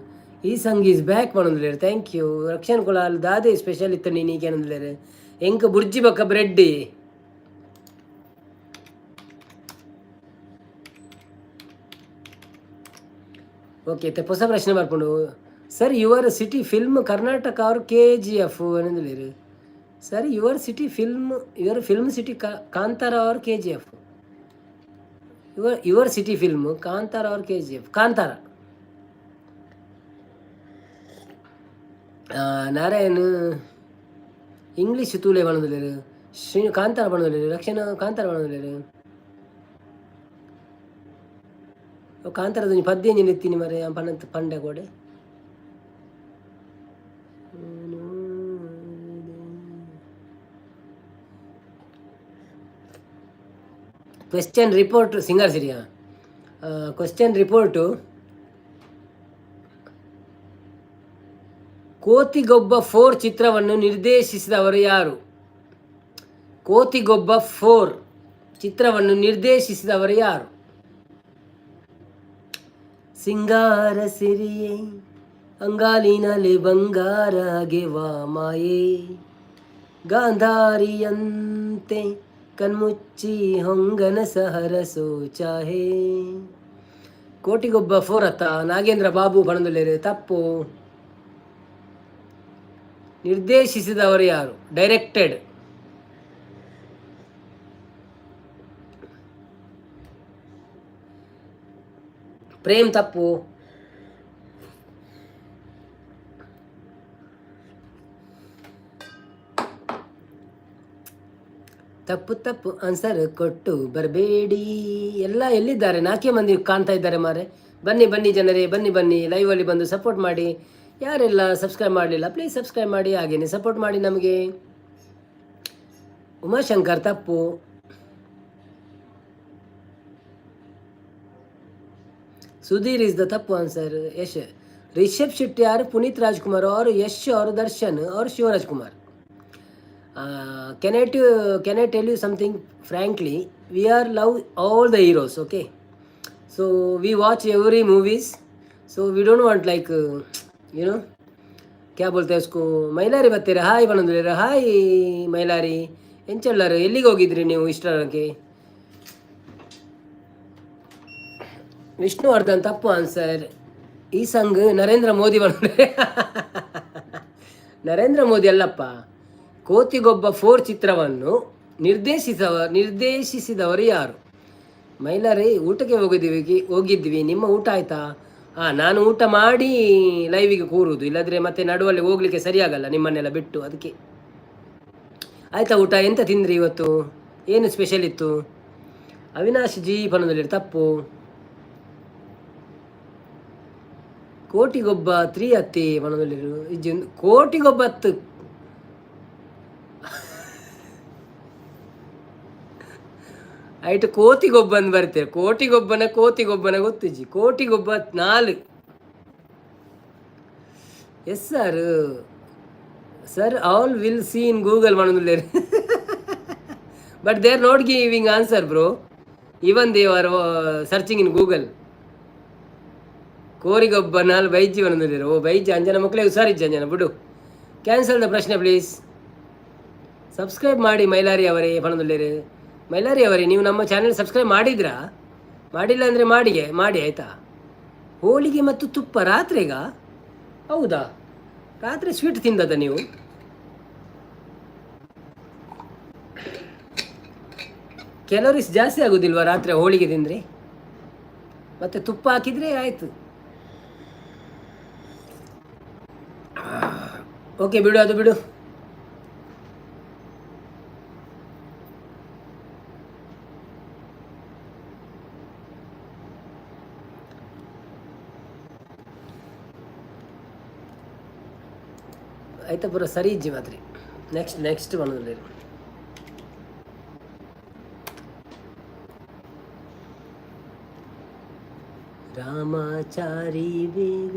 ಈ ಸಂಗ್ ಈಸ್ ಬ್ಯಾಕ್ ಬಣ್ಣದಲ್ಲೇರು. Thank you. ರಕ್ಷಣ್ ಕುಲಾಲ್ ದಾದೆ ಸ್ಪೆಷಲ್ ಇತ್ತು ನೀನೀಗೆ ಅನ್ನದಲ್ಲೇರು. ಎಂಕ ಬುರ್ಜಿ ಬಕ್ಕ ಬ್ರೆಡ್. ಓಕೆ, ಹೊಸ ಪ್ರಶ್ನೆ ಬರ್ಕೊಂಡು sir your city film Karnataka ಅವ್ರ KGF ಅನ್ನೋದಿಲ್ಲ sir. Your film city Kantara ಅವ್ರ KGF. Your city film Kantara ಅವ್ರ KGF. ಕಾಂತಾರ ನಾರಾಯಣ್ ಇಂಗ್ಲೀಷ್ ತೂಲೆ ಬಣ್ಣದಿಲ್ಲ. ಕಾಂತಾರ ಬಣ್ಣದಿಲ್ಲ. ರಕ್ಷಣ ಕಾಂತಾರ ಬಣ್ಣದಿಲ್ಲ. ಕಾಂತಾರದ ಪದ್ಯ ಎತ್ತೀನಿ ಮರೆ ಪಂಡ ಕೋಡೆ. ಕ್ವೆಶ್ಚನ್ ರಿಪೋರ್ಟ್ ಸಿಂಗರ್ ಸಿರಿಯಾ. ಕ್ವೆಶ್ಚನ್ ರಿಪೋರ್ಟು ಕೋತಿಗೊಬ್ಬ 4 ಚಿತ್ರವನ್ನು ನಿರ್ದೇಶಿಸಿದವರು ಯಾರು? ಕೋತಿಗೊಬ್ಬ 4 ಚಿತ್ರವನ್ನು ನಿರ್ದೇಶಿಸಿದವರು ಯಾರು? ಸಿಂಗಾರ ಸಿರಿಯೇ ಅಂಗಾಲಿನಲ್ಲಿ ಬಂಗಾರ ಗೆವಾ ಮಾಯೇ, ಗಾಂಧಾರಿಯಂತೆ ಕಣ್ಮುಚ್ಚಿ ಹೊಂಗನ ಸಹರಸೋ ಚಾಹೆ. ಕೋಟಿಗೊಬ್ಬ 4 ಅತ್ತ ನಾಗೇಂದ್ರ ಬಾಬು ಬಣದಲ್ಲಿರು. ತಪ್ಪು. ನಿರ್ದೇಶಿಸಿದವರು ಯಾರು? ಡೈರೆಕ್ಟೆಡ್. ಪ್ರೇಮ್. ತಪ್ಪು. ತಪ್ಪು ತಪ್ಪು ಆನ್ಸರ್ ಕೊಟ್ಟು ಬರಬೇಡಿ. ಎಲ್ಲ ಎಲ್ಲಿದ್ದಾರೆ? 4 ಮಂದಿ ಕಾಣ್ತಾ ಇದ್ದಾರೆ ಮಾರೆ. ಬನ್ನಿ ಬನ್ನಿ ಜನರೇ, ಬನ್ನಿ ಬನ್ನಿ, ಲೈವಲ್ಲಿ ಬಂದು ಸಪೋರ್ಟ್ ಮಾಡಿ. ಯಾರೆಲ್ಲ ಸಬ್ಸ್ಕ್ರೈಬ್ ಮಾಡಲಿಲ್ಲ ಪ್ಲೀಸ್ ಸಬ್ಸ್ಕ್ರೈಬ್ ಮಾಡಿ, ಹಾಗೇನೆ ಸಪೋರ್ಟ್ ಮಾಡಿ ನಮಗೆ. ಉಮಾಶಂಕರ್. ತಪ್ಪು. ಸುಧೀರ್ ಇಸ್ ದ ತಪ್ಪು ಆನ್ಸರ್. ಯಶ್. ರಿಷಬ್ ಶೆಟ್ಟಿ ಯಾರು? ಪುನೀತ್ ರಾಜ್ಕುಮಾರ್ और यश और दर्शन और Shivraj Kumar. Can I tell you something frankly? We are love all the heroes, okay? So we watch every movies. So we don't want like क्या बोलते हैं उसको, ಮೈಲಾರಿ ಬರ್ತೀರಾ? ಹಾಯ್ ಬಂದಿರ. ಹಾಯ್ ಮೈಲಾರಿ. ಎಂಚಳ್ಳರು, ಎಲ್ಲಿಗೆ ಹೋಗಿದ್ರಿ ನೀವು ಇಷ್ಟರಕ್ಕೆ? ವಿಷ್ಣುವರ್ಧನ್. ತಪ್ಪು ಆನ್ಸರ್. ಈ ಸಂಗ್ ನರೇಂದ್ರ ಮೋದಿ ಬಂದ್ರೆ ನರೇಂದ್ರ ಮೋದಿ ಅಲ್ಲಪ್ಪ. ಕೋತಿಗೊಬ್ಬ 4 ಚಿತ್ರವನ್ನು ನಿರ್ದೇಶಿಸಿದವರು ಯಾರು? ಮೈಲಾರಿ. ಊಟಕ್ಕೆ ಹೋಗಿದ್ವಿ. ನಿಮ್ಮ ಊಟ ಆಯ್ತಾ? ನಾನು ಊಟ ಮಾಡಿ ಲೈವಿಗೆ ಕೂರುವುದು, ಇಲ್ಲದ್ರೆ ಮತ್ತೆ ನಡುವಲ್ಲಿ ಹೋಗ್ಲಿಕ್ಕೆ ಸರಿಯಾಗಲ್ಲ ನಿಮ್ಮನ್ನೆಲ್ಲ ಬಿಟ್ಟು, ಅದಕ್ಕೆ. ಆಯ್ತಾ ಊಟ? ಎಂತ ತಿಂದ್ರಿ ಇವತ್ತು? ಏನು ಸ್ಪೆಷಲ್ ಇತ್ತು? ಅವಿನಾಶ್ ಜಿ ಪನದಲ್ಲಿ. ತಪ್ಪು. ಕೋಟಿಗೊಬ್ಬ 3 ಅತ್ತಿ ಪನದಲ್ಲಿರು. ಕೋಟಿಗೊಬ್ಬ 10 ಆಯ್ತು. ಕೋತಿಗೊಬ್ಬನ್ ಬರ್ತೀರ. ಕೋತಿಗೊಬ್ಬನ ಗೊತ್ತಿಜ್ಜಿ. Kotigobba 4. Yes sir all will see in Google ಮಾಡೋದಿಲ್ಲ. But they are not giving answer bro. Even they are searching in Google. Kotigobba 4 ಬೈಜಿ ಬಂದಿರ. ಓ ಬೈಜಿ ಅಂಜನ ಮಕ್ಕಳೇ ಹುಷಾರಿಜ್ಜಿ ಅಂಜನ ಬಿಡು. ಕ್ಯಾನ್ಸಲ್ ದ ಪ್ರಶ್ನೆ ಪ್ಲೀಸ್. ಸಬ್ಸ್ಕ್ರೈಬ್ ಮಾಡಿ ಮೈಲಾರಿ ಅವರೇ ಪಣದಲ್ಲಿರು. ಮೈಲಾರಿ ಅವರೇ, ನೀವು ನಮ್ಮ ಚಾನೆಲ್ ಸಬ್ಸ್ಕ್ರೈಬ್ ಮಾಡಿದ್ರಾ? ಮಾಡಿಲ್ಲ ಅಂದರೆ ಮಾಡಿ ಆಯಿತಾ? ಹೋಳಿಗೆ ಮತ್ತು ತುಪ್ಪ ರಾತ್ರಿಗ? ಹೌದಾ? ರಾತ್ರಿ ಸ್ವೀಟ್ ತಿಂದದ ನೀವು? ಕ್ಯಾಲೋರೀಸ್ ಜಾಸ್ತಿ ಆಗೋದಿಲ್ವಾ ರಾತ್ರಿ ಹೋಳಿಗೆ ತಿಂದರೆ? ಮತ್ತು ತುಪ್ಪ ಹಾಕಿದರೆ ಆಯಿತು. ಓಕೆ ಬಿಡು, ಅದು ಬಿಡು. ಆಯ್ತಾ ಪೂರ ಸರಿ ಇಜ್ಜಿ ಮಾತ್ರಿ. ನೆಕ್ಸ್ಟ್ ಬಂದಲ್ಲಿ ರಾಮಾಚಾರಿ ಬೇಗ.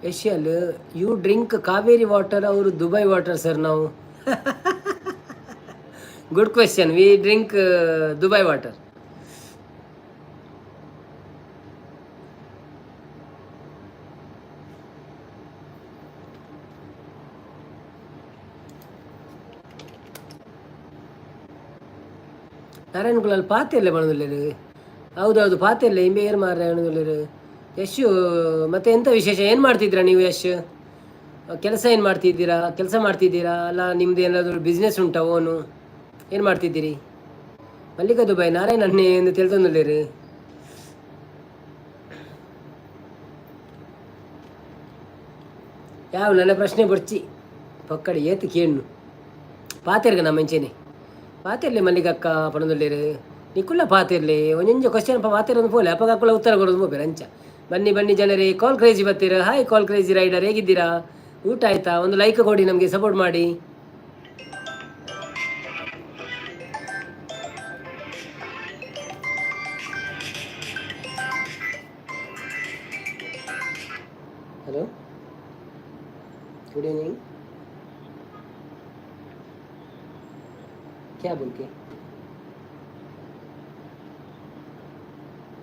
ಏಷ್ಯಲ್ ಯು ಡ್ರಿಂಕ್ ಕಾವೇರಿ ವಾಟರ್ ಅವರು ದುಬೈ ವಾಟರ್ ಸರ್. ನಾವು good question. We drink Dubai water. ನಾರಾಯಣಗುಳಲ್ಲಿ ಪಾತೆಯಲ್ಲೇ ಬಣದಲ್ಲಿರು. ಹೌದೌದು ಪಾತೆಯಲ್ಲೇ ಹಿಂಬೆ ಏರ್ ಮಾರಾಯಣದಲ್ಲಿರು. ಯಶು ಮತ್ತೆ ಎಂಥ ವಿಶೇಷ? ಏನು ಮಾಡ್ತಿದ್ದೀರಾ ನೀವು ಯಶ್? ಕೆಲಸ ಮಾಡ್ತಿದ್ದೀರಾ ಅಲ್ಲ ನಿಮ್ದು ಏನಾದರೂ ಬಿಸ್ನೆಸ್ ಉಂಟಾ ಓನು? ಏನು ಮಾಡ್ತಿದ್ದೀರಿ? ಮಲ್ಲಿಕಾ ದುಬೈ ನಾರಾಯಣ ಅಣ್ಣೆ ಎಂದು ತಿಳ್ತಂದಿರಿ. ಯಾವ ನನ್ನ ಪ್ರಶ್ನೆ ಬರ್ಚಿ ಪಕ್ಕಡಿ ಏತು ಕೇಳು ಪಾತೆರ್ಗ ನಮ್ಮ ಮೆಂಚೇನೆ ಪಾತೆರ್ಲಿ ಮಲ್ಲಿಗಕ್ಕ ಪಣದಲ್ಲಿರು ನಿಕ್ಕುಲ್ಲ ಪಾತೆರ್ಲಿ ಒಂಜೊಂಜು ಕ್ವಶನ್ ಪಾತೆರೊಂದು ಪೋಲೆ ಅಪ್ಪಗಕ್ಕುಲ್ಲ ಉತ್ತರ ಕೊಡೋದು ಬೋಬೇರು ಅಂಚ ಬನ್ನಿ ಬನ್ನಿ ಜನರೇ ಕಾಲ್ ಕ್ರೇಜಿ ಬರ್ತೀರ ಹಾಯ್ ಕಾಲ್ ಕ್ರೇಜಿ ರೈಡರ್ ಹೇಗಿದ್ದೀರಾ ಊಟ ಆಯ್ತಾ ಒಂದು ಲೈಕ್ ಕೊಡಿ ನಮಗೆ ಸಪೋರ್ಟ್ ಮಾಡಿ हेलो गुड इवनिंग क्या बोल के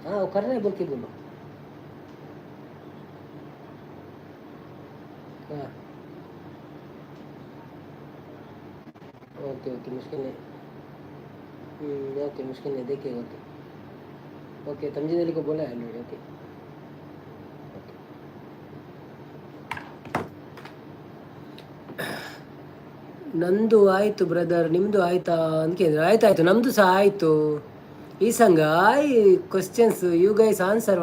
हाँ वो कर रहे हैं बोल के बोलो हाँ ओके ओके मुश्किल नहीं ओके मुश्किल नहीं देखिए ओके ओके तमजीद को बोला है ऑलरेडी ओके ನಂದು ಆಯಿತು ಬ್ರದರ್ ನಿಮ್ಮದು ಆಯಿತಾ ಅಂತ ಕೇಳಿದ್ರೆ ಆಯ್ತಾಯ್ತು ನಮ್ಮದು ಸಹ ಆಯಿತು ಈ ಸಂಘ I questions you guys answer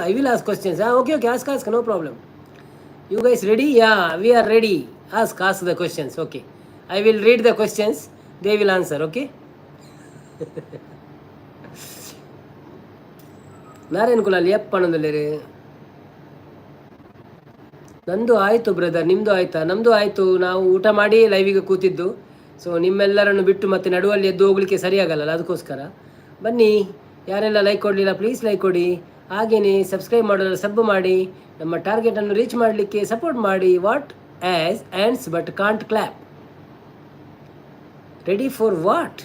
I will ask questions okay okay ask ask no problem you guys ready yeah we are ready ask the questions okay I will read the questions they will answer okay Narayana Kulal ಎಪ್ಪ ಅನ್ನೋದಲ್ಲಿ ನಂದು ಆಯಿತು brother ನಿಮ್ಮದು ಆಯಿತಾ ನಮ್ಮದು ಆಯಿತು ನಾವು ಊಟ ಮಾಡಿ ಲೈವಿಗೆ ಕೂತಿದ್ದು ಸೊ ನಿಮ್ಮೆಲ್ಲರನ್ನು ಬಿಟ್ಟು ಮತ್ತೆ ನಡುವಲ್ಲಿ ಎದ್ದು ಹೋಗ್ಲಿಕ್ಕೆ ಸರಿಯಾಗಲ್ಲ ಅದಕ್ಕೋಸ್ಕರ ಬನ್ನಿ ಯಾರೆಲ್ಲ ಲೈಕ್ ಕೊಡಲಿಲ್ಲ ಪ್ಲೀಸ್ ಲೈಕ್ ಕೊಡಿ ಹಾಗೆಯೇ ಸಬ್ಸ್ಕ್ರೈಬ್ ಮಾಡೋದು ಸಬ್ ಮಾಡಿ ನಮ್ಮ ಟಾರ್ಗೆಟನ್ನು ರೀಚ್ ಮಾಡಲಿಕ್ಕೆ ಸಪೋರ್ಟ್ ಮಾಡಿ what as ands but can't clap ready for what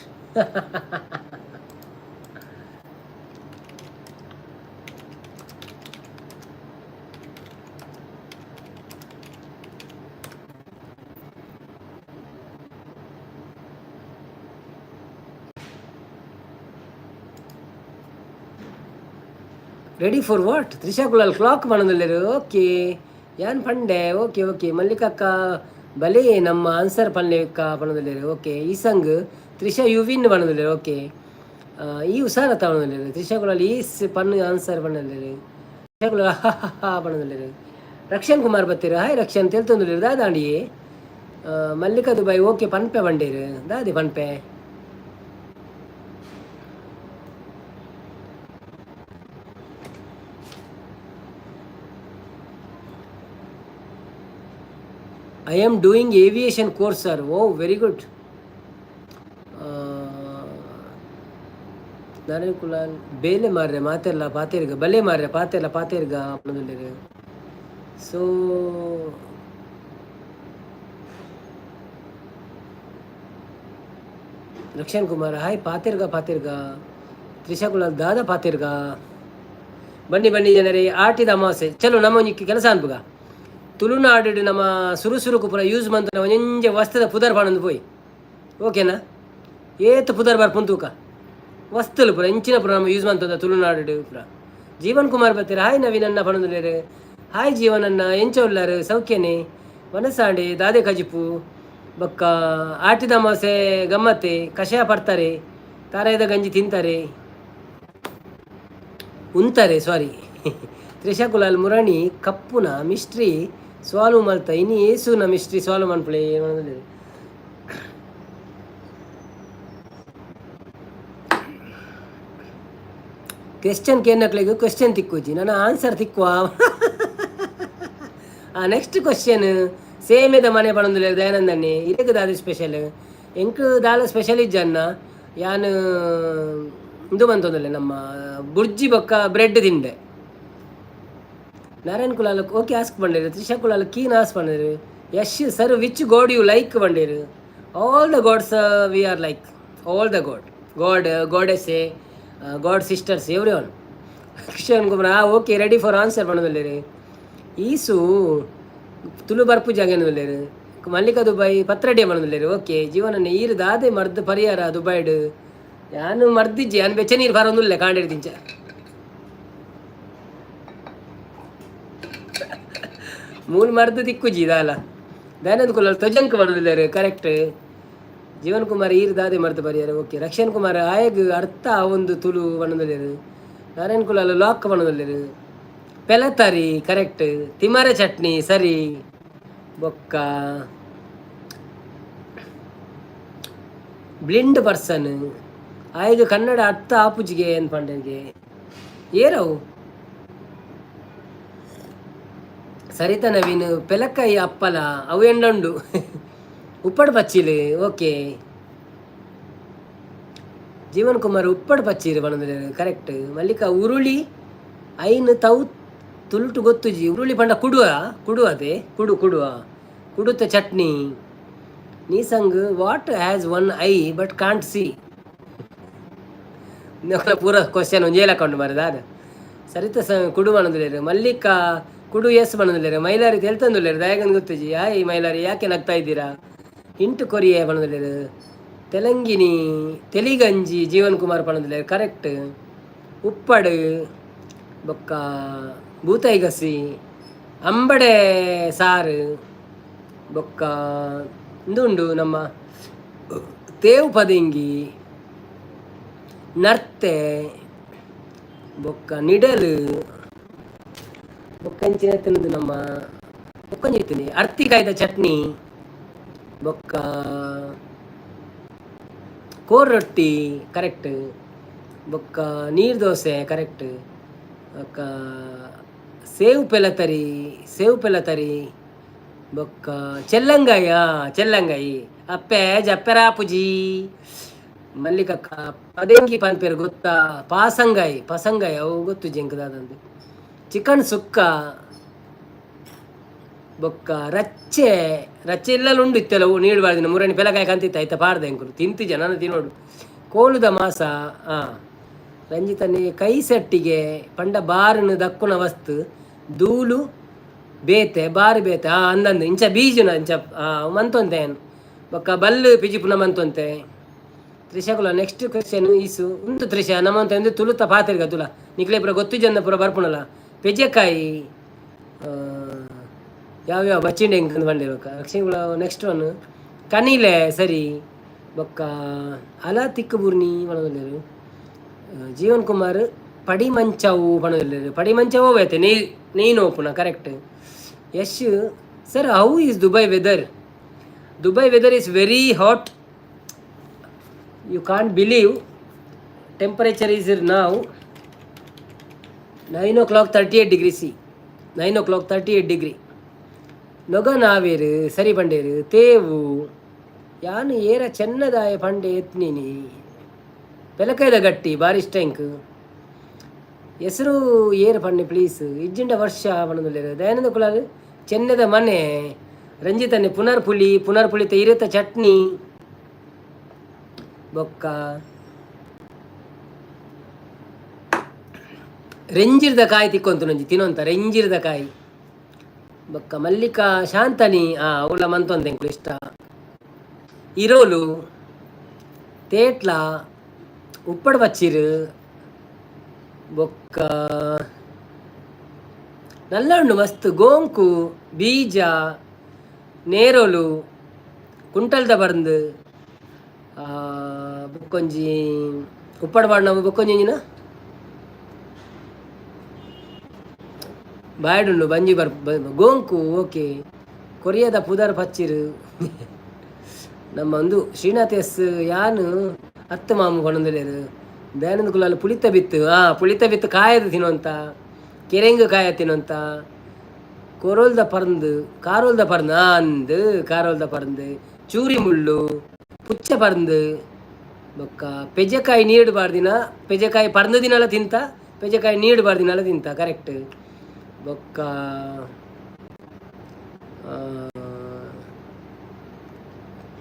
ready for what Trisha Kulal ಕ್ಲಾಕ್ ಮಾಡೋದಿಲ್ಲರು ಓಕೆ ಯಾನ್ ಪಂಡೆ ಓಕೆ ಓಕೆ ಮಲ್ಲಿಕಕ್ಕ ಬಲೆ ನಮ್ಮ ಆನ್ಸರ್ ಪಲ್ಲೆಕ್ಕ ಪಣದಿಲ್ಲರು ಓಕೆ ಈ ಸಂಗ್ ತ್ರಿಷಾ ಯುವಿನ್ ಪಣದಿಲ್ಲರು ಓಕೆ ಈ ಉಸಾರ ತಗೊಳ್ಳೋದಿಲ್ಲರು ತ್ರಿಷಾ ಕುಲಾಲ್ ಈ ಪಣ್ಣು ಆನ್ಸರ್ ಪಣ್ಣದಿಲ್ಲರು ತ್ರಿಷಾ ಕುಲಾಲ್ ಪಣದಿಲ್ಲರು ರಕ್ಷನ್ ಕುಮಾರ್ ಬತ್ತೀರು ಹಾಯ್ ರಕ್ಷನ್ ತಿಳ್ತೊಂದಿಲ್ಲರು ದಾದಾಂಡಿಯೇ ಮಲ್ಲಿಕಾ ದುಬೈ ಓಕೆ ಪನ್ಪೆ ಬಂಡೇರು ದಾದಿ ಪನ್ಪೆ I am doing aviation course, sir. Oh, very good. Narayana Kulal ಬೇಲೆ ಮಾರ್ರೆ ಮಾತೆಲ್ಲ ಪಾತೇರ್ಗ ಬಲೆ ಮಾರ್ರೆ ಪಾತೆಲ್ಲ ಪಾತೇರ್ಗ ಅನ್ನೋದಿಲ್ಲ ಸೊ ರಕ್ಷಣ್ ಕುಮಾರ್ ಹಾಯ್ ಪಾತೇರ್ಗ ತ್ರಿಷಾ ಕುಲಾಲ್ ದಾದಾ ಪಾತೇರ್ಗ ಬನ್ನಿ ಬನ್ನಿ ಜನರೇ ಆಟಿದ ಅಮಾವಾಸ್ಯೆ ಚಲೋ ನಮ್ಮ ಕೆಲಸ ಅನ್ಬುಗ ತುಳುನಾಡು ನಮ್ಮ ಸುರುಸುರುಕು ಪೂರ ಯೂಸ್ ಮಂತ ಒಂಜೆ ವಸ್ತದ ಪುದರ್ ಬಾಣಂದು ಪೋಯಿ ಓಕೆನಾ ಏತ್ ಪುದರ್ ಬಾರ್ ಪುಂತೂಕ ವಸ್ತುಲು ಪೂರ ಇಂಚಿನ ಪೂರ ನಮ್ಮ ಯೂಸ್ ಮಂತದ ತುಳುನಾಡು ಪೂರ ಜೀವನ್ ಕುಮಾರ್ ಬರ್ತೀರ ಹಾಯ್ ನವೀನನ್ನ ಪಣದುಲೇರು ಹಾಯ್ ಜೀವನನ್ನ ಎಂಚೊಲ್ಲರು ಸೌಖ್ಯನೇ ವನಸಾಂಡೆ ದಾದೆ ಕಜಿಪು ಬೊಕ್ಕ ಆಟಿದ ಅಮಾವಾಸ್ಯೆ ಗಮ್ಮತ್ತೆ ಕಷಾಯ ಪಡ್ತಾರೆ ತಾರಾಯದ ಗಂಜಿ ತಿಂತಾರೆ ಉಂತಾರೆ ಸಾರಿ ತ್ರಿಷಾ ಕುಲಾಲ್ ಮುರಣಿ ಕಪ್ಪುನ ಮಿಸ್ಟ್ರಿ ಸಾಲ್ವ್ ಮಲ್ತ ಇನ್ನು ಏಸುನ ಮಿಸ್ಟ್ರಿ ಸಾಲ್ವ್ ಮನ್ಪಳೆ ಕ್ವೆಶ್ಚನ್ ಕೇನಕ್ಲೆಗೂ ಕ್ವೆಶ್ಚನ್ ತಿಕ್ಕುಜಿ ನನ್ನ ಆನ್ಸರ್ ತಿಕ್ಕುವ ನೆಕ್ಸ್ಟ್ ಕ್ವೆಶ್ಚನ್ ಸೇಮೆದ ಮನೆ ಪಣಂದಿಲ್ಲ ದಯಾನಂದಣ್ಣೆ ಇದಕ್ಕೆ ದಾದ ಸ್ಪೆಷಲ್ ಎಂಕ್ ದಾಲ ಸ್ಪೆಷಲ್ ಇಜ್ಜನ್ನ ಯಾನು ಇದು ಬಂತಂದಲ್ಲ ನಮ್ಮ ಬುರ್ಜಿ ಬೊಕ್ಕ ಬ್ರೆಡ್ ತಿಂದೆ ನಾರಾಯಣ ಕುಲಾಲ್ ಓಕೆ ಆಸ್ಕ್ ಬಂಡೇರು ತ್ರಿಷಾ ಕುಲಾಲ್ ಕೀನ್ ಆಸ್ಕ್ ಬಂಡೇರು Yash sir which god you like ಬಂಡೇರು all the gods we are like all the goddess god sisters every one Kishan Kumar okay ready for answer ಬಂಡದಿಲ್ಲೇರು ಈಸು ತುಳು ಬರ್ಪು ಜಾಗೇನದಿಲ್ಲೇರು ಮಲ್ಲಿಕಾ ದುಬೈ ಪತ್ರಡಿ ಬಂಡದಿಲ್ಲೇರು ಓಕೆ ಜೀವನ ಈರು ದಾದೆ ಮರ್ದ ಪರಿಹಾರ ದುಬೈಡ್ ಯಾನು ಮರ್ದಿಜ್ಜಿ ಯಾನು ಬೆಚ್ಚ ನೀರು ಬರೋದಿಲ್ಲ ಕಾಂಡಿರ್ದಿಂಚ ಮೂಲ ಮರ್ದ ದಿಕ್ಕುಜಿ ದಾಲ ದಯಾನಂದ ಕುಲಾಲ್ ತ್ವಜಂಕ ಬರೋದಿಲ್ಲ ಕರೆಕ್ಟ್ ಜೀವನ್ ಕುಮಾರ್ ಈರ್ ದಾದೆ ಮರ್ದ ಬರೆಯಾರ ಓಕೆ ರಕ್ಷಣ್ ಕುಮಾರ್ ಆಯಗ್ ಅರ್ಥ ಒಂದು ತುಳು ಬಣ್ಣದಲ್ಲಿರು ನಾರಾಯಣ ಕುಲಾಲ್ ಲಾಕ್ ಬಣ್ಣದಲ್ಲಿರು ಪೆಲತಾರಿ ಕರೆಕ್ಟ್ ತಿಮರ ಚಟ್ನಿ ಸರಿ ಬೊಕ್ಕ ಬ್ಲಿಂಡ್ ಪರ್ಸನ್ ಆಯ್ದು ಕನ್ನಡ ಅರ್ಥ ಆಪುಜಿಗೆ ಏನು ಪಂಡಗೆ ಏರವು ಸರಿತ ನವೀನ್ ಪೆಲಕ್ಕಾಯಿ ಅಪ್ಪಲ ಅವು ಎಂಡುಂಡು ಉಪ್ಪಡು ಪಚ್ಚಿಲು ಓಕೆ ಜೀವನ್ ಕುಮಾರ್ ಉಪ್ಪಡು ಪಚ್ಚಿರು ಬಣ್ಣದ ಕರೆಕ್ಟ್ ಮಲ್ಲಿಕ ಉರುಳಿ ಐನು ತೌ ತುಲ್ಟು ಗೊತ್ತುಜಿ ಉರುಳಿ ಪಂಡ ಕುಡುವದೆ ಕುಡುವ ಕುಡುತ್ತ ಚಟ್ನಿ ನೀಸಂಗ್ what has one eye but can't see ಪೂರ ಕ್ವಶನ್ ಒಂಜೇಲಕೊಂಡು ಮರದಾದ ಸರಿತ ಕುಡು ಬಣ್ಣದಿಲ್ಲೇರು ಮಲ್ಲಿಕ ಕುಡು ಎಸ್ ಬಣ್ಣದಿಲ್ಲೇರು ಮೈಲಾರಿ ತೆಲ್ತಂದುಲ್ಲೇರು ದಯಗನ್ ಗೊತ್ತುಜಿ ಈ ಮೈಲಾರಿ ಯಾಕೆ ನಗ್ತಾ ಇದ್ದೀರಾ ಇಂಟು ಕೊರಿಯೆ ಬಣ್ಣದಿಲ್ಲೇರು ತೆಲಂಗಿನಿ ತೆಲಿಗಂಜಿ ಜೀವನ್ ಕುಮಾರ್ ಪಣದಿಲ್ಲೇರು ಕರೆಕ್ಟ್ ಉಪ್ಪಡು ಬೊಕ್ಕ ಬೂತೈಗಸಿ ಅಂಬಡೆ ಸಾರು ಬೊಕ್ಕ ಇಂದುಂಡು ನಮ್ಮ ತೇವು ಪದಿಂಗಿ ನರ್ತೆ ಬೊಕ್ಕ ನಿಡಲು ಬೊಕ್ಕಂಚಿನ ತಿನ್ನದು ನಮ್ಮ ಬೊಕ್ಕಂಜಿತ್ತೀನಿ ಅರ್ತಿಕಾಯ್ದ ಚಟ್ನಿ ಬೊಕ್ಕ ಕೋರ್ ರೊಟ್ಟಿ ಕರೆಕ್ಟ್ ಬೊಕ್ಕ ನೀರು ದೋಸೆ ಕರೆಕ್ಟ್ ಬೊಕ್ಕ ಸೇವು ಪೆಲತರಿ ಬೊಕ್ಕ ಚೆಲ್ಲಂಗಾಯಿ ಅಪ್ಪೆ ಜಪ್ಪೆರಾಪುಜಿ ಮಲ್ಲಿಕಕ್ಕ ಪದೇಂಗಿ ಪನ್ಪೇರು ಗೊತ್ತಾ ಪಸಂಗಾಯಿ ಅವು ಗೊತ್ತು ಜಂಕದಾದಂದು ಚಿಕನ್ ಸುಕ್ಕ ಬೊಕ್ಕ ರಚ್ಚೆ ಎಲ್ಲೆಲ್ಲ ಉಂಡು ಇತ್ತೆಲ್ಲ ನೀಡಬಾರ್ದಿನ ಮೂರನೇ ಪೆಲಕಾಯಿ ಕಂತಿತ್ತ ಆಯ್ತಾ ಪಾಡ್ದೆ ಅಂಕರು ತಿಂತಿಜ ನಾನು ತಿನ್ನೋಡು ಕೋಲುದ ಮಾಸ ರಂಜಿತನೇ ಕೈ ಸೆಟ್ಟಿಗೆ ಪಂಡ ಬಾರನು ದಕ್ಕುನ ವಸ್ತು ದೂಲು ಬೇತೆ ಬಾರು ಬೇತೆ ಅಂದಂದು ಇಂಚ ಬೀಜುನ ಇಂಚ ಮಂತೊಂತೆ ಏನು ಬೊಕ್ಕ ಬಲ್ಲು ಪಿಜಿಪುನ ಮಂತೊಂತೆ ತ್ರಿಷಕುಲ ನೆಕ್ಸ್ಟ್ ಕ್ವೆಶ್ಚನ್ ಈಸು ಉಂಟು ತ್ರಿಷ ನಮ್ಮಂತ ಎಂದು ತುಳುತ್ತ ಪಾತಿರ್ಗ ತುಲ ನಿಕ್ಲೆ ಪುರ ಗೊತ್ತು ಜನ ಪುರ ಬರ್ಪುಣಲ್ಲ ಪೆಜೆಕಾಯಿ ಯಾವ್ಯಾವ ಬಚ್ಚಿಂಡೆ ಹೆಂಗೆ ಬಂದಿರ್ಬೇಕ ಲಕ್ಷ್ಮೀಗಳ ನೆಕ್ಸ್ಟ್ ಒನ್ ಕನಿಲೆ ಸರಿ ಬೊಕ್ಕ ಅಲ ತಿಕ್ಕು ಬೂರ್ನಿ ಬಣದಲ್ಲಿರು ಜೀವನ್ ಕುಮಾರ್ ಪಡಿ ಮಂಚವು ಬಣದಲ್ಲಿರು ಪಡಿ ಮಂಚವೋ ಐತೆ ನೀನು ಪುನ correct Yash sir how is Dubai weather is very hot you can't believe temperature is now 9 o'clock 38 degrees C 9 o'clock 38 degree ನೊಗನಾವೇರು ಸರಿ ಪಂಡೇರು ತೇವು ಯಾನು ಏರ ಚೆನ್ನದಾಯ ಪಂಡೆ ಎತ್ನಿನಿ ಪೆಲಕೈದ ಗಟ್ಟಿ ಬಾರಿ ಟ್ಯಾಂಕ್ ಹೆಸರು ಏರು ಪಂಡೆ ಪ್ಲೀಸ್ ಇಜ್ಜಿಂಡ ವರ್ಷ ಬಣ್ಣದಲ್ಲಿರು ದಯಾನಂದ ಕುಲಾಲ್ ಚೆನ್ನದ ಮನೆ ರಂಜಿತನೆ ಪುನರ್ಪುಳಿತ ಇರುತ್ತ ಚಟ್ನಿ ಬೊಕ್ಕ ರೆಂಜಿರ್ದ ಕಾಯಿ ತಿಕ್ಕೊಂತು ನಂಜಿ ತಿನ್ನೊಂತ ರೆಂಜಿರ್ದ ಕಾಯಿ ಬೊಕ್ಕ ಮಲ್ಲಿಕಾ ಶಾಂತನಿ ಅವಳ ಮಂತೊಂದೆ ಇಷ್ಟ ಇರೋಲು ತೇಟ್ಲ ಉಪ್ಪಡು ಬಚ್ಚಿರು ಬೊಕ್ಕ ನಲ್ಲ ಉಂಡು ಮಸ್ತ್ ಗೋಂಕು ಬೀಜ ನೇರೋಲು ಕುಂಟಲ್ದ ಬರ್ಂದು ಬೊಕ್ಕೊಂಜಿ ಉಪ್ಪಡು ಬಾಡ್ ನಾವು ಬೊಕ್ಕೊಂಜಿನ ಬಾಯ್ಡುಂಡು ಬಂಜಿ ಗೋಂಕು ಓಕೆ ಕೊರಿಯಾದ ಪುದರ್ ಪಚ್ಚಿರು ನಮ್ಮ ಒಂದು ಶ್ರೀನಾಥ್ ಎಸ್ ಯಾನು ಹತ್ತು ಮಾಮು ಕೊಣಂದಿಲೇರು ದಯಾನಂದ ಕುಲಾಲ್ ಪುಳಿತ ಬಿತ್ತು ಕಾಯದು ತಿನ್ನುವಂತ ಕೆರೆಂಗು ಕಾಯ ತಿನ್ನುವಂತ ಕಾರೋಲ್ದ ಪರಂದು ಚೂರಿ ಮುಳ್ಳು ಪುಚ್ಚ ಪರಂದು ಬೊಕ್ಕ ಪೆಜಕಾಯಿ ನೀಡಬಾರ್ದಿನ ಪೆಜಕಾಯಿ ಪರಂದು ದಿನಲ್ಲ ತಿಂತ ಪೆಜಕಾಯಿ ನೀಡಬಾರ್ದಿನಲ್ಲ ತಿಂತ ಕರೆಕ್ಟ್ ಬೊಕ್ಕ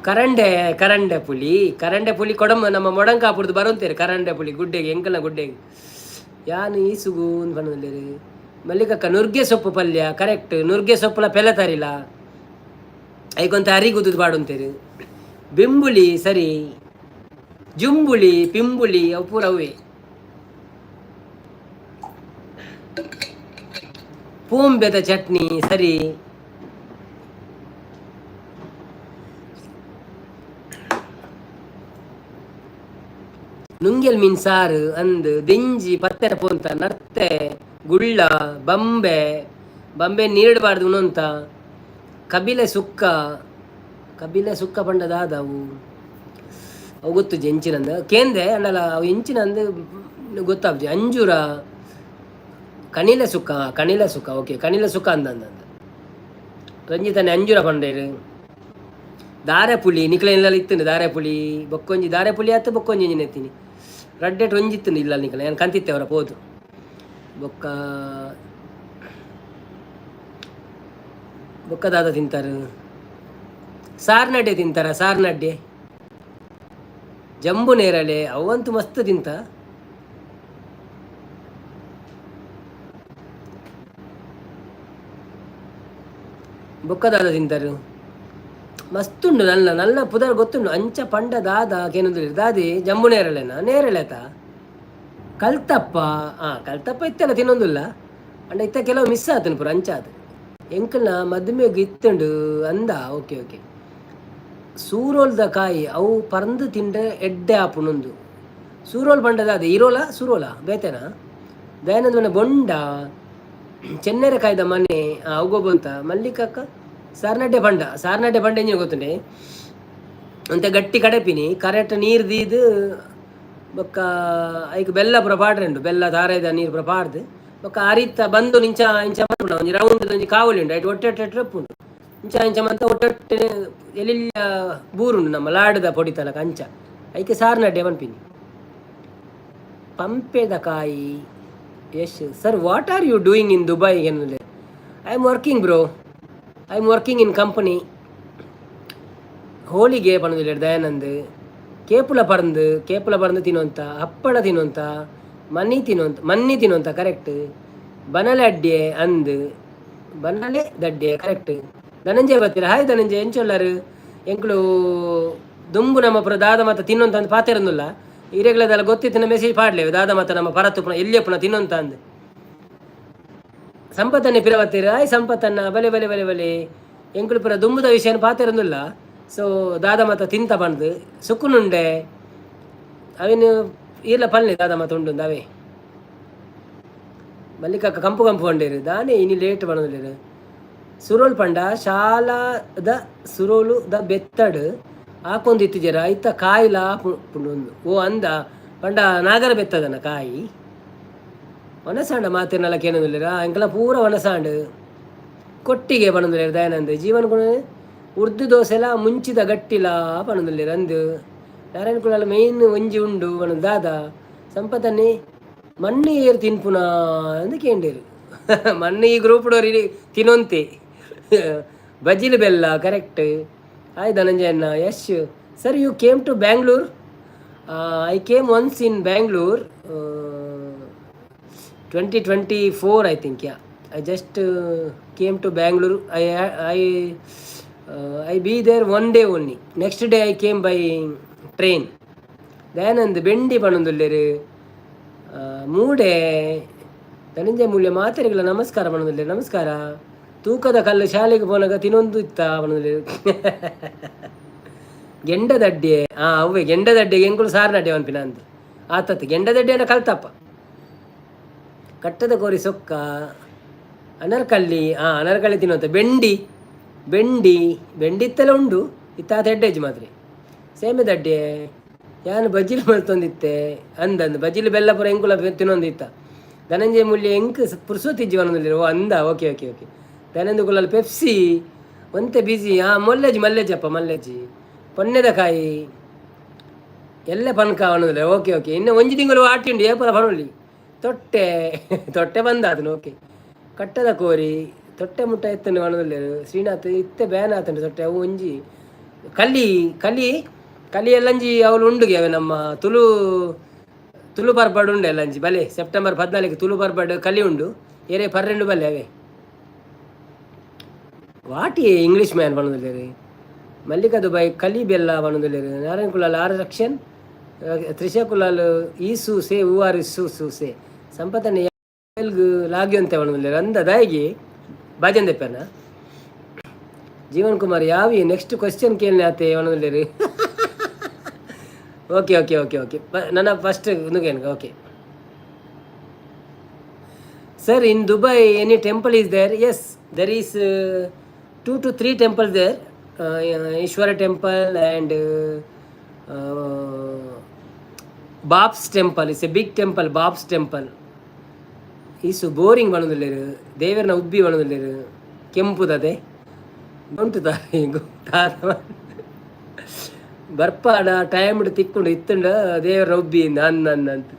ಕರಂಡೆ ಪುಲಿ ಕೊಡಮ್ಮ ನಮ್ಮ ಮೊಡಂಕಾಪುರದು ಬರೋಂತೇರಿ ಕರಂಡೆ ಪುಲಿ ಗುಡ್ಡೆಗೆ ಎಂಕಲ್ನ ಗುಡ್ಡೆಗೆ ಯಾನು ಈಸುಗು ಅಂತ ಬಣ್ಣದಲ್ಲಿ ಮಲ್ಲಿಕಕ್ಕ ನುರ್ಗೆ ಸೊಪ್ಪು ಪಲ್ಯ ಕರೆಕ್ಟ್ ನುರ್ಗೆ ಸೊಪ್ಪುಲ ಪೆಲತಾರಿಲ್ಲ ಐಗೊಂತ ಅರಿಗುದು ಬಾಡುಂತೇರಿ ಬೆಂಬುಳಿ ಸರಿ ಜುಂಬುಳಿ ಪಿಂಬುಳಿ ಅವು ಪೂರ ಅವೇ ಪೂಂಬೆದ ಚಟ್ನಿ ಸರಿ ನುಂಗೆಲ್ ಮೀನ್ ಸಾರು ಅಂದು ದೆಂಜಿ ಪತ್ತೆರ ಪೋಂತ ನರ್ತೆ ಗುಳ್ಳ ಬಂಬೆ ನೀಡಬಾರ್ದು ಅಂತ ಕಬಿಲೆ ಸುಕ್ಕ ಕಬಿಲೆ ಸುಕ್ಕ ಪಂಡದಾದ ಅವು ಗೊತ್ತು ಎಂಚಿನಂದು ಕೇಂದ್ರೆ ಅನ್ನಲ್ಲ ಅವು ಎಂಚಿನಂದು ಗೊತ್ತಾಗ್ಜಿ ಅಂಜೂರ ಕಣಿಲೆ ಸುಕ್ಕ ಓಕೆ ಕಣಿಲೆ ಸುಕ್ಕ ಅಂದಂದ ರಂಜಿತನೆ ಅಂಜೂರ ಪಂಡೇರು ದಾರೆ ಪುಳಿ ನಿಕ್ಲೆಲ್ಲ ಇತ್ತು ದಾರೆ ಪುಳಿ ಬೊಕ್ಕೊಂಜಿ ದಾರೆ ಪುಳಿ ಆಯ್ತು ಬೊಕ್ಕೊಂಜಿ ಎಂಜಿನ ಎತ್ತೀನಿ ರಡ್ಡೆಟ್ ಒಂಜಿತ್ತು ಇಲ್ಲ ನಿಕ್ಲೆ ನಾನು ಕಂತಿತ್ತೆ ಅವರ ಪೋದು ಬೊಕ್ಕ ಬೊಕ್ಕದಾದ ತಿಂತಾರೆ ಸಾರ್ನಡ್ಡೆ ತಿಂತಾರ ಸಾರ್ನಡ್ಡೆ ಜಂಬು ನೇರಳೆ ಅವಂತೂ ಮಸ್ತ್ ತಿಂತ ಬೊಕ್ಕದಾದ ತಿಂತಾರೆ ಮಸ್ತುಂಡು ನಲ್ಲ ನಲ್ಲ ಪುದರ್ ಗೊತ್ತುಂಡು ಅಂಚ ಪಂಡ ದಾದ ಕೇನಂದ್ರೆ ದಾದಿ ಜಂಬು ನೇರಳೆನ ನೇರಳೆತ ಕಲ್ತಪ್ಪ ಕಲ್ತಪ್ಪ ಇತ್ತಲ್ಲ ತಿನ್ನೊಂದಿಲ್ಲ ಅಂಡ ಇತ್ತ ಕೆಲವು ಮಿಸ್ ಆತನು ಪುರ ಅಂಚ ಆತ ಎಂಕಲ್ನ ಮದುಮೆಗೆ ಇತ್ತುಂಡು ಅಂದ ಓಕೆ ಓಕೆ ಸೂರೋಲ್ದ ಕಾಯಿ ಅವು ಪರಂದು ತಿಂಡ್ರೆ ಎಡ್ಡೆ ಆಪುನೊಂದು ಸೂರೋಲ್ ಬಂಡದ ಅದೇ ಇರೋಲ ಸುರೋಲ ಬೇತೆನಾ ದಯಾನಂದ ಬೊಂಡ ಚೆನ್ನೆರೆ ಕಾಯ್ದ ಮನೆ ಅವಗೊಬ್ಬಂತ ಮಲ್ಲಿಕಕ್ಕ ಸಾರ್ನಡ್ಡೆ ಬಂಡ ಎಂಜಿನ ಗೊತ್ತುಂಡೆ ಅಂತ ಗಟ್ಟಿ ಕಡೆಪಿನಿ ಕರೆಕ್ಟ್ ನೀರು ದೀದು ಬೊಕ್ಕ ಐಕ್ ಬೆಲ್ಲ ಪುರ ಪಾಡ್ರೆಂಡು ಬೆಲ್ಲ ದಾರದ ನೀರು ಪುರ ಪಾಡ್ದು ಬೊಕ್ಕ ಅರಿತ ಬಂದು ಇಂಚ ಒಂಜಿ ರೌಂಡ್ ಒಂಜಿ ಕಾವಲಿ ಉಂಡು ಐಟ್ ಒಟ್ಟೆ ಉಂಡು ಇಂಚ ಮಂತ ಒಟ್ಟೊಟ್ಟೆ ಎಲ್ಲಿಲ್ಲ ಬೂರುಂಡು ನಮ್ಮ ಲಾಡದ ಪೊಡಿತಲಕ ಅಂಚ ಐಕೆ ಸಾರ್ನಡ್ಡೆ ಪನ್ಪಿನಿ ಪಂಪೆದ ಕಾಯಿ Yash sir what are you doing in Dubai ಎನ್ನುಲೆ I am working bro I am working in company ಹೋಳಿಗೆ ಪಣದಿಲ್ಲ ದಯಾನಂದ್ ಕೇಪುಲ ಪರಂದು ತಿನ್ನುವಂಥ ಹಪ್ಪಳ ತಿನ್ನುವಂಥ ಮನ್ನಿ ತಿನ್ನುವಂಥ ಕರೆಕ್ಟ್ ಬನಲೆ ಅಡ್ಡೆ ಅಂದು ಬನಲೆ ದಡ್ಡೆ ಕರೆಕ್ಟ್ ಧನಂಜಯ ಬರ್ತೀರ ಹಾಯ್ ಧನಂಜಯ ಎಂಚೊಲ್ಲರು ಎಂಕ್ಳು ದುಂಬು ನಮ್ಮ ಪುರ ದಾದ ಮತ ತಿನ್ನೊಂತ ಅಂದು ಪಾತಿರಂದಿಲ್ಲ ಹಿರೇಗಳದೆಲ್ಲ ಗೊತ್ತಿತ್ತು ಮೆಸೇಜ್ ಪಾಡ್ಲೇವು ದಾದ ಮತ ನಮ್ಮ ಪರತ್ತು ಪುನ ಎಲ್ಲಿಯ ಪುನಃ ತಿನ್ನೊಂತ ಅಂದು ಸಂಪತ್ತನ್ನೇ ಪಿರವತ್ತೀರ ಹಾಯ್ ಸಂಪತ್ತನ್ನ ಬಲೆ ಎಂಕ್ಳು ಪುರ ದುಂಬುದ ವಿಷಯನ ಪಾತಿರಂದಿಲ್ಲ ಸೊ ದಾದ ಮತ ತಿಂತ ಬಂದು ಸುಕ್ಕುನುಂಡೆ ಅವೇನು ಇಲ್ಲ ಪಲ್ಲೆ ದಾದ ಮತ ಉಂಡು ಅವೇ ಮಲ್ಲಿಕಕ್ಕ ಕಂಪು ಪಂಡೇರು ದಾನೆ ಇನಿ ಲೇಟ್ ಬಣದಿಲ್ಲ ಸುರೋಲ್ ಪಂಡ ಶಾಲಾದ ಸುರೋಲು ದ ಬೆತ್ತಡ್ ಹಾಕೊಂದಿತ್ತು ಜರ ಐತ ಕಾಯಿಲ ಪುಂಡು ಓ ಅಂದ ಪಂಡ ನಾಗರ ಬೆತ್ತದನ ಕಾಯಿ ಒನಸಾಂಡ ಮಾತಿರ್ನಲ್ಲ ಕೇನದಿಲ್ಲ ಎಂಕಲ ಪೂರ ಒನಸಾಂಡು ಕೊಟ್ಟಿಗೆ ಪಣದಿಲ್ಲ ದಯಾನಂದ್ ಜೀವನ ಗುಣ ಉರ್ದು ದೋಸೆಲ ಮುಂಚಿದ ಗಟ್ಟಿಲ ಪಣದಿಲ್ಲ ಅಂದು ನಾರಾಯಣ ಕುಳಲ್ಲ ಮೇಯ್ನ್ ಒಂಜಿ ಉಂಡು ಪಣ ದಾದ ಸಂಪತ್ತನ್ನೇ ಮಣ್ಣಿ ಏರು ತಿನ್ಪುನ ಅಂದು ಕೇಂಡೇರು ಮಣ್ಣು ಈ ಗ್ರೂಪ್ಡೋರಿ ತಿನ್ನೊಂತೆ ಬಜಿಲು ಬೆಲ್ಲ ಕರೆಕ್ಟ್ ಹಾಯ್ ಧನಂಜಯನ್ನ Yash sir you came to Bangalore I came once in Bangalore 2024 I think I just came to Bangalore. I be there one day only. Next day I came by train. Dayanand ಬೆಂಡಿ ಪಣೊಂದುಲ್ಲೇರು ಮೂಡೆ ಧನಂಜಯ ಮೂಲ್ಯ ಮಾತೆರೆಗಳ ನಮಸ್ಕಾರ ಪಣೊಂದುಲ್ಲೇರು ನಮಸ್ಕಾರ ತೂಕದ ಕಲ್ಲು ಶಾಲೆಗೆ ಪೋನಾಗ ತಿನ್ನೊಂದು ಇತ್ತ ಪಣೊಂದುಲ್ಲೇರು ಗೆಂಡದಡ್ಡೆ ಅವೇ ಗೆಂಡದಡ್ಡೆಗೆ ಎಂಕುಲು ಸಾರ್ನಡ್ಡೆ ಅನ್ಪಿನ ಅಂತ ಆತತ್ತು ಗೆಂಡದಡ್ಡೆನ ಕಲ್ತಪ್ಪ ಕಟ್ಟದ ಕೋರಿ ಸೊಕ್ಕ ಅನರ್ಕಲ್ಲಿ ಅನರ್ಕಲ್ಲಿ ತಿನ್ನುವಂಥ ಬೆಂಡಿ ಇತ್ತೆಲ್ಲ ಉಂಡು ಇತ್ತಾತ ಹೆಡ್ಡೇಜ್ ಮಾತ್ರ ಸೇಮೆ ದಡ್ಡೆ ಯಾನು ಬಜ್ಜಿಲು ಮಲ್ತೊಂದಿತ್ತೆ ಅಂದಂದು ಬಜ್ಜಿಲು ಬೆಲ್ಲ ಪುರ ಎಂಕುಲ ತಿನ್ನೊಂದಿತ್ತ ಧನಂಜಯ ಮೂಲ್ಯ ಎಂಕ್ ಪುರ್ಸೋತಿ ಜೀವನದಲ್ಲಿ ಓ ಅಂದ ಓಕೆ ಧನಂಜಯ ಕುಲಲ್ಲಿ ಪೆಪ್ಸಿ ಒಂತೆ ಬಿಸಿ ಮಲ್ಲೆಜ್ಜಿ ಪೊನ್ನೆದ ಕಾಯಿ ಎಲ್ಲ ಪನ್ಕ ಅನ್ನೋದಿಲ್ಲ ಓಕೆ ಇನ್ನು ಒಂಜಿ ತಿಂಗಳು ಆಟಿಂಡು ಏಪಲ ಪನೊಳ್ಳಿ ತೊಟ್ಟೆ ಬಂದ ಅದನ್ನು ಓಕೆ ಕಟ್ಟದ ಕೋರಿ ತೊಟ್ಟೆ ಮುಟ್ಟ ಎತ್ತನ್ನು ಅನ್ನೋದಿಲ್ಲ ಶ್ರೀನಾಥ್ ಇತ್ತೆ ಬ್ಯಾನ್ ಆತಂಡು ತೊಟ್ಟೆ ಅವು ಒಂಜಿ ಕಲಿ ಎಲ್ಲಂಜಿ ಅವಳು ಉಂಡುಗೆ ಅವೆ ನಮ್ಮ ತುಳು ಪರ್ಬಡ್ ಉಂಡು ಎಲ್ಲಂಜಿ ಬಲೆ ಸೆಪ್ಟೆಂಬರ್ 14 ತುಳು ಪರ್ಬಡ್ ಕಲಿ ಉಂಡು ಏರೆ 12 ಬಲ್ಲೆ ಅವೇ ವಾಟಿ ಇಂಗ್ಲೀಷ್ ಮ್ಯಾನ್ ಬಣ್ಣದಿಲ್ಲ ರೀ ಮಲ್ಲಿಕಾ ದುಬೈ ಕಲಿ ಬೆಲ್ಲ ಬಣ್ಣದಿಲ್ಲ ರೀ ನಾರಾಯಣ ಕುಲಾಲ್ 6 ರಕ್ಷನ್ ತ್ರಿಷಾ ಕುಲಾಲ್ ಈಸು ಸೇ ಹೂವಾರ್ ಸೂಸೆ ಸಂಪತ್ತನೆ ಎಲ್ಗು ಲಾಗ್ಯಂತೆ ಬಣ್ಣದಿಲ್ಲ ಅಂದ ದಾಯಿಗೆ ಬಾಜನ್ ದೆಪ್ಪನ ಜೀವನ್ ಕುಮಾರ್ ಯಾವಿ ನೆಕ್ಸ್ಟ್ ಕ್ವಶನ್ ಕೇಳನೆ ಆತೆ ಬಣ್ಣದಿಲ್ಲ ರೀ ಓಕೆ ನನ್ನ ಫಸ್ಟ್ ನುಗೇನು okay sir in Dubai any temple is there yes there is 2 to 3 temples there. Ishwara temple and Bab's temple. It's a big temple, Bab's temple. ಈಸು ಬೋರಿಂಗ್ ಬಣ್ಣದಲ್ಲಿರು ದೇವರನ್ನ ಉಬ್ಬಿ ಬಣ್ಣದಲ್ಲಿರು ಕೆಂಪುದದೆ ಉಂಟುತಾರೆ ಬರ್ಪಾಡ ಟೈಮ್ಡು ತಿಕ್ಕೊಂಡು ಇತ್ತುಂಡ ದೇವರನ್ನ ಉಬ್ಬಿಯಿಂದ ಅಂತ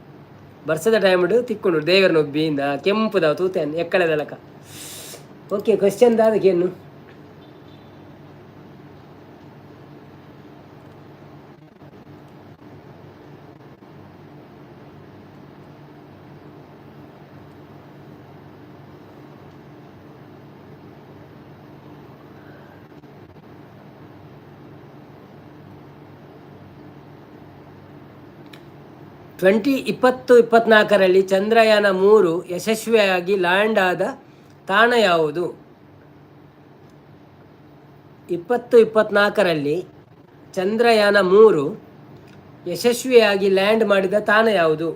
ಬರ್ಸದ ಟೈಮ್ಡು ತಿಕ್ಕೊಂಡು ದೇವರನ್ನ ಉಬ್ಬಿಯಿಂದ ಕೆಂಪುದ ತೂತೇನು ಎಕ್ಕಳೆದಲಕ. ಓಕೆ, ಕ್ವೆಶ್ಚನ್ ಅದಕ್ಕೇನು? ಟ್ವೆಂಟಿ 2024ರಲ್ಲಿ ಚಂದ್ರಯಾನ 3 ಯಶಸ್ವಿಯಾಗಿ ಲ್ಯಾಂಡ್ ಆದ ತಾಣ ಯಾವುದು? 2024ರಲ್ಲಿ ಚಂದ್ರಯಾನ 3 ಯಶಸ್ವಿಯಾಗಿ ಲ್ಯಾಂಡ್ ಮಾಡಿದ ತಾಣ ಯಾವುದು?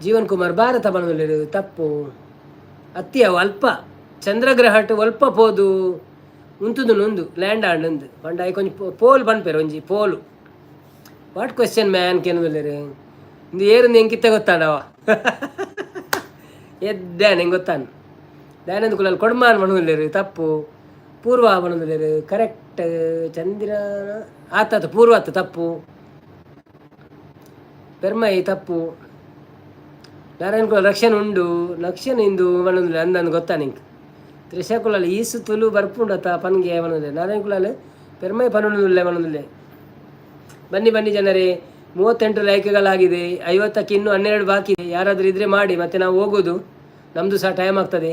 ಜೀವನ್ ಕುಮಾರ್ ಭಾರತ ಬಣ್ಣದಲ್ಲಿ ತಪ್ಪು. ಅತ್ಯ ಅಲ್ಪ ಚಂದ್ರಗ್ರಹಟ್ ಒಲ್ಪ ಪೋದು ಉಂತುದು ನೊಂದು ಲ್ಯಾಂಡ್ ಆಂಡ್ ಪಂಡ ಐ ಕೊಂಚ ಪೋಲ್ ಬನ್ಪೇರು ಒಂಜಿ ಪೋಲು. ವಾಟ್ ಕ್ವೆಶ್ಚನ್ ಮ್ಯಾನ್ ಕೇನುದಿಲ್ಲರಿ ಇಂದು ಏರು ಎಂಕಿತ್ತ ಗೊತ್ತಾಂಡವ ಎದ್ದೆ ಹೆಂಗೆ ಗೊತ್ತಾನು ದಯಾನಂದ ಕುಲಾಲ್ ಕೊಡ್ಮಾನ್ ಬಣ್ಣದಿಲ್ಲರಿ ತಪ್ಪು. ಪೂರ್ವ ಬಣ್ಣದಿಲ್ಲರಿ ಕರೆಕ್ಟ್. ಚಂದ್ರ ಆತ ಪೂರ್ವ ಆತ ತಪ್ಪು. ಪೆರ್ಮೈ ತಪ್ಪು. ನಾರಾಯಣ ಕುಲಾಲ್ ರಕ್ಷಣೆ ಉಂಡು ಲಕ್ಷಣ ಇಂದು ಬಣ್ಣದಿಲ್ಲ ಅಂದಂದು ಗೊತ್ತಾ ನಿಂಗೆ. ತ್ರಿಶಾಕುಲಾಲ್ ಈಸು ತುಲು ಬರ್ಪುಂಡತ ಪನ್ಗೆ ಬಣ್ಣದಿಲ್ಲ. ನಾರಾಯಣ ಕುಲಾಲ್ ಪೆರ್ಮೈ ಪನ್ನುದಿಲ್ಲ ಬಣ್ಣದಿಲ್ಲ. ಬನ್ನಿ ಜನರೇ, 38 ಲೈಕ್ಗಳಾಗಿದೆ. 50ಕ್ಕೆ ಇನ್ನೂ 12 ಬಾಕಿ ಇದೆ. ಯಾರಾದರೂ ಇದ್ರೆ ಮಾಡಿ, ಮತ್ತೆ ನಾವು ಹೋಗೋದು, ನಮ್ಮದು ಸಹ ಟೈಮ್ ಆಗ್ತದೆ.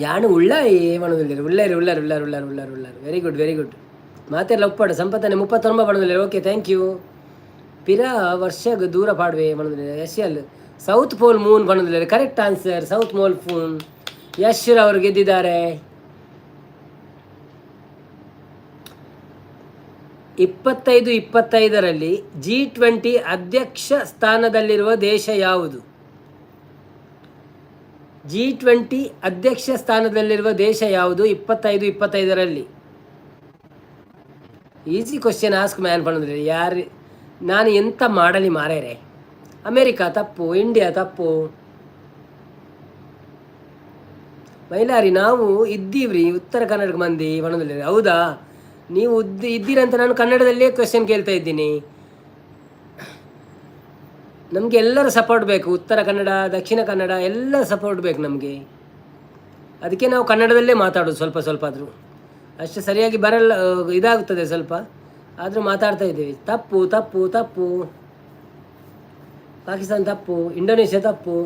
ಯಾನು ಉಳ್ಳಾಯಿ ಬಣ್ಣದಿಲ್ಲ. ಉಳ್ಳಾರಿ. Very good. ಮಾತೆಲ್ಲ ಒಪ್ಪಾಡು. ಸಂಪತ್ತನೆ 39 ಬಣ್ಣದಿಲ್ಲ. Okay, thank you. ಪಿರಾ ವರ್ಷಗ ದೂರ ಪಾಡುವೆ ಬಣ್ಣದಿಲ್ಲ. ಎಲ್ ಸೌತ್ ಪೋಲ್ ಮೂನ್ ಬಣ್ಣದಿಲ್ಲ. Correct answer, south pole moon. Yash ಅವರು ಗೆದ್ದಿದ್ದಾರೆ. 25ರಲ್ಲಿ G20 ಅಧ್ಯಕ್ಷ ಸ್ಥಾನದಲ್ಲಿರುವ ದೇಶ ಯಾವುದು? G20 ಅಧ್ಯಕ್ಷ ಸ್ಥಾನದಲ್ಲಿರುವ ದೇಶ ಯಾವುದು 25ರಲ್ಲಿ? ಈಸಿ ಕ್ವಶನ್ ಆಸ್ಕ್ ಮ್ಯಾನ್ ಬಣ್ಣದಿಲ್ಲ. ಯಾರು ನಾನು ಎಂತ ಮಾಡಲಿ ಮಾರೇರೆ? ಅಮೇರಿಕಾ ತಪ್ಪು. ಇಂಡಿಯಾ ತಪ್ಪು. ಮೈಲಾರಿ ನಾವು ಇದ್ದೀವ್ರಿ ಉತ್ತರ ಕನ್ನಡಕ್ಕೆ ಮಂದಿ ಬಣ್ಣದಿಲ್ಲ. ಹೌದಾ, ನೀವು ಇದ್ದೀರಂತ ನಾನು ಕನ್ನಡದಲ್ಲೇ ಕ್ವೆಶನ್ ಕೇಳ್ತಾ ಇದ್ದೀನಿ. ನಮಗೆ ಎಲ್ಲರ ಸಪೋರ್ಟ್ ಬೇಕು. ಉತ್ತರ ಕನ್ನಡ, ದಕ್ಷಿಣ ಕನ್ನಡ ಎಲ್ಲ ಸಪೋರ್ಟ್ ಬೇಕು ನಮಗೆ. ಅದಕ್ಕೆ ನಾವು ಕನ್ನಡದಲ್ಲೇ ಮಾತಾಡೋದು. ಸ್ವಲ್ಪ ಆದರೂ ಅಷ್ಟು ಸರಿಯಾಗಿ ಬರಲ್ಲ, ಇದಾಗುತ್ತದೆ ಸ್ವಲ್ಪ, ಆದರೂ ಮಾತಾಡ್ತಾ ಇದ್ದೀವಿ. ತಪ್ಪು. ಪಾಕಿಸ್ತಾನ ತಪ್ಪು. ಇಂಡೋನೇಷ್ಯಾ ತಪ್ಪು.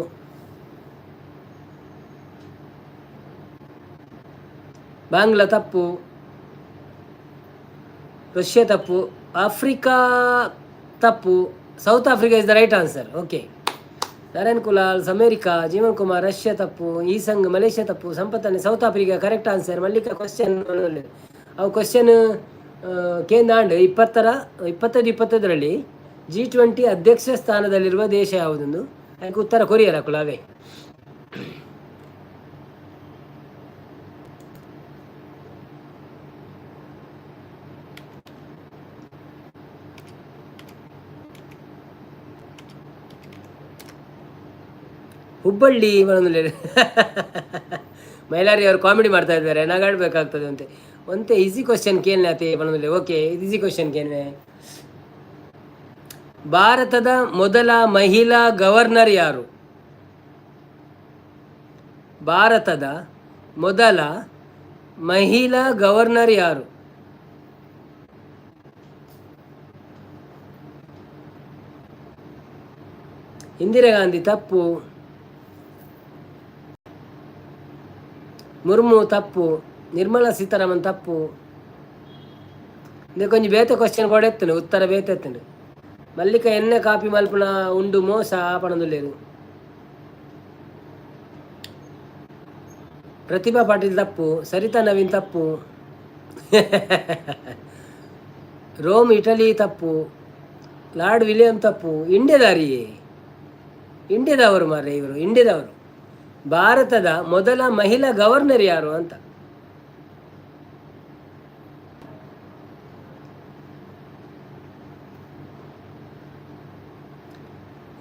ಬಾಂಗ್ಲಾ ತಪ್ಪು. ರಷ್ಯಾ ತಪ್ಪು. ಆಫ್ರಿಕಾ ತಪ್ಪು. South Africa is the right answer. Okay, Narayan Kulal's America. Jeevan Kumar Russia ತಪ್ಪು. ಈ ಸಂಘ್ ಮಲೇಷ್ಯಾ ತಪ್ಪು. ಸಂಪತ್ತನೆ south Africa correct answer. Mallika question ಅವು ಕ್ವಶನ್ ಕೇಂದಾಂಡ್ 25ರಲ್ಲಿ G20 ಅಧ್ಯಕ್ಷ ಸ್ಥಾನದಲ್ಲಿರುವ ದೇಶ ಯಾವುದೊಂದು? ಅದಕ್ಕೆ ಉತ್ತರ ಕೊರಿಯರ್ ಹಾಕಲಾವೆ. ಹುಬ್ಬಳ್ಳಿ ಬರೋದಿಲ್ಲ. ಮೈಲಾರಿ ಅವರು ಕಾಮಿಡಿ ಮಾಡ್ತಾ ಇದ್ದಾರೆ, ನಗಾಡಬೇಕಾಗ್ತದೆ ಒಂತೆ ಈಸಿ ಕ್ವಶನ್ ಕೇಳ್ನಾತೆ ಬರೋದಿಲ್ಲ. ಓಕೆ, ಈಸಿ ಕ್ವಶನ್ ಕೇಳ್ವೆ. ಭಾರತದ ಮೊದಲ ಮಹಿಳಾ ಗವರ್ನರ್ ಯಾರು? ಭಾರತದ ಮೊದಲ ಮಹಿಳಾ ಗವರ್ನರ್ ಯಾರು? ಇಂದಿರಾ ಗಾಂಧಿ ತಪ್ಪು. ಮುರ್ಮು ತಪ್ಪು. ನಿರ್ಮಲಾ ಸೀತಾರಾಮನ್ ತಪ್ಪು. ಕೊಂಚ ಬೇತೆ ಕ್ವಶನ್ ಕೂಡ ಎತ್ತನು, ಉತ್ತರ ಬೇತೆ ಎತ್ತನು. ಮಲ್ಲಿಕ ಎಣ್ಣೆ ಕಾಪಿ ಮಲ್ಪನ ಉಂಡು ಮೋಸ ಪಣದುಲ್ಲೇರು. ಪ್ರತಿಭಾ ಪಾಟೀಲ್ ತಪ್ಪು, ಸರಿತಾ ನವೀನ್ ತಪ್ಪು, ರೋಮ್ ಇಟಲಿ ತಪ್ಪು, ಲಾರ್ಡ್ ವಿಲಿಯಂ ತಪ್ಪು. ಇಂಡಿಯಾದಾರಿಯೇ, ಇಂಡಿಯಾದವರು ಮಾರ್ರೆ ಇವರು, ಇಂಡಿಯಾದವರು. ಭಾರತದ ಮೊದಲ ಮಹಿಳಾ ಗವರ್ನರ್ ಯಾರು ಅಂತ.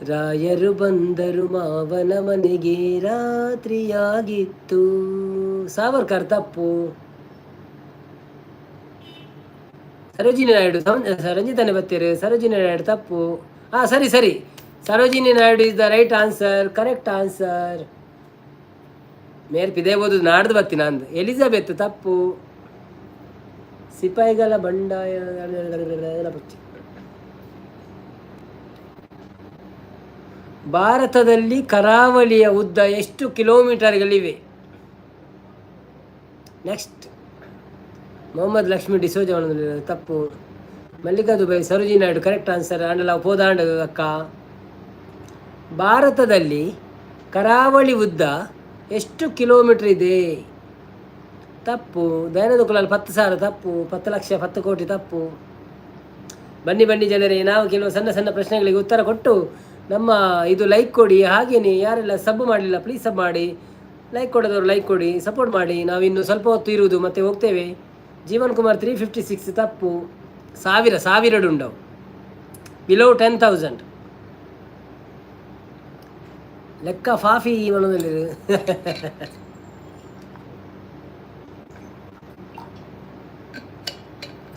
ರಾಯರು ಬಂದರು ಮಾವನ ಮನೆಗೆ, ರಾತ್ರಿಯಾಗಿತ್ತು. ಸಾವರ್ಕರ್ ತಪ್ಪು. ಸರೋಜಿನಿ ನಾಯ್ಡು, ರಂಜಿತಾನೆ ಬತ್ತೇರು. ಸರೋಜಿನಿ ನಾಯ್ಡು ತಪ್ಪು. ಸರಿ ಸರಿ, Sarojini Naidu is the right answer, correct answer. ಮೇರ್ಪಿದೆ ಓದುದು ನಾಡ್ದು ಬರ್ತೀನಿ ಅಂದು. ಎಲಿಜಬೆತ್ ತಪ್ಪು. ಸಿಪಾಯಿಗಳ ಬಂಡಾಯ. ಭಾರತದಲ್ಲಿ ಕರಾವಳಿಯ ಉದ್ದ ಎಷ್ಟು ಕಿಲೋಮೀಟರ್ಗಳಿವೆ? ನೆಕ್ಸ್ಟ್, ಮೊಹಮ್ಮದ್ ಲಕ್ಷ್ಮಿ ಡಿಸೋಜ ತಪ್ಪು. Mallika Dubai, Sarojini Naidu correct answer. ಅಂಡಲ ಪೋದಾಂಡ ಅಕ್ಕ. ಭಾರತದಲ್ಲಿ ಕರಾವಳಿ ಉದ್ದ ಎಷ್ಟು ಕಿಲೋಮೀಟರ್ ಇದೆ? ತಪ್ಪು. ದಯಾನಂದ ಕುಲಾಲ್ 10,000 ತಪ್ಪು. 10 ಲಕ್ಷ 10 ಕೋಟಿ ತಪ್ಪು. ಬನ್ನಿ ಬನ್ನಿ ಜನರೇ, ನಾವು ಕೆಲವು ಸಣ್ಣ ಸಣ್ಣ ಪ್ರಶ್ನೆಗಳಿಗೆ ಉತ್ತರ ಕೊಟ್ಟು ನಮ್ಮ ಇದು ಲೈಕ್ ಕೊಡಿ. ಹಾಗೆಯೇ ಯಾರೆಲ್ಲ ಸಬ್ ಮಾಡಲಿಲ್ಲ ಪ್ಲೀಸ್ ಸಬ್ ಮಾಡಿ. ಲೈಕ್ ಕೊಡೋದವರು ಲೈಕ್ ಕೊಡಿ, ಸಪೋರ್ಟ್ ಮಾಡಿ. ನಾವಿನ್ನು ಸ್ವಲ್ಪ ಹೊತ್ತು ಇರುವುದು ಮತ್ತೆ ಹೋಗ್ತೇವೆ. ಜೀವನ್ ಕುಮಾರ್ 356 ತಪ್ಪು. 1000 ಉಂಡವು, ಬಿಲೋ 10,000. ಲೆಕ್ಕ ಫಾಫಿ ಮನದಲ್ಲಿ.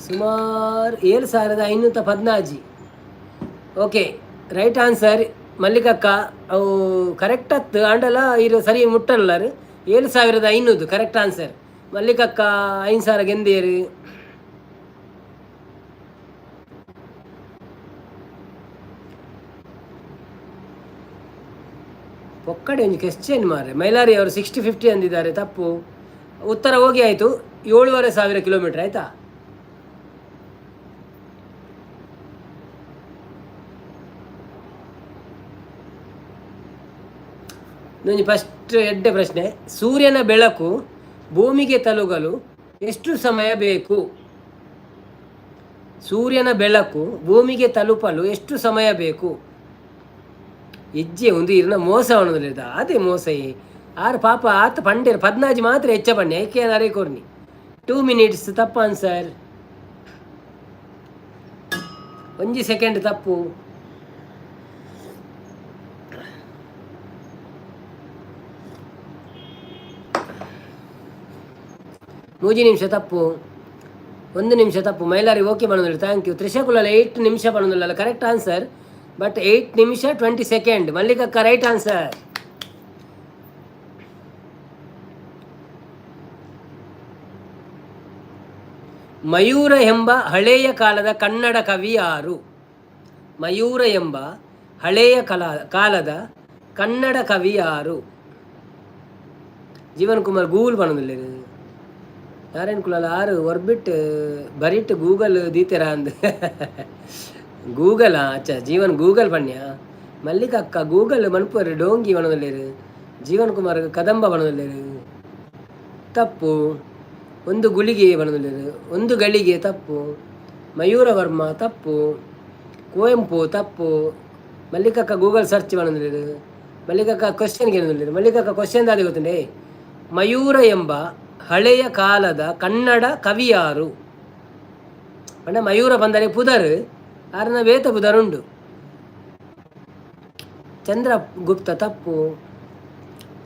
ಸುಮಾರು 7,514. ಓಕೆ, ರೈಟ್ ಆನ್ಸರ್ ಮಲ್ಲಿಕಕ್ಕ. ಅವು ಕರೆಕ್ಟ್ ಹತ್ತು ಆಂಡಲ ಇರು ಸರಿ ಮುಟ್ಟಲ್ಲಾರು. 7,500 ಕರೆಕ್ಟ್ ಆನ್ಸರ್. ಮಲ್ಲಿಕಕ್ಕ 5,000 ಗೆಂದೇರು. ಒಕ್ಕಡೆ ಒಂದು ಕ್ವೆಶ್ಚನ್ ಮಾರೆ. ಮೈಲಾರಿ ಅವರು 60-50 ಅಂದಿದ್ದಾರೆ, ತಪ್ಪು. ಉತ್ತರ ಹೋಗಿ ಆಯಿತು. 7,500 ಕಿಲೋಮೀಟರ್ ಆಯಿತಾ. ನೋಡಿ ಫಸ್ಟ್ ಎಡ್ಡೆ ಪ್ರಶ್ನೆ. ಸೂರ್ಯನ ಬೆಳಕು ಭೂಮಿಗೆ ತಲುಗಲು ಎಷ್ಟು ಸಮಯ ಬೇಕು? ಸೂರ್ಯನ ಬೆಳಕು ಭೂಮಿಗೆ ತಲುಪಲು ಎಷ್ಟು ಸಮಯ ಬೇಕು? ಹೆಜ್ಜೆ ಒಂದು ಇರ್ನ ಮೋಸ ಅನ್ನೋದಿಲ್ಲ, ಅದೇ ಮೋಸ. ಆರು ಪಾಪ ಆತ ಪಂಡೇರು 14 ಮಾತ್ರ ಹೆಚ್ಚ ಬನ್ನಿ ಏಕೆ ಅರೆ ಕೊರ್ನಿ. 2 minutes ತಪ್ಪು ಆನ್ಸರ್. 1 ಸೆಕೆಂಡ್ ತಪ್ಪು. 3 ನಿಮಿಷ ತಪ್ಪು. 1 ನಿಮಿಷ ತಪ್ಪು. ಮೈಲಾರಿ ಓಕೆ ಮಾಡೋದಿಲ್ಲ, ಥ್ಯಾಂಕ್ ಯು. ತ್ರಿಶಕುಲಲ್ಲ 8 ನಿಮಿಷ ಮಾಡೋದಿಲ್ಲ, ಕರೆಕ್ಟ್ ಆನ್ಸರ್. ಬಟ್ 8 ನಿಮಿಷ 20 ಸೆಕೆಂಡ್. ಮಲ್ಲಿಕಕ್ಕ ರೈಟ್ ಆನ್ಸರ್. ಮಯೂರ ಎಂಬ ಹಳೆಯ ಕಾಲದ ಕನ್ನಡ ಕವಿ ಯಾರು? ಮಯೂರ ಎಂಬ ಹಳೆಯ ಕಾಲದ ಕನ್ನಡ ಕವಿ ಯಾರು? ಜೀವನ್ ಕುಮಾರ್ ಗೂಗಲ್ ಮಾಡೋದಿಲ್ಲ. ನಾರಾಯಣ್ ಕುಲಾಲ್ ಆರು ಒರ್ಬಿಟ್ ಬರಿಟ್ ಗೂಗಲ್ ದೀತೆರ ಅಂದ. ಗೂಗಲ್ ಅಚ್ಚ ಜೀವನ್ ಗೂಗಲ್ ಪಣ್ಯ. ಮಲ್ಲಿಕ ಅಕ್ಕ ಗೂಗಲ್ ಮನ್ಪುರ್ ಡೋಂಗಿ ಬಣದಲ್ಲೇರು. ಜೀವನ್ ಕುಮಾರ್ ಕದಂಬ ಬಣದಲ್ಲೇರು, ತಪ್ಪು. 1 ಗುಳಿಗೆ ಬಣದಲ್ಲೇರು. 1 ಗಳಿಗೆ ತಪ್ಪು. ಮಯೂರ ವರ್ಮ ತಪ್ಪು. ಕುವೆಂಪು ತಪ್ಪು. ಮಲ್ಲಿಕಕ್ಕ ಗೂಗಲ್ ಸರ್ಚ್ ಬಣದಲ್ಲೇರು. ಮಲ್ಲಿಕಕ್ಕ ಕ್ವಶನ್ಗೆ ಏನದಲ್ಲೇರು. ಮಲ್ಲಿಕಕ್ಕ ಕ್ವಶನ್ ದಾದಿ ಗೊತ್ತುಂಡೆ. ಮಯೂರ ಎಂಬ ಹಳೆಯ ಕಾಲದ ಕನ್ನಡ ಕವಿ ಯಾರು? ಪಂಡ ಮಯೂರ ಬಂದರೆ ಪುದರ್ ಆರನ ವೇತ ಪುದರುಂಡು. ಚಂದ್ರಗುಪ್ತ ತಪ್ಪು.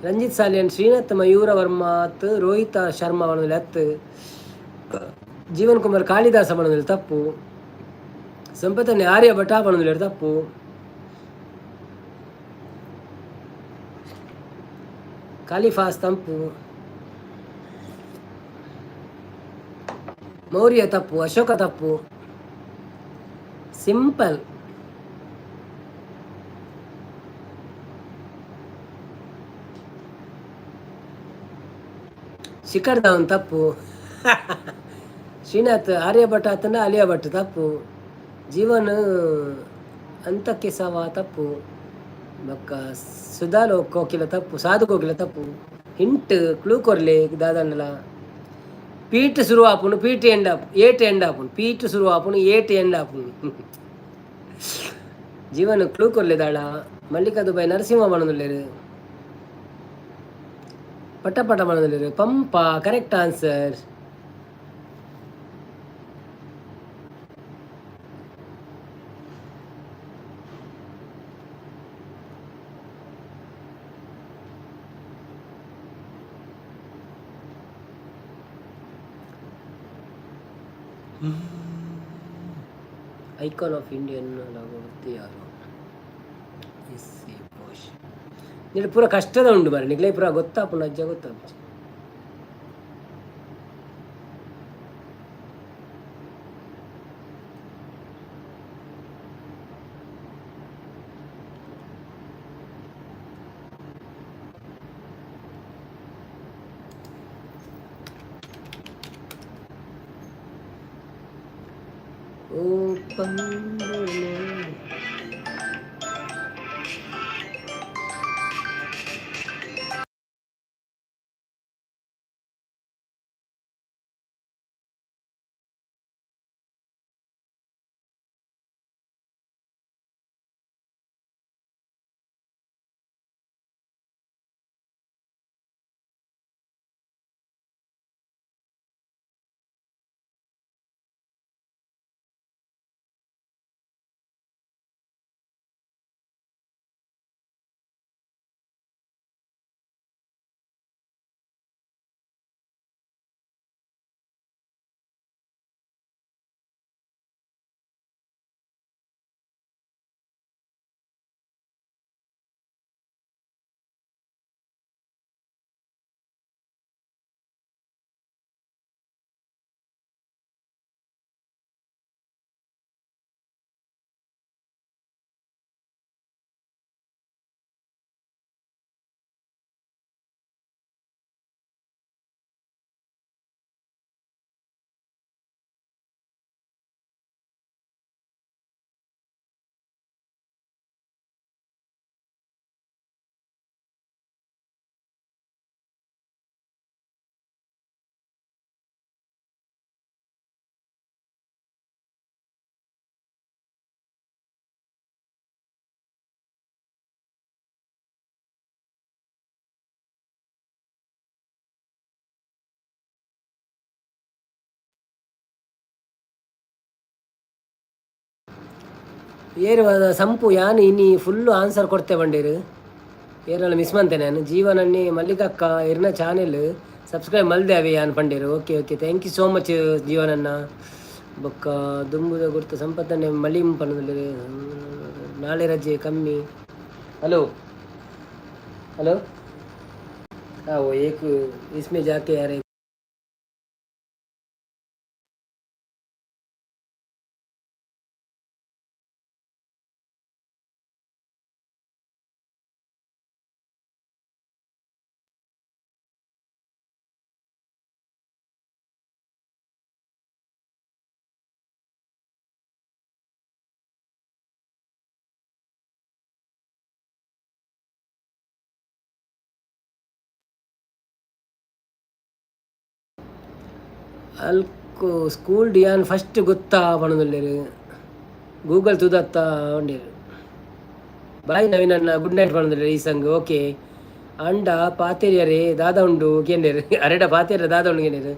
ರಂಜಿತ್ ಸಾಲಿಯನ್ ಶ್ರೀನಾಥ್ ಮಯೂರ ವರ್ಮಾತ್ ರೋಹಿತ ಶರ್ಮಾ ಬಣದಲ್ಲಿ 10. ಜೀವನ್ ಕುಮಾರ್ ಕಾಳಿದಾಸ ಬಣದಲ್ಲಿ ತಪ್ಪು. ಸಂಪತ್ತನೆ ಆರ್ಯ ಭಟ ಬಣದಲ್ಲಿ ತಪ್ಪು. ಖಾಲಿಫಾಸ್ ತಪ್ಪು. ಮೌರ್ಯ ತಪ್ಪು. ಅಶೋಕ ತಪ್ಪು. ಸಿಂಪಲ್. ಶಿಖರ್ ಧವನ್ ತಪ್ಪು. ಶ್ರೀನಾಥ್ ಆರ್ಯಭಟ ಆತನ ಅಲಿಯಾ ಭಟ್ ತಪ್ಪು. ಜೀವನ್ ಅಂತಕ್ಕೆ ಸವ ತಪ್ಪು. ಬಕ್ಕ ಸುಧಾಲೋ ಕೋಕಿಲ ತಪ್ಪು. ಸಾಧು ಕೋಕಿಲ ತಪ್ಪು. ಹಿಂಟ್ ಕ್ಲೂ ಕೊರ್ಲೆ ದಾದಾಂಡಲ ಪೀಟ್ ಶುರು ಆಪುನು ಪೀಟ್ ಎಂಡ್ ಆಪು ಏಟ್ ಎಂಡ್ ಆಪುನು ಪೀಟ್ ಶುರು ಆಪುನು ಏಟ್ ಎಂಡ್ ಆಪುನು ಜೀವನ ಕ್ಲೂ ಕೊರ್ಲೆ ದಾಳ ಮಲ್ಲಿಕಾ ದುಬೈ ನರಸಿಂಹ ಬಣದುಲ್ಲೇರು ಪಟ ಪಟ ಬಣದುಲ್ಲೇರು Pampa correct answer. Icon of Indian ವ್ಯಕ್ತಿ ಯಾರು ನೀನು ಪೂರ ಕಷ್ಟದ ಉಂಡು ಬರ ನಿಗ್ಲೇ ಪೂರ ಗೊತ್ತಾಪು ಅಜ್ಜ ಗೊತ್ತಾಪು. ಏರು ಸಂಪು ಯಾನು ಇನ್ನಿ ಫುಲ್ಲು ಆನ್ಸರ್ ಕೊಡ್ತೇ ಬಂಡೀರು ಏರೆಲ್ಲ ಮಿಸ್ ಮಾಡ್ತೇನೆ ನಾನು ಜೀವನನ್ನಿ ಮಲ್ಲಿಕಕ್ಕ ಇರ್ನ ಚಾನೆಲ್ ಸಬ್ಸ್ಕ್ರೈಬ್ ಮಲ್ದೆ ಅವಿ ಯಾನು ಪಂಡೀರು. Okay okay thank you so much ಜೀವನನ್ನ ಬೊಕ್ಕ ದುಂಬುದ ಗುರ್ತ ಸಂಪತ್ತನ್ನೇ ಮಲಿಂ ಪನ್ನದಲ್ಲಿ ನಾಳೆ ರಜೆ ಕಮ್ಮಿ. ಹಲೋ ಹಲೋ हाँ वो एक इसमें जाके यार ಅಲ್ಕು ಸ್ಕೂಲ್ ಡಿಯಾನ್ ಫಸ್ಟ್ ಗೊತ್ತಾ ಪಣದಲ್ಲೇರು ಗೂಗಲ್ ತುದತ್ತ ಉಂಡೇರು ಬಾಯ್ ನವೀನನ್ನ ಗುಡ್ ನೈಟ್ ಪಣದಲ್ಲೇರು ಈ ಸಂಗ್ ಓಕೆ ಅಂಡ ಪಾತೇರಿಯರೇ ದಾದ ಉಂಡು ಕೇಂಡೇರು ಅರೆಡ ಪಾತೇರ ದಾದ ಉಂಡು ಕೇಂಡೇರು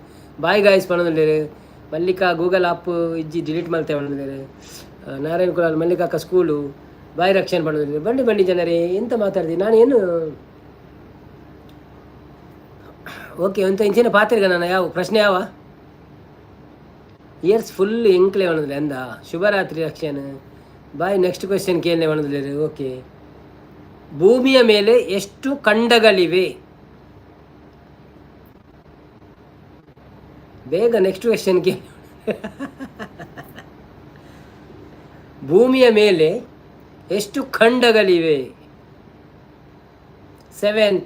ಬಾಯ್ ಗಾಯ್ಸ್ ಪಣದಲ್ಲೇರು ಮಲ್ಲಿಕಾ ಗೂಗಲ್ ಆಪ್ ಇಜ್ಜಿ ಡಿಲೀಟ್ ಮಾಡ್ತೇವೆ ಪಣದಲ್ಲೇರು ನಾರಾಯಣ ಕುಲಾಲ್ ಮಲ್ಲಿಕಾಕ ಸ್ಕೂಲು ಬಾಯ್ ರಕ್ಷಣೆ ಪಣದಲ್ಲೇರು ಬಂಡಿ ಬಂಡಿ ಜನರೇ ಎಂತ ಮಾತಾಡ್ತೀನಿ ನಾನು ಏನು ಓಕೆ ಅಂತ ಇಂಚಿನ ಪಾತ್ರೆಗ ನಾನು ಯಾವ ಪ್ರಶ್ನೆ ಯಾವ ಇಯರ್ಸ್ ಫುಲ್ ಎಂಕ್ಲೆ ಒಣದಿಲ್ಲ ಅಂದ ಶುಭರಾತ್ರಿ ರಕ್ಷನ್ ಬಾಯ್ ನೆಕ್ಸ್ಟ್ ಕ್ವೆಶ್ಚನ್ ಕೇಳನೆ ಒಣದಿಲ್ಲ ಓಕೆ ಭೂಮಿಯ ಮೇಲೆ ಎಷ್ಟು ಖಂಡಗಳಿವೆ ಬೇಗ ನೆಕ್ಸ್ಟ್ ಕ್ವೆಶ್ಚನ್ ಕೇಳಿ ಭೂಮಿಯ ಮೇಲೆ ಎಷ್ಟು ಖಂಡಗಳಿವೆ 7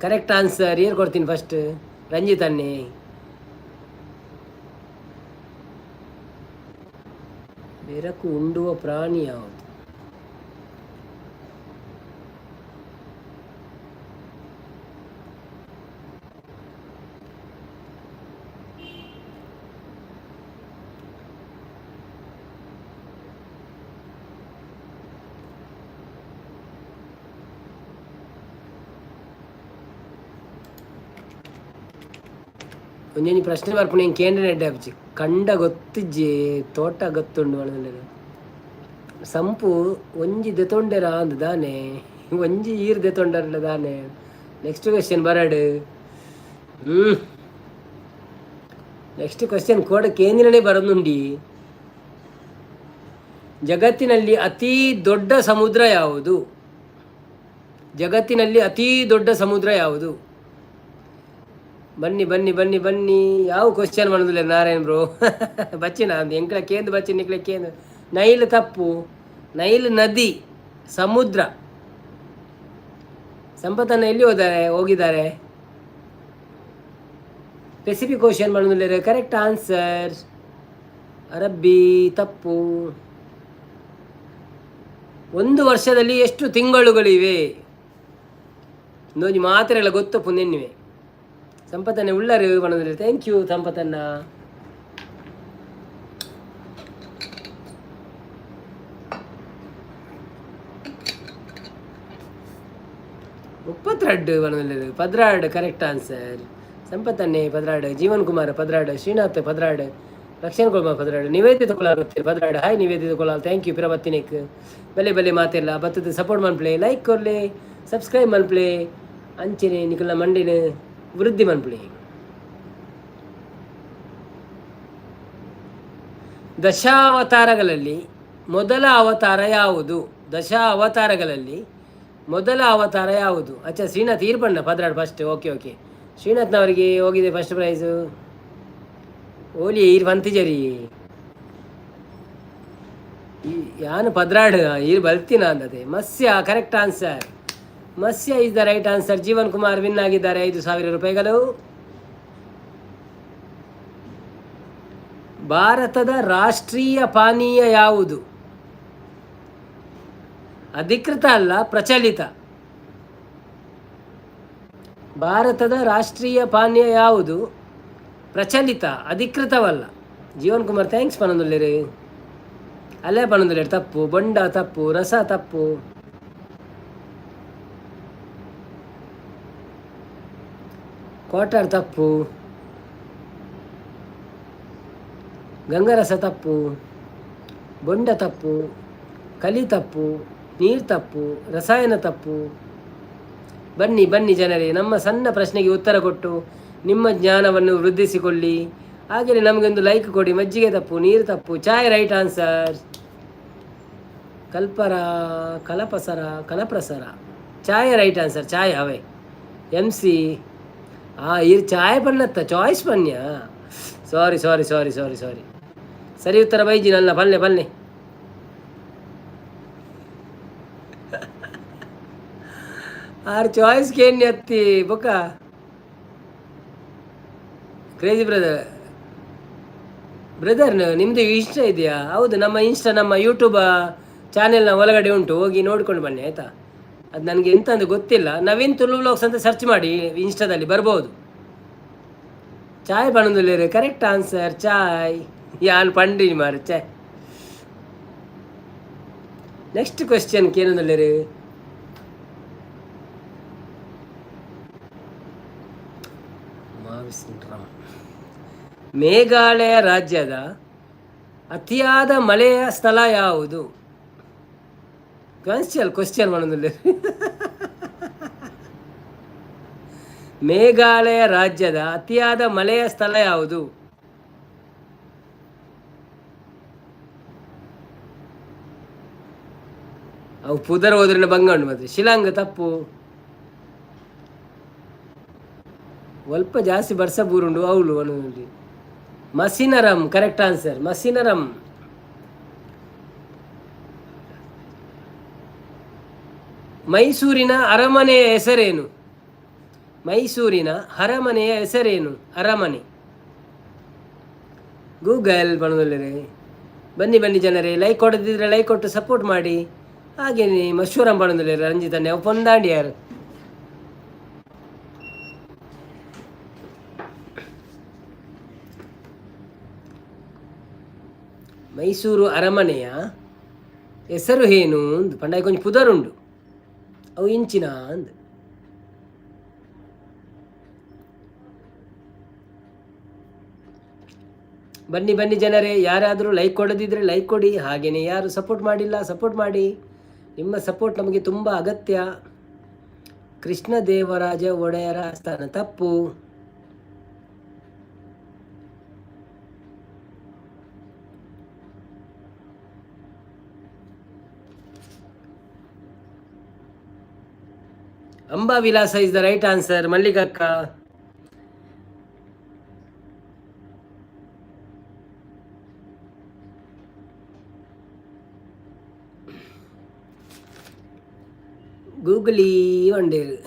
ಕರೆಕ್ಟ್ ಆನ್ಸರ್ ಏನು ಕೊಡ್ತೀನಿ ಫಸ್ಟ್ ರಂಜಿತ್ ಅನ್ನೆ ಬೆರಕು ಉಂಡುವ ಪ್ರಾಣಿ ಯಾವುದು ಒಂಜೊಂಜಿ ಪ್ರಶ್ನೆ ಬರ್ಪುಣ ಹಿಂಗೆ ಕೇಂದ್ರ ನೆಡ್ಡೆ ಹಬ್ಜಿ ಕಂಡ ಗೊತ್ತಿಜ್ಜಿ ತೋಟ ಗೊತ್ತುಂಡು ಮನದಲ್ಲಿ ಸಂಪು ಒಂಜಿ ದೆತೊಂಡೆರ ಅಂದ್ ದಾನೆ ಒಂಜಿ ಈರ್ ದೆತೊಂಡರ್ಲ ದಾನೆ. ನೆಕ್ಸ್ಟ್ ಕ್ವೆಶ್ಚನ್ ಬರಡು. ನೆಕ್ಸ್ಟ್ ಕ್ವೆಶ್ಚನ್ ಕೋಡ ಕೇಂದ್ರನೇ ಬರೋದುಂಡಿ. ಜಗತ್ತಿನಲ್ಲಿ ಅತಿ ದೊಡ್ಡ ಸಮುದ್ರ ಯಾವುದು? ಜಗತ್ತಿನಲ್ಲಿ ಅತಿ ದೊಡ್ಡ ಸಮುದ್ರ ಯಾವುದು? ಬನ್ನಿ ಬನ್ನಿ ಬನ್ನಿ ಬನ್ನಿ. ಯಾವ ಕ್ವಶನ್ ಮಾಡೋದಿಲ್ಲ ನಾರಾಯಣ್ ಬ್ರೋ. ಬಚ್ಚಿನ ಅಂದು ಎಂಕ್ಲ ಕೇಂದ್ರ ಬಚ್ಚಿ ನಿಕ್ಲೆ ಕೇಂದ್ರ. ನೈಲ್ ತಪ್ಪು. ನೈಲ್ ನದಿ, ಸಮುದ್ರ. ಸಂಪತ್ತನ್ನು ಎಲ್ಲಿ ಹೋಗಿದ್ದಾರೆ? ಪೆಸಿಫಿಕ್ ಓಷನ್ ಮಾಡೋದಿಲ್ಲ. ಕರೆಕ್ಟ್ ಆನ್ಸರ್ ಅರಬ್ಬಿ. ತಪ್ಪು. ಒಂದು ವರ್ಷದಲ್ಲಿ ಎಷ್ಟು ತಿಂಗಳುಗಳಿವೆ? ನೋಡಿ ಮಾತ್ರ ಎಲ್ಲ ಗೊತ್ತು ಪುಣ್ಯನಿವೆ. ಸಂಪತ್ತನ್ನ ಉಳ್ಳರು ಮಾಡೋದಿಲ್ಲ. ಥ್ಯಾಂಕ್ ಯು ಸಂಪತ್ತನ್ನ. ಮುಪ್ಪತ್ತೆರಡು ಬಣ್ಣದಲ್ಲಿ ಪದ್ರಾಡ್. ಕರೆಕ್ಟ್ ಆನ್ಸರ್ ಸಂಪತ್ತನ್ನೇ ಪದ್ರಾಡ್. ಜೀವನ್ ಕುಮಾರ್ ಪದ್ರಾಡ್. ಶ್ರೀನಾಥ್ ಪದ್ರಾಡ್. ಲಕ್ಷಣ ಕುಮಾರ್ ಪದ್ರಾಡ್. ನಿವೇದಿತ ಕೊಲಾಲ್ ಪದ್ರಾಡ್. Hi Niveditha Kolal. Thank you ಪಿರಬತ್ತಿನಿಕ್. ಬಲೆ ಬಲೆ ಮಾತೆಲ್ಲ ಬತ್ತದ ಸಪೋರ್ಟ್ ಮನ್ಪ್ಲೆ. ಲೈಕ್ ಕೊರ್ಲೆ, ಸಬ್ಸ್ಕ್ರೈಬ್ ಮನ್ಪ್ಲೆ. ಅಂಚನೆ ನಿಖಲ ಮಂಡಿನ ವೃದ್ಧಿ ಮನ್ಪ್ಲೆ. ದಶಾವತಾರಗಳಲ್ಲಿ ಮೊದಲ ಅವತಾರ ಯಾವುದು? ದಶಾವತಾರಗಳಲ್ಲಿ ಮೊದಲ ಅವತಾರ ಯಾವುದು? ಅಚ್ಚಾ ಶ್ರೀನಾಥ್ ಈರ್ಪಣ್ಣ ಪದ್ರಾಡ್ ಫಸ್ಟ್. Okay okay. ಶ್ರೀನಾಥ್ನವರಿಗೆ ಹೋಗಿದೆ ಫಸ್ಟ್ ಪ್ರೈಸು. ಓಲಿ ಈರ್ ಬಂತಿಜರಿ ಯಾನು ಪದ್ರಾಡ್ ಈರ್ ಬಲ್ತಿನ ಅಂದದೆ. Matsya. Correct answer. Matsya is the right answer. Jeevan Kumar win ಆಗಿದ್ದಾರೆ 5,000 ರೂಪಾಯಿಗಳು. ಭಾರತದ ರಾಷ್ಟ್ರೀಯ ಪಾನೀಯ ಯಾವುದು? ಅಧಿಕೃತ ಅಲ್ಲ, ಪ್ರಚಲಿತ. ಭಾರತದ ರಾಷ್ಟ್ರೀಯ ಪಾನೀಯ ಯಾವುದು? ಪ್ರಚಲಿತ, ಅಧಿಕೃತವಲ್ಲ. ಜೀವನ್ ಕುಮಾರ್ ಥ್ಯಾಂಕ್ಸ್ ಪನೊಂದುಲ್ಲೇರಿ. ಅಲ್ಲೇ ಪನೊಂದುಲ್ಲೇರಿ. ತಪ್ಪು. ಬೊಂಡ ತಪ್ಪು. ರಸ ತಪ್ಪು. ಕ್ವಾರ್ಟರ್ ತಪ್ಪು. ಗಂಗರಸ ತಪ್ಪು. ಬೊಂಡ ತಪ್ಪು. ಕಲಿ ತಪ್ಪು. ನೀರು ತಪ್ಪು. ರಸಾಯನ ತಪ್ಪು. ಬನ್ನಿ ಬನ್ನಿ ಜನರೇ, ನಮ್ಮ ಸಣ್ಣ ಪ್ರಶ್ನೆಗೆ ಉತ್ತರ ಕೊಟ್ಟು ನಿಮ್ಮ ಜ್ಞಾನವನ್ನು ವೃದ್ಧಿಸಿಕೊಳ್ಳಿ. ಹಾಗೆಯೇ ನಮಗೊಂದು ಲೈಕ್ ಕೊಡಿ. ಮಜ್ಜಿಗೆ ತಪ್ಪು. ನೀರು ತಪ್ಪು. ಚಾಯ್ ರೈಟ್ ಆನ್ಸರ್. ಕಲಪ್ರಸರ ಚಾಯ್ ರೈಟ್ ಆನ್ಸರ್. ಚಾಯ್ ಅವೇ MC. ಇದು ಚಾಯ್ ಪನ್ನತ್ತ ಚಾಯ್ಸ್ ಪನ್ಯ. ಸಾರಿ ಸಾರಿ ಸಾರಿ ಸಾರಿ ಸಾರಿ. ಸರಿ ಉತ್ತರ ಬೈಜಿ ನನ್ನ ಬಲ್ಲೆ. ಆರ್ ಚಾಯ್ಸ್ಗೆ ಏನು ಎತ್ತಿ ಬೊಕ್ಕ ಕ್ರೇಜಿ ಬ್ರದರ್ ನಿಮ್ಮದು ಇನ್ಸ್ಟಾ ಇದೆಯಾ? ಹೌದು, ನಮ್ಮ ಇನ್ಸ್ಟಾ ನಮ್ಮ ಯೂಟ್ಯೂಬ್ ಚಾನೆಲ್ನ ಒಳಗಡೆ ಉಂಟು. ಹೋಗಿ ನೋಡ್ಕೊಂಡು ಬನ್ನಿ ಆಯಿತಾ. ಅದು ನನಗೆ ಎಂತ ಅಂತ ಗೊತ್ತಿಲ್ಲ. ನವೀನ್ ತುಳು ವ್ಲಾಗ್ಸ್ ಅಂತ ಸರ್ಚ್ ಮಾಡಿ ಇನ್ಸ್ಟಾದಲ್ಲಿ ಬರ್ಬೋದು. ಚಾಯ್ ಬಣ್ಣದಲ್ಲಿ ಕರೆಕ್ಟ್ ಆನ್ಸರ್. ಚಾಯ್ ಯಾನ್ ಪಂಡಿ ಮಾರು ಚಾಯ್. ನೆಕ್ಸ್ಟ್ ಕ್ವೆಶ್ಚನ್ ಕೇನದಲ್ಲಿ ಮೇಘಾಲಯ ರಾಜ್ಯದ ಅತಿಯಾದ ಮಳೆಯ ಸ್ಥಳ ಯಾವುದು? ಕ್ವೆಶ್ಚನ್ ಮಾಡೋದಿಲ್ಲ. ಮೇಘಾಲಯ ರಾಜ್ಯದ ಅತಿಯಾದ ಮಳೆಯ ಸ್ಥಳ ಯಾವುದು? ಅವು ಪುದರ್ ಹೋದ್ರೆ ಬಂಗಂಡು ಮತ್ತೆ. ಶಿಲಾಂಗ್ ತಪ್ಪು. ಸ್ವಲ್ಪ ಜಾಸ್ತಿ ಬರ್ಸ ಬೂರುಂಡು ಅವಳು ಅನ್ನೋದು. ಮಸಿನರಂ ಕರೆಕ್ಟ್ ಆನ್ಸರ್. ಮಸಿನರಂ. ಮೈಸೂರಿನ ಅರಮನೆಯ ಹೆಸರೇನು? ಮೈಸೂರಿನ ಅರಮನೆಯ ಹೆಸರೇನು? ಅರಮನೆ. ಗೂಗಲ್ ಬಣ್ಣದಲ್ಲೇ. ಬನ್ನಿ ಬನ್ನಿ ಜನರೇ, ಲೈಕ್ ಕೊಡದಿದ್ರೆ ಲೈಕ್ ಕೊಟ್ಟು ಸಪೋರ್ಟ್ ಮಾಡಿ. ಹಾಗೇನೆ ಮಶೂರಂ ಬಣ್ಣದಲ್ಲೇ ರಂಜಿತನ್ನೇ ಪೊಂದಾಂಡಿಯಾರು. ಮೈಸೂರು ಅರಮನೆಯ ಹೆಸರು ಏನು ಅಂದು ಪಂಡಾಯ ಕೊಂಚ ಪುದರುಂಡು ಅವು ಇಂಚಿನ ಅಂದು. ಬನ್ನಿ ಬನ್ನಿ ಜನರೇ, ಯಾರಾದರೂ ಲೈಕ್ ಕೊಡದಿದ್ದರೆ ಲೈಕ್ ಕೊಡಿ. ಹಾಗೆಯೇ ಯಾರು ಸಪೋರ್ಟ್ ಮಾಡಿಲ್ಲ ಸಪೋರ್ಟ್ ಮಾಡಿ, ನಿಮ್ಮ ಸಪೋರ್ಟ್ ನಮಗೆ ತುಂಬ ಅಗತ್ಯ. ಕೃಷ್ಣದೇವರಾಜ ಒಡೆಯರ ಸ್ಥಾನ ತಪ್ಪು. Amba Vilas is the right answer. ಮಲ್ಲಿಕಕ್ಕ, ಗೂಗಲಿ ಒಂಡೇರು.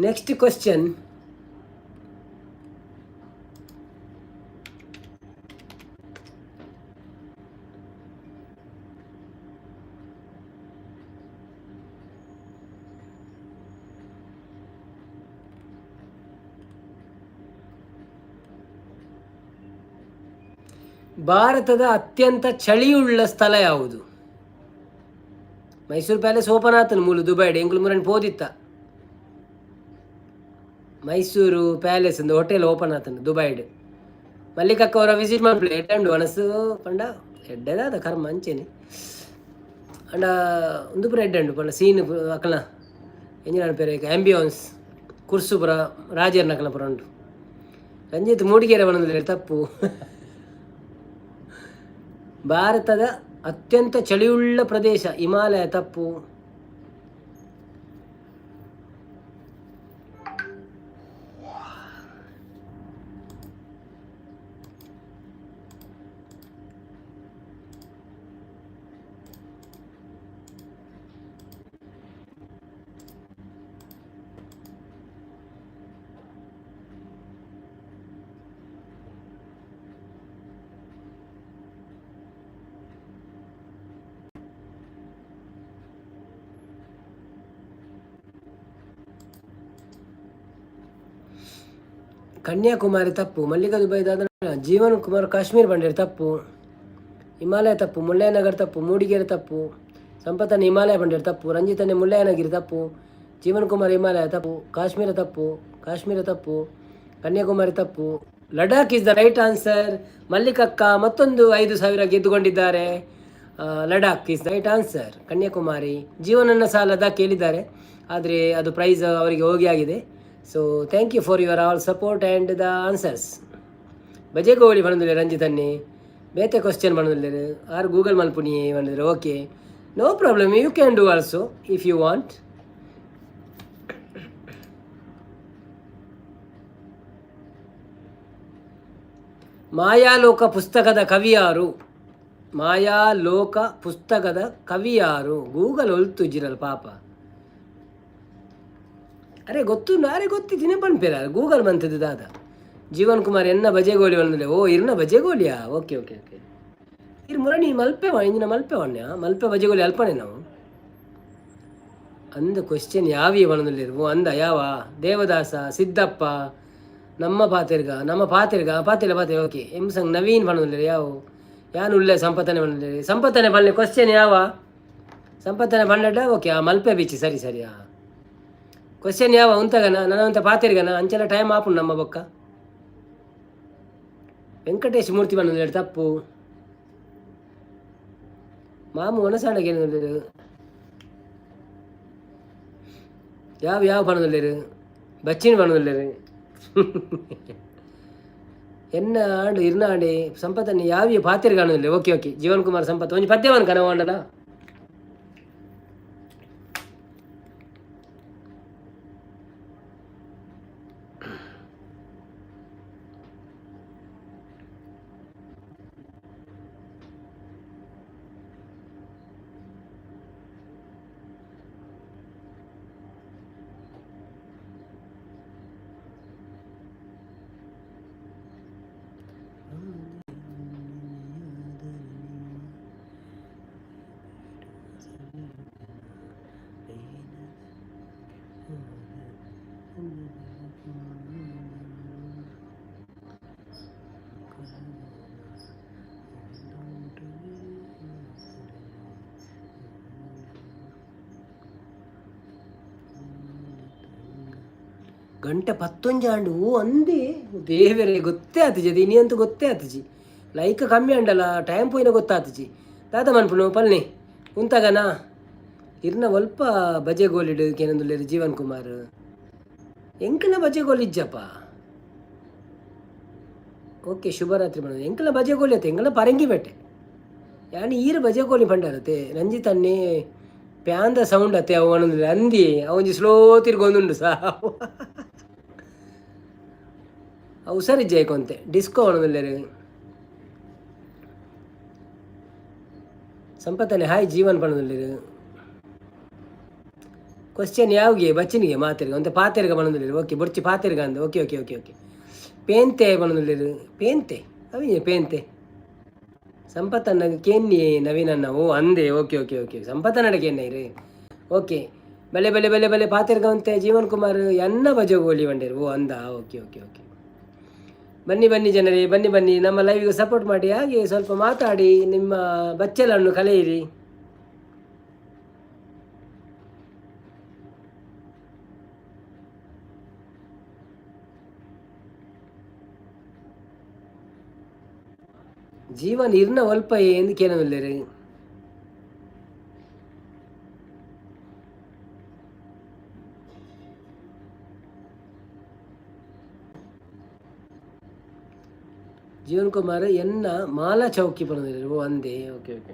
Next question. ಭಾರತದ ಅತ್ಯಂತ ಚಳಿಯುಳ್ಳ ಸ್ಥಳ ಯಾವುದು? ಮೈಸೂರು ಪ್ಯಾಲೇಸ್ ಓಪನ್ ಆತನು ಮೂಲು ದುಬೈಡ್ ಎಂಗ್ಲು ಮುರನ್ ಪೋದಿತ್ತ. ಮೈಸೂರು ಪ್ಯಾಲೇಸ್ ಒಂದು ಹೋಟೆಲ್ ಓಪನ್ ಆತನು ದುಬೈಡ್. ಮಲ್ಲಿಕಕ್ಕ ಅವರ ವಿಸಿಟ್ ಮಾಡ್ಬಿಡಿ ಎಡ್ಡಂಡು ಅನಸು ಪಂಡ ಎಡ್ಡದಾದ ಕರ್ಮ ಅಂಚೆನೆ ಅಂಡ ಒಂದು ಪುರ ಎಡ್ಡಂಡು ಪಂಡ ಸೀನ್ ಅಕಲ ಎಂಜಿನ ಪೇರೆ ಆಂಬಿಯನ್ಸ್ ಕುರ್ಸುಪುರ ರಾಜೇರ್ನ ಅಕಲ ಪುರ ಉಂಟು. ರಂಜಿತ್ ಮೂಡಿಗೆರೆ ಬಣ್ಣದಲ್ಲಿ ತಪ್ಪು. ಭಾರತದ ಅತ್ಯಂತ ಚಳಿಯುಳ್ಳ ಪ್ರದೇಶ ಹಿಮಾಲಯ ತಪ್ಪು. ಕನ್ಯಾಕುಮಾರಿ ತಪ್ಪು. ಮಲ್ಲಿಕ ದುಬೈದಾದ ಜೀವನ್ ಕುಮಾರ್ ಕಾಶ್ಮೀರ್ ಬಂಡೇರು ತಪ್ಪು. ಹಿಮಾಲಯ ತಪ್ಪು. ಮುಳ್ಳಯ್ಯನಗರ್ ತಪ್ಪು. ಮೂಡಿಗೆರೆ ತಪ್ಪು. ಸಂಪತ್ತನ ಹಿಮಾಲಯ ಬಂಡೇರು ತಪ್ಪು. ರಂಜಿತನೇ ಮುಳ್ಳಯ್ಯನಗಿರಿ ತಪ್ಪು. ಜೀವನ್ ಕುಮಾರ್ ಹಿಮಾಲಯ ತಪ್ಪು. ಕಾಶ್ಮೀರ ತಪ್ಪು. ಕಾಶ್ಮೀರ ತಪ್ಪು. ಕನ್ಯಾಕುಮಾರಿ ತಪ್ಪು. Ladakh is the right answer. ಮಲ್ಲಿಕಕ್ಕ ಮತ್ತೊಂದು 5,000 ಗೆದ್ದುಕೊಂಡಿದ್ದಾರೆ. Ladakh is the right answer. Kanyakumari ಜೀವನನ್ನ ಸಾಲದ ಕೇಳಿದ್ದಾರೆ, ಆದರೆ ಅದು ಪ್ರೈಸ್ ಅವರಿಗೆ ಹೋಗಿ ಆಗಿದೆ. So thank you for your all support and the answers. ಬಜೆಗೋಳಿ ಬಂದಿಲ್ಲ ರಂಜಿತನ್ನಿ, ಬೇತೆ ಕ್ವಶನ್ ಬಂದಿಲ್ಲ ಆರು ಗೂಗಲ್ ಮಲ್ಪುನಿ ಬಂದಿದ್ರೆ okay, no problem, you can do also if you want. Mayaloka ಪುಸ್ತಕದ ಕವಿ ಯಾರು? ಮಾಯಾಲೋಕ ಪುಸ್ತಕದ ಕವಿ ಯಾರು? ಗೂಗಲ್ ಒಲ್ತುಜ್ಜಿರಲ್ಲ ಪಾಪ. ಅರೆ ಗೊತ್ತು, ನಾರೇ ಗೊತ್ತಿದ್ದೀನಿ ಪನ್ಪೇರ ಗೂಗಲ್ ಬಂತದ್ದು ದಾದ. ಜೀವನ್ ಕುಮಾರ್ ಎನ್ನ ಬಜೆಗೋಳಿ ಬಂದಿಲ್ಲ. ಓ ಇರ್ನ ಬಜೆಗೋಳಿಯಾ? Okay okay okay. ಇರ್ ಮುರಣಿ ಮಲ್ಪೆವ ಇಂಜಿನ ಮಲ್ಪೆವಣ್ಣ ಮಲ್ಪೆ ಬಜೆಗೋಳಿ ಅಲ್ಪನೆ ನಾವು ಅಂದ ಕ್ವಶನ್ ಯಾವೇ ಬಂದಿಲ್ಲಿರು ಅಂದ ಯಾವ ದೇವದಾಸ ಸಿದ್ದಪ್ಪ ನಮ್ಮ ಪಾತಿರ್ಗ ಪಾತಿಲ್ಲ ಓಕೆ. ಸಂಗ್ ನವೀನ್ ಬಂದಿಲ್ಲ ಯಾವ ಯಾನು ಉಳ್ಳೆ ಸಂಪತ್ತನೆ ಬಂದಿಲ್ಲ. ಸಂಪತ್ತನೆ ಬನ್ನಿ ಕ್ವಶನ್ ಯಾವ ಸಂಪತ್ತನೆ ಬಂಡ ಓಕೆ. ಆ ಮಲ್ಪೆ ಬೀಚಿ ಸರಿ ಸರಿ. ಕ್ವಶನ್ ಯಾವ ಉಂತಗನ ನನವಂತ ಪಾತಿರ್ಗನ ಅಂಚೆಲ್ಲ ಟೈಮ್ ಆಪುಂಡು ನಮ್ಮ ಬೊಕ್ಕ. ವೆಂಕಟೇಶ್ ಮೂರ್ತಿ ಬಂದಿಲ್ಲ ತಪ್ಪು. ಮಾಮು ಒಣಸಾಂಡಗೆ ಯಾವ ಬಣ್ಣದಲ್ಲಿರು ಬಚ್ಚಿನ ಬಣ್ಣದಲ್ಲಿರು ಎನ್ನ ಆಂಡು ಇರ್ನಾಡಿ ಸಂಪತ್ತನ್ನು ಯಾವ ಪಾತಿರ್ ಕಾಣುದಿಲ್ಲ. Okay okay. ಜೀವನ್ ಕುಮಾರ್ ಸಂಪತ್ ಒಂಜಿ ಪದ್ಯವನ್ ಕನವಾಂಡದ ಗಂಟೆ 11 ಆಂಡು ಓ ಅಂದೇ ದೇವರೇ ಗೊತ್ತೇ ಆತಜಿ ಅದು ಇನಿ ಅಂತೂ ಗೊತ್ತೇ ಆತಜಿ ಲೈಕ್ ಕಮ್ಮಿ ಅಂಡಲ್ಲ ಟೈಮ್ ಪೋಯಿನ ಗೊತ್ತಾತಜಿ ದಾದ ಮನ್ಪುನು ಪಲ್ನಿ ಉಂತಾಗನಾ ಇರ್ನ ಒಲ್ಪ ಬಜೆ ಗೋಲಿಡು ಕೇನಂದುಲ್ಲೇರು ಜೀವನ್ ಕುಮಾರ್ ಎಂಕಲ ಬಜೆ ಗೋಲ್ ಇಜ್ಜಪ್ಪ ಓಕೆ ಶುಭರಾತ್ರಿ ಮಾಡೋದು ಎಂಕಲ ಬಜೆ ಗೋಲಿ ಆತ ಎಂಕಲ ಪರಂಗಿ ಬೆಟ್ಟೆ ಯಾನಿ ಈರು ಬಜೆ ಗೋಲಿ ಪಂಡಾರತೆ ರಂಜಿತ್ ಅನ್ನಿ ಪ್ಯಾಂದ ಸೌಂಡ್ ಅತ್ತೆ ಅವು ಅನ್ನೋದಿಲ್ಲ ಅಂದಿ ಅವೊಂಜಿ ಸ್ಲೋ ತಿರ್ಗೊಂದುಂಡು ಸಾ ಅವು ಸರಿ ಜೈಕೊಂತೆ ಡಿಸ್ಕೋ ಅನ್ನೋದಿಲ್ಲ ಸಂಪತ್ತನೆ ಹಾಯ್ ಜೀವನ್ ಪಣದಲ್ಲಿ ಕ್ವಶನ್ ಯಾವಿಗೆ ಬಚ್ಚನಿಗೆ ಮಾತಿರ್ಗ ಅಂತ ಪಾತಿರ್ಗ ಬಣದಲ್ಲಿ ಓಕೆ ಬುರ್ಚಿ ಪಾತಿರ್ಗ ಅಂದ ಓಕೆ ಓಕೆ ಓಕೆ ಓಕೆ ಪೇಂತೆ ಬಣದಲ್ಲಿ ಪೇಂತೆ ಅವಿ ಪೇಂತೆ ಸಂಪತ್ತನ್ನ ಕೇನ್ನಿ ನವೀನನ್ನ ಓ ಅಂದೆ ಓಕೆ ಓಕೆ ಓಕೆ ಸಂಪತ್ತನ್ನಡ ಕೇನ್ನ ಇರಿ ಓಕೆ ಬಲೆ ಬಲೆ ಬಲೆ ಬಲೆ ಪಾತಿರ್ಗ ಅಂತೆ ಜೀವನ್ ಕುಮಾರ್ ಎನ್ನ ಬಜಗೋಲಿ ಬಂಡೇರು ಓ ಅಂದ ಓಕೆ ಓಕೆ ಓಕೆ ಬನ್ನಿ ಬನ್ನಿ ಜನರೇ ಬನ್ನಿ ಬನ್ನಿ ನಮ್ಮ ಲೈವ್ಗೆ ಸಪೋರ್ಟ್ ಮಾಡಿ ಹಾಗೆ ಸ್ವಲ್ಪ ಮಾತಾಡಿ ನಿಮ್ಮ ಬಚ್ಚಲನ್ನು ಕಲೆಯಿರಿ ಜೀವನ ಇರ್ನ ಒಲ್ಪ ಎಂದು ಕೇಳಲಿರಿ ಜೀವನ್ ಕುಮಾರ್ ಎನ್ನ ಮಾಲಾ ಚೌಕಿ ಪಣದಿರಿ ಓ ಅಂದೆ ಓಕೆ ಓಕೆ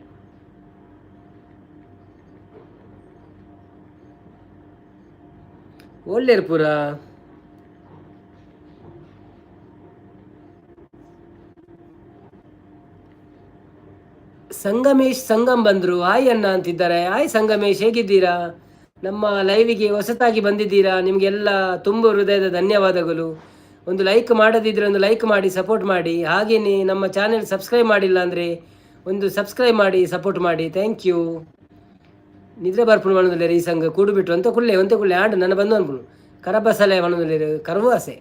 ಒಳ್ಳೆರು ಪೂರ ಸಂಗಮೇಶ್ ಸಂಗಮ್ ಬಂದರು ಹಾಯ್ ಅನ್ನ ಅಂತಿದ್ದಾರೆ ಹಾಯ್ ಸಂಗಮೇಶ್ ಹೇಗಿದ್ದೀರಾ ನಮ್ಮ ಲೈವಿಗೆ ಹೊಸತಾಗಿ ಬಂದಿದ್ದೀರಾ ನಿಮಗೆಲ್ಲ ತುಂಬ ಹೃದಯದ ಧನ್ಯವಾದಗಳು ಒಂದು ಲೈಕ್ ಮಾಡದಿದ್ದರೆ ಒಂದು ಲೈಕ್ ಮಾಡಿ ಸಪೋರ್ಟ್ ಮಾಡಿ ಹಾಗೆಯೇ ನಮ್ಮ ಚಾನೆಲ್ ಸಬ್ಸ್ಕ್ರೈಬ್ ಮಾಡಿಲ್ಲ ಅಂದರೆ ಒಂದು ಸಬ್ಸ್ಕ್ರೈಬ್ ಮಾಡಿ ಸಪೋರ್ಟ್ ಮಾಡಿ ಥ್ಯಾಂಕ್ ಯು ನಿದ್ರೆ ಬರ್ಪುಣ್ ಮನದಲ್ಲಿ ಈ ಸಂಘ ಕೂಡು ಬಿಟ್ಟು ಅಂತ ಕುಳ್ಳೆ ಆಂಡು ನನ್ನ ಬಂದು ಅನ್ಪುಣು ಕರಬಸಲೆ ಮನದಲ್ಲಿ ಕರುವಾಸೆ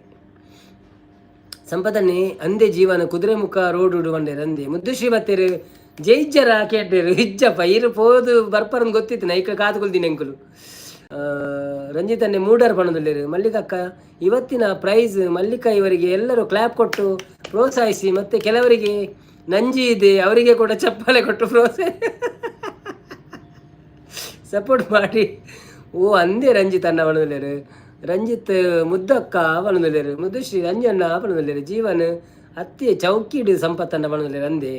ಸಂಪದನೆ ಅಂದೆ ಜೀವನ ಕುದುರೆ ಮುಖ ರೋಡ್ ಉಡುವಂಡೆ ಅಂದೆ ಮುದ್ದು ಶ್ರೀಮತ್ತೇರು ಜೈಜ್ಜರ ಕೇಟೇರು ಹಿಜ್ಜಪ್ಪ ಇರು ಪೋದು ಬರ್ಪರನ್ನು ಗೊತ್ತಿತ್ತು ನೈಕ ಕಾತುಕೊಳ್ತೀನಿ ಅಂಕುಲು ರಂಜಿತನ್ನೇ ಮೂಡರ್ ಪಣದಲ್ಲಿರು ಮಲ್ಲಿಕಕ್ಕ ಇವತ್ತಿನ ಪ್ರೈಸ್ ಮಲ್ಲಿಕಾ ಇವರಿಗೆ ಎಲ್ಲರೂ ಕ್ಲ್ಯಾಪ್ ಕೊಟ್ಟು ಪ್ರೋತ್ಸಾಹಿಸಿ ಮತ್ತು ಕೆಲವರಿಗೆ ನಂಜಿ ಇದೆ ಅವರಿಗೆ ಕೂಡ ಚಪ್ಪಾಳೆ ಕೊಟ್ಟು ಸಪೋರ್ಟ್ ಮಾಡಿ ಓ ಅಂದೇ ರಂಜಿತ್ ಅನ್ನ ಪಣದಲ್ಲಿರು ರಂಜಿತ್ ಮುದ್ದಕ್ಕ ಪಣದಲ್ಲಿರು ಮುದ್ದುಶ್ರೀ ರಂಜಣ್ಣ ಪಣದಲ್ಲಿರು ಜೀವನ್ ಅತ್ತೆ ಚೌಕಿಡು ಸಂಪತ್ತನ್ನ ಪಣದಲ್ಲಿರು ಅಂದೆ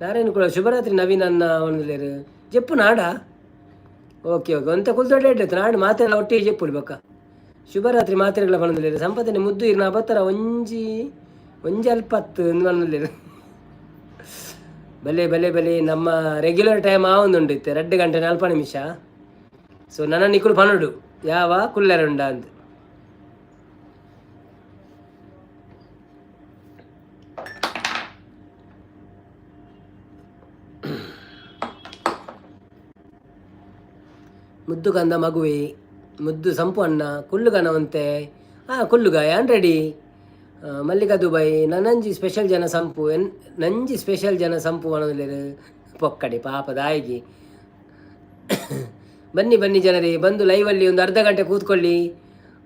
ನಾರಾಯಣ ಕೂಡ ಶುಭರಾತ್ರಿ ನವೀನ್ ಅನ್ನ ಪಣದಲ್ಲಿರು ಜಪ್ಪು ನಾಡ ಓಕೆ ಓಕೆ ಅಂತ ಕುಲ್ದೊಡ್ಡೆ ಇಡ್ಡೈತೆ ನಾಡು ಮಾತೆಲ್ಲ ಒಟ್ಟಿಗೆ ಜಪ್ಪುಡ್ಬೇಕ ಶುಭರಾತ್ರಿ ಮಾತ್ರೆಗಳ ಪಣದಲ್ಲಿರು ಸಂಪತ್ತನೆ ಮುದ್ದು ಇರ್ನ ಬತ್ತರ ಒಂಜಿ ಅಲ್ಪತ್ತು ಮನದಲ್ಲಿರು ಬಲೆ ಬಲೆ ಬಲೆ ನಮ್ಮ ರೆಗ್ಯುಲರ್ ಟೈಮ್ ಆವೊಂದುಂಡಿತ್ತೆ 2 ಗಂಟೆ 40 ನಿಮಿಷ ಸೊ ನನ್ನ ನಿಕ್ಕುಲು ಪನಡು ಯಾವ ಕುಲ್ಲೆರುಂಡ ಅಂತ ಮುದ್ದು ಕಂದ ಮಗುವೆ ಮುದ್ದು ಸಂಪು ಅಣ್ಣ ಕುಲ್ಲುಗನವಂತೆ ಕುಲ್ಲುಗ ಯಾನ್ ರೆಡಿ ಮಲ್ಲಿಕಾ ದುಬೈ ನನಂಜಿ ಸ್ಪೆಷಲ್ ಜನ ಸಂಪು ನಂಜಿ ಸ್ಪೆಷಲ್ ಜನ ಸಂಪು ಅನ್ನೋದಿಲ್ಲ ಪೊಕ್ಕಡಿ ಪಾಪ ದಾಯಿಗೆ ಬನ್ನಿ ಬನ್ನಿ ಜನರೇ ಬಂದು ಲೈವಲ್ಲಿ ಒಂದು ಅರ್ಧ ಗಂಟೆ ಕೂತ್ಕೊಳ್ಳಿ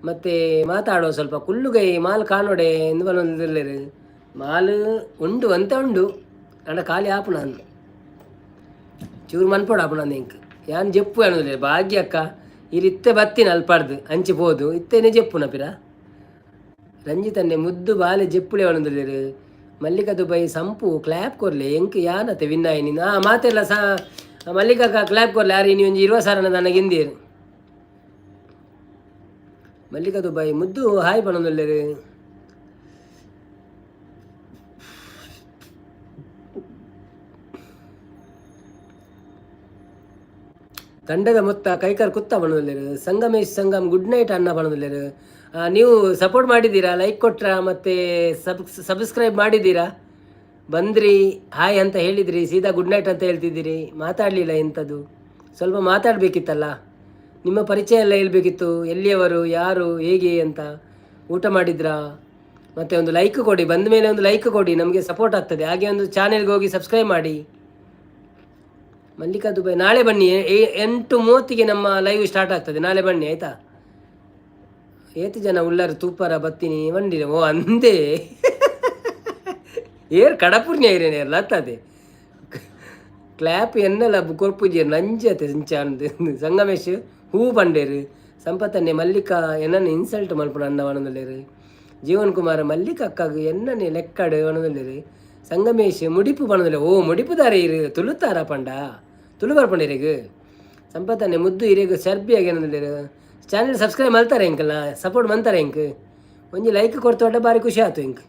ಮತ್ತು ಮಾತಾಡೋ ಸ್ವಲ್ಪ ಕುಲ್ಲುಗೈ ಮಾಲ್ ಕಾನೋಡೆ ಎಂದು ಬನ್ನೋದಿಲ್ಲ ಮಾಲ್ ಉಂಡು ಅಂತ ಉಂಡು ಅಣ್ಣ ಖಾಲಿ ಆಪುಣ ಅಂದು ಚೂರು ಮನ್ಪೋಡು ಆಪುಣ ಅಂದ ಯಾನ್ ಜಪ್ಪು ಅನ್ನೋದಿಲ್ಲ ಭಾಗ್ಯ ಅಕ್ಕ ಇರಿತ್ತೆ ಬತ್ತಿನ ಅಲ್ಪಾಡ್ದು ಹಂಚಿಬೋದು ಇತ್ತೇನೆ ಜಪ್ಪುನ ಪಿರ ರಂಜಿತನ್ನೆ ಮುದ್ದು ಬಾಲೆ ಜಪ್ಪುಳೆ ಅನ್ನೋದಿಲ್ಲ ಮಲ್ಲಿಕಾ ದುಬೈ ಸಂಪು ಕ್ಲ್ಯಾಪ್ ಕೊರ್ಲೆ ಎಂಕ್ ಯಾನತ್ತೆ ವಿನ್ನಾಯಿ ನೀನು ಮಾತೆಲ್ಲ ಮಲ್ಲಿಕಾ ಕ್ಲ್ಯಾಪ್ ಕೊರ್ಲೆ ಯಾರು ನೀ ಒಂಜಿ 20 ಸಾವಿರ ನನಗೆ ಹಿಂದಿರು ಮಲ್ಲಿಕಾ ದುಬೈ ಮುದ್ದು ಹಾಯ್ ಪಣೋದಿಲ್ಲ ತಂಡದ ಮೊತ್ತ ಕೈಕಾರ್ ಕುತ್ತ ಬಣದಲ್ಲಿರು ಸಂಗಮೇಶ್ ಸಂಗಮ್ ಗುಡ್ ನೈಟ್ ಅನ್ನ ಬಣದಲ್ಲಿರು ನೀವು ಸಪೋರ್ಟ್ ಮಾಡಿದ್ದೀರಾ ಲೈಕ್ ಕೊಟ್ರಾ ಮತ್ತು ಸಬ್ಸ್ಕ್ರೈಬ್ ಮಾಡಿದ್ದೀರಾ ಬಂದ್ರಿ ಹಾಯ್ ಅಂತ ಹೇಳಿದ್ರಿ ಸೀದಾ ಗುಡ್ ನೈಟ್ ಅಂತ ಹೇಳ್ತಿದ್ದೀರಿ ಮಾತಾಡಲಿಲ್ಲ ಎಂಥದ್ದು ಸ್ವಲ್ಪ ಮಾತಾಡಬೇಕಿತ್ತಲ್ಲ ನಿಮ್ಮ ಪರಿಚಯ ಎಲ್ಲ ಹೇಳ್ಬೇಕಿತ್ತು ಎಲ್ಲಿಯವರು ಯಾರು ಹೇಗೆ ಅಂತ ಊಟ ಮಾಡಿದ್ರಾ ಮತ್ತು ಒಂದು ಲೈಕ್ ಕೊಡಿ ಬಂದ ಮೇಲೆ ಒಂದು ಲೈಕ್ ಕೊಡಿ ನಮಗೆ ಸಪೋರ್ಟ್ ಆಗ್ತದೆ ಹಾಗೆ ಒಂದು ಚಾನೆಲ್ಗೆ ಹೋಗಿ ಸಬ್ಸ್ಕ್ರೈಬ್ ಮಾಡಿ ಮಲ್ಲಿಕಾ ದುಬೈ ನಾಳೆ ಬನ್ನಿ 8:30ಗೆ ನಮ್ಮ ಲೈವ್ ಸ್ಟಾರ್ಟ್ ಆಗ್ತದೆ ನಾಳೆ ಬನ್ನಿ ಆಯಿತಾ ಏತು ಜನ ಉಳ್ಳಾರು ತೂಪರ ಬತ್ತಿನಿ ವಂಡಿನ ಓ ಅಂದೇ ಏರ್ ಕಡಪುರ್ನಿ ಐರೇನೆ ಲತ್ತದೆ ಕ್ಲಾಪ್ ಎನ್ನಲ ಕೊರ್ಪುಜಿ ನಂಜತೆ ಸಿಂಚಾಂದು ಸಂಗಮೇಶ್ ಹೂ ಬಂಡೇರು ಸಂಪತ್ತನ್ನೇ ಮಲ್ಲಿಕಾ ಎನ್ನನ್ನು ಇನ್ಸಲ್ಟ್ ಮಲ್ಪುಣ ಅನ್ನ ವಣದಲ್ಲೇರು ಜೀವನ್ ಕುಮಾರ್ ಮಲ್ಲಿಕ ಅಕ್ಕಾಗ ಎನ್ನನೆ ಲೆಕ್ಕಡು ವಣದಲ್ಲೇರು ಸಂಗಮೇಶ್ ಮುಡಿಪು ಬಣದಲ್ಲ ಓ ಮುಡಿಪು ದಾರ ಇರು ತುಳುತ್ತಾರ ಪಂಡ ತುಳು ಬರ್ಪಂಡೇರಿಗು ಸಂಪತ್ತನ್ನೇ ಮುದ್ದು ಇರೇಗು ಸರ್ಬಿಯಾಗಿ ಏನಂದಿರು ಚಾನಲ್ ಸಬ್ಸ್ಕ್ರೈಬ್ ಮಾಡ್ತಾರೆ ಇಂಕಲ್ಲ ಸಪೋರ್ಟ್ ಮಾಡ್ತಾರೆ ಇಂಕ್ ಒಂಜಿ ಲೈಕ್ ಕೊಡ್ತೋಟ ಭಾರಿ ಖುಷಿ ಆಯ್ತು ಇಂಕ್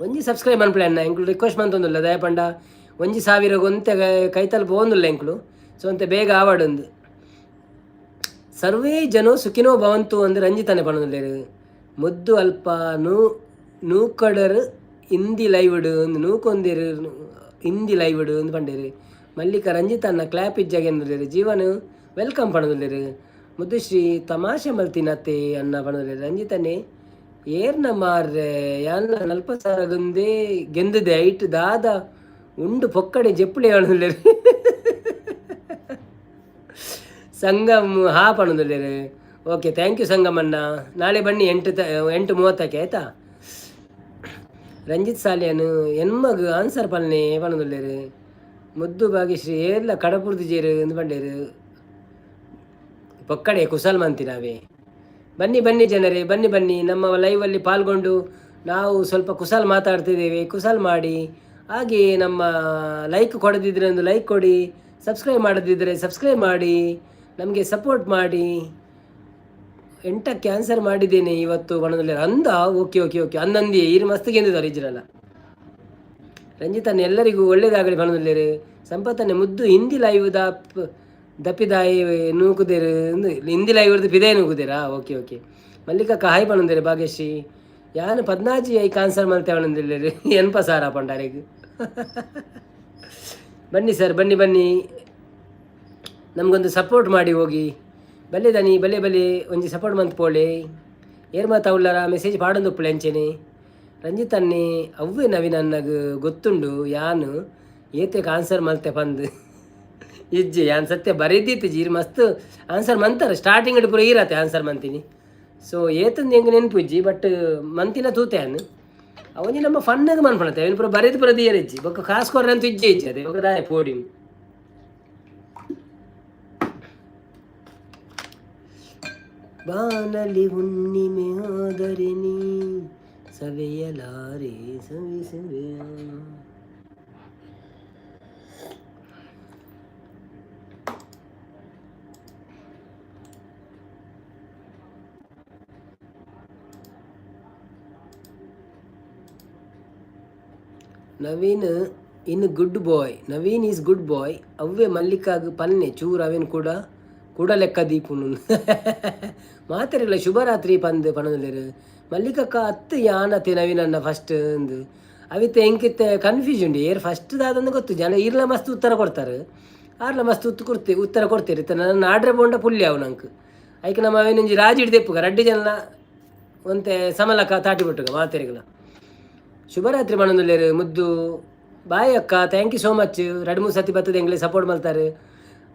ಒಂಜಿ ಸಬ್ಸ್ಕ್ರೈಬ್ ಮನ್ಪಲೆ ಅಣ್ಣ ಇಂಕ್ಲು ರಿಕ್ವೆಸ್ಟ್ ಮಂತೊಂದುಲ್ಲ ದಯಪಂಡ 1,000 ಗೊಂತೆ ಕೈತಲ್ಪ ಹೋಂದುಲ್ಲ ಇಂಕ್ಲು ಸೊ ಅಂತೆ ಬೇಗ ಆವಾಡೊಂದು ಸರ್ವೇ ಜನೋ ಸುಖಿನೋ ಭವಂತು ಅಂದು ರಂಜಿತಾನೆ ಪಣದುಲ್ಲೇರು ಮುದ್ದು ಅಲ್ಪ ನೂಕಡರು ಹಿಂದಿ ಲೈವ್ಡು ಒಂದು ನೂಕೊಂದಿರು ಹಿಂದಿ ಲೈವ್ಡು ಒಂದು ಪಂಡೇರು ಮಲ್ಲಿಕ ರಂಜಿತನ್ನ ಕ್ಲಾಪ್ ಇಜ್ಜಾಗೆ ಜೀವನು ವೆಲ್ಕಮ್ ಪಣದುಲ್ಲೇರು ಮುದ್ದುಶ್ರೀ ತಮಾಷೆ ಮಲ್ತಿನತ್ತೆ ಅನ್ನ ಪಣದುಲ್ಲೇರು ರಂಜಿತನ್ನೇ ಏರ್ನ ಮಾರ್ರೆ ಯಾನ ನಲ್ಪ ಸಾರ ಗೊಂದೇ ಗೆಂದದೆ ಐಟ್ ದಾದ ಉಂಡು ಪೊಕ್ಕಡೆ ಜೆಪ್ಪುಳಿ ಪಣದುಲ್ಲೇರು ಸಂಗಮ್ ಹಾ ಪಣದುಲ್ಲೇರು ಓಕೆ ಥ್ಯಾಂಕ್ ಯು ಸಂಗಮಣ್ಣ ನಾಳೆ ಬನ್ನಿ 8:30ಕ್ಕೆ ಆಯ್ತಾ ರಂಜಿತ್ ಸಾಲಿಯನು ಎನ್ಮಗು ಆನ್ಸರ್ ಪಲ್ನೆ ಪಣದುಲ್ಲೇರು ಮುದ್ದು ಭಾಗ್ಯಶ್ರೀ ಏರ್ಲ ಕಡಪುರ್ದು ಜೇರು ಎಂದು ಬಂಡೇರು ಪೊಕ್ಕಡೆ ಕುಸಲ್ ಮಂತಿನಾವೇ ಬನ್ನಿ ಬನ್ನಿ ಜನರೇ ಬನ್ನಿ ನಮ್ಮ ಲೈವಲ್ಲಿ ಪಾಲ್ಗೊಂಡು ನಾವು ಸ್ವಲ್ಪ ಕುಸಲ್ ಮಾತಾಡ್ತಿದ್ದೇವೆ ಕುಸಲ್ ಮಾಡಿ ಹಾಗೆ ನಮ್ಮ ಲೈಕ್ ಕೊಡದಿದ್ರೆ ಒಂದು ಲೈಕ್ ಕೊಡಿ ಸಬ್ಸ್ಕ್ರೈಬ್ ಮಾಡದಿದ್ದರೆ ಸಬ್ಸ್ಕ್ರೈಬ್ ಮಾಡಿ ನಮಗೆ ಸಪೋರ್ಟ್ ಮಾಡಿ 8ಕ್ಕೆ ಆನ್ಸರ್ ಮಾಡಿದ್ದೇನೆ ಇವತ್ತು ಬಣದಲ್ಲಿ ಅಂದ ಓಕೆ ಅಂದಂದಿ ಈರು ಮಸ್ತಿಗೆ ಎಂದಿದ್ದಾರೆ ಇಜ್ರಲ್ಲ ರಂಜಿತನ್ನ ಎಲ್ಲರಿಗೂ ಒಳ್ಳೇದಾಗಲಿ ಬಣದಲ್ಲಿ ಸಂಪತ್ತನ್ನೇ ಮುದ್ದು ಹಿಂದಿ ಲೈವ್ ದಪ್ಪಿದಾಯಿ ನೂಕುದೇರು ಹಿಂದಿ ಲೈವ್ ಹಿಡಿದು ಪಿದಾಯಿ ನೂಕುದೇರಾ ಓಕೆ ಮಲ್ಲಿಕಕ್ಕ ಹಾಯ್ ಪಣಂದೇರಿ ಭಾಗ್ಯಶ್ರೀ ಯಾನು 14 ಐ ಆನ್ಸರ್ ಮಾಡ್ತೇವೆ ಅಣ್ಣಂದಿಲ್ಲ ಎನ್ಪ ಸಾರ ಪಂಡಾರಿಗೆ ಬನ್ನಿ ಸರ್ ಬನ್ನಿ ನಮಗೊಂದು ಸಪೋರ್ಟ್ ಮಾಡಿ ಹೋಗಿ ಬಲ್ಲೆ ದನಿ ಬಲ್ಲೆ ಒಂಜಿ ಸಪೋರ್ಟ್ ಮಂತ್ ಪೋಳೆ ಏರ್ ಮಾತಾವುಳ್ಳಾರ ಮೆಸೇಜ್ ಪಾಡೊಂದು ಉಪ್ಪುಳೆ ಅಂಚೆನೆ ರಂಜಿತನ್ನೇ ಅವ್ವೇ ನವೀನ ಅನ್ನಗ ಗೊತ್ತುಂಡು ಯಾನು ಏತೆಗೆ ಆನ್ಸರ್ ಮಲ್ತೆ ಪಂದು ಇಜ್ಜಿ ಯಾನ್ ಸತ್ಯ ಬರೀದಿತ್ತು ಜೀರು ಮಸ್ತ್ ಆನ್ಸರ್ ಮಂತಾರೆ ಸ್ಟಾರ್ಟಿಂಗ್ ಪೂರ ಇರತ್ತೆ ಆನ್ಸರ್ ಮಂತೀನಿ ಸೊ ಏತಂದು ಹೆಂಗೆ ನೆನಪು ಇಜ್ಜಿ ಬಟ್ ಮಂತಿನ ತೂತೆ ಅನ್ನು ಅವನಿ ನಮ್ಮ ಫನ್ನಾಗ ಮನ್ಪಣತೆ ಅವನು ಪೂರ ಬರೀದು ಪೂರ ದಿಯರಿಜ್ಜಿ ಬೊಕ್ಕ ಕಾಸ್ಕೊರ್ರೆ ಅಂತೂ ಇಜ್ಜೆ ಅದೇ ಬೊಕ್ಕ ದಾಯ ಪೋಡಿ ಬಾನಲಿ ಹುಣ್ಣಿಮೆ ಹೋದರೆ ನೀ ಸವೆಯಲಾರೆ ಸವೆಯ Naveen in good boy Naveen is good boy ಅವ್ವೇ ಮಲ್ಲಿಕಾಗ ಪಲ್ನೆ ಚೂರು ಅವೇನು ಕೂಡ ಲೆಕ್ಕ ದೀಪುನು ಮಾತಾಡಿಲ್ಲ ಶುಭರಾತ್ರಿ ಪಣದಲ್ಲಿರು ಮಲ್ಲಿಕಕ್ಕ ಹತ್ತು ಯಾನತೆ ನವೀನನ್ನ ಫಸ್ಟ್ ಅಂದು ಅವಿತ್ತೆ ಹೆಂಗಿತ್ತೆ ಕನ್ಫ್ಯೂಸ್ ಉಂಡು ಏರ್ ಫಸ್ಟ್ ದಾದಂದು ಗೊತ್ತು ಜನ ಇರ್ಲ ಮಸ್ತ್ ಉತ್ತರ ಕೊಡ್ತಾರೆ ಆರ್ಲ ಮಸ್ತ್ ಉತ್ತರ ಕೊಡ್ತೀರಿ ನನ್ನ ಆಡ್ರೆ ಬೋಂಡ ಪುಲ್ಯ ಅವು ನಂಗೆ ಐಕೆ ನಮ್ಮ ಅವೇನೊಂಜಿ ರಾಜಿ ಹಿಡ್ದೆಪ್ಪುಗ ರಡ್ಡಿ ಜನ ಒಂತೆ ಸಮಲಕ್ಕ ತಾಟಿ ಬಿಟ್ಟುಗ ಮಾತೇರಿಗಳ ಶುಭರಾತ್ರಿ ಮಣದಲ್ಲಿರು ಮುದ್ದು ಬಾಯ್ ಅಕ್ಕ ಥ್ಯಾಂಕ್ ಯು ಸೋ ಮಚ್ 2-3 ಸತಿ ಬರ್ತದೆ ಎಂಗ್ಲೇ ಸಪೋರ್ಟ್ ಮಾಡ್ತಾರೆ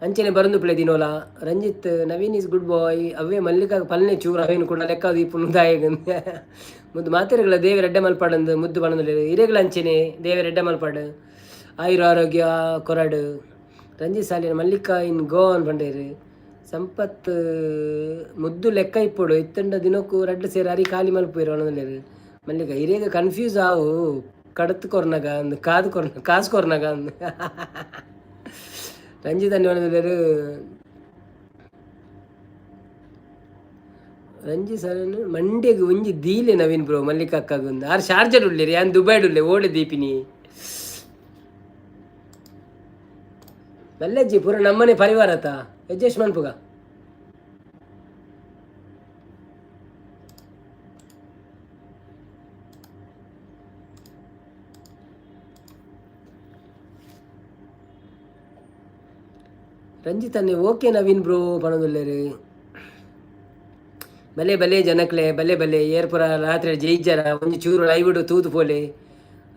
ಅಂಚೆನೆ ಬರಂದು ಪ್ಲೇ ದಿನೋಲ Ranjith Naveen is good boy ಅವೇ ಮಲ್ಲಿಕ ಪಲ್ನೆ ಚೂರು ಅವೇನು ಕೂಡ ಲೆಕ್ಕ ದೀಪುನು ದಾಯಗಂದ ಮುದ್ದು ಮಾತೆರೆಗಳ ದೇವಿ ರೆಡ್ಡೆ ಮಲ್ಪಾಡಂದು ಮುದ್ದು ಬಣದಲ್ಲಿ ಹಿರೇಗಳ ಅಂಚೆನೆ ದೇವಿ ರೆಡ್ಡೆ ಮಲ್ಪಾಡು ಆರೋಗ್ಯ ಕೊರಡು ರಂಜಿತ್ ಸಾಲಿನ ಮಲ್ಲಿಕಾ ಇನ್ ಗೋವನ್ ಬಂಡೇರು ಸಂಪತ್ ಮುದ್ದು ಲೆಕ್ಕ ಇಪ್ಪಡು ಇತ್ತಂಡ ದಿನಕ್ಕೂ ರಡ್ಡು ಸೇರಿ ಅರಿ ಖಾಲಿ ಮಲ್ಪುರು ಬಣದಲ್ಲಿ ಮಲ್ಲಿಕ ಹಿರೇಗ ಕನ್ಫ್ಯೂಸ್ ಆವು ಕಡತ್ ಕೊರ್ನಗ ಅಂದು ಕಾಸು ಕೊರ್ನಗ ಅಂದು ರಂಜಿತ್ ಅನ್ನೋರು ರಂಜಿ ಸರನು ಮಂಡ್ಯಗೆ ಒಂಜಿ ದೀಲೆ ನವೀನ್ ಬ್ರೋ ಮಲ್ಲಿಕ ಅಕ್ಕಾಗೊಂದು ಆರು ಶಾರ್ಜರ್ ಉಳ್ಳೇರಿ ಯಾನ್ ದುಬೈಡ್ ಉಳ್ಳೆ ಓಡೆ ದೀಪಿನಿ ಮಲ್ಲೆಜ್ಜಿ ಪೂರ ನಮ್ಮನೆ ಪರಿವಾರತ ಅಡ್ಜಸ್ಟ್ ಮನ್ಪುಗ ರಂಜಿತನ್ನೇ ಓಕೆ ನವೀನ್ ಬ್ರೋ ಪಣದುಲ್ಲೇರು ಬಲೆ ಜನಕ್ಲೆ ಬಲೆ ಏರ್ಪುರ ರಾತ್ರಿ ಜೈಜರ ಒಂಜಿ ಚೂರು ಲೈವ್ಡು ತೂತು ಪೋಲೆ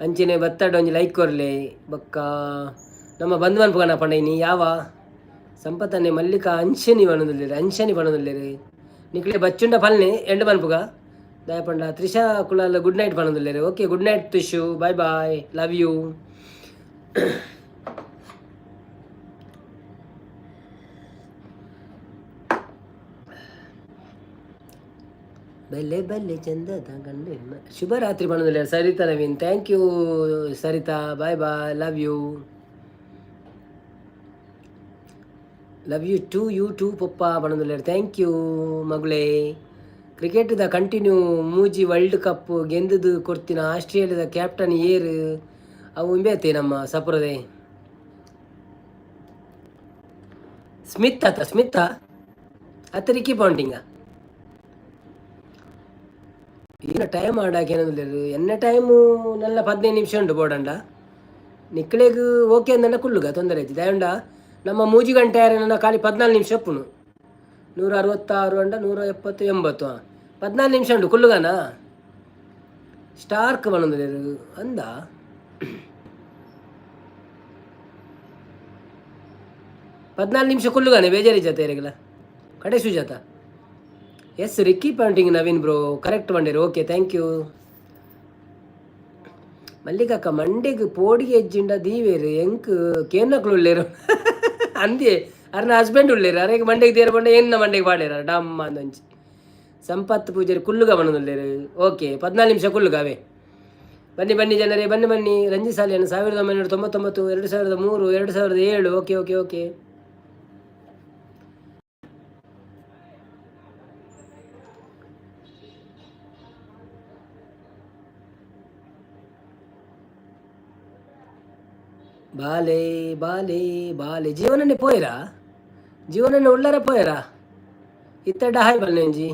ಅಂಚಿನೆ ಬತ್ತಾಡ ಒಂಜಿ ಲೈಕ್ ಕೊರ್ಲೆ ಬೊಕ್ಕ ನಮ್ಮ ಬಂಧು ಮನ್ಪುಗನ ಪಂಡ ಇನಿ ಯಾವ ಸಂಪತ್ತನ್ನೇ ಮಲ್ಲಿಕ ಅಂಶನಿ ಬಣದುಲ್ಲೇರು ನಿಕ್ಲೆ ಬಚ್ಚುಂಡ ಪಲ್ನೆ ಎಂಡು ಮನ್ಪುಗ ದಯಪಂಡ ತ್ರಿಷಾ ಕುಲಾಲ ಗುಡ್ ನೈಟ್ ಬಣದುಲ್ಲೇರು. Okay, good night Trishu, bye bye, love you. ಬಲ್ಲೆ ಬಲ್ಲೆ ಚಂದದ ಗಂಡ ಶುಭರಾತ್ರಿ ಬಣದುಲ್ಲೇರು. Saritha Naveen, thank you Saritha, bye bye, love you. Love you too, you too ಪಪ್ಪ ಬಣದುಲ್ಲೇರು, ಥ್ಯಾಂಕ್ ಯು ಮಗಳೇ. ಕ್ರಿಕೆಟ್ದ ಕಂಟಿನ್ಯೂ ಮೂಜಿ ವರ್ಲ್ಡ್ ಕಪ್ ಗೆಂದದು ಕೊಡ್ತಿನ ಆಸ್ಟ್ರೇಲಿಯಾದ ಕ್ಯಾಪ್ಟನ್ ಏರ್ ಅವು ಇಂಬೇತೆ ನಮ್ಮ ಸಪುರದೆ ಸ್ಮಿತ್ ಅತ್ತ ರಿಕ್ಕಿ ಪಾಂಟಿಂಗ ಈಗ ಟೈಮ್ ಆಡಾಕೆ ಏನಂದ್ರೆ ಎನ್ನ ಟೈಮು ನಲ್ಲ 15 ನಿಮಿಷ ಉಂಟು ಬೋಡಂಡ ನಿಕ್ಕಳೆಗೂ ಓಕೆ ಅಂದಣ್ಣ ಕುಳ್ಳುಗ ತೊಂದರೆ ಐತಿ ದಯಂಡ ನಮ್ಮ ಮೂಜಿ ಗಂಟೆ ಯಾರ ಖಾಲಿ 14 ನಿಮಿಷ ಒಪ್ಪುನು 166 ಅಂಡ 170 80 14 ನಿಮಿಷ ಉಂಟು ಕುಳ್ಳುಗಾನ ಸ್ಟಾರ್ಕ್ ಬಂದು ಅಂದ 14 ನಿಮಿಷ ಕುಳ್ಳುಗಾನೆ ಬೇಜಾರಿ ಜೊತೆ ಯಾರಿಗಲ್ಲ ಕಡೆ Sujatha. Yes, Ricky Ponting Naveen bro correct ಬಂದಿರು. Okay, thank you. ಮಲ್ಲಿಕಕ್ಕ ಮಂಡೆಗೆ ಪೋಡಿಗೆ ಹೆಜ್ಜಿಂಡ ದೀವೇರು ಎಂಕ್ ಕೇನ್ನಕ್ಲು ಉಳ್ಳೇರು ಅಂದೇ ಅರ್ನ ಹಸ್ಬೆಂಡ್ ಉಳ್ಳೇರು ಅರೆಗೆ ಮಂಡೆಗೆ ದೇರ ಬಂಡೆ ಏನ ಮಂಡೆಗೆ ಪಾಡೇರ ಡಮ್ಮ ಅಂದಂಚಿ ಸಂಪತ್ ಪೂಜಾರಿ ಕುಲ್ಲುಗ ಬಣ್ಣದುಳ್ಳೇರು. ಓಕೆ, 14 ನಿಮಿಷ ಕುಲ್ಲುಗಾವೆ. ಬನ್ನಿ ಜನರೇ, ಬನ್ನಿ. ರಂಜಿ ಸಾಲಿಯನ್ನು 1999, 2003, 2007. ಓಕೆ. ಬಾಲೆ ಜೀವನನ್ನೇ ಪೋಯರಾ ಜೀವನನ್ನೇ ಉಳ್ಳಾರ ಪೋಯರಾ ಇತ್ತಡ್ಡ ಹಾಯ್ ಬಲ್ಲೆಂಜಿ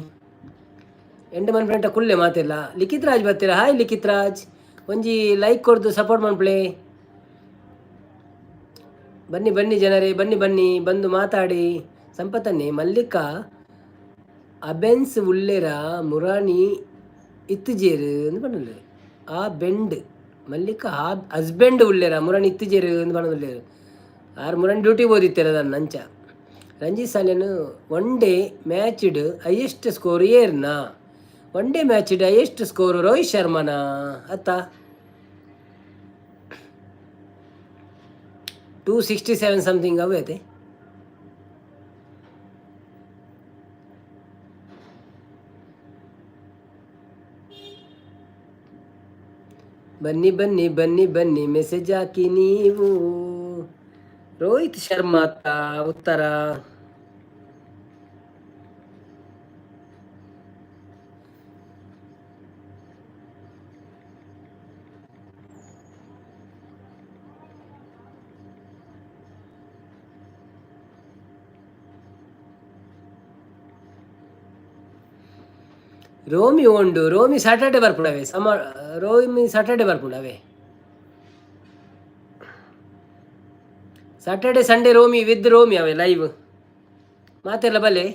ಎಂಡು ಮನ್ ಫ್ರೆಂಟ ಕುಲ್ಲೆ ಮಾತಿಲ್ಲ. ಲಿಖಿತ್ ರಾಜ್ ಬರ್ತೀರಾ? ಹಾಯ್ ಲಿಖಿತ್ ರಾಜ್, ಒಂಜಿ ಲೈಕ್ ಕೊಡ್ದು ಸಪೋರ್ಟ್ ಮಾಡ್ಪ್ಲೇ. ಬನ್ನಿ ಜನರೇ, ಬನ್ನಿ ಬಂದು ಮಾತಾಡಿ. ಸಂಪತ್ತನ್ನೇ ಮಲ್ಲಿಕ ಅಬೆನ್ಸ್ ಉಳ್ಳೇರ ಮುರಾಣಿ ಇತ್ತುಜೇರು ಎಂದು ಬಂಡಲ್ಲೆ ಆ ಬೆಂಡ್ ಮಲ್ಲಿಕ ಹಸ್ಬೆಂಡ್ ಉಳ್ಳೇರ ಮುರಾಣಿ ಇತ್ತುಜೇರು ಎಂದು ಬಂಡಲ್ಲೇರು ಆರು ಮುರಾಣಿ ಡ್ಯೂಟಿ ಓದಿತ್ತೇರ ಅದನ್ನು ನಂಚ. ರಂಜಿ ಸಾಲಿಯನ್ನು ಒನ್ ಡೇ ಮ್ಯಾಚ್ಡ್ ಹೈಯೆಸ್ಟ್ ಸ್ಕೋರ್ ಏರ್ನ ಒನ್ ಡೇ ಮ್ಯಾಚ್ಡ್ ಹೈಯೆಸ್ಟ್ ಸ್ಕೋರ್ ರೋಹಿತ್ ಶರ್ಮನ ಅತ್ತ 267 ಸಮಥಿಂಗ್ ಅವೈತೆ. ಬನ್ನಿ ಮೆಸೇಜ್ ಹಾಕಿ ನೀವು. ರೋಹಿತ್ ಶರ್ಮಾ ಅತ್ತ ಉತ್ತರ. ರೋಮಿ ಸಾಟರ್ಡೆ ಬರ್ಪುಡವೆ ಸಾಟರ್ಡೆ ಬರ್ಪುಡವೆ Saturday Sunday Romi with Romi ಅವೆ ಲೈವ್ ಮಾತೆಲ್ಲ ಬಲೆ.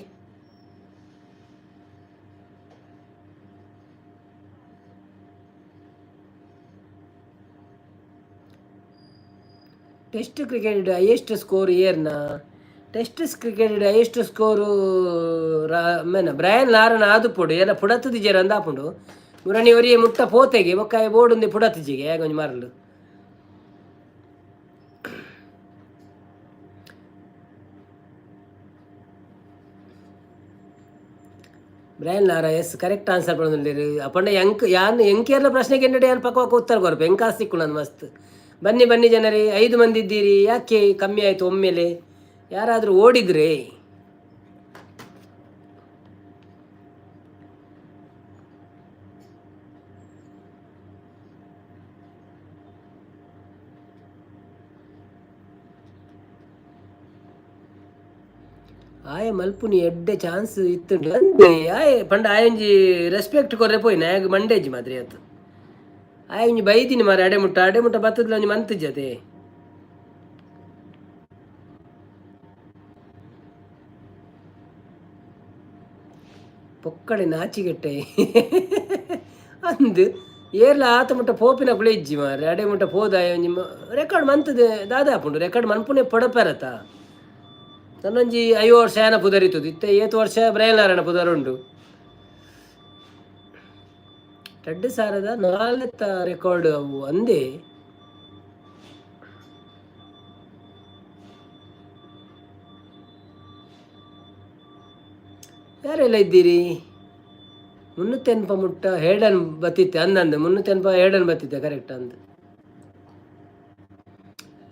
ಟೆಸ್ಟ್ ಕ್ರಿಕೆಟ್ ಹೈಯೆಸ್ಟ್ ಸ್ಕೋರ್ ಏರ್ನ test cricket highest score Brian ಲಾರನ ಆದು ಪುಡು ಎಲ್ಲ ಪುಡತ್ತಿದ್ದೀರ ಅಂದಾಪುಂಡು ಮುರಣಿ ಒರಿಯೇ ಮುಟ್ಟ ಪೋತೆಗೆ ಒಕ್ಕಾಯ ಬೋಡುಂದಿ ಪುಡತ್ತಿಜಿಗೆ ಹೇಗೊಂದು ಮಾರಲು. Brian ಲಾರ yes correct answer ಪಡೋದಿಲ್ಲ Appanna ಎಂಕೇರ್ಲ ಪ್ರಶ್ನೆಗೆ ಎಂಟು ಏನು ಪಕ್ಕವಕ್ಕ ಉತ್ತರ ಕೊರಪೆ ಎಂಕ ಸಿಕ್ಕು ನಾನು ಮಸ್ತ್. ಬನ್ನಿ ಜನರೇ, 5 ಮಂದಿ ಇದ್ದೀರಿ, ಯಾಕೆ ಕಮ್ಮಿ ಆಯಿತು ಒಮ್ಮೆಲೆ? ಯಾರಾದರೂ ಓಡಿದ್ರೆ ಆಯ ಮಲ್ಪುನಿ ಎಡ್ಡೆ ಚಾನ್ಸ್ ಇತ್ತುಂಟು ಆಯ್ ಪಂಡ ಆಯಂಜಿ ರೆಸ್ಪೆಕ್ಟ್ ಕೊರ್ರೆ ಪೋಯ್ನ ಆಗ ಮಂಡೇಜಿ ಮಾದ್ರಿ ಆಯ್ತು ಆಯಂಜಿ ಬೈದಿನಿ ಮಾರ ಅಡೆಮುಟ್ಟ ಬತ್ತದ್ಲ ಒಂಜಿ ಮಂತ್ ಜತೆ ಪೊಕ್ಕಡೆ ನಾಚಿಗೆಟ್ಟೆ ಅಂದು ಏರ್ಲ ಆತ ಮುಟ್ಟ ಪೋಪಿನ ಕುಳಿಜ್ಜಿ ಮಾರೆ ಅಡೆ ಮುಟ್ಟ ಪೋದ ರೆಕಾರ್ಡ್ ಮಂತದ ದಾದಾಪುಂಡು ರೆಕಾರ್ಡ್ ಮನ್ಪುನೆ ಪೊಡಪೆರತ ನನ್ನೊಂಜಿ 5 ವರ್ಷ ಏನ ಪುದರಿತುದು ಇತ್ತೆ 7 ವರ್ಷ ಬ್ರಯನಾರಾಯಣ ಪುದರ್ ಉಂಡು. 2004 ರೆಕಾರ್ಡ್ ಅವು ಅಂದೇ. ಯಾರೆಲ್ಲ ಇದ್ದೀರಿ? 380 ಮುಟ್ಟ ಹೇಡನ್ ಬತ್ತಿತ್ತೆ ಅಂದಂದು 380 ಹೇಡನ್ ಬತ್ತಿತ್ತೆ ಕರೆಕ್ಟ್ ಅಂದು.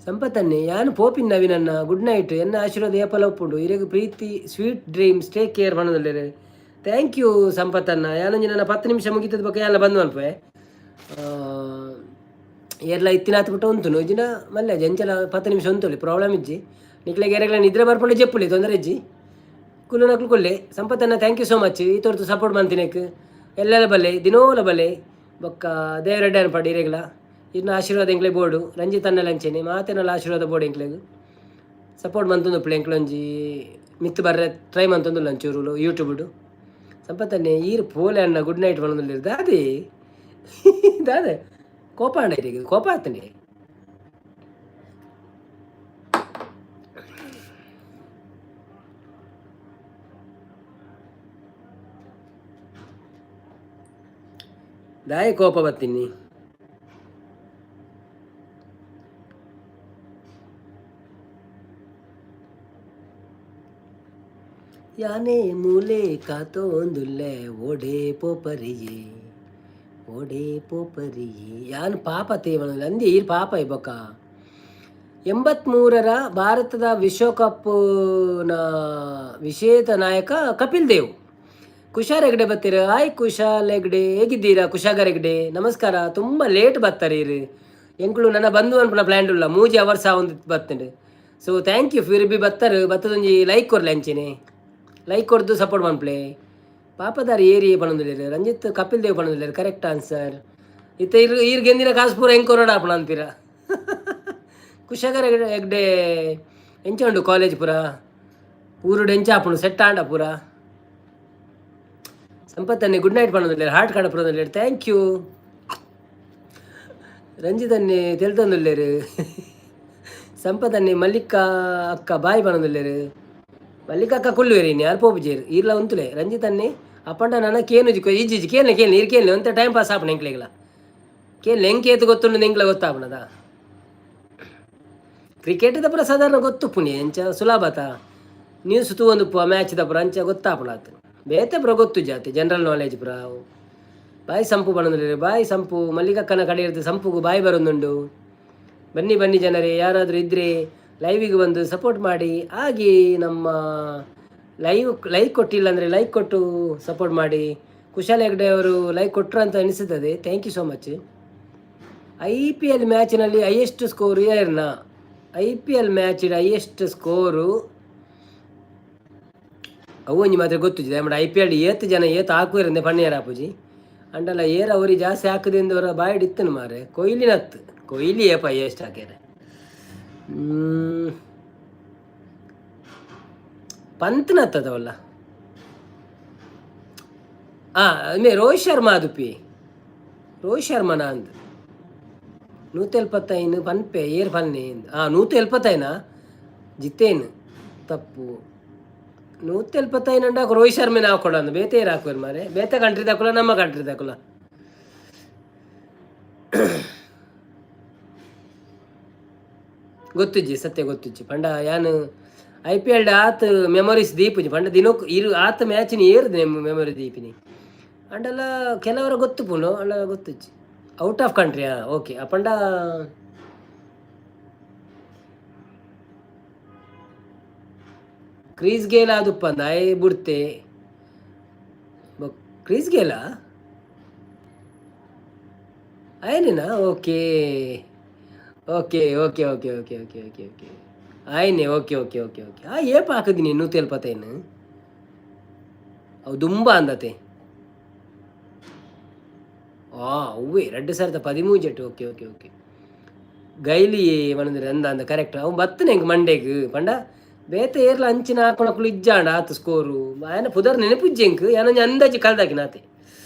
ಸಂಪತ್ತನ್ನೇ ಯಾನು ಪೋಪಿನ್ ನವೀನನ್ನ ಗುಡ್ ನೈಟ್ ಎನ್ನ ಆಶೀರ್ವಾದ ಏಪಲ ಒಪ್ಪುಂಡು ಇರೆಗ್ ಪ್ರೀತಿ ಸ್ವೀಟ್ ಡ್ರೀಮ್ಸ್ ಟೇಕ್ ಕೇರ್ ಮನದಲ್ಲೇ. ಥ್ಯಾಂಕ್ ಯು ಸಂಪತ್ತನ್ನ. ಯಾನೊಂಜಿ ನನ್ನ 10 ನಿಮಿಷ ಮುಗಿತದ ಬಗ್ಗೆ ಎಲ್ಲ ಬಂದು ಅನ್ಪೆ ಎಲ್ಲ ಇತ್ತಿನ ಹತ್ತು ಬಿಟ್ಟು ಉಂಟು ಇಜಿನ ಮಲ್ಲ ಜಂಚಲ 10 ನಿಮಿಷ ಉಂತುಳಿ ಪ್ರಾಬ್ಲಮ್ ಇಜ್ಜಿ ನಿಕ್ಲೆಗೆ ಎರೆಗ್ಲ ನಿದ್ರೆ ಬರ್ಪುಂಡು ಜಪ್ಪುಳಿ ತೊಂದರೆ ಇಜ್ಜಿ ಕುಲ್ಲು ನಕ್ಲು ಕೊಲ್ಲೆ. ಸಂಪತ್ತನ್ನ ಥ್ಯಾಂಕ್ ಯು ಸೋ ಮಚ್ ಈ ತೋರ್ತು ಸಪೋರ್ಟ್ ಮಾಡ್ತೀನಕ್ಕೆ ಎಲ್ಲೆಲ್ಲ ಬಲ್ಲೆ ದಿನೋಲ ಬಲ್ಲೆ ಬೊಕ್ಕ ದೇವರೆಡ್ಡೆ ಅನ್ಪಡಿ ಇರೆಗ್ಲ ಇನ್ನು ಆಶೀರ್ವಾದ ಎಂಕ್ಲೆ ಬೋರ್ಡು ರಂಜಿತ್ ಅನ್ನ ಲಂಚೆನೆ ಮಾತೇನಲ್ಲ ಆಶೀರ್ವಾದ ಬೋರ್ಡು ಎಂಕ್ಲೆಗ್ ಸಪೋರ್ಟ್ ಮಂತೊಂದು ಪ್ಲೆ ಎಂಕ್ಲೊಂಜಿ ಮಿತ್ತು ಬರ್ರೆ ಟ್ರೈ ಮಂತೊಂದು ಲಂಚೂರು ಯೂಟ್ಯೂಬ್ಡು. ಸಂಪತ್ತನ್ನೇ ಈರು ಪೋಲೆ ಅಣ್ಣ ಗುಡ್ ನೈಟ್ ಬಂದಿಲ್ಲ ದಾದಿ ದಾದೆ ಕೋಪ ಅಣ್ಣ ಇರಿಗೆ ಕೋಪ ಆಗ್ತಾನೆ. ದಾಯಿ ಕೋಪ ಬರ್ತೀನಿ. ಯಾನೇ ಮೂಲೆ ಕಾತೋಂದುಲ್ಲೆ ಓಡೆ ಪೋಪರಿಯೇ ಓಡೆ ಪೋಪರಿಯೇ ಯಾನು ಪಾಪ ತೇವನ ಅಂದೆ ಈರ್ ಪಾಪ ಇಬ್ಬಕ 83ರ ಭಾರತದ ವಿಶ್ವಕಪ್ನ ವಿಶೇಷ ನಾಯಕ ಕಪಿಲ್ ದೇವ್. ಕುಶಾಲ್ ಹೆಗ್ಡೆ ಬರ್ತೀರ? ಆಯ್ ಕುಶಾಲ್ ಹೆಗ್ಡೆ ಹೇಗಿದ್ದೀರಾ? ಕುಶಾಗರ್ ಹೆಗ್ಡೆ ನಮಸ್ಕಾರ. ತುಂಬ ಲೇಟ್ ಬರ್ತಾರೆ ಇರು ಎಂಕ್ಳು ನನ್ನ ಬಂಧು ಅನ್ಪನ ಪ್ಲ್ಯಾನ್ ಇಲ್ಲ ಮೂಜಿ ಅವರ್ಸ ಒಂದು ಬರ್ತಂಡೆ. ಸೊ ಥ್ಯಾಂಕ್ ಯು ಫಿರ್ ಬಿ ಬತ್ತಾರೆ ಬತ್ತದೊಂಜಿ ಲೈಕ್ ಕೊರ್ಲೆ ಅಂಚೆನೆ ಲೈಕ್ ಕೊಡ್ದು ಸಪೋರ್ಟ್ ಮಾಡ್ಪ್ಲೆ. ಪಾಪದಾರಿ ಏರಿ ಪಣದಿಲ್ಲ ರಂಜಿತ್ ಕಪಿಲ್ ದೇವ್ ಪಣದಿಲ್ಲ ಕರೆಕ್ಟ್ ಆನ್ಸರ್. ಇತ್ತ ಈರ್ ಗೆಂದಿನ ಕಾಸು ಪೂರ ಹೆಂಗೆ ಕೊರೋಡ ಆಪಣ ಅಂತೀರ. ಕುಶಾಗರ್ ಹೆಗ್ಡೆ ಎಂಚ ಉಂಡು ಕಾಲೇಜ್ ಪೂರ ಊರುಡು ಎಂಚ ಆಪುಂಡು ಸೆಟ್ ಆಂಡ ಪೂರ. ಸಂಪತ್ತನ್ನೇ ಗುಡ್ ನೈಟ್ ಪಣದಿಲ್ಲ ಹಾರ್ಟ್ ಕಾಣ ಪುರದಿಲ್ಲ ಥ್ಯಾಂಕ್ ಯು. ರಂಜಿತನ್ನೇ ತೆಲ್ತೊಂದುಲ್ಲೇರು. ಸಂಪತ್ತನ್ನೇ ಮಲ್ಲಿಕಾ ಅಕ್ಕ ಬಾಯ್ ಪಣದಿಲ್ಲೇರು. ಮಲ್ಲಿಕ ಅಕ್ಕ ಕುಲ್ಲುವೇರಿ ಇನ್ನು ಯಾರು ಪೋಪುಜೇರು ಈರ್ಲ ಉಂತುಲೆ ರಂಜಿತನ್ನೇ ಅಪ್ಪಂಡ ನನ್ನ ಕೇನು ಈಜಿ ಕೇಳಿ ನೀರು ಕೇಳಿ ಒಂತ ಟೈಮ್ ಪಾಸ್ ಆಪಣ ಎಂಕ್ಲೆಗ್ಲ ಕೇಳಿ ಎಂಕೇತು ಗೊತ್ತುಂಡು ಎಂಕ್ಲ ಗೊತ್ತಾಪಣದ. ಕ್ರಿಕೆಟ್ ದಪುರ ಸಾಧಾರಣ ಗೊತ್ತು ಪುಣ್ಯ ಎಂಚ ಸುಲಭತ ನ್ಯೂಸ್ ತೂ ಒಂದು ಮ್ಯಾಚ್ ದಪುರ ಅಂಚ ಗೊತ್ತಾಪಣ ಆತು ಬೇತೆ ಪುರ ಗೊತ್ತು ಜಾತಿ ಜನರಲ್ ನಾಲೆಜ್ ಪುರ. ಬಾಯಿ ಸಂಪು ಬಣ್ಣದಲ್ಲಿ ಬಾಯಿ ಸಂಪು ಮಲ್ಲಿಕಕ್ಕನ ಕಡೆ ಇರ್ತದೆ ಸಂಪುಗೂ ಬಾಯಿ ಬರೋದುಂಡು. ಬನ್ನಿ ಬನ್ನಿ ಜನರೇ ಯಾರಾದರೂ ಇದ್ದರೆ ಲೈವಿಗೆ ಬಂದು ಸಪೋರ್ಟ್ ಮಾಡಿ. ಹಾಗೆ ನಮ್ಮ ಲೈಕ್ ಕೊಟ್ಟಿಲ್ಲ ಅಂದರೆ ಲೈಕ್ ಕೊಟ್ಟು ಸಪೋರ್ಟ್ ಮಾಡಿ. ಕುಶಾಲ್ ಹೆಗ್ಡೆ ಅವರು ಲೈಕ್ ಕೊಟ್ಟರು ಅಂತ ಅನಿಸುತ್ತದೆ. Thank you so much. IPL ಮ್ಯಾಚಿನಲ್ಲಿ ಹೈಯೆಸ್ಟ್ ಸ್ಕೋರು ಯಾರನ್ನ? IPL ಮ್ಯಾಚಿನ ಹೈಯೆಸ್ಟ್ ಸ್ಕೋರು ಅವು ಒಂಜಿ ಮಾತ್ರ ಗೊತ್ತಿದೆ ನಮ್ಮ IPL ಏತ್ ಜನ ಏತ್ ಹಾಕುವರಂದೆ ಪಣ್ಣಿಯರ ಆಪುಜಿ ಅಂಡಲ್ಲ ಏರ್ ಅವ್ರಿಗೆ ಜಾಸ್ತಿ ಹಾಕದಿಂದವರ ಬಾಯಿಡಿತ್ತನು ಮಾರೆ ಕೊಯ್ಲಿನತ್ತು ಕೊಯ್ಲಿ ಏಪ ಹೈಯೆಸ್ಟ್ ಹಾಕ್ಯಾರ. ಪಂತ್ನತ್ತದವಲ್ಲ ರೋಹಿತ್ ಶರ್ಮಾ ಅದುಪಿ ರೋಹಿತ್ ಶರ್ಮನ ಅಂದ್ 175 ಪನ್ಪೆ ಏರ್ ಪನ್ನೆ 175 ಜಿತ್ತೇನು ತಪ್ಪು 175 ಅಂಡಾಕ ರೋಹಿತ್ ಶರ್ಮನ ಹಾಕೊಡಂದು ಬೇತೆ ಏರ್ ಹಾಕುವರು ಮಾರೆ ಬೇತೆ ಕಂಟ್ರಿ ತಕೊಲ್ಲ ನಮ್ಮ ಕಂಟ್ರಿ ತಕೊಲ್ಲ. ಗೊತ್ತುಜ್ಜಿ ಸತ್ಯ ಗೊತ್ತುಜ್ಜಿ ಪಂಡ ಯಾನು IPL ಆತ ಮೆಮೊರೀಸ್ ದೀಪುಜಿ ಪಂಡ ದಿನಕ್ಕೆ ಇರು ಆತ ಮ್ಯಾಚಿನ ಏರ್ದು ಮೆಮೊರಿ ದೀಪಿನಿ ಅಂಡಲ್ಲ ಕೆಲವರ ಗೊತ್ತು ಪುನು ಅಂಡ ಗೊತ್ತುಜ್ಜಿ ಔಟ್ ಆಫ್ ಕಂಟ್ರಿ ಓಕೆ ಅಪಂಡ ಕ್ರೀಸ್ ಗೇಲ ಅದುಪ್ಪ ಅಂದ ಬುಡ್ತೆ ಕ್ರೀಸ್ ಗೇಲ ಆಯ್ನೇನಾ okay okay okay okay okay okay okay okay ಆಯ್ನೆ ಓಕೆ ಓಕೆ ಓಕೆ ಓಕೆ ಏಪ ಹಾಕಿದ್ದೀನಿ 175 ಅವು ದುಂಬ ಅಂದತೆ ಅವ್ವೇ 2013 ಓಕೆ ಓಕೆ ಓಕೆ ಗೈಲಿ ಮನಂದ್ರೆ ಅಂದ ಕರೆಕ್ಟ್ ಅವು ಬತ್ತನೆ ಹೆಂಗೆ ಮಂಡೆಗೆ ಪಂಡ ಬೇತೆ ಏರ್ಲ ಅಂಚಿನ ಹಾಕೊಳಕ್ಕಳು ಇಜ್ಜಾಂಡ ಆತು ಸ್ಕೋರು ಆಯನ ಪುದರ್ ನೆನಪಿಜ್ಜೆ ಹೆಂಕ್ ಏನಂಜ ಅಂದಾಜಿ ಕಳ್ದಾಕಿ ನಾತೆ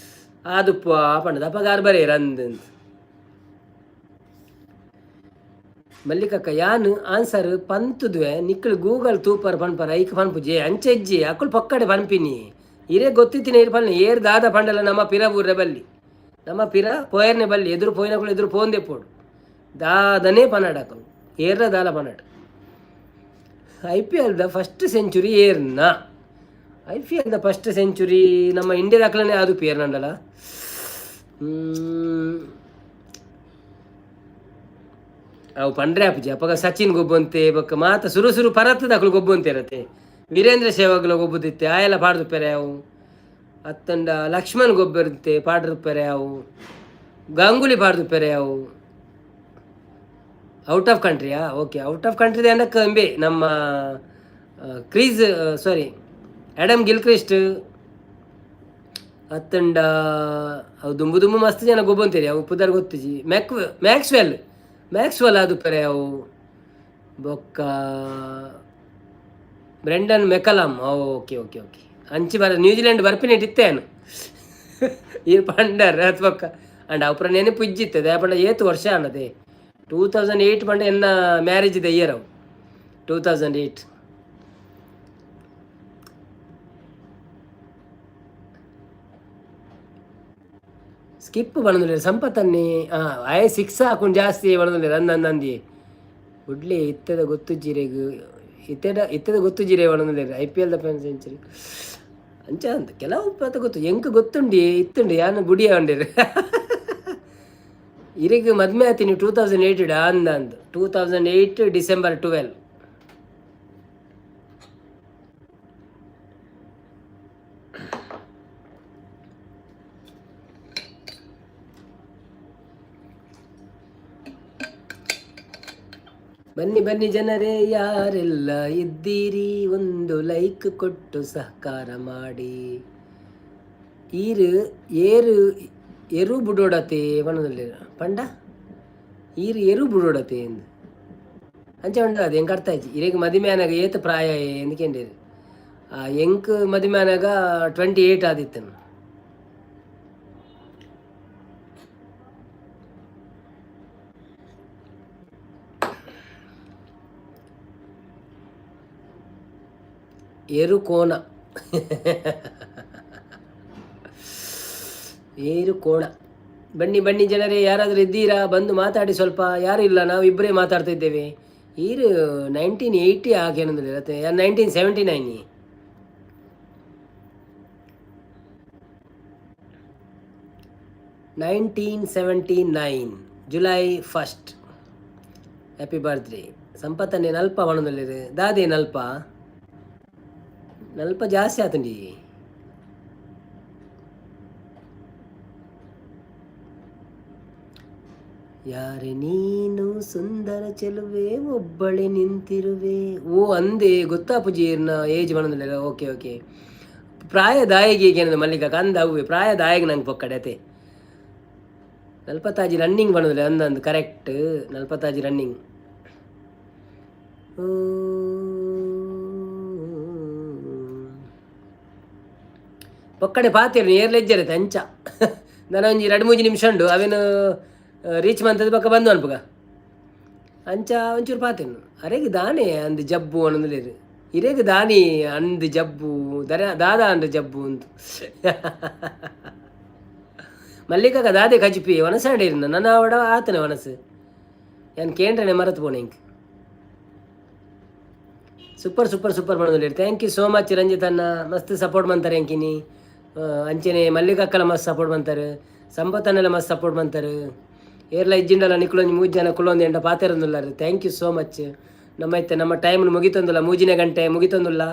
ಆದುಪ್ಪ ಪಂಡ ದಪ್ಪಗಾರ್ ಬರೇ ರಂದ್ ಮಲ್ಲಿಕಕ್ಕ ಯಾನ್ ಆನ್ಸರ್ ಪಂತುದ್ವೆ ನಿಕ್ಕಳು ಗೂಗಲ್ ತೂಪರ್ ಪನ್ಪರ ಐಕ್ ಪನ್ಪುಜೆ ಅಂಚೆಜ್ಜಿ ಅಕ್ಕಳು ಪಕ್ಕಡೆ ಪನ್ಪಿನಿ ಇರೇ ಗೊತ್ತಿತ್ತಿನ ಇರು ಪನ್ನೆ ಏರ್ ದಾದ ಪಂಡಲ ನಮ್ಮ ಪಿರ ಊರ್ರೆ ಬಲ್ಲಿ ನಮ್ಮ ಪಿರ ಪೋಯರ್ನೆ ಬಲ್ಲಿ ಎದುರು ಪೋಯಿನಗಳು ಎದುರು ಪೋಂದೆ ಪೋಡು ದಾದನೇ ಪನಾಡ ಅಕ್ಕಳು ಏರ್ರ ದಾಲ ಪನಾಡ IPLದ ಫಸ್ಟ್ ಸೆಂಚುರಿ ಏರ್ನ IPLದ ಫಸ್ಟ್ ಸೆಂಚುರಿ ನಮ್ಮ ಇಂಡಿಯಾದ ಅಕ್ಕಲನೇ ಅದು ಪೇರ್ ನಂಡಲ ಅವು ಪಂಡ್ರೆ ಅಪ್ಪಜಿ ಅಪ್ಪಗ ಸಚಿನ್ ಗೊಬ್ಬಂತೆ ಬೊಕ್ಕ ಮಾತ ಸುರು ಪರತ್ತದ ಅಕ್ಕಳು ಗೊಬ್ಬಂತೆ ಇರತ್ತೆ ವೀರೇಂದ್ರ ಸೇವಾಗ್ಲ ಗೊಬ್ಬುದಿತ್ತೆ ಆಯೆಲ್ಲ ಪಾಡ್ದುಪ್ಪೆರೆ ಅವು ಅತ್ತಂಡ ಲಕ್ಷ್ಮಣ್ ಗೊಬ್ಬರುತ್ತೆ ಪಾಡ್ರುಪ್ಪೆರೆ ಅವು ಗಂಗೂಲಿ ಪಾಡ್ದುಪ್ಪೆರೆ ಅವು ಔಟ್ ಆಫ್ ಕಂಟ್ರಿಯಾ ಓಕೆ ಔಟ್ ಆಫ್ ಕಂಟ್ರಿದ ಎಂಡಕ್ಕೆ ಅಂಬೆ ನಮ್ಮ ಕ್ರೀಸ್ ಸಾರಿ ಆ್ಯಡಮ್ ಗಿಲ್ಕ್ರಿಸ್ಟ್ ಅತ್ತಂಡ ಅವು ದುಂಬು ಮಸ್ತ್ ಜನ ಗೊಬ್ಬಂತೀರಿ ಅವು ಪುದರ್ ಗೊತ್ತಿಜಿ ಮ್ಯಾಕ್ಸ್ವೆಲ್ ಅದು ಪೆರೆ ಅವು ಬೊಕ್ಕ Brendan McCullum okay okay okay ಅಂಚಿ ನ್ಯೂಜಿಲೆಂಡ್ ಬರ್ಪಿನೇಟ್ ಇತ್ತೇನು ಈ ಪಂಡರ್ ಅಥವಾ ಅಂಡ್ ಅವು ನೆನಪು ಇಜ್ಜಿತ್ತದೆ ಪಂಡ ಏತು ವರ್ಷ ಅನ್ನದೆ 2008 ಪಂಡ ಎನ್ನ ಮ್ಯಾರೇಜ್ ದ ಇಯರ್ ಅವು 2008 ಸ್ಕಿಪ್ ಬಣದಿಲ್ಲ ಸಂಪತ್ತನ್ನೇ ಆಯ್ 6 ಹಾಕೊಂಡು ಜಾಸ್ತಿ ಬಣದಿಲ್ಲ ಅಂದಿ ಉಡ್ಲಿ ಇತ್ತದ ಗೊತ್ತು ಜಿರೆಗು ಇತ್ತದ ಗೊತ್ತು ಜಿರೆ ಬಣದಿಲ್ಲ IPLದ ಸೆಂಚುರಿ ಅಂಚ ಅಂತ ಕೆಲವು ಪತ ಗೊತ್ತು ಎಂಕ್ ಗೊತ್ತುಂಡಿ ಇತ್ತುಂಡಿ ಯಾನು ಬುಡಿಯ ಉಂಡಿರಿ ಇರಿಗೆ ಮದ್ಮೆ ಆತೀನಿ 2008 ಅಂದ್ 2008 ಡಿಸೆಂಬರ್ 12 ಬನ್ನಿ ಜನರೇ ಯಾರೆಲ್ಲ ಇದ್ದೀರಿ ಒಂದು ಲೈಕ್ ಕೊಟ್ಟು ಸಹಕಾರ ಮಾಡಿ ಏರು ಬುಡೋಡತೆ ಬಣ್ಣದಲ್ಲಿ ಪಂಡ ಏರು ಬುಡೋಡತೆ ಎಂದು ಅಂಚೆ ಉಂಡ ಅದು ಹೆಂಗೆ ಅರ್ಥ ಆಯ್ತು ಇರೇಗ ಮದುವೆನಾಗ ಏತು ಪ್ರಾಯ ಎಂದ್ಕಂಡೀರಿ ಎಂಕ್ ಮದುವೆನಾಗ 28 ಆದಿತ್ತನು ಏರು ಕೋಣ ಬನ್ನಿ ಜನರೇ ಯಾರಾದರೂ ಇದ್ದೀರಾ ಬಂದು ಮಾತಾಡಿ ಸ್ವಲ್ಪ ಯಾರು ಇಲ್ಲ ನಾವು ಇಬ್ಬರೇ ಮಾತಾಡ್ತಾ ಇದ್ದೇವೆ 1980 ಆಗೇನಂದ್ರೆ ಇರತ್ತೆ 1979 1979 ಜುಲೈ 1 ಹ್ಯಾಪಿ ಬರ್ತ್ಡೇ ಸಂಪತ್ತನ್ನೇ ನಲ್ಪ ಬಣದಲ್ಲಿದೆ ದಾದೇ ನಲ್ಪ ಜಾಸ್ತಿ ಆತಂಡಿ ಯಾರೇ ನೀನು ಸುಂದರ ಚೆಲುವೆ ಒಬ್ಬಳೆ ನಿಂತಿರುವೆ ಅಂದೆ ಗೊತ್ತಾ ಪೂಜಿನ ಏಜ್ ಬಣ್ಣದಲ್ಲ ಓಕೆ ಪ್ರಾಯದಾಯಿಗೆ ಏನಂದ್ರೆ ಮಲ್ಲಿಕ ಕಂದ ಅವ್ವೆ ಪ್ರಾಯದಾಯಿಗೆ ನಂಗೆ ಪೊಕ್ಕಡತೆ ನಲ್ಪತ್ತಾಜಿ ರನ್ನಿಂಗ್ ಬಣ್ಣದಲ್ಲ ಅಂದಂದು ಕರೆಕ್ಟ್ ನಲ್ಪತ್ತಾಜಿ ರನ್ನಿಂಗ್ ಪೊಕ್ಕಡೆ ಪಾತಿರು ಏರ್ಲೆಜ್ಜರತೆ ಅಂಚ ನಾನು ಒಂಜಿ 2-3 ನಿಮಿಷ ಉಂಡು ಅವೇನು ರೀಚ್ ಮಂತದ ಪಕ್ಕ ಬಂದು ಅನ್ಪಗ ಅಂಚ ಒಂಚೂರು ಪಾತೇನು ಅರೆಗೆ ದಾನೆ ಅಂದು ಜಬ್ಬು ಅನ್ನೋದಿಲ್ಲ ಇರೇಗೆ ದಾನಿ ಅಂದು ಜಬ್ಬು ದಾದ ಅಂದು ಜಬ್ಬು ಅಂತ ಮಲ್ಲಿಕಾಗ ದಾದೆ ಕಜಿಪಿ ಒನಸಾಡಿರ್ನ ನನ್ನ ಅವಡ ಆತನೆ ಒನಸು ಏನು ಕೇಂದ್ರನೇ ಮರೆತು ಪೋಣೆ ಇಂಕ್ ಸೂಪರ್ ಮಾಡೋದಿಲ್ಲ ಥ್ಯಾಂಕ್ ಯು ಸೋ ಮಚ್ ರಂಜಿತನ್ನ ಮಸ್ತ್ ಸಪೋರ್ಟ್ ಮಾಡ್ತಾರೆ ಅಂಕಿನಿ ಅಂಚೆನೆ ಮಲ್ಲಿಕಕ್ಕಲ ಮಸ್ತ್ ಸಪೋರ್ಟ್ ಮಾಡ್ತಾರೆ ಸಂಪತ್ತನ್ನೆಲ್ಲ ಮಸ್ತ್ ಸಪೋರ್ಟ್ ಮಾಡ್ತಾರೆ ಏರ್ಲ ಇಜ್ಜಿಂಡಲ್ಲ ನಿಕ್ಲೊಂದು 3 ಜನ ಕುಲೊಂದು ಎಂಡ ಪಾತೆರೊಂದುಲ್ಲ ಥ್ಯಾಂಕ್ ಯು ಸೋ ಮಚ್ ನಮ್ಮ ಟೈಮ್ ಮುಗಿತೊಂದಿಲ್ಲ 3 ಗಂಟೆ ಮುಗಿತೊಂದಿಲ್ಲ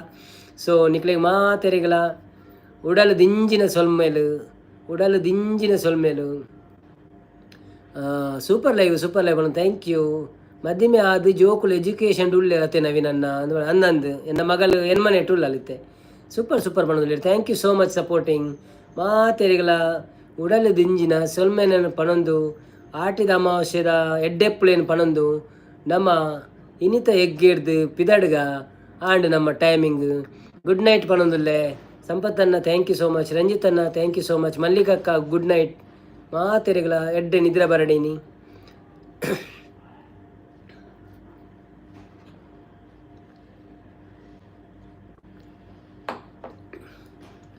ಸೊ ನಿಕ್ಲಿಗೆ ಮಾತೆರಿಗಲ ಉಡಲು ದಿಂಜಿನ ಸೊಲ್ಮೇಲು ಸೂಪರ್ ಲೈವ್ ಅನ್ನು ಥ್ಯಾಂಕ್ ಯು ಮಧ್ಯಮೆ ಅದು ಜೋಕುಲು ಎಜುಕೇಷನ್ ಉಳ್ಳೆ ಅತ್ತೆ ನವೀನನ್ನ ಅನ್ನಂದು ಎನ್ನ ಮಗಳು ಎನ್ಮನೆ ಟುಲ್ಲಲ್ಲಿತ್ತೆ ಸೂಪರ್ ಪಣೊಂದು thank you so much supporting ಮಾತೆರಿಗಲ ಉಡಲು ದಿಂಜಿನ ಸೊಲ್ಮೆನನ್ನು ಪಣೊಂದು ಆಟಿದ ಅಮಾವಾಸ್ಯದ ಎಡ್ಡೆಪ್ಪಳೇನು ಪಣೊಂದು ನಮ್ಮ ಇನಿತ ಎಗ್ಗಿಡ್ದು ಪಿದಡ್ಗ ಆಂಡ್ ನಮ್ಮ ಟೈಮಿಂಗ್ ಗುಡ್ ನೈಟ್ ಪಣೊಂದುಲ್ಲೆ ಸಂಪತ್ತನ್ನ ಥ್ಯಾಂಕ್ ಯು ಸೋ ಮಚ್ ರಂಜಿತನ್ನ ಥ್ಯಾಂಕ್ ಯು ಸೋ ಮಚ್ ಮಲ್ಲಿಕಕ್ಕ ಗುಡ್ ನೈಟ್ ಮಾತೆರಿಗಲ ಎಡ್ಡೆ ನಿದ್ರೆ ಬರಡೀನಿ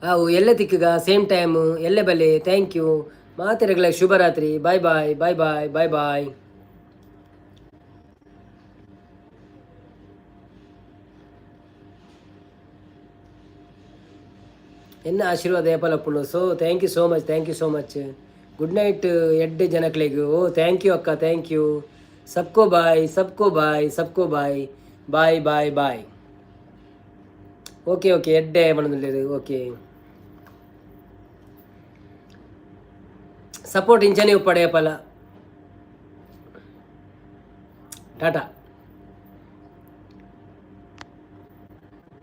ಅವು ಎಲ್ಲ ತಿಕ್ಕಗ ಸೇಮ್ ಟೈಮು ಎಲ್ಲೆ ಬಲೆ. Thank you. ಮಾತೆರೆಗಳ ಶುಭರಾತ್ರಿ. ಬಾಯ್ bye bye bye bye bye. ಎನ್ನ ಆಶೀರ್ವಾದ ಏಪಲಪ್ಪುಂಡು. So thank you so much, thank you so much. Good night ಎಡ್ಡೆ ಜನಕ್ಲೆಗು. ಓ ಥ್ಯಾಂಕ್ ಯು ಅಕ್ಕ, ಥ್ಯಾಂಕ್ ಯು. ಸಬ್ಕೋ ಬಾಯ್, ಸಬ್ಕೋ ಬಾಯ್, ಸಬ್ಕೋ bye. Bye bye bye. Okay okay ಎಡ್ಡೆ ಮನದಲ್ಲಿ. ಓಕೆ ಸಪೋರ್ಟ್ ಇಂಚನೆ ಉಪ್ಪಡೆ ಪಲ. ಟಾಟಾ.